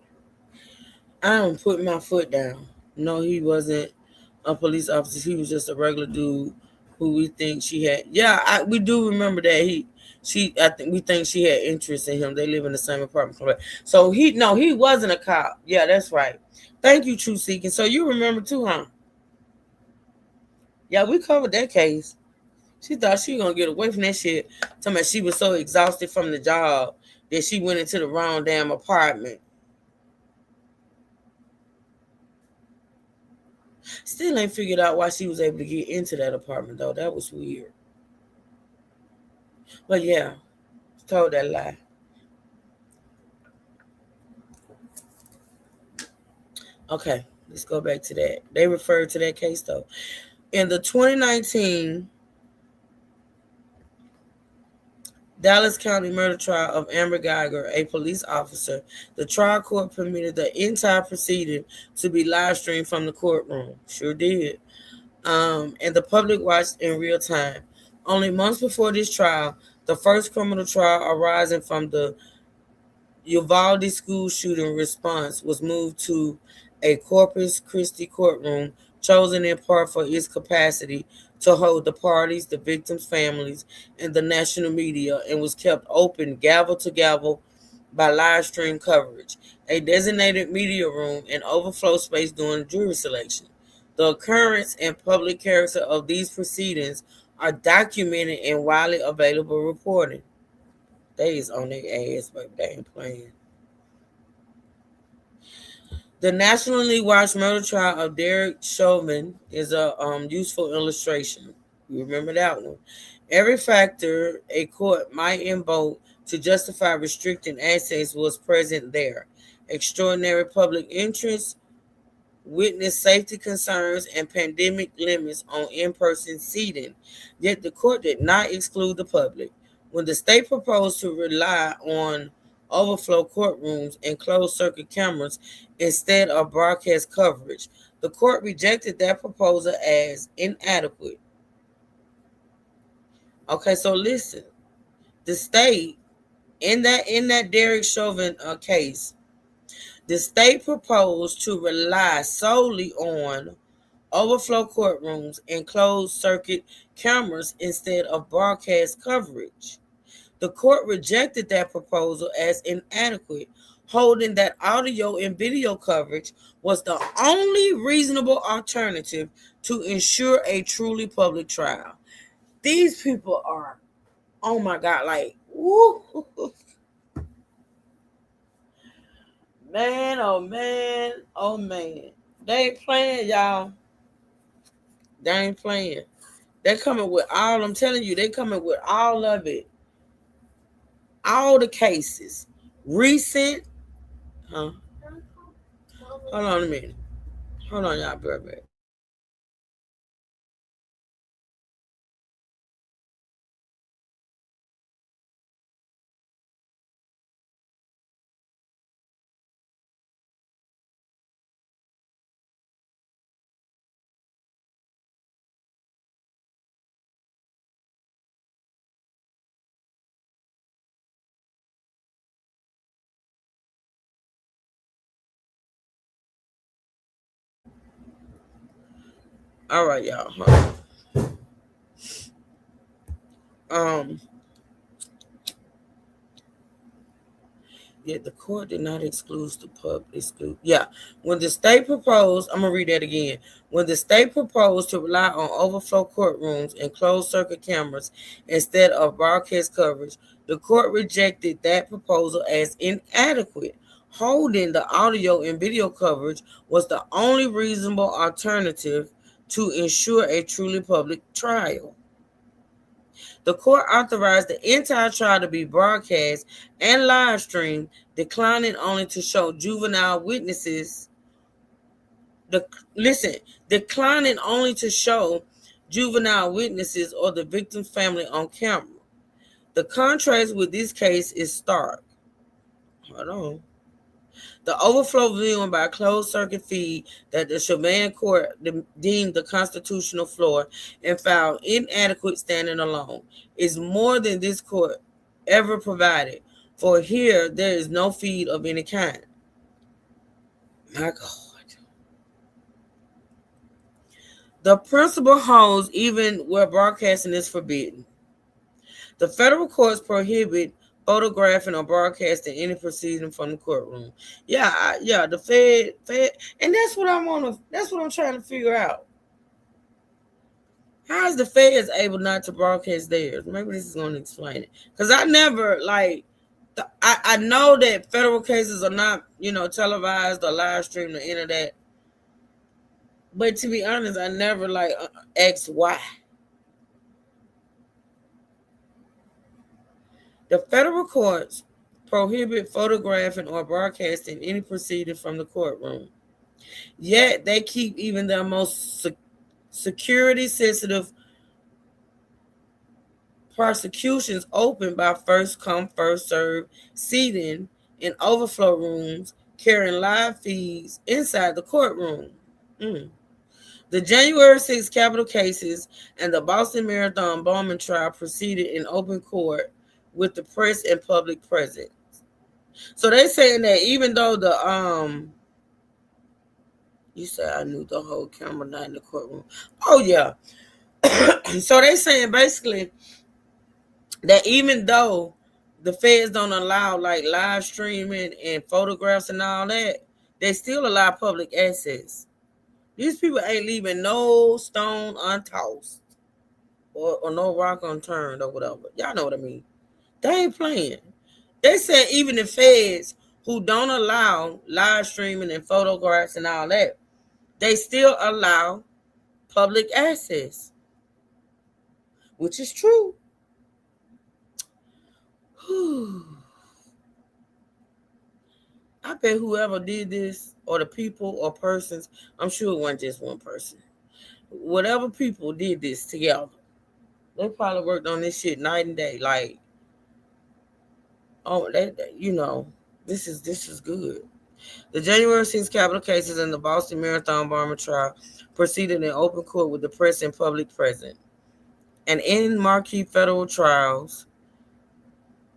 I am putting my foot down. No, he wasn't a police officer. He was just a regular dude who we think she had. Yeah, we do remember that I think we think she had interest in him. They live in the same apartment complex. So he wasn't a cop. Yeah, that's right. Thank you, True Seeking. So you remember too, huh? Yeah, we covered that case. She thought she was gonna get away from that shit. Talking about she was so exhausted from the job that she went into the wrong damn apartment. Still ain't figured out why she was able to get into that apartment though. That was weird. But yeah, told that lie. Okay, let's go back to that. They referred to that case though. In the 2019 Dallas County murder trial of Amber Geiger, a police officer, the trial court permitted the entire proceeding to be live streamed from the courtroom. Sure did. And the public watched in real time. Only months before this trial, the first criminal trial arising from the Uvalde school shooting response was moved to a Corpus Christi courtroom, chosen in part for its capacity to hold the parties, the victims' families, and the national media, and was kept open gavel to gavel by live stream coverage, a designated media room, and overflow space during jury selection. The occurrence and public character of these proceedings are documented in widely available reporting. They is on their ass, but they ain't playing. The nationally watched murder trial of Derek Chauvin is a useful illustration. You remember that one. Every factor a court might invoke to justify restricting access was present there. Extraordinary public interest, witness safety concerns, and pandemic limits on in-person seating. Yet the court did not exclude the public. When the state proposed to rely on overflow courtrooms and closed-circuit cameras instead of broadcast coverage, the court rejected that proposal as inadequate. Okay, so listen, the state in that Derek Chauvin case, the state proposed to rely solely on overflow courtrooms and closed-circuit cameras instead of broadcast coverage. The court rejected that proposal as inadequate, holding that audio and video coverage was the only reasonable alternative to ensure a truly public trial. These people are, oh my God, like, woo. Man, oh man, oh man. They ain't playing, y'all. They ain't playing. They're coming with all, I'm telling you, they coming with all of it. All the cases. Recent, huh? Hold on a minute. Hold on, y'all, be right back. All right, y'all. Hold on. Yet the court did not exclude the public. When the state proposed, I'm gonna read that again. When the state proposed to rely on overflow courtrooms and closed circuit cameras instead of broadcast coverage, the court rejected that proposal as inadequate, holding the audio and video coverage was the only reasonable alternative to ensure a truly public trial. The court authorized the entire trial to be broadcast and live streamed, declining only to show juvenile witnesses. Declining only to show juvenile witnesses or the victim's family on camera. The contrast with this case is stark. Hold on. The overflow viewing by closed circuit feed that the Chauvin court deemed the constitutional flaw and found inadequate standing alone is more than this court ever provided. For here, there is no feed of any kind. My God. The principle holds even where broadcasting is forbidden. The federal courts prohibit photographing or broadcasting any proceeding from the courtroom. The Fed, and that's what I'm trying to figure out. How is the Feds able not to broadcast theirs? Maybe this is going to explain it. Because I never I know that federal cases are not, televised or live streamed or any of that. But to be honest, I never asked why. The federal courts prohibit photographing or broadcasting any proceeding from the courtroom. Yet they keep even the most security-sensitive prosecutions open by first come, first serve seating in overflow rooms, carrying live feeds inside the courtroom. The January 6th Capitol cases and the Boston Marathon bombing trial proceeded in open court with the press and public present. So they're saying that even though you said I knew the whole camera not in the courtroom. Oh yeah. So they're saying basically that even though the feds don't allow live streaming and photographs and all that, they still allow public access. These people ain't leaving no stone untossed or no rock unturned or whatever. Y'all know what I mean. They ain't playing. They said even the feds who don't allow live streaming and photographs and all that, they still allow public access, which is true. I bet whoever did this, or the people or persons, I'm sure it wasn't just one person. Whatever people did this together, they probably worked on this shit night and day. This is good. The January 6th Capitol cases and the Boston Marathon bombing trial proceeded in open court with the press and public present. And in marquee federal trials,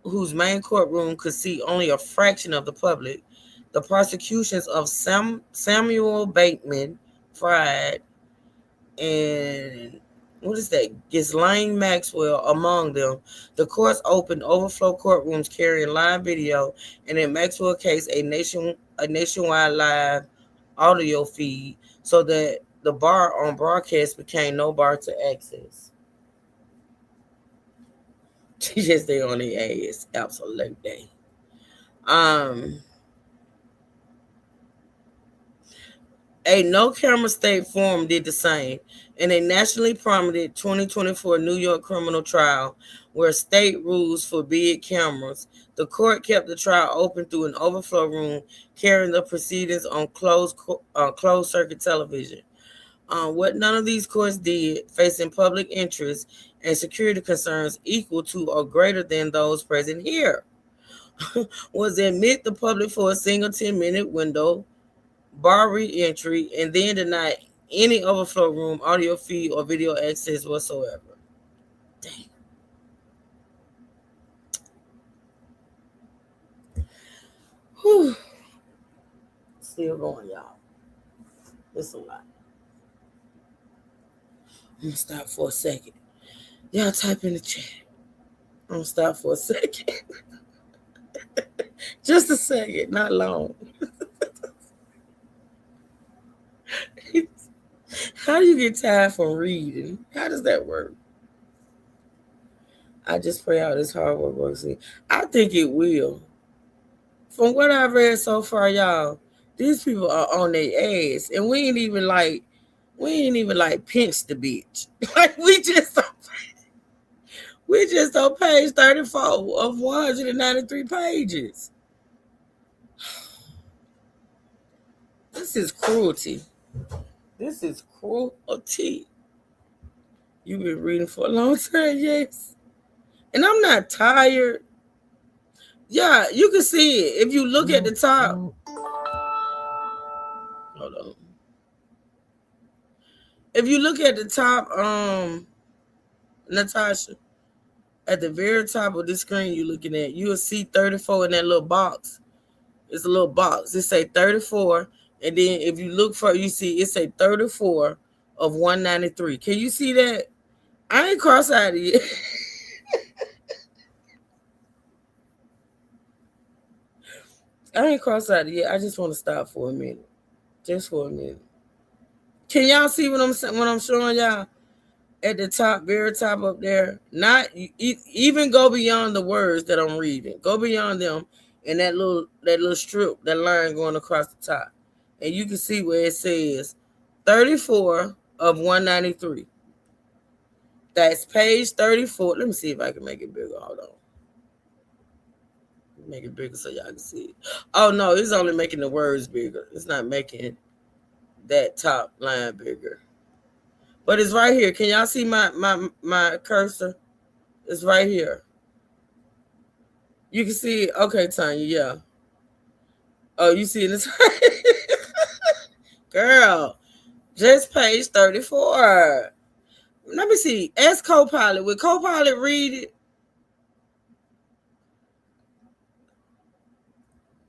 whose main courtroom could see only a fraction of the public, the prosecutions of Samuel Bateman Fried and Ghislaine Maxwell among them, the courts opened overflow courtrooms carrying live video, and in Maxwell's case, a nationwide live audio feed, so that the bar on broadcast became no bar to access. Yes, they on their ass, absolutely. A no-camera state forum did the same. In a nationally prominent 2024 New York criminal trial where state rules forbid cameras, the court kept the trial open through an overflow room, carrying the proceedings on closed circuit television. What none of these courts did, facing public interest and security concerns equal to or greater than those present here, was admit the public for a single 10-minute window, bar re-entry, and then deny any overflow room audio feed or video access whatsoever. Damn. Whew. Still going, y'all. It's a lot. I'm gonna stop for a second. Y'all type in the chat. I'm gonna stop for a second. Just a second, not long. How do you get tired from reading? How does that work? I just pray all this hard work works. I think it will. From what I've read so far, y'all, these people are on their ass, and we ain't even like pinched the bitch. Like we just on page 34 of 193 pages. This is cruelty. This is cruelty. You've been reading for a long time, yes. And I'm not tired. Yeah, you can see it. If you look at the top. Hold on. If you look at the top, Natasha, at the very top of the screen you're looking at, you'll see 34 in that little box. It's a little box. It say 34. And then if you look for it, you see it say 34 of 193. Can you see that? I ain't cross-eyed yet. I ain't cross-eyed yet. I just want to stop for a minute. Just for a minute. Can y'all see what I'm showing y'all? At the top, very top up there. Not even go beyond the words that I'm reading. Go beyond them and that little strip, that line going across the top. And you can see where it says 34 of 193. That's page 34. Let me see if I can make it bigger. Hold on. Make it bigger so y'all can see it. Oh, no, it's only making the words bigger. It's not making that top line bigger. But it's right here. Can y'all see my cursor? It's right here. You can see it. Okay, Tanya, yeah. Oh, you see this? Girl, just page 34. Let me see. Ask Copilot. Will Copilot read it?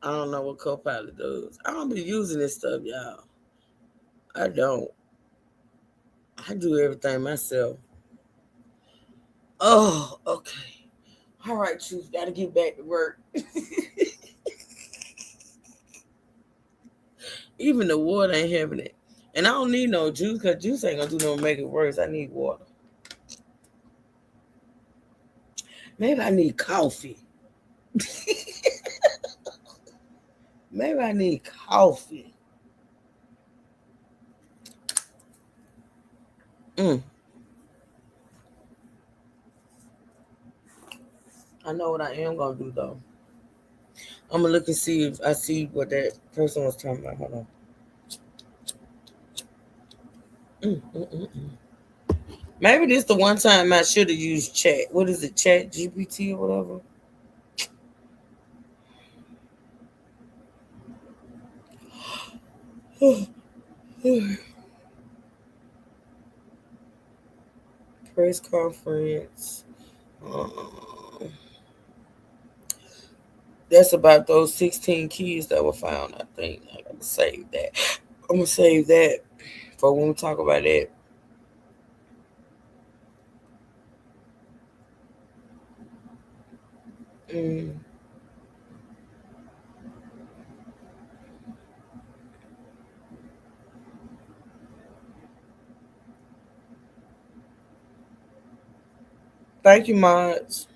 I don't know what Copilot does. I don't be using this stuff, y'all. I don't. I do everything myself. Oh, okay. All right, Chief. Got to get back to work. Even the water ain't having it. And I don't need no juice because juice ain't going to do no make it worse. I need water. Maybe I need coffee. Maybe I need coffee. I know what I am going to do, though. I'm going to look and see if I see what that person was talking about. Hold on. Maybe this the one time I should have used chat. What is it? Chat GPT or whatever? Press conference. That's about those 16 kids that were found, I think. I gotta save that. I'm gonna save that for when we talk about that. Thank you, mods.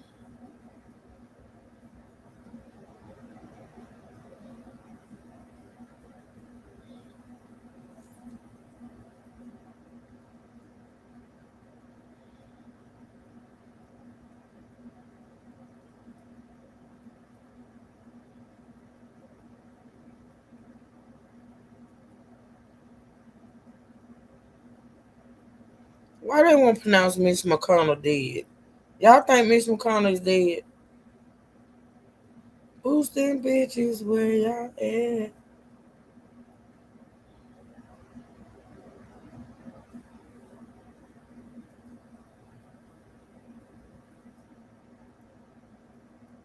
Why they won't pronounce Mitch McConnell dead? Y'all think Mitch McConnell is dead? Boosting bitches, where y'all at?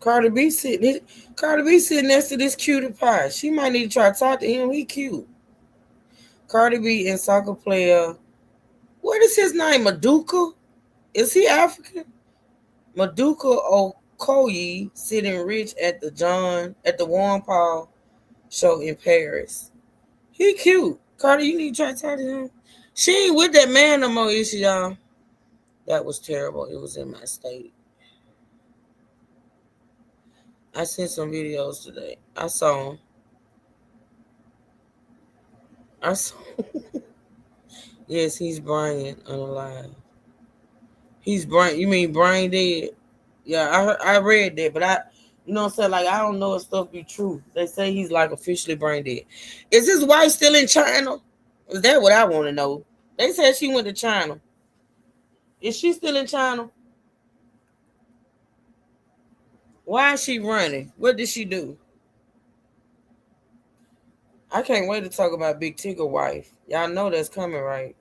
Cardi B sitting next to this cutie pie. She might need to try to talk to him. He cute. Cardi B and soccer player What is his name? Maduka? Is he African? Maduka Okoye sitting rich at the Warren Paul show in Paris. He cute. Carter, you need to try to talk to him. She ain't with that man no more, is she, y'all? That was terrible. It was in my state. I sent some videos today. I saw him. Yes, he's Brian unalive. He's Brian. You mean Brian dead? Yeah, I read that, but you know what I'm saying? Like, I don't know if stuff be true. They say he's like officially brain dead. Is his wife still in China? Is that what I want to know? They said she went to China. Is she still in China? Why is she running? What did she do? I can't wait to talk about Big Tigger wife. Y'all know that's coming, right?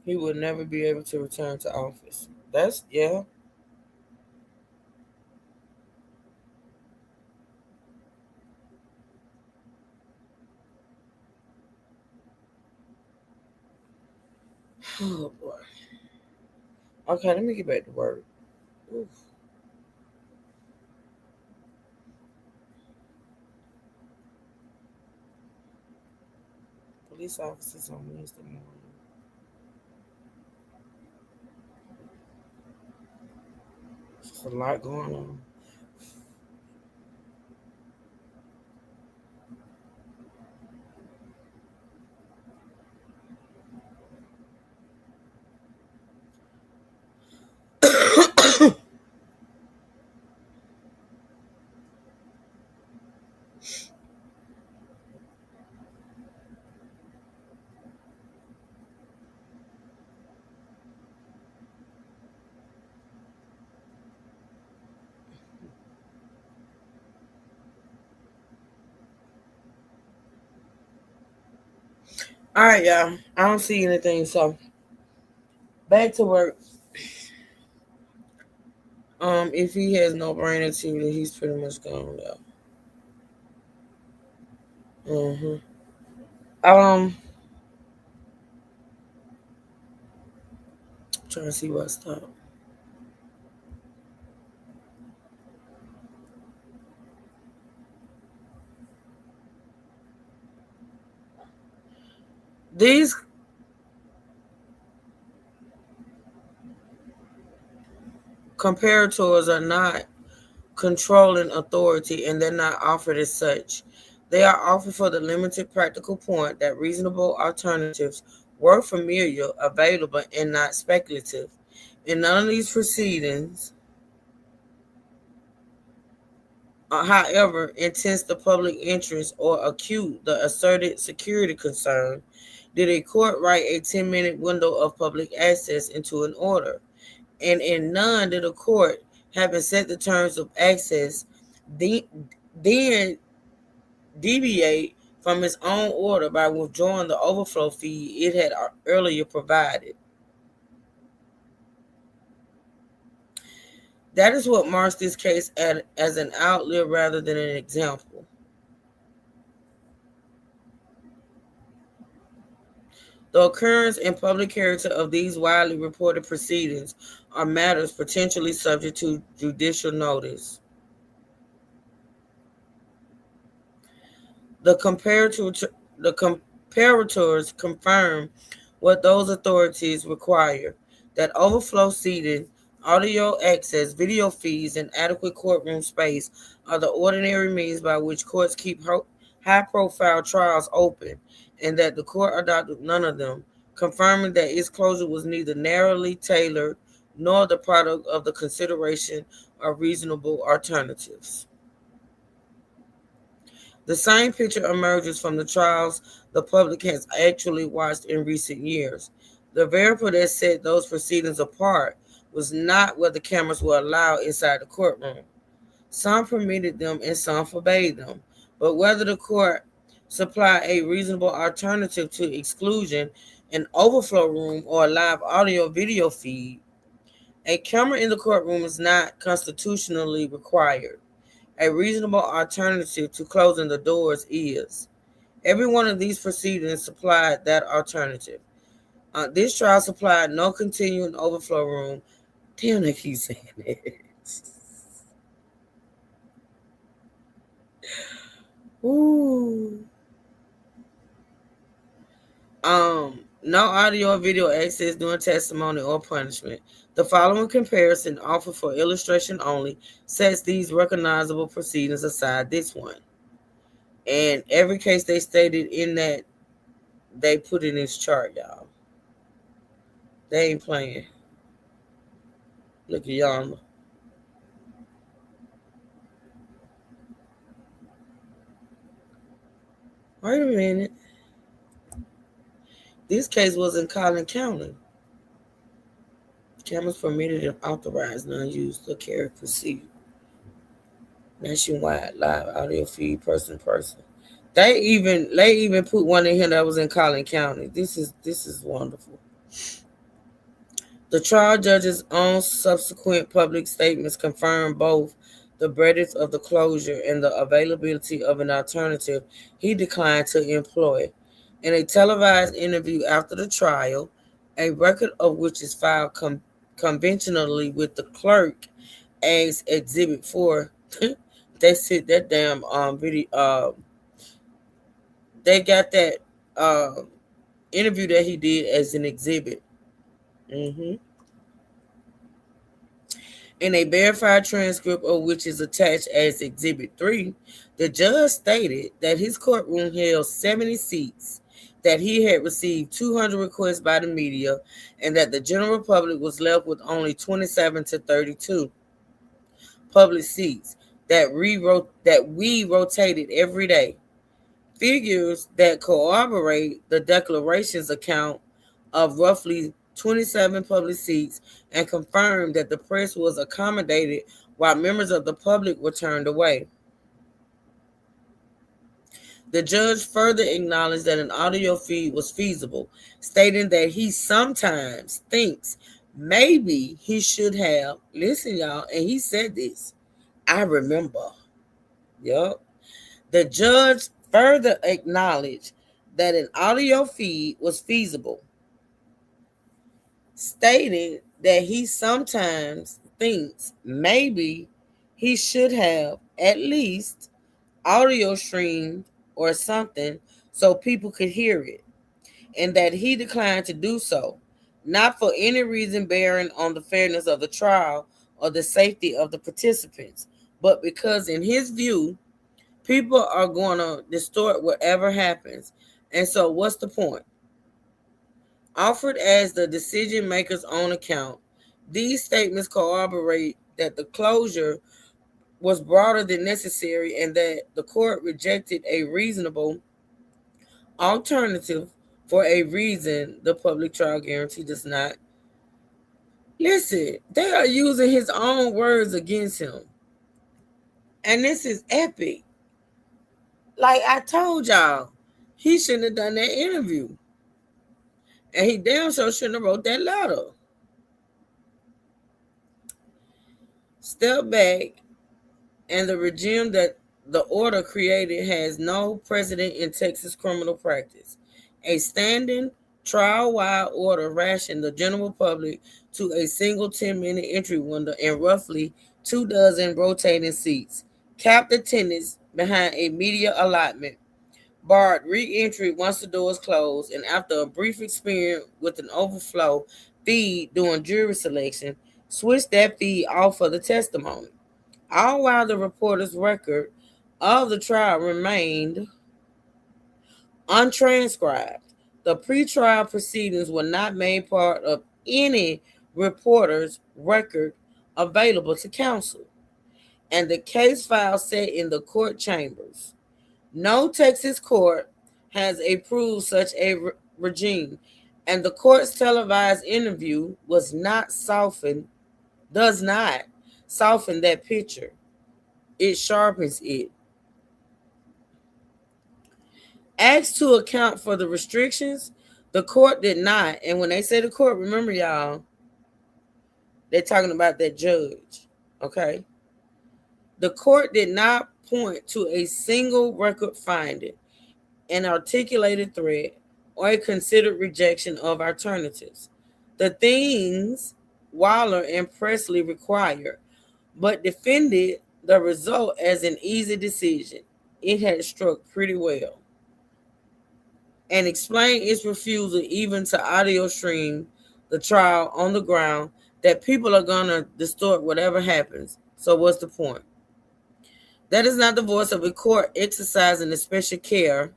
He would never be able to return to office. That's, yeah. Oh, boy. Okay, let me get back to work. Oof. Police officers on Wednesday morning. There's a lot going on. All right, y'all. I don't see anything, so back to work. If he has no brain activity, he's pretty much gone though. Trying to see what's up. These comparators are not controlling authority, and they're not offered as such. They are offered for the limited practical point that reasonable alternatives were familiar, available, and not speculative. In none of these proceedings, however intense the public interest or acute the asserted security concern, did a court write a 10-minute window of public access into an order. And in none did a court, having set the terms of access, then deviate from its own order by withdrawing the overflow fee it had earlier provided. That is what marks this case as an outlier rather than an example. The occurrence and public character of these widely reported proceedings are matters potentially subject to judicial notice. The comparators confirm what those authorities require, that overflow seating, audio access, video feeds, and adequate courtroom space are the ordinary means by which courts keep high-profile trials open, and that the court adopted none of them, confirming that its closure was neither narrowly tailored nor the product of the consideration of reasonable alternatives. The same picture emerges from the trials the public has actually watched in recent years. The variable that set those proceedings apart was not whether cameras were allowed inside the courtroom. Some permitted them and some forbade them, but whether the court supply a reasonable alternative to exclusion an overflow room, or a live audio video feed, a camera in the courtroom is not constitutionally required. A reasonable alternative to closing the doors is. Every one of these proceedings supplied that alternative. This trial supplied no continuing overflow room. Damn, they keep saying it. Ooh. No audio or video access during testimony or punishment. The following comparison, offered for illustration only, sets these recognizable proceedings aside this one. And every case they stated in that, they put in this chart, y'all. They ain't playing. Look at y'all. Wait a minute. This case was in Collin County. Cameras permitted and authorized, none used to carry proceed. Nationwide live audio feed, person to person. They even put one in here that was in Collin County. This is wonderful. The trial judge's own subsequent public statements confirm both the breadth of the closure and the availability of an alternative he declined to employ. In a televised interview after the trial, a record of which is filed conventionally with the clerk as Exhibit 4, they said that damn video. They got that interview that he did as an exhibit. In a verified transcript of which is attached as Exhibit 3, the judge stated that his courtroom held 70 seats, that he had received 200 requests by the media, and that the general public was left with only 27 to 32 public seats that we rotated every day. Figures that corroborate the declaration's account of roughly 27 public seats and confirm that the press was accommodated while members of the public were turned away. The judge further acknowledged that an audio feed was feasible, stating that he sometimes thinks maybe he should have, listen y'all, and he said this, I remember. Yup. The judge further acknowledged that an audio feed was feasible, stating that he sometimes thinks maybe he should have at least audio streamed or something so people could hear it, and that he declined to do so, not for any reason bearing on the fairness of the trial or the safety of the participants, but because in his view, people are going to distort whatever happens. And so what's the point? Offered as the decision maker's own account, these statements corroborate that the closure was broader than necessary and that the court rejected a reasonable alternative for a reason the public trial guarantee does not. Listen, they are using his own words against him. And this is epic. Like I told y'all, he shouldn't have done that interview. And he damn sure shouldn't have wrote that letter. Step back, and the regime that the order created has no precedent in Texas criminal practice. A standing trial-wide order rationed the general public to a single 10-minute entry window and roughly 24 rotating seats, capped attendance behind a media allotment, barred re-entry once the doors closed, and after a brief experience with an overflow feed during jury selection, switched that feed off for the testimony. All while the reporter's record of the trial remained untranscribed. The pretrial proceedings were not made part of any reporter's record available to counsel, and the case file sat in the court chambers. No Texas court has approved such a regime, and the court's televised interview does not soften that picture. It sharpens it. Asked to account for the restrictions, The court did not, and when they say the court, remember y'all, they're talking about that judge, okay? The court did not point to a single record finding, an articulated threat, or a considered rejection of alternatives. The things Waller and Presley required, but defended the result as an easy decision. It had struck pretty well, and explained its refusal even to audio stream the trial on the ground that people are going to distort whatever happens. So what's the point? That is not the voice of a court exercising the special care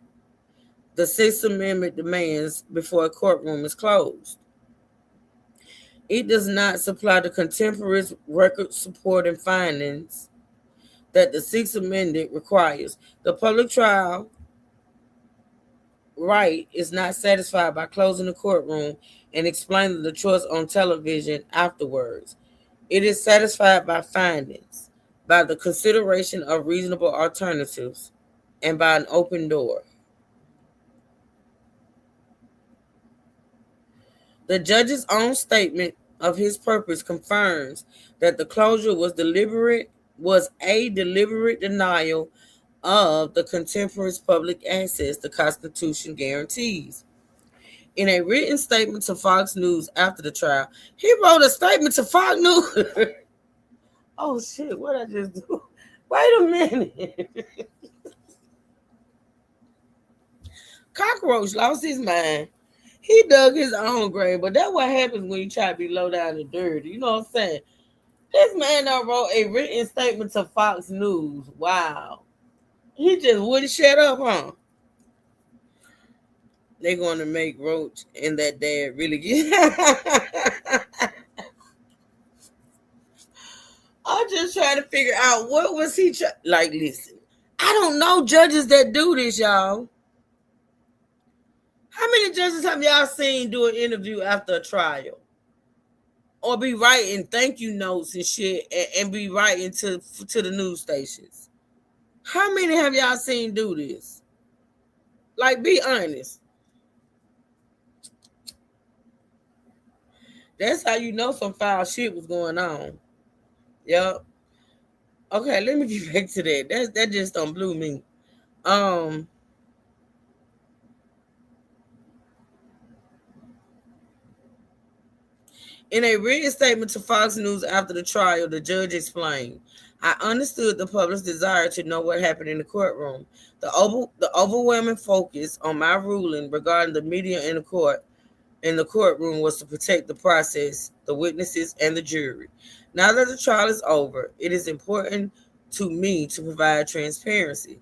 the Sixth Amendment demands before a courtroom is closed. It does not supply the contemporaneous record supporting findings that the Sixth Amendment requires. The public trial right is not satisfied by closing the courtroom and explaining the choice on television afterwards. It is satisfied by findings, by the consideration of reasonable alternatives, and by an open door. The judge's own statement of his purpose confirms that the closure was a deliberate denial of the contemporaneous public access the Constitution guarantees. In a written statement to Fox News after the trial, he wrote a statement to Fox News. Oh shit, what I just do? Wait a minute. Cockroach lost his mind. He dug his own grave, but that's what happens when you try to be low down and dirty. You know what I'm saying? This man wrote a written statement to Fox News. Wow. He just wouldn't shut up, huh? They're going to make Roach and that dad really get. I'm just trying to figure out what was he like. Listen, I don't know judges that do this, y'all. How many judges have y'all seen do an interview after a trial? Or be writing thank you notes and shit and be writing to the news stations? How many have y'all seen do this? Like, be honest. That's how you know some foul shit was going on. Yup. Okay, let me get back to that. That just don't blew me. In a written statement to Fox News after the trial, the judge explained, I understood the public's desire to know what happened in the courtroom. The overwhelming focus on my ruling regarding the media in the courtroom was to protect the process, the witnesses, and the jury. Now that the trial is over, it is important to me to provide transparency.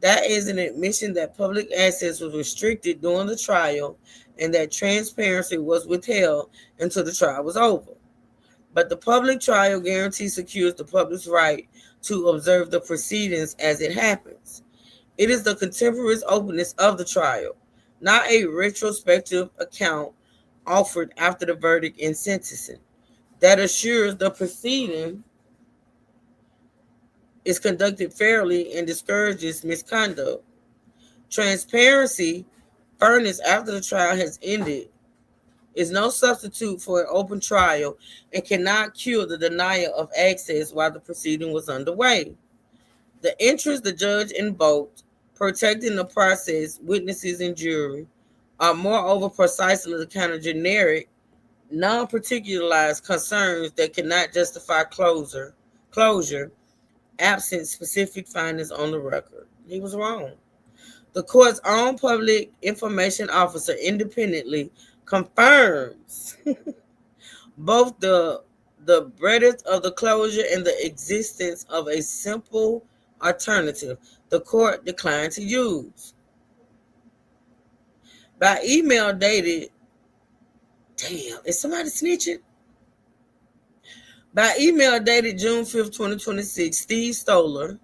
That is an admission that public access was restricted during the trial and that transparency was withheld until the trial was over. But the public trial guarantee secures the public's right to observe the proceedings as it happens. It is the contemporaneous openness of the trial, not a retrospective account offered after the verdict and sentencing, that assures the proceeding is conducted fairly and discourages misconduct. Transparency furnished after the trial has ended is no substitute for an open trial and cannot cure the denial of access while the proceeding was underway. The interest the judge invoked, protecting the process, witnesses, and jury, are moreover precisely the kind of generic, non-particularized concerns that cannot justify closure, absent specific findings on the record. He was wrong. The court's own public information officer independently confirms both the breadth of the closure and the existence of a simple alternative the court declined to use. By email dated, damn, is somebody snitching? By email dated June 5th, 2026, Steve Stoller,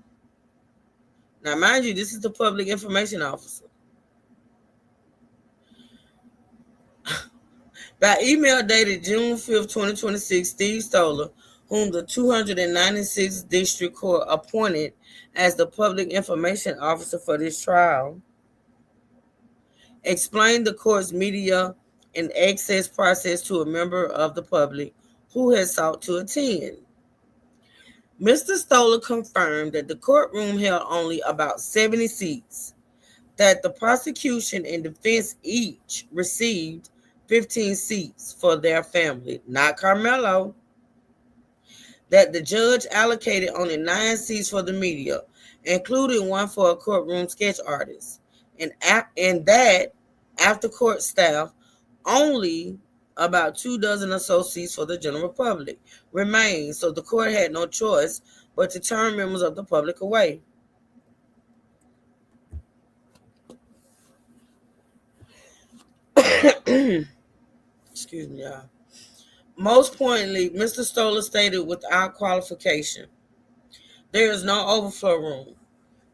now mind you, this is the public information officer. By email dated June 5th, 2026, Steve Stoller, whom the 296th District Court appointed as the public information officer for this trial, explained the court's media and access process to a member of the public who had sought to attend. Mr. Stoller confirmed that the courtroom held only about 70 seats, that the prosecution and defense each received 15 seats for their family, not Carmelo, that the judge allocated only 9 seats for the media, including one for a courtroom sketch artist, and that after court staff, only about 24 or so seats for the general public remained, so the court had no choice but to turn members of the public away. Excuse me, y'all. Most pointedly, Mr. Stoller stated without qualification, there is no overflow room,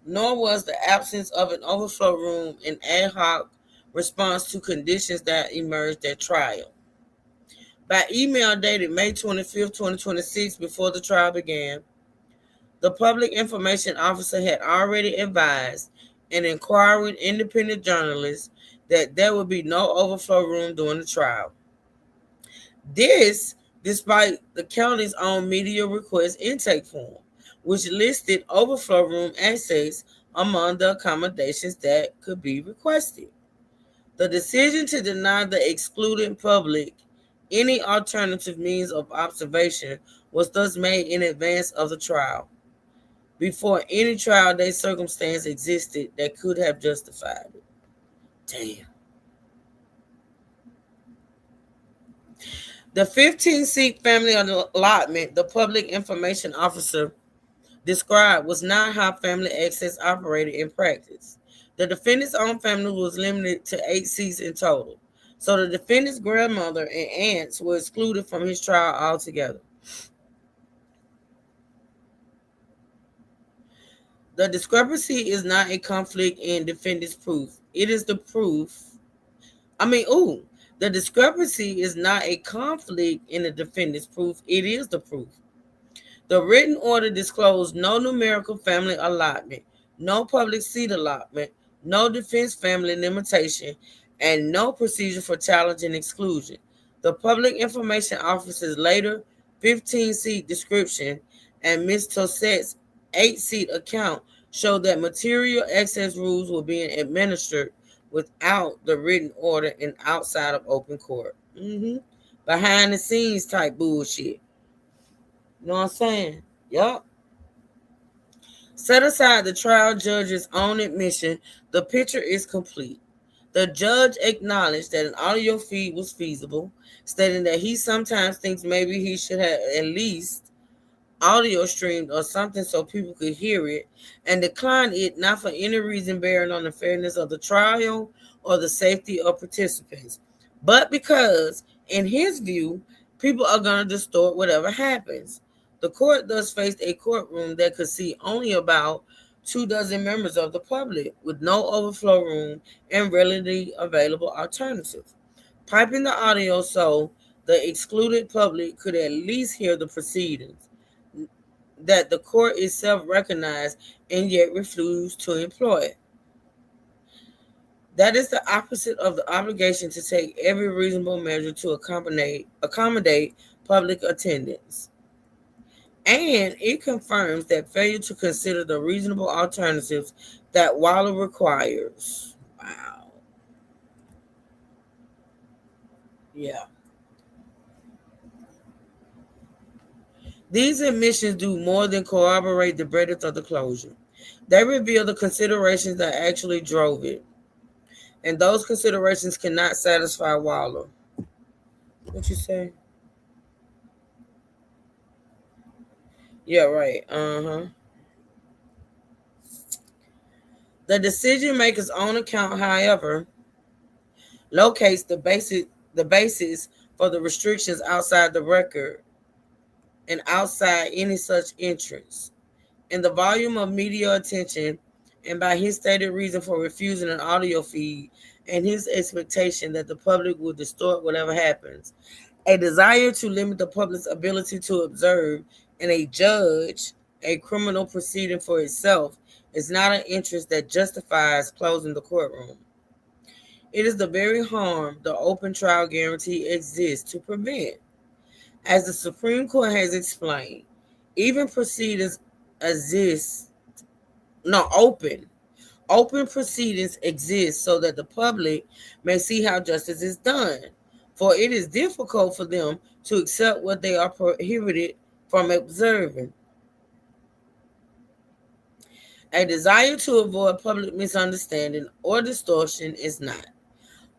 nor was the absence of an overflow room an ad hoc response to conditions that emerged at trial. By email dated May 25, 2026, before the trial began, the public information officer had already advised an inquiring independent journalist that there would be no overflow room during the trial. This, despite the county's own media request intake form, which listed overflow room access among the accommodations that could be requested. The decision to deny the excluded public any alternative means of observation was thus made in advance of the trial, before any trial day circumstance existed that could have justified it. Damn. The 15-seat family allotment the public information officer described was not how family access operated in practice. The defendant's own family was limited to 8 seats in total, so the defendant's grandmother and aunts were excluded from his trial altogether. The discrepancy is not a conflict in defendant's proof. It is the proof. The discrepancy is not a conflict in the defendant's proof. It is the proof. The written order disclosed no numerical family allotment, no public seat allotment, no defense family limitation, and no procedure for challenging exclusion. The public information officer's later 15-seat description and Ms. Tossette's 8-seat account showed that material access rules were being administered without the written and outside of open court. Behind the scenes type bullshit. You know what I'm saying? Yup. Set aside the trial judge's own admission, the picture is complete. The judge acknowledged that an audio feed was feasible, stating that he sometimes thinks maybe he should have at least audio streamed or something so people could hear it, and declined it not for any reason bearing on the fairness of the trial or the safety of participants, but because, in his view, people are going to distort whatever happens. The court thus faced a courtroom that could see only about 24 members of the public, with no overflow room and readily available alternatives, piping the audio so the excluded public could at least hear the proceedings that the court itself recognized and yet refused to employ. That is the opposite of the obligation to take every reasonable measure to accommodate public attendance. And it confirms that failure to consider the reasonable alternatives that Waller requires. Wow. Yeah. These admissions do more than corroborate the breadth of the closure. They reveal the considerations that actually drove it. And those considerations cannot satisfy Waller. What you say? Yeah, right. The decision maker's own account, however, locates the basis for the restrictions outside the record and outside any such entrance. In the volume of media attention, and by his stated reason for refusing an audio feed, and his expectation that the public will distort whatever happens, a desire to limit the public's ability to observe and a judge a criminal proceeding for itself is not an interest that justifies closing the courtroom. It is the very harm the open trial guarantee exists to prevent. As the Supreme Court has explained, even proceedings open proceedings exist so that the public may see how justice is done, for it is difficult for them to accept what they are prohibited from observing. A desire to avoid public misunderstanding or distortion is not,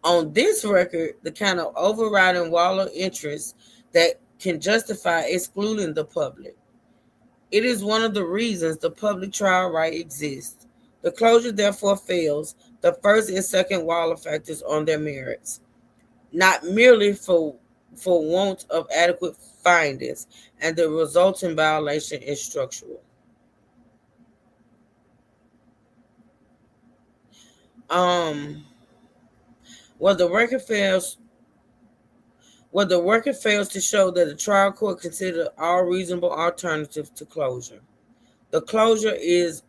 on this record, the kind of overriding wall of interest that can justify excluding the public. It is one of the reasons the public trial right exists. The closure therefore fails the first and second wall of factors on their merits, not merely for want of adequate findings, and the resulting violation is structural. Where the record fails to show that the trial court considered all reasonable alternatives to closure. The closure is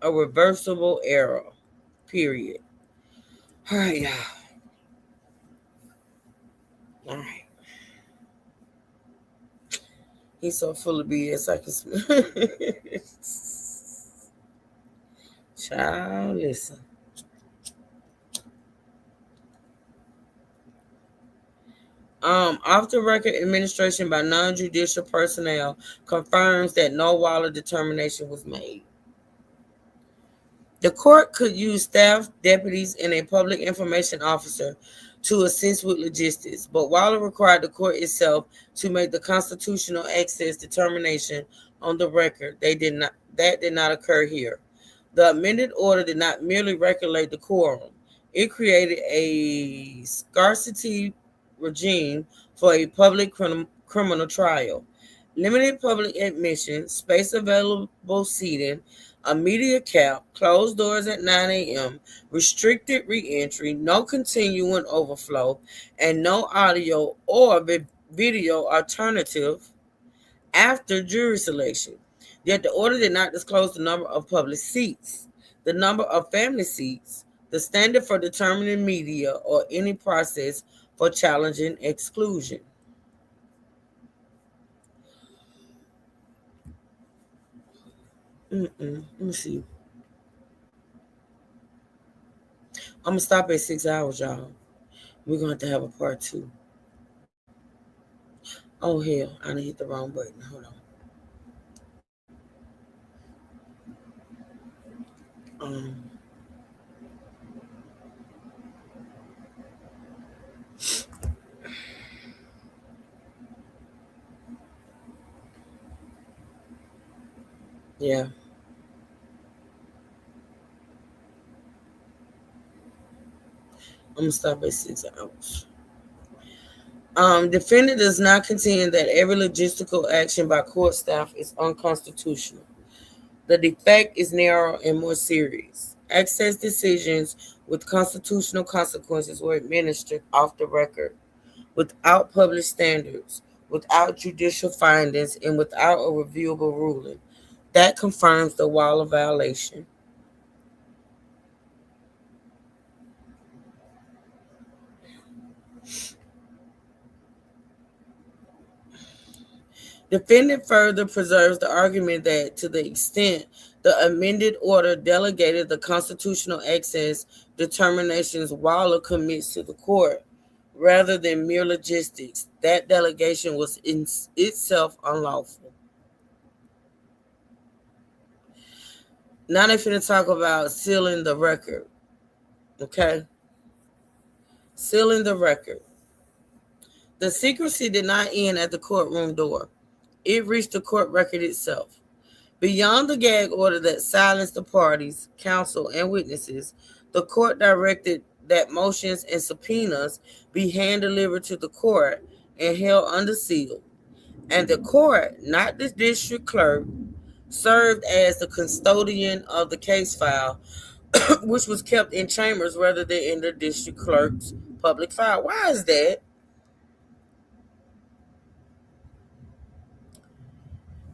a reversible error. Period. All right, y'all. All right. He's so full of BS, I can smell. Child, listen. Off the record administration by non-judicial personnel confirms that no Waller determination was made. The court could use staff, deputies, and a public information officer to assist with logistics, but Waller required the court itself to make the constitutional access determination on the record. That did not occur here. The amended order did not merely regulate the quorum. It created a scarcity regime for a public criminal trial. Limited public admission, space available seating, a media cap, closed doors at 9 a.m., restricted re-entry, no continuing overflow, and no audio or video alternative after jury selection. Yet the order did not disclose the number of public seats, the number of family seats, the standard for determining media, or any process for challenging exclusion. Let me see. I'm gonna stop at 6 hours, y'all. We're gonna have a part 2. Oh hell, I done hit the wrong button. Hold on. Yeah. I'm gonna stop at 6 hours. Defendant does not contend that every logistical action by court staff is unconstitutional. The defect is narrow and more serious. Access decisions with constitutional consequences were administered off the record, without published standards, without judicial findings, and without a reviewable ruling. That confirms the Waller violation. Defendant further preserves the argument that to the extent the amended order delegated the constitutional access determinations Waller commits to the court rather than mere logistics, that delegation was in itself unlawful. Now they're finna talk about sealing the record. Okay? Sealing the record. The secrecy did not end at the courtroom door. It reached the court record itself. Beyond the gag order that silenced the parties, counsel, and witnesses, the court directed that motions and subpoenas be hand-delivered to the court and held under seal. And the court, not the district clerk, served as the custodian of the case file, which was kept in chambers rather than in the district clerk's public file. Why is that?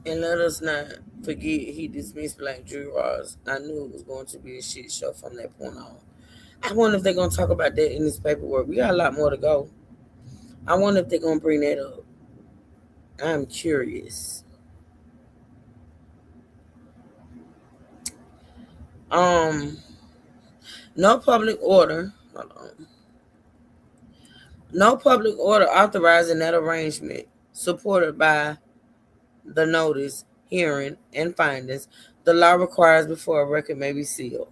And let us not forget he dismissed black jurors. I knew it was going to be a shit show from that point on. I wonder if they're going to talk about that in this paperwork. We got a lot more to go. I wonder if they're going to bring that up. I'm curious. No public order. Hold on. No public order authorizing that arrangement, supported by the notice, hearing, and findings the law requires before a record may be sealed,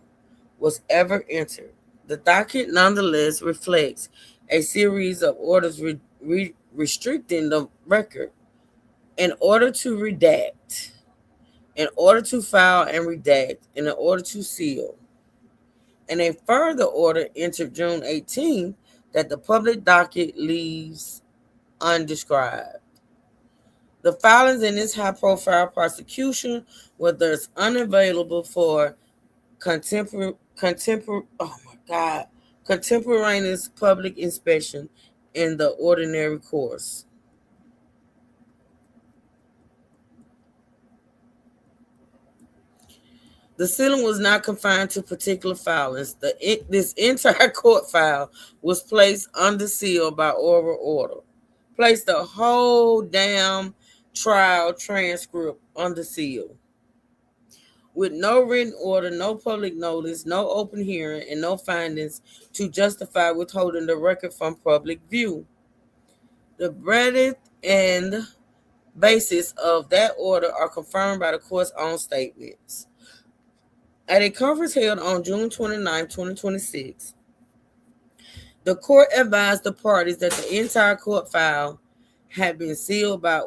was ever entered. The docket nonetheless reflects a series of orders restricting the record in order to redact, in order to file and redact, and in order to seal. And a further order entered June 18 that the public docket leaves undescribed. The filings in this high-profile prosecution were thus unavailable for contemporaneous public inspection in the ordinary course. The sealing was not confined to particular filings. This entire court file was placed under seal by oral order. Placed the whole damn trial transcript under seal. With no written order, no public notice, no open hearing, and no findings to justify withholding the record from public view. The breadth and basis of that order are confirmed by the court's own statements. At a conference held on June 29, 2026, the court advised the parties that the entire court file had been sealed by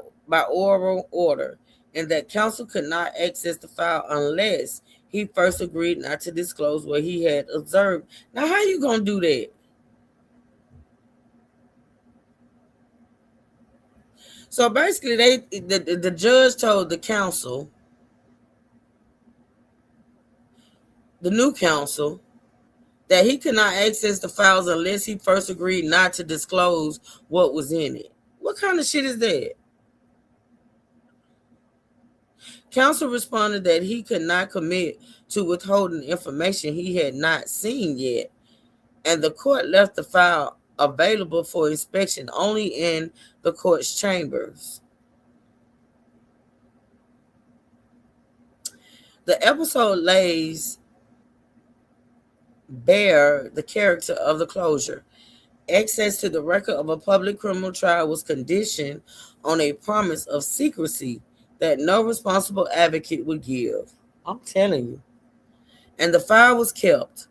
oral order and that counsel could not access the file unless he first agreed not to disclose what he had observed. Now, how you going to do that? So basically, the judge told the counsel, the new counsel, that he could not access the files unless he first agreed not to disclose what was in it. What kind of shit is that? Counsel responded that he could not commit to withholding information he had not seen yet, and the court left the file available for inspection only in the court's chambers. The episode lays bare the character of the closure. Access to the record of a public criminal trial was conditioned on a promise of secrecy that no responsible advocate would give. I'm telling you. And the file was kept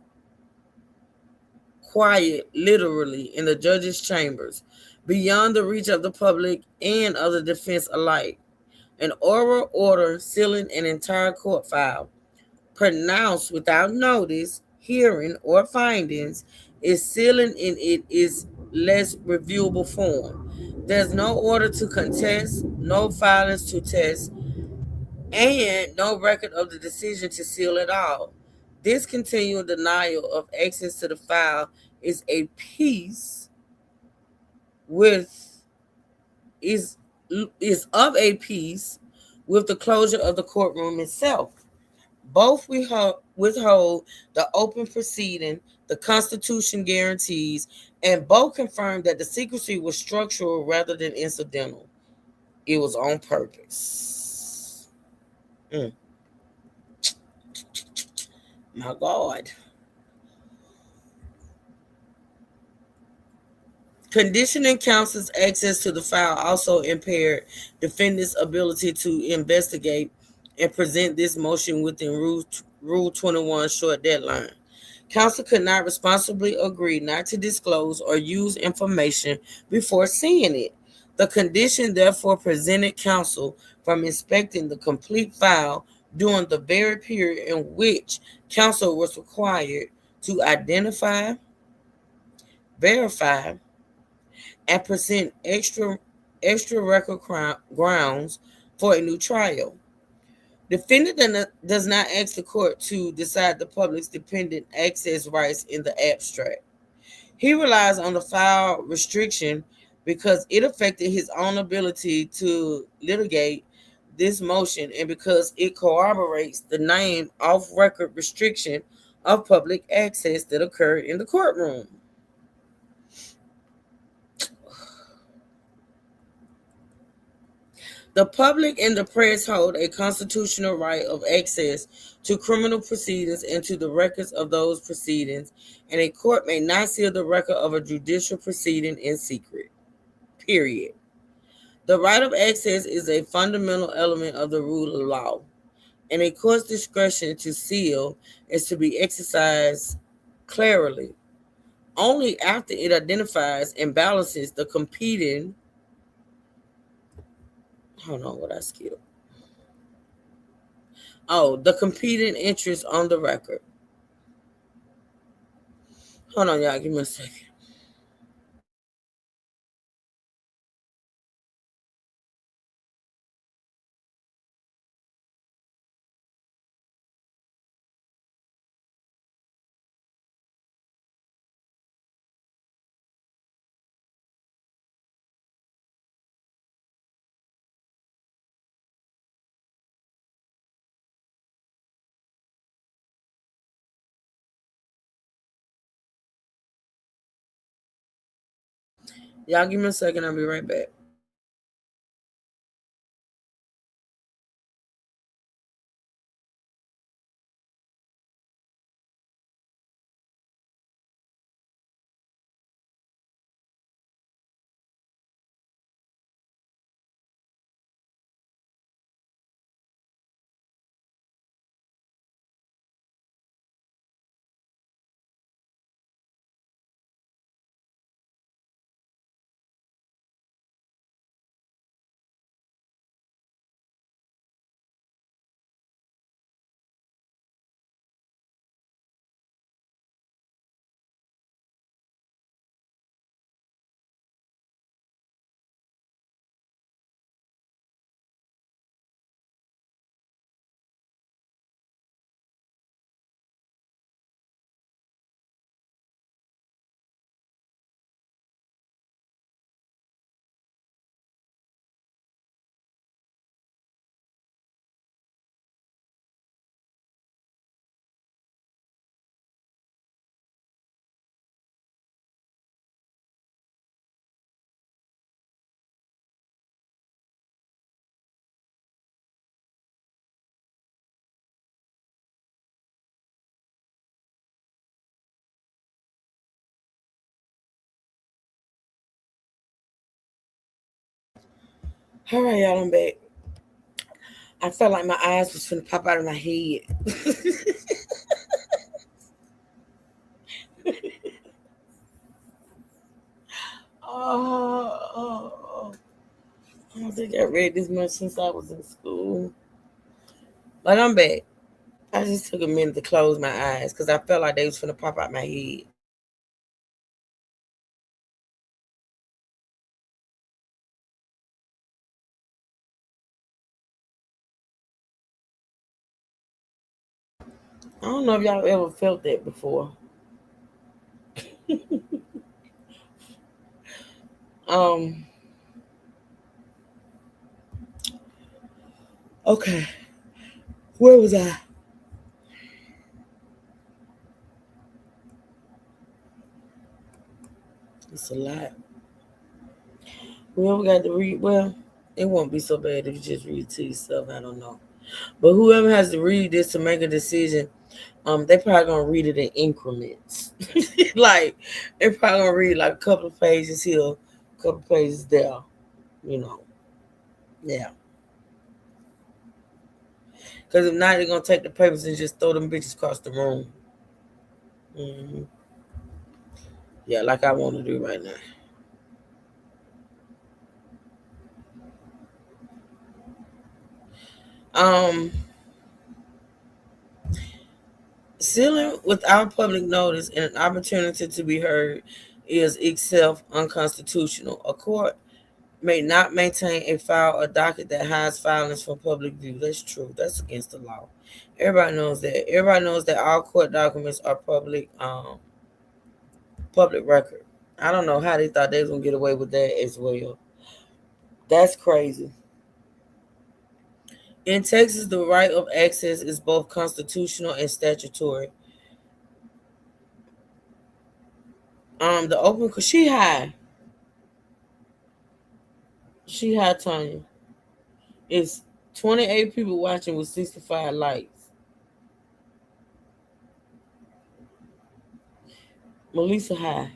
quiet, literally, in the judge's chambers, beyond the reach of the public and of the defense alike. An oral order sealing an entire court file, pronounced without notice, hearing, or findings, is sealing in its less reviewable form. There's no order to contest, no filings to test, and no record of the decision to seal at all. This continual denial of access to the file is of a piece with the closure of the courtroom itself. Both withhold the open proceeding the Constitution guarantees, and both confirm that the secrecy was structural rather than incidental. It was on purpose. My God. Conditioning counsel's access to the file also impaired defendants' ability to investigate and present this motion within Rule 21 short deadline. Counsel could not responsibly agree not to disclose or use information before seeing it. The condition therefore prevented counsel from inspecting the complete file during the very period in which counsel was required to identify, verify, and present extra record grounds for a new trial. Defendant does not ask the court to decide the public's dependent access rights in the abstract. He relies on the file restriction because it affected his own ability to litigate this motion and because it corroborates the name off-record restriction of public access that occurred in the courtroom. The public and the press hold a constitutional right of access to criminal proceedings and to the records of those proceedings, and a court may not seal the record of a judicial proceeding in secret. Period. The right of access is a fundamental element of the rule of law, and a court's discretion to seal is to be exercised clearly only after it identifies and balances the competing. Hold on, what I skipped. Oh, the competing interests on the record. Hold on, y'all. Give me a second. Y'all give me a second. I'll be right back. All right, y'all, I'm back. I felt like my eyes was finna pop out of my head. Oh, I don't think I read this much since I was in school. But I'm back. I just took a minute to close my eyes because I felt like they was finna pop out my head. I don't know if y'all ever felt that before. Okay. Where was I? It's a lot. Whoever got to read, well, it won't be so bad if you just read to yourself. I don't know. But whoever has to read this to make a decision, they probably gonna read it in increments. Like they're probably gonna read like a couple of pages here, a couple of pages there, you know. Yeah. Because if not, they're gonna take the papers and just throw them bitches across the room. Mm-hmm. Yeah, like I want to do right now. Sealing without public notice and an opportunity to be heard is itself unconstitutional. A court may not maintain a file or docket that hides filings from public view. That's true. That's against the law. Everybody knows that. Everybody knows that all court documents are public record. I don't know how they thought they was gonna get away with that as well. That's crazy. In Texas, the right of access is both constitutional and statutory. The open, cause she high. She high, Tanya. It's 28 people watching with 65 likes. Melissa high.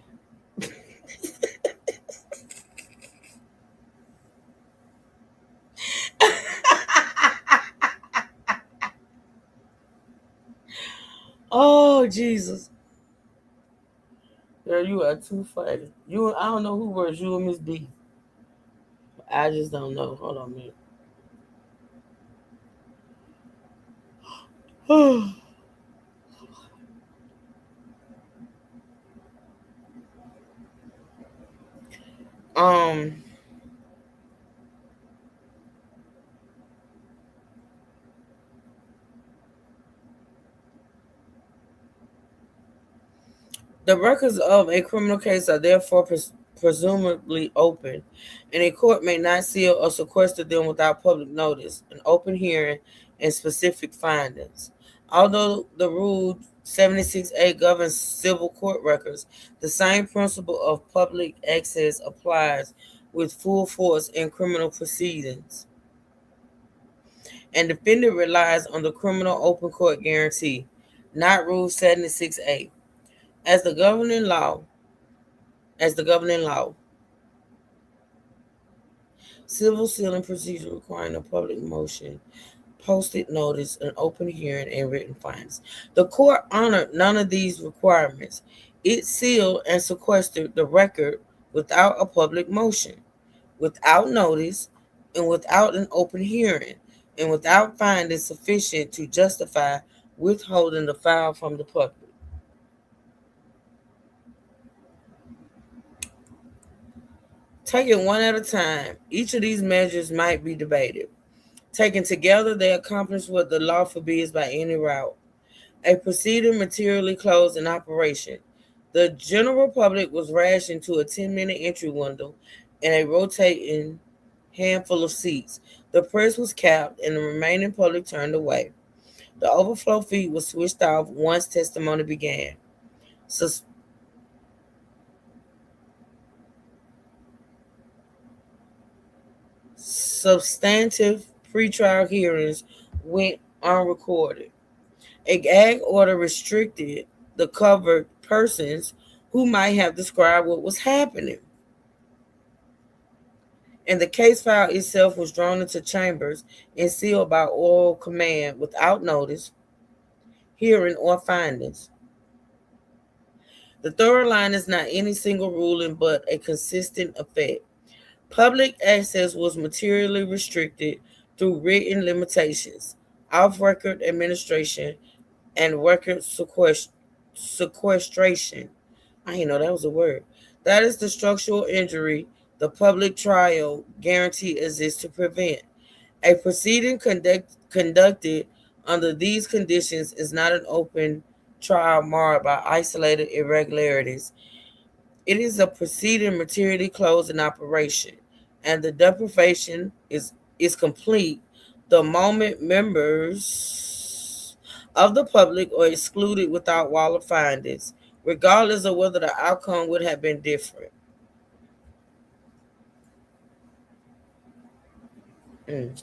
Oh Jesus. Girl, you are too funny. I don't know who worse, you or Miss D. I just don't know. Hold on a minute. The records of a criminal case are therefore presumably open, and a court may not seal or sequester them without public notice, an open hearing, and specific findings. Although the Rule 76A governs civil court records, the same principle of public access applies with full force in criminal proceedings. And defendant relies on the criminal open court guarantee, not Rule 76A. As the governing law, civil sealing procedure requiring a public motion, posted notice, an open hearing, and written findings. The court honored none of these requirements. It sealed and sequestered the record without a public motion, without notice, and without an open hearing, and without findings sufficient to justify withholding the file from the public. Taken one at a time, each of these measures might be debated. Taken together, they accomplish what the law forbids by any route. A proceeding materially closed in operation. The general public was rationed to a 10-minute entry window and a rotating handful of seats. The press was capped and the remaining public turned away. The overflow feed was switched off once testimony began. Substantive pretrial hearings went unrecorded. A gag order restricted the covered persons who might have described what was happening. And the case file itself was drawn into chambers and sealed by oral command without notice, hearing, or findings. The third line is not any single ruling, but a consistent effect. Public access was materially restricted through written limitations, off-record administration, and record sequestration. I didn't know that was a word. That is the structural injury the public trial guarantee exists to prevent. A proceeding conducted under these conditions is not an open trial marred by isolated irregularities. It is a proceeding materially closed in operation, and the deprivation is complete the moment members of the public are excluded without wall of findings, regardless of whether the outcome would have been different. The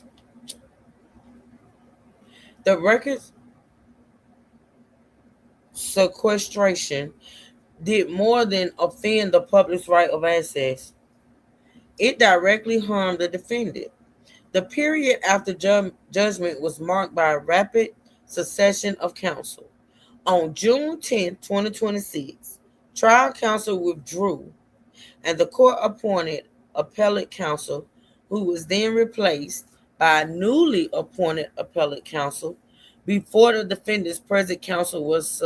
record sequestration did more than offend the public's right of access. It directly harmed the defendant. The period after judgment was marked by a rapid succession of counsel. On June 10, 2026, trial counsel withdrew, and the court appointed appellate counsel, who was then replaced by a newly appointed appellate counsel before the defendant's present counsel was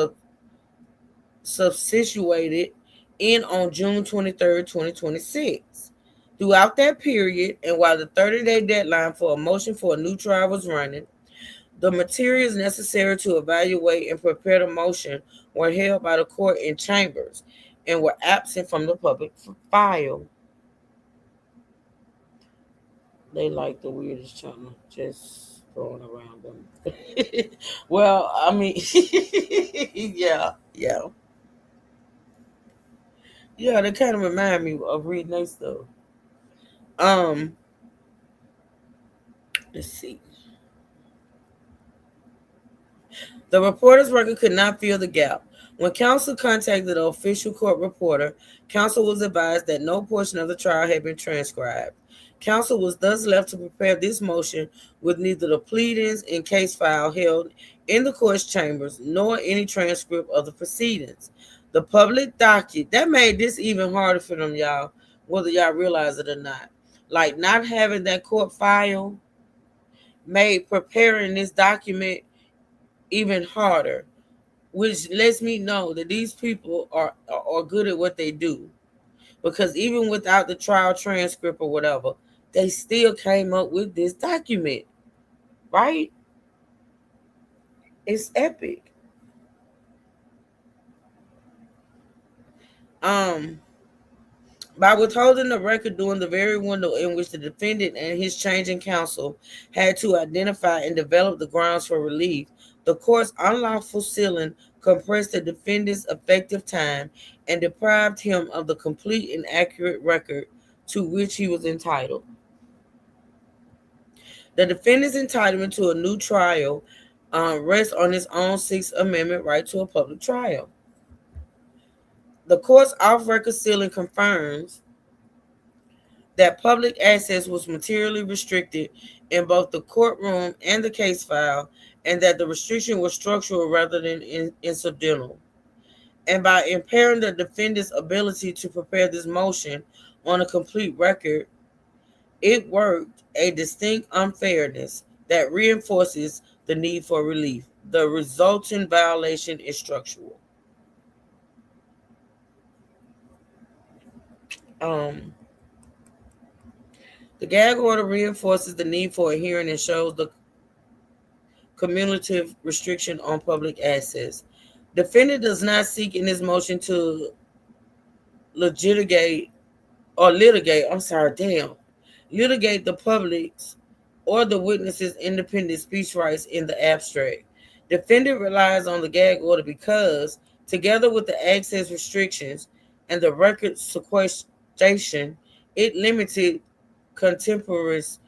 substituted in on June 23, 2026. Throughout that period, and while the 30-day deadline for a motion for a new trial was running, the materials necessary to evaluate and prepare the motion were held by the court in chambers and were absent from the public file. They like the weirdest channel, just throwing around them. Well, I mean, yeah. Yeah, they kind of remind me of reading their stuff. Let's see. The reporter's record could not fill the gap. When counsel contacted the official court reporter, counsel was advised that no portion of the trial had been transcribed. Counsel was thus left to prepare this motion with neither the pleadings and case file held in the court's chambers nor any transcript of the proceedings. The public docket, that made this even harder for them, y'all, whether y'all realize it or not. Like not having that court file made preparing this document even harder, which lets me know that these people are good at what they do. Because even without the trial transcript or whatever, they still came up with this document, right? It's epic. By withholding the record during the very window in which the defendant and his changing counsel had to identify and develop the grounds for relief, the court's unlawful sealing compressed the defendant's effective time and deprived him of the complete and accurate record to which he was entitled. The defendant's entitlement to a new trial rests on his own Sixth Amendment right to a public trial. The court's off-record sealing confirms that public access was materially restricted in both the courtroom and the case file, and that the restriction was structural rather than incidental. And by impairing the defendant's ability to prepare this motion on a complete record, it worked a distinct unfairness that reinforces the need for relief. The resulting violation is structural. The gag order reinforces the need for a hearing and shows the cumulative restriction on public access. Defendant does not seek in this motion to litigate the public's or the witness's independent speech rights in the abstract. Defendant relies on the gag order because, together with the access restrictions and the record sequestration, it limited contemporaneous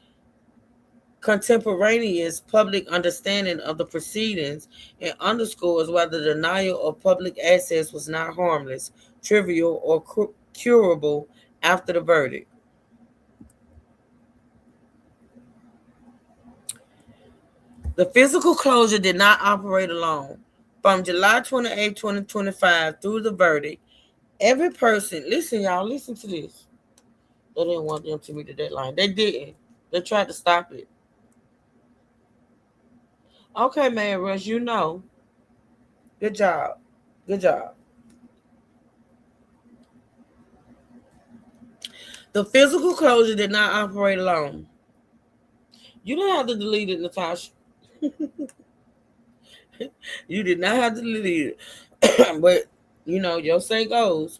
public understanding of the proceedings and underscores why the denial of public access was not harmless, trivial, or curable after the verdict. The physical closure did not operate alone. From July 28, 2025 through the verdict, every person, listen, y'all, listen to this. They didn't want them to meet the deadline. They didn't. They tried to stop it. Okay, man, Rush, you know. Good job. Good job. The physical closure did not operate alone. You didn't have to delete it, Natasha. You did not have to delete it. But, you know, your say goes.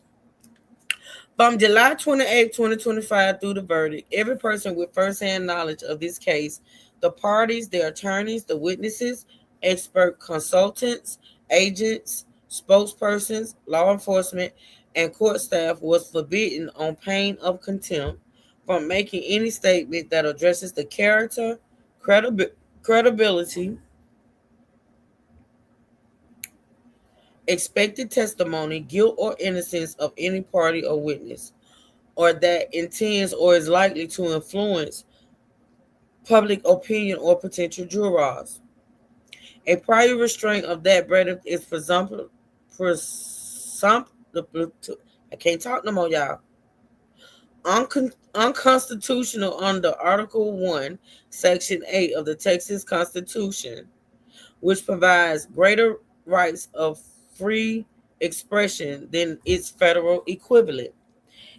From July 28, 2025 through the verdict, every person with firsthand knowledge of this case, the parties, their attorneys, the witnesses, expert consultants, agents, spokespersons, law enforcement, and court staff was forbidden on pain of contempt from making any statement that addresses the character, credibility, expected testimony, guilt or innocence of any party or witness, or that intends or is likely to influence public opinion or potential jurors. A prior restraint of that verdict is I can't talk no more, y'all. Unconstitutional under Article 1, Section 8 of the Texas Constitution, which provides greater rights of free expression than its federal equivalent.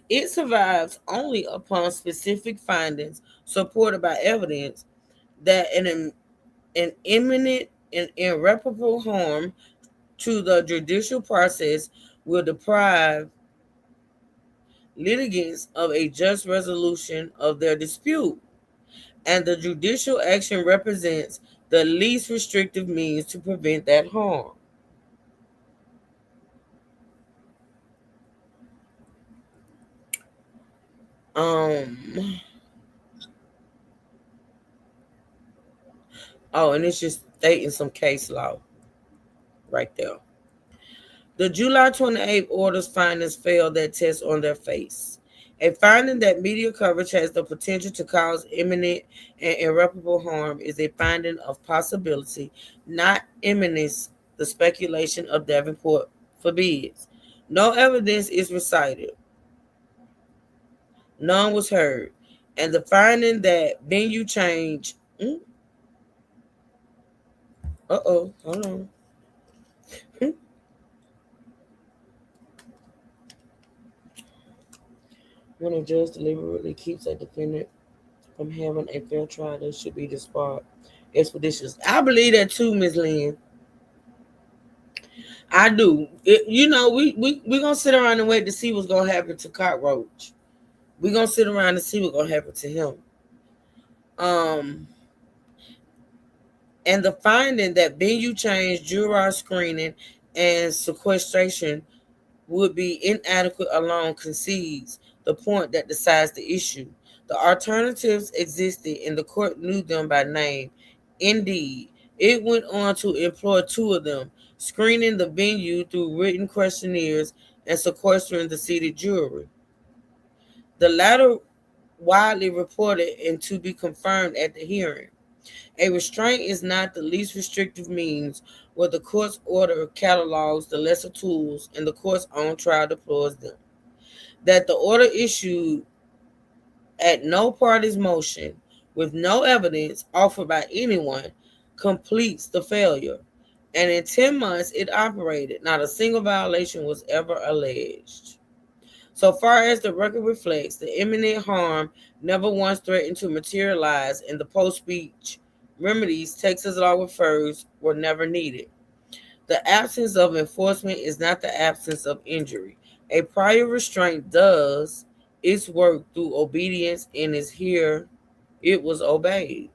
It survives only upon specific findings supported by evidence that an imminent and irreparable harm to the judicial process will deprive litigants of a just resolution of their dispute, and the judicial action represents the least restrictive means to prevent that harm. Oh, and it's just stating some case law right there. The July 28th order's findings failed that test on their face. A finding that media coverage has the potential to cause imminent and irreparable harm is a finding of possibility, not imminence. The speculation of Davenport forbids. No evidence is recited. None was heard. And the finding that venue change. Hold on. When a judge deliberately keeps a defendant from having a fair trial, they should be disbarred expeditious. I believe that too, Ms. Lynn. I do. We're going to sit around and wait to see what's going to happen to Cockroach. We're going to sit around and see what's going to happen to him. And the finding that venue change, juror screening, and sequestration would be inadequate alone concedes the point that decides the issue. The alternatives existed and the court knew them by name. Indeed, it went on to employ two of them, screening the venue through written questionnaires and sequestering the seated jury. The latter widely reported and to be confirmed at the hearing. A restraint is not the least restrictive means where the court's order catalogs the lesser tools and the court's own trial deploys them. That the order issued at no party's motion with no evidence offered by anyone completes the failure. And in 10 months it operated, not a single violation was ever alleged. So far as the record reflects, the imminent harm never once threatened to materialize, and the post-speech remedies Texas law refers were never needed. The absence of enforcement is not the absence of injury. A prior restraint does its work through obedience and is here. It was obeyed.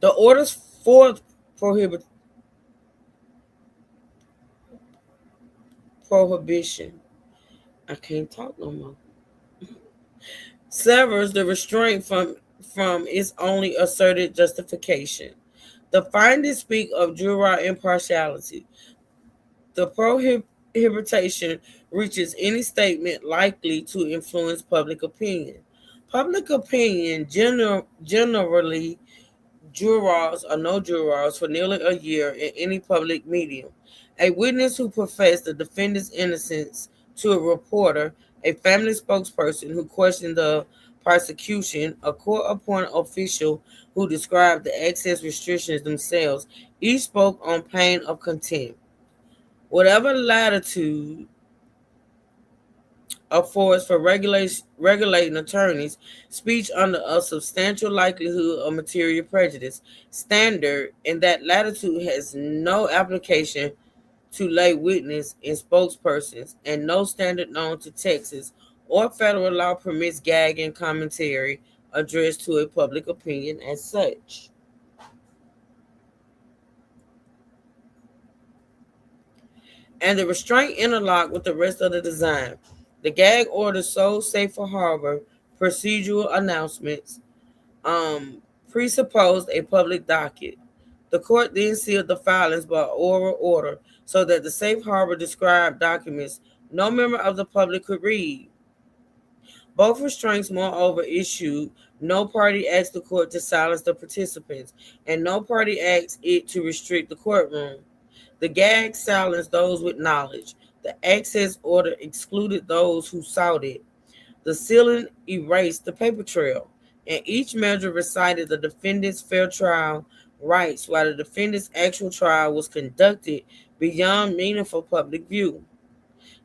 The orders for prohibition. I can't talk no more. Severs the restraint from its only asserted justification. The findings speak of juror impartiality. The prohibition reaches any statement likely to influence public opinion. Public opinion generally jurors or no jurors for nearly a year in any public medium. A witness who professed the defendant's innocence to a reporter, a family spokesperson who questioned the prosecution, a court-appointed official who described the access restrictions themselves, each spoke on pain of contempt. Whatever latitude affords for regulating attorneys' speech under a substantial likelihood of material prejudice standard, and that latitude has no application to lay witness and spokespersons, and no standard known to Texas or federal law permits gag and commentary addressed to a public opinion as such. And the restraint interlocked with the rest of the design. The gag order sole safe harbor procedural announcements presupposed a public docket. The court then sealed the filings by oral order so that the safe harbor described documents no member of the public could read. Both restraints, moreover, issued. No party asked the court to silence the participants, and no party asked it to restrict the courtroom. The gag silenced those with knowledge. The access order excluded those who sought it. The sealing erased the paper trail, and each measure recited the defendant's fair trial rights while the defendant's actual trial was conducted beyond meaningful public view.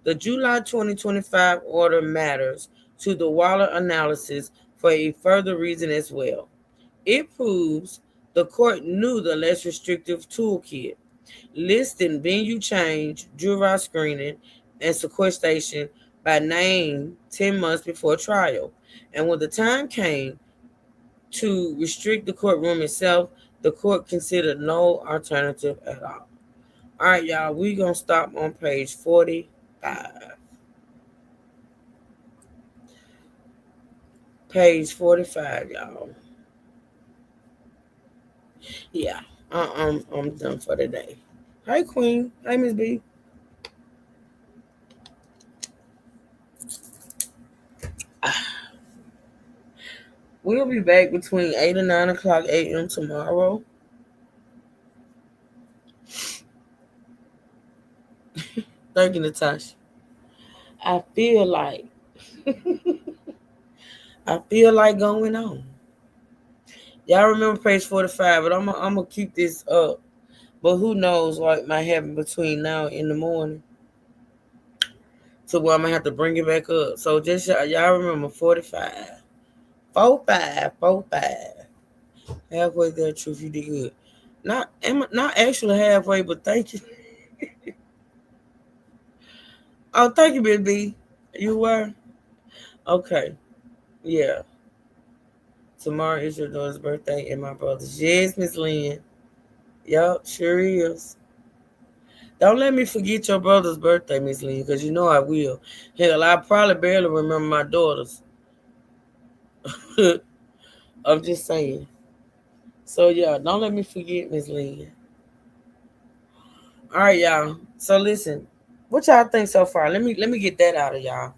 The July 2025 order matters to the Waller analysis for a further reason as well. It proves the court knew the less restrictive toolkit, listing venue change, juror screening, and sequestration by name 10 months before trial. And when the time came, to restrict the courtroom itself. The court considered no alternative at all. All right, y'all, we're going to stop on page 45. Page 45, y'all. Yeah, I'm done for today. Hi, Queen. Hi, Miss B. We'll be back between 8 and 9 o'clock a.m. tomorrow. Thank you, Natasha. I feel like going on. Y'all remember page 45, but I'm gonna keep this up. But who knows what might happen between now and in the morning. So where I'm gonna have to bring it back up. So just y'all remember 45. 45. Halfway there, truth, you did good. Not actually halfway, but thank you. Oh, thank you, Miss B. You were? Okay. Yeah. Tomorrow is your daughter's birthday and my brother's. Yes, Miss Lynn. Yup, sure is. Don't let me forget your brother's birthday, Miss Lynn, because you know I will. Hell, I probably barely remember my daughter's. I'm just saying. So, yeah, don't let me forget, Miss Lynn. All right, y'all. So, listen. What y'all think so far? Let me get that out of y'all.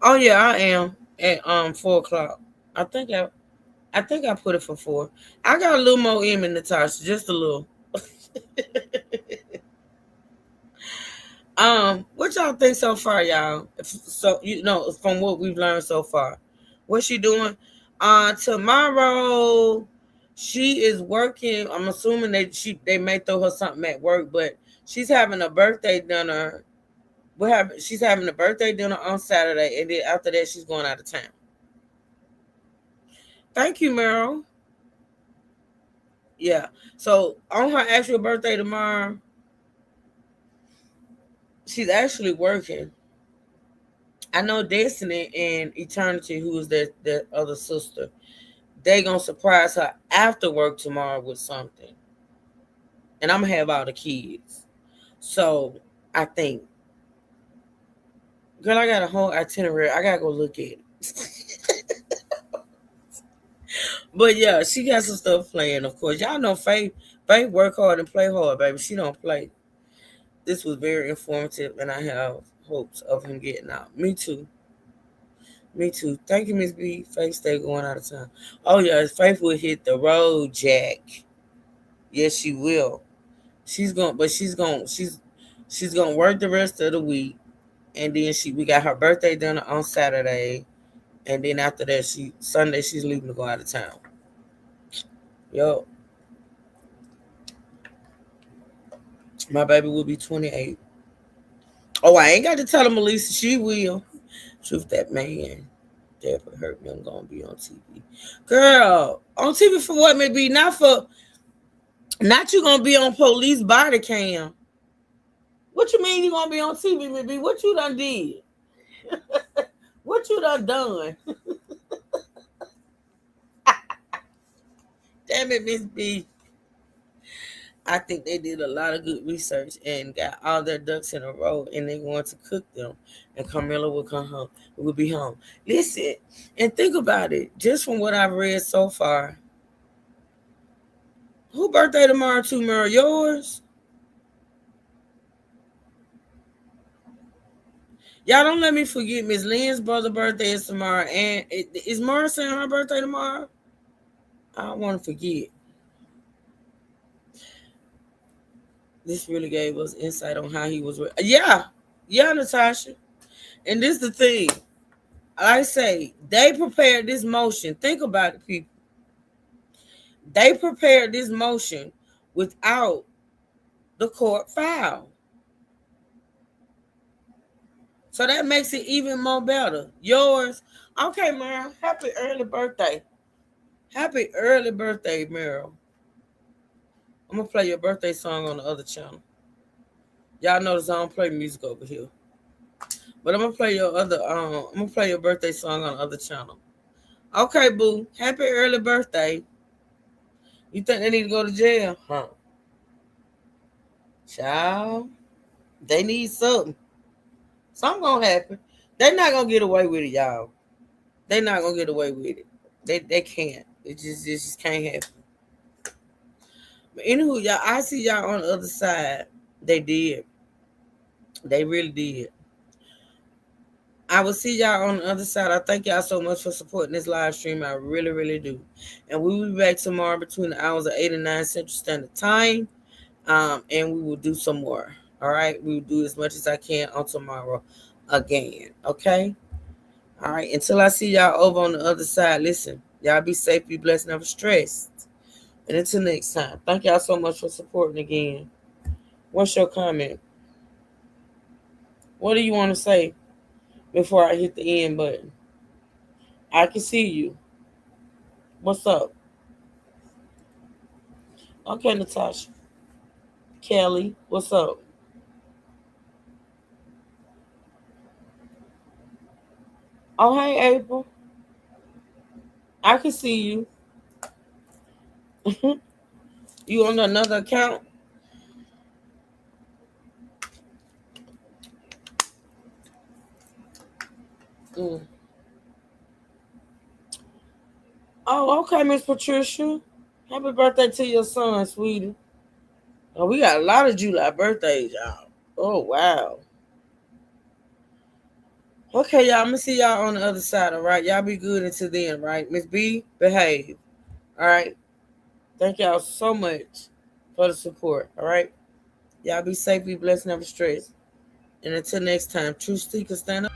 Oh, yeah, I am at 4 o'clock. I think I put it for 4. I got a little more in me, Natasha, just a little. What y'all think so far, y'all? So from what we've learned so far, what's she doing? Tomorrow she is working. I'm assuming they may throw her something at work, but she's having a birthday dinner. She's having a birthday dinner on Saturday, and then after that she's going out of town. Thank you, Meryl. Yeah. So on her actual birthday tomorrow, she's actually working. I know Destiny and Eternity, who is that other sister, they gonna surprise her after work tomorrow with something. And I'm gonna have all the kids. So I think, girl, I got a whole itinerary. I gotta go look at it. But yeah, she got some stuff playing, of course. Y'all know Faith work hard and play hard, baby. She don't play. This was very informative, and I have hopes of him getting out. Me too. Thank you, Miss B. Faith stay going out of town. Oh yeah, Faith will hit the road, Jack. Yes, she will. She's gonna work the rest of the week, and then we got her birthday dinner on Saturday, and then after that Sunday she's leaving to go out of town. Yo, my baby will be 28. Oh, I ain't got to tell her, Melissa. She will. Truth, that man Deborah hurt me. I'm gonna be on TV, girl. On TV for what? Maybe not you gonna be on police body cam. What you mean you gonna be on TV, maybe? What you done did? What you done? Damn it, Miss B. I think they did a lot of good research and got all their ducks in a row, and they want to cook them. And Carmela will come home. Will be home. Listen and think about it. Just from what I've read so far, who birthday tomorrow too, Meryl? Yours? Y'all don't let me forget Miss Lynn's brother's birthday is tomorrow. And is Mara saying her birthday tomorrow? I don't want to forget. This really gave us insight on how he was. Yeah, Natasha. And this is the thing. I say, they prepared this motion. Think about it, people. They prepared this motion without the court file. So that makes it even more better. Yours. Okay, Meryl. Happy early birthday. Happy early birthday, Meryl. I'm going to play your birthday song on the other channel. Y'all notice I don't play music over here. But I'm going to play your birthday song on the other channel. Okay, boo. Happy early birthday. You think they need to go to jail? Huh? Child, they need something. Something gonna happen. They're not gonna get away with it, y'all. They're not gonna get away with it. They can't. It just can't happen. But anywho, y'all, I see y'all on the other side. They did. They really did. I will see y'all on the other side. I thank y'all so much for supporting this live stream. I really, really do. And we will be back tomorrow between the hours of 8 and 9 Central Standard Time. And we will do some more. All right. We will do as much as I can on tomorrow again. Okay. All right. Until I see y'all over on the other side, listen, y'all be safe, be blessed, never stressed. And until next time, thank y'all so much for supporting again. What's your comment? What do you want to say before I hit the end button? I can see you. What's up? Okay, Natasha. Kelly, what's up? Oh, hey, April. I can see you. You on another account? Oh, okay, Miss Patricia. Happy birthday to your son, sweetie. Oh, we got a lot of July birthdays, y'all. Oh, wow. Okay, y'all, I'm going to see y'all on the other side, all right? Y'all be good until then, right? Miss B, behave. All right? Thank y'all so much for the support, all right? Y'all be safe, be blessed, never stressed. And until next time, true seekers, stand up.